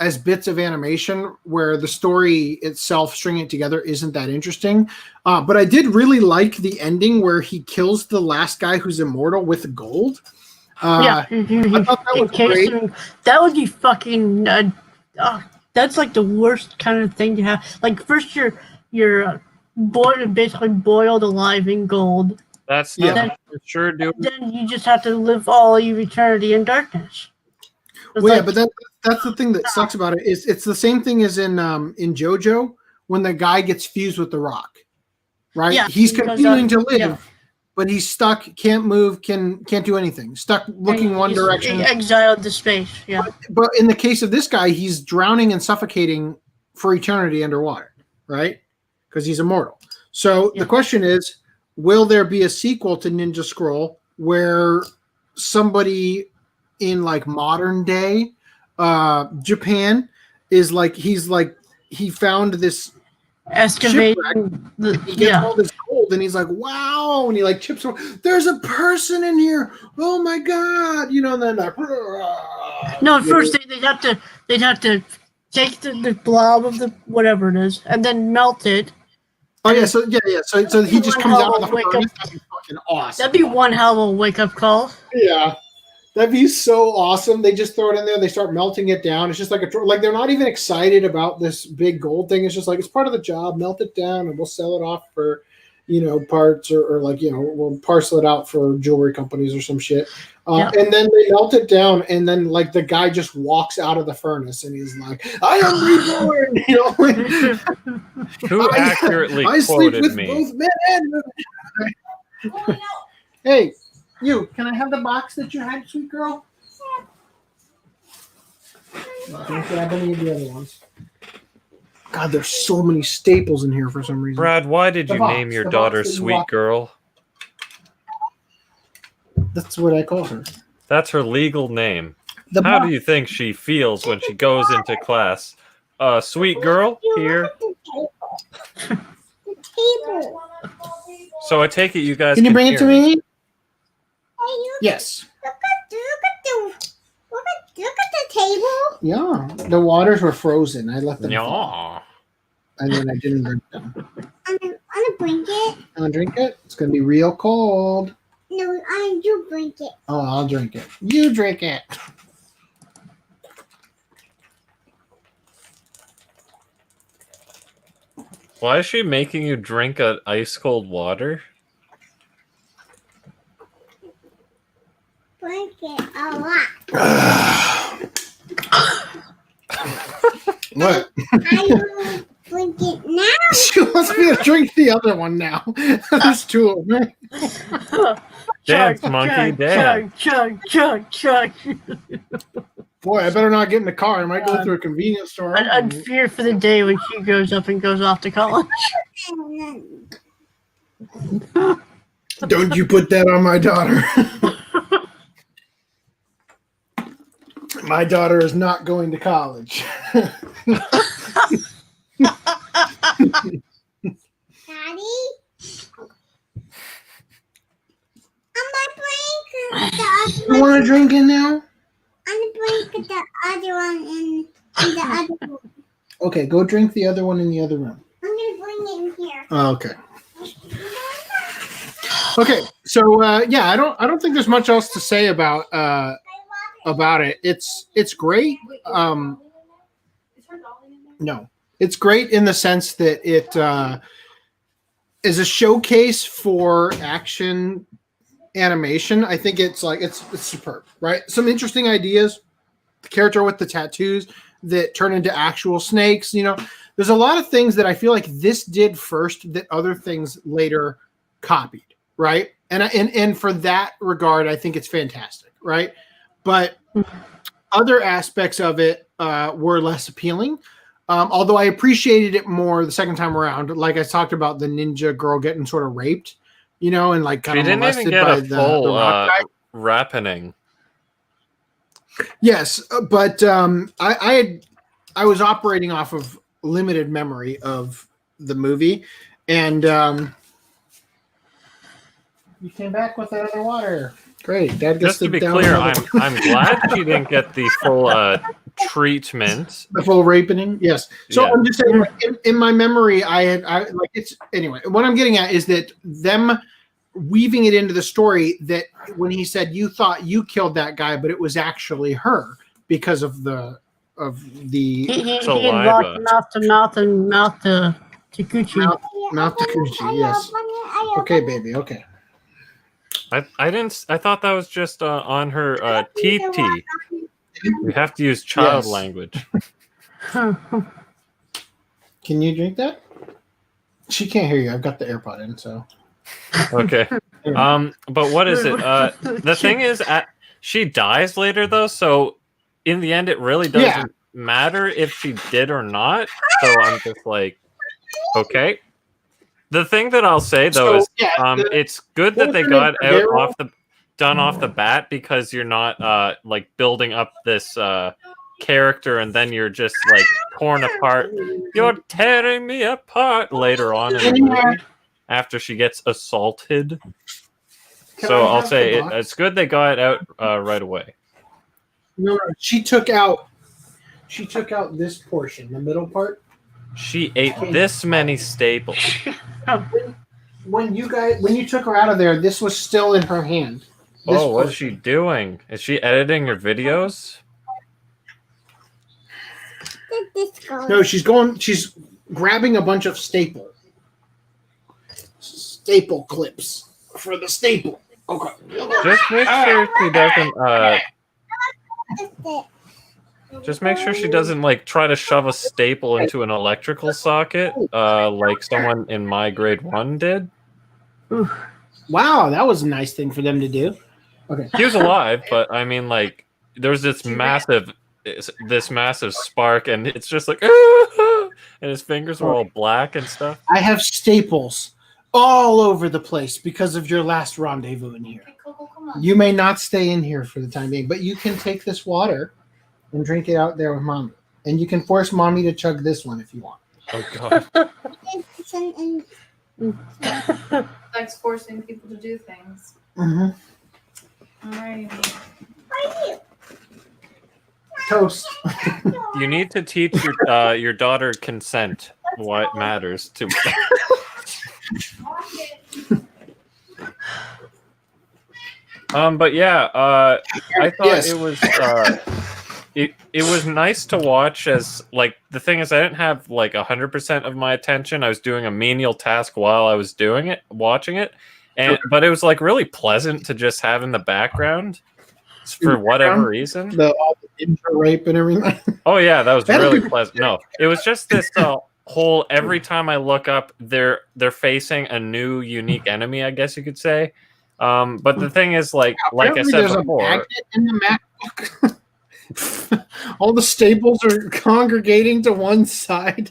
as bits of animation where the story itself, stringing it together, isn't that interesting. But I did really like the ending where he kills the last guy who's immortal with gold. Yeah. I thought that was great. That would be fucking. That's like the worst kind of thing to have. Like, first you're basically boiled alive in gold. That's Yeah. not for sure, dude. Then you just have to live all of eternity in darkness. It's Well, yeah, like- but that's the thing that sucks about it is it's the same thing as in JoJo when the guy gets fused with the rock, right? Yeah, He's because, continuing to live, yeah. but he's stuck, can't move, can't do anything, stuck looking one he's direction. exiled to space. Yeah. But in the case of this guy, he's drowning and suffocating for eternity underwater, right? Because he's immortal. So Yeah. the question is, will there be a sequel to Ninja Scroll where somebody in like modern day Japan is like he found this Excavating he gets all this gold and he's like, wow, and he like chips away. There's a person in here. Oh my god, you know, and then like, No, at first they'd have to take the blob of the whatever it is and then melt it. oh yeah, so so he just comes out of the Wake up. furnace. That'd be fucking awesome. That'd be one hell of a wake up call. Yeah, that'd be so awesome. They just throw it in there. They start melting it down. It's just like like they're not even excited about this big gold thing. It's just like it's part of the job. Melt it down, and we'll sell it off for, you know, parts or like, you know, we'll parcel it out for jewelry companies or some shit. Yeah. And then they melt it down, and then like the guy just walks out of the furnace, and he's like, "I am reborn." You know. Who accurately I sleep quoted with me? both men and women. Hey, you, can I have the box that you had, sweet girl? Don't grab any of the other ones. God, there's so many staples in here for some reason. Brad, why did The you box, name your the box daughter that you Sweet walk- Girl? That's what I call her. That's her legal name. The How box. do you think she feels when she goes into class? Sweet girl, here. The table. So I take it you guys Can you bring it to hear me? Hey, you Yes. look at the table. Yeah. The waters were frozen. I let them fall. Yeah. And then I didn't drink them. I'm gonna drink it. You want to drink it? It's going to be real cold. No, I do drink it. Oh, I'll drink it. You drink it. Why is she making you drink ice cold water? Drink it a lot. What? I will drink it now. She wants me to drink the other one now. There's two of them. Dance, monkey, dance. Chug. Boy, I better not get in the car. I might go through a convenience store. I'd fear for the day when she grows up and goes off to college. Don't you put that on my daughter. My daughter is not going to college. Daddy? I'm not playing. You want to drink it now? I'm playing drink the other one in the other room. Okay, go drink the other one in the other room. I'm gonna bring it in here. Oh, okay. Okay, so yeah, I don't think there's much else to say about it. It's great. No, it's great in the sense that it is a showcase for action animation. I think it's superb, right? Some interesting ideas. The character with the tattoos that turn into actual snakes. You know, there's a lot of things that I feel like this did first that other things later copied, right? And for that regard, I think it's fantastic, right? But other aspects of it were less appealing. Although I appreciated it more the second time around. Like I talked about the ninja girl getting sort of raped, you know, and like kind of molested by the rock guy. Rappening. Yes, but I was operating off of limited memory of the movie, and you came back with that other water. Great. Dad gets Just to be clear, I'm glad she didn't get the full treatment. The full rapening, yes. So Yeah. I'm just saying, like, in my memory, I like it's anyway. What I'm getting at is that them weaving it into the story that when he said you thought you killed that guy, but it was actually her because of the He Saliva. walked mouth to mouth and mouth to coochie. mouth to coochie. Yes. Okay, baby. Okay. I thought that was just on her TT. We have to use child Yes. language. Can you drink that? She can't hear you. I've got the AirPod in, so. Okay. But what is it? The thing is, she dies later though, so in the end, it really doesn't matter if she did or not. So I'm just like, okay. The thing that I'll say though is, it's good that they got out off the bat, because you're not like building up this character and then you're just like torn apart. You're tearing me apart later on in the movie after she gets assaulted. So I'll say it's good they got it out right away. No, she took out this portion, the middle part. She ate this many staples. When you took her out of there, this was still in her hand. This What's she doing? Is she editing your videos? No, she's grabbing a bunch of staple clips for the staple. Okay. Just make sure she doesn't just make sure she doesn't like try to shove a staple into an electrical socket like someone in my grade 1 did. Wow, that was a nice thing for them to do. Okay. He was alive, but I mean, like, there's this massive spark, and it's just like, and his fingers were all black and stuff. I have staples all over the place because of your last rendezvous in here. You may not stay in here for the time being, but you can take this water and drink it out there with Mommy. And you can force Mommy to chug this one if you want. Oh, God. Likes forcing people to do things. Mm-hmm. Alright. Toast. You need to teach your daughter consent. What matters to but yeah, I thought it was it was nice to watch. As like, the thing is, I didn't have like 100% of my attention. I was doing a menial task while I was watching it, but it was like really pleasant to just have in the background for whatever reason. All the rape and everything. Oh yeah, that was really pleasant. No, it was just this whole, every time I look up, they're facing a new unique enemy, I guess you could say. But the thing is, like I said before, a magnet in the MacBook. All the staples are congregating to one side.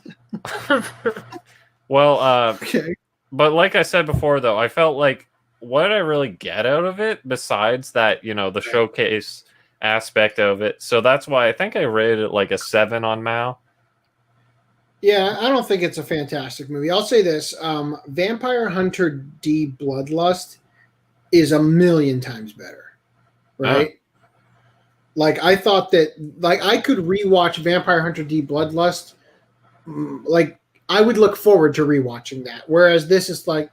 Well, Okay. but like I said before, though, I felt like, what did I really get out of it besides that, the showcase aspect of it? So that's why I think I rated it like a 7 on Mal. Yeah, I don't think it's a fantastic movie. I'll say this: Vampire Hunter D Bloodlust is a million times better, right? Like I thought that like I could rewatch Vampire Hunter D Bloodlust. Like I would look forward to rewatching that. Whereas this is like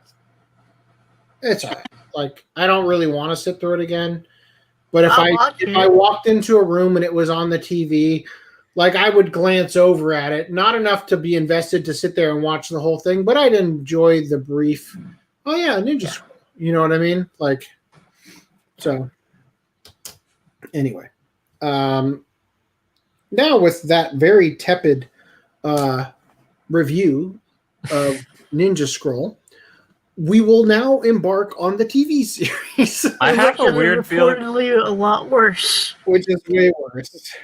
it's all right. Like I don't really want to sit through it again. But if I walked into a room and it was on the TV, like I would glance over at it, not enough to be invested to sit there and watch the whole thing, but I'd enjoy the brief. Oh yeah, Ninja Scroll. You know what I mean? Like, so anyway, now with that very tepid review of Ninja Scroll, we will now embark on the TV series. I have a weird feeling. A lot worse. Which is way worse.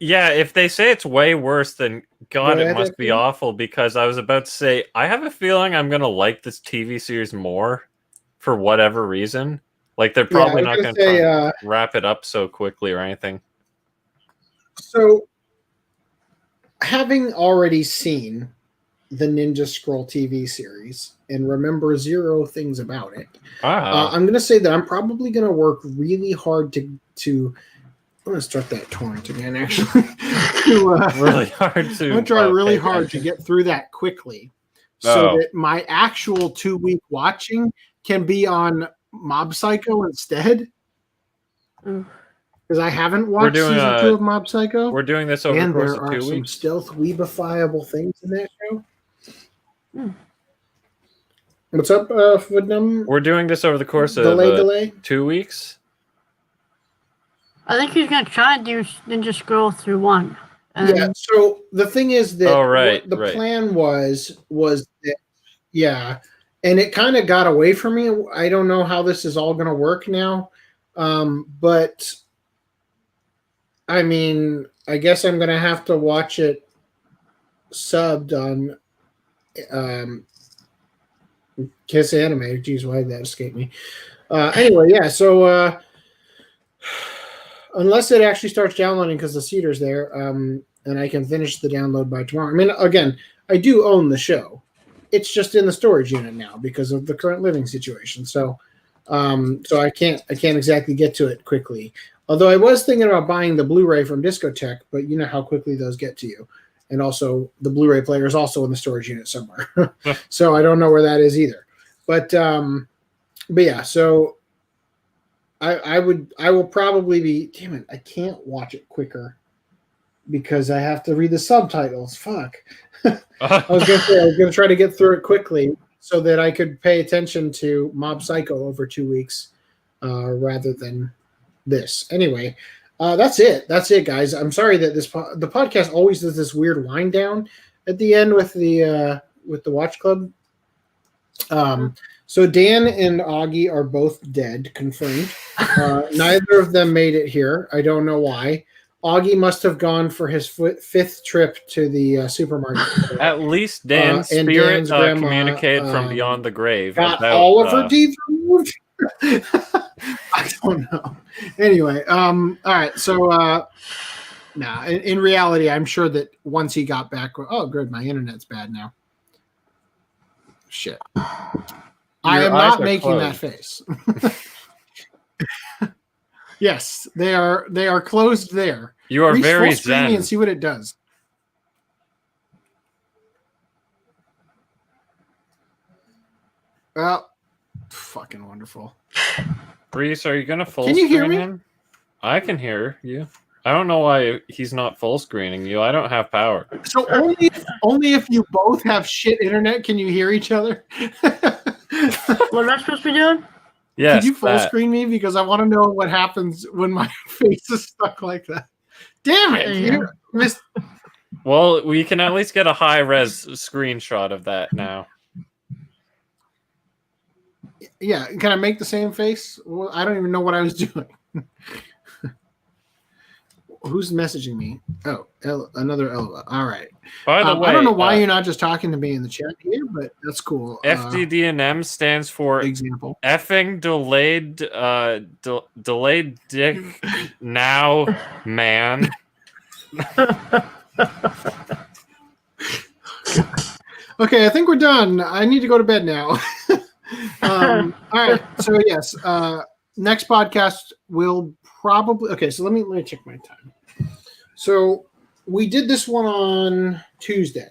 Yeah, if they say it's way worse, then God, it must be awful. Because I was about to say, I have a feeling I'm gonna like this TV series more for whatever reason. Like they're probably not gonna try to wrap it up so quickly or anything. So, having already seen the Ninja Scroll TV series and remember zero things about it, I'm going to say that I'm probably going to work really hard to I'm going to start that torrent again, actually. Really hard to. I'm going to try really hard to get through that quickly so that my actual 2-week watching can be on Mob Psycho instead. Because I haven't watched season 2 of Mob Psycho. We're doing this over the course of 2 weeks. And there are some stealth weebifiable things in that show. What's up, Footnum? We're doing this over the course of 2 weeks. I think he's going to try and do Ninja Scroll through 1. Yeah, so the thing is that the plan was that, yeah, and it kind of got away from me. I don't know how this is all going to work now, but I mean, I guess I'm going to have to watch it subbed on Kiss Anime. Jeez, why did that escape me? Anyway, yeah, so unless it actually starts downloading because the Cedar's there, and I can finish the download by tomorrow. I mean, again, I do own the show. It's just in the storage unit now because of the current living situation. So I can't exactly get to it quickly. Although I was thinking about buying the Blu-ray from Discotech, but you know how quickly those get to you. And also the Blu-ray player is also in the storage unit somewhere. So I don't know where that is either. But yeah, so I will probably be, damn it, I can't watch it quicker because I have to read the subtitles. Fuck. I was gonna try to get through it quickly so that I could pay attention to Mob Psycho over 2 weeks rather than this. Anyway, that's it, guys. I'm sorry that the podcast always does this weird wind down at the end with the watch club. So Dan and Augie are both dead, confirmed. Neither of them made it here. I don't know why. Augie must have gone for his fifth trip to the supermarket. At least Dan's spirit communicated from beyond the grave. Got all of her teeth removed. I don't know. Anyway, all right. So, in reality, I'm sure that once he got back, oh, good, my internet's bad now. Shit. I am not making that face. Yes, they are closed there. You are very zen. And see what it does. Well, fucking wonderful. Rhys, are you gonna full screen him? Can you hear me? I can hear you. I don't know why he's not full screening you. I don't have power. So only if you both have shit internet can you hear each other. What am I supposed to be doing? Yes, Could you full screen me because I want to know what happens when my face is stuck like that. Damn it! You missed. Well, we can at least get a high res screenshot of that now. Yeah, can I make the same face? Well, I don't even know what I was doing. Who's messaging me? Oh, another Elva. All right. By the way, I don't know why you're not just talking to me in the chat here, but that's cool. FDDNM stands for example. Effing delayed dick now, man. Okay, I think we're done. I need to go to bed now. All right. So yes, next podcast will probably okay. So let me check my time. So we did this one on Tuesday.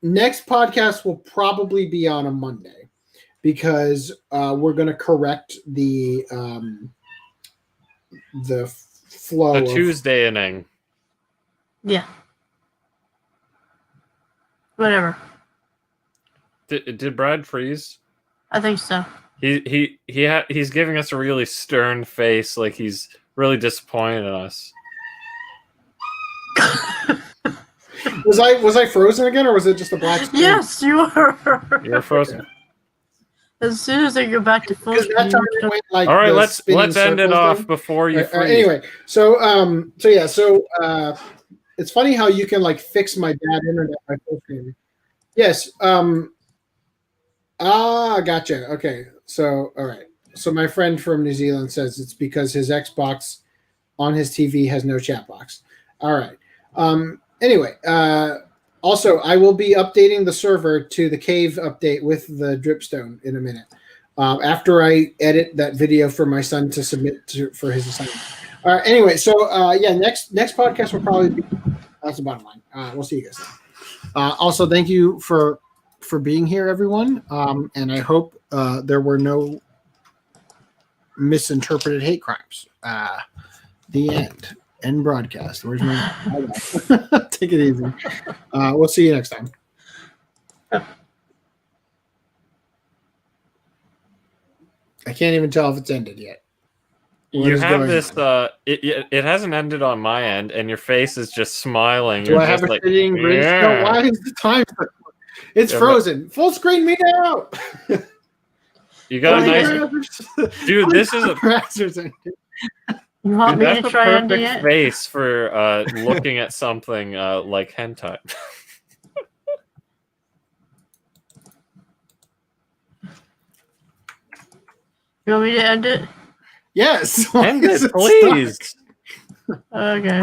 Next podcast will probably be on a Monday because we're going to correct the flow. The Tuesday inning. Yeah. Whatever. Did Brad freeze? I think so. He's giving us a really stern face, like he's really disappointed in us. Was I frozen again, or was it just a black screen? Yes, you were. You're frozen. As soon as I go back to full Because that time it went like all right, the let's spinning end it circles off thing. before you freeze. Anyway, so it's funny how you can like fix my bad internet by full screen. Yes. Gotcha. Okay. So all right. So my friend from New Zealand says it's because his Xbox on his TV has no chat box. All right. Anyway, also, I will be updating the server to the cave update with the dripstone in a minute. After I edit that video for my son to submit for his assignment. All right. Anyway, so next podcast will probably be. That's the bottom line. We'll see you guys then. Also, thank you for being here, everyone. And I hope there were no misinterpreted hate crimes. The end. End broadcast. Where's my take it easy. We'll see you next time. I can't even tell if it's ended yet. You have this it hasn't ended on my end, and your face is just smiling. Do I have a sitting grin? No, why is the time? It's frozen. Full screen me now. You got a nice dude. This is a You want me that's to a try ending perfect it? face for looking at something like hentai. You want me to end it? Yes. End it, please. Okay.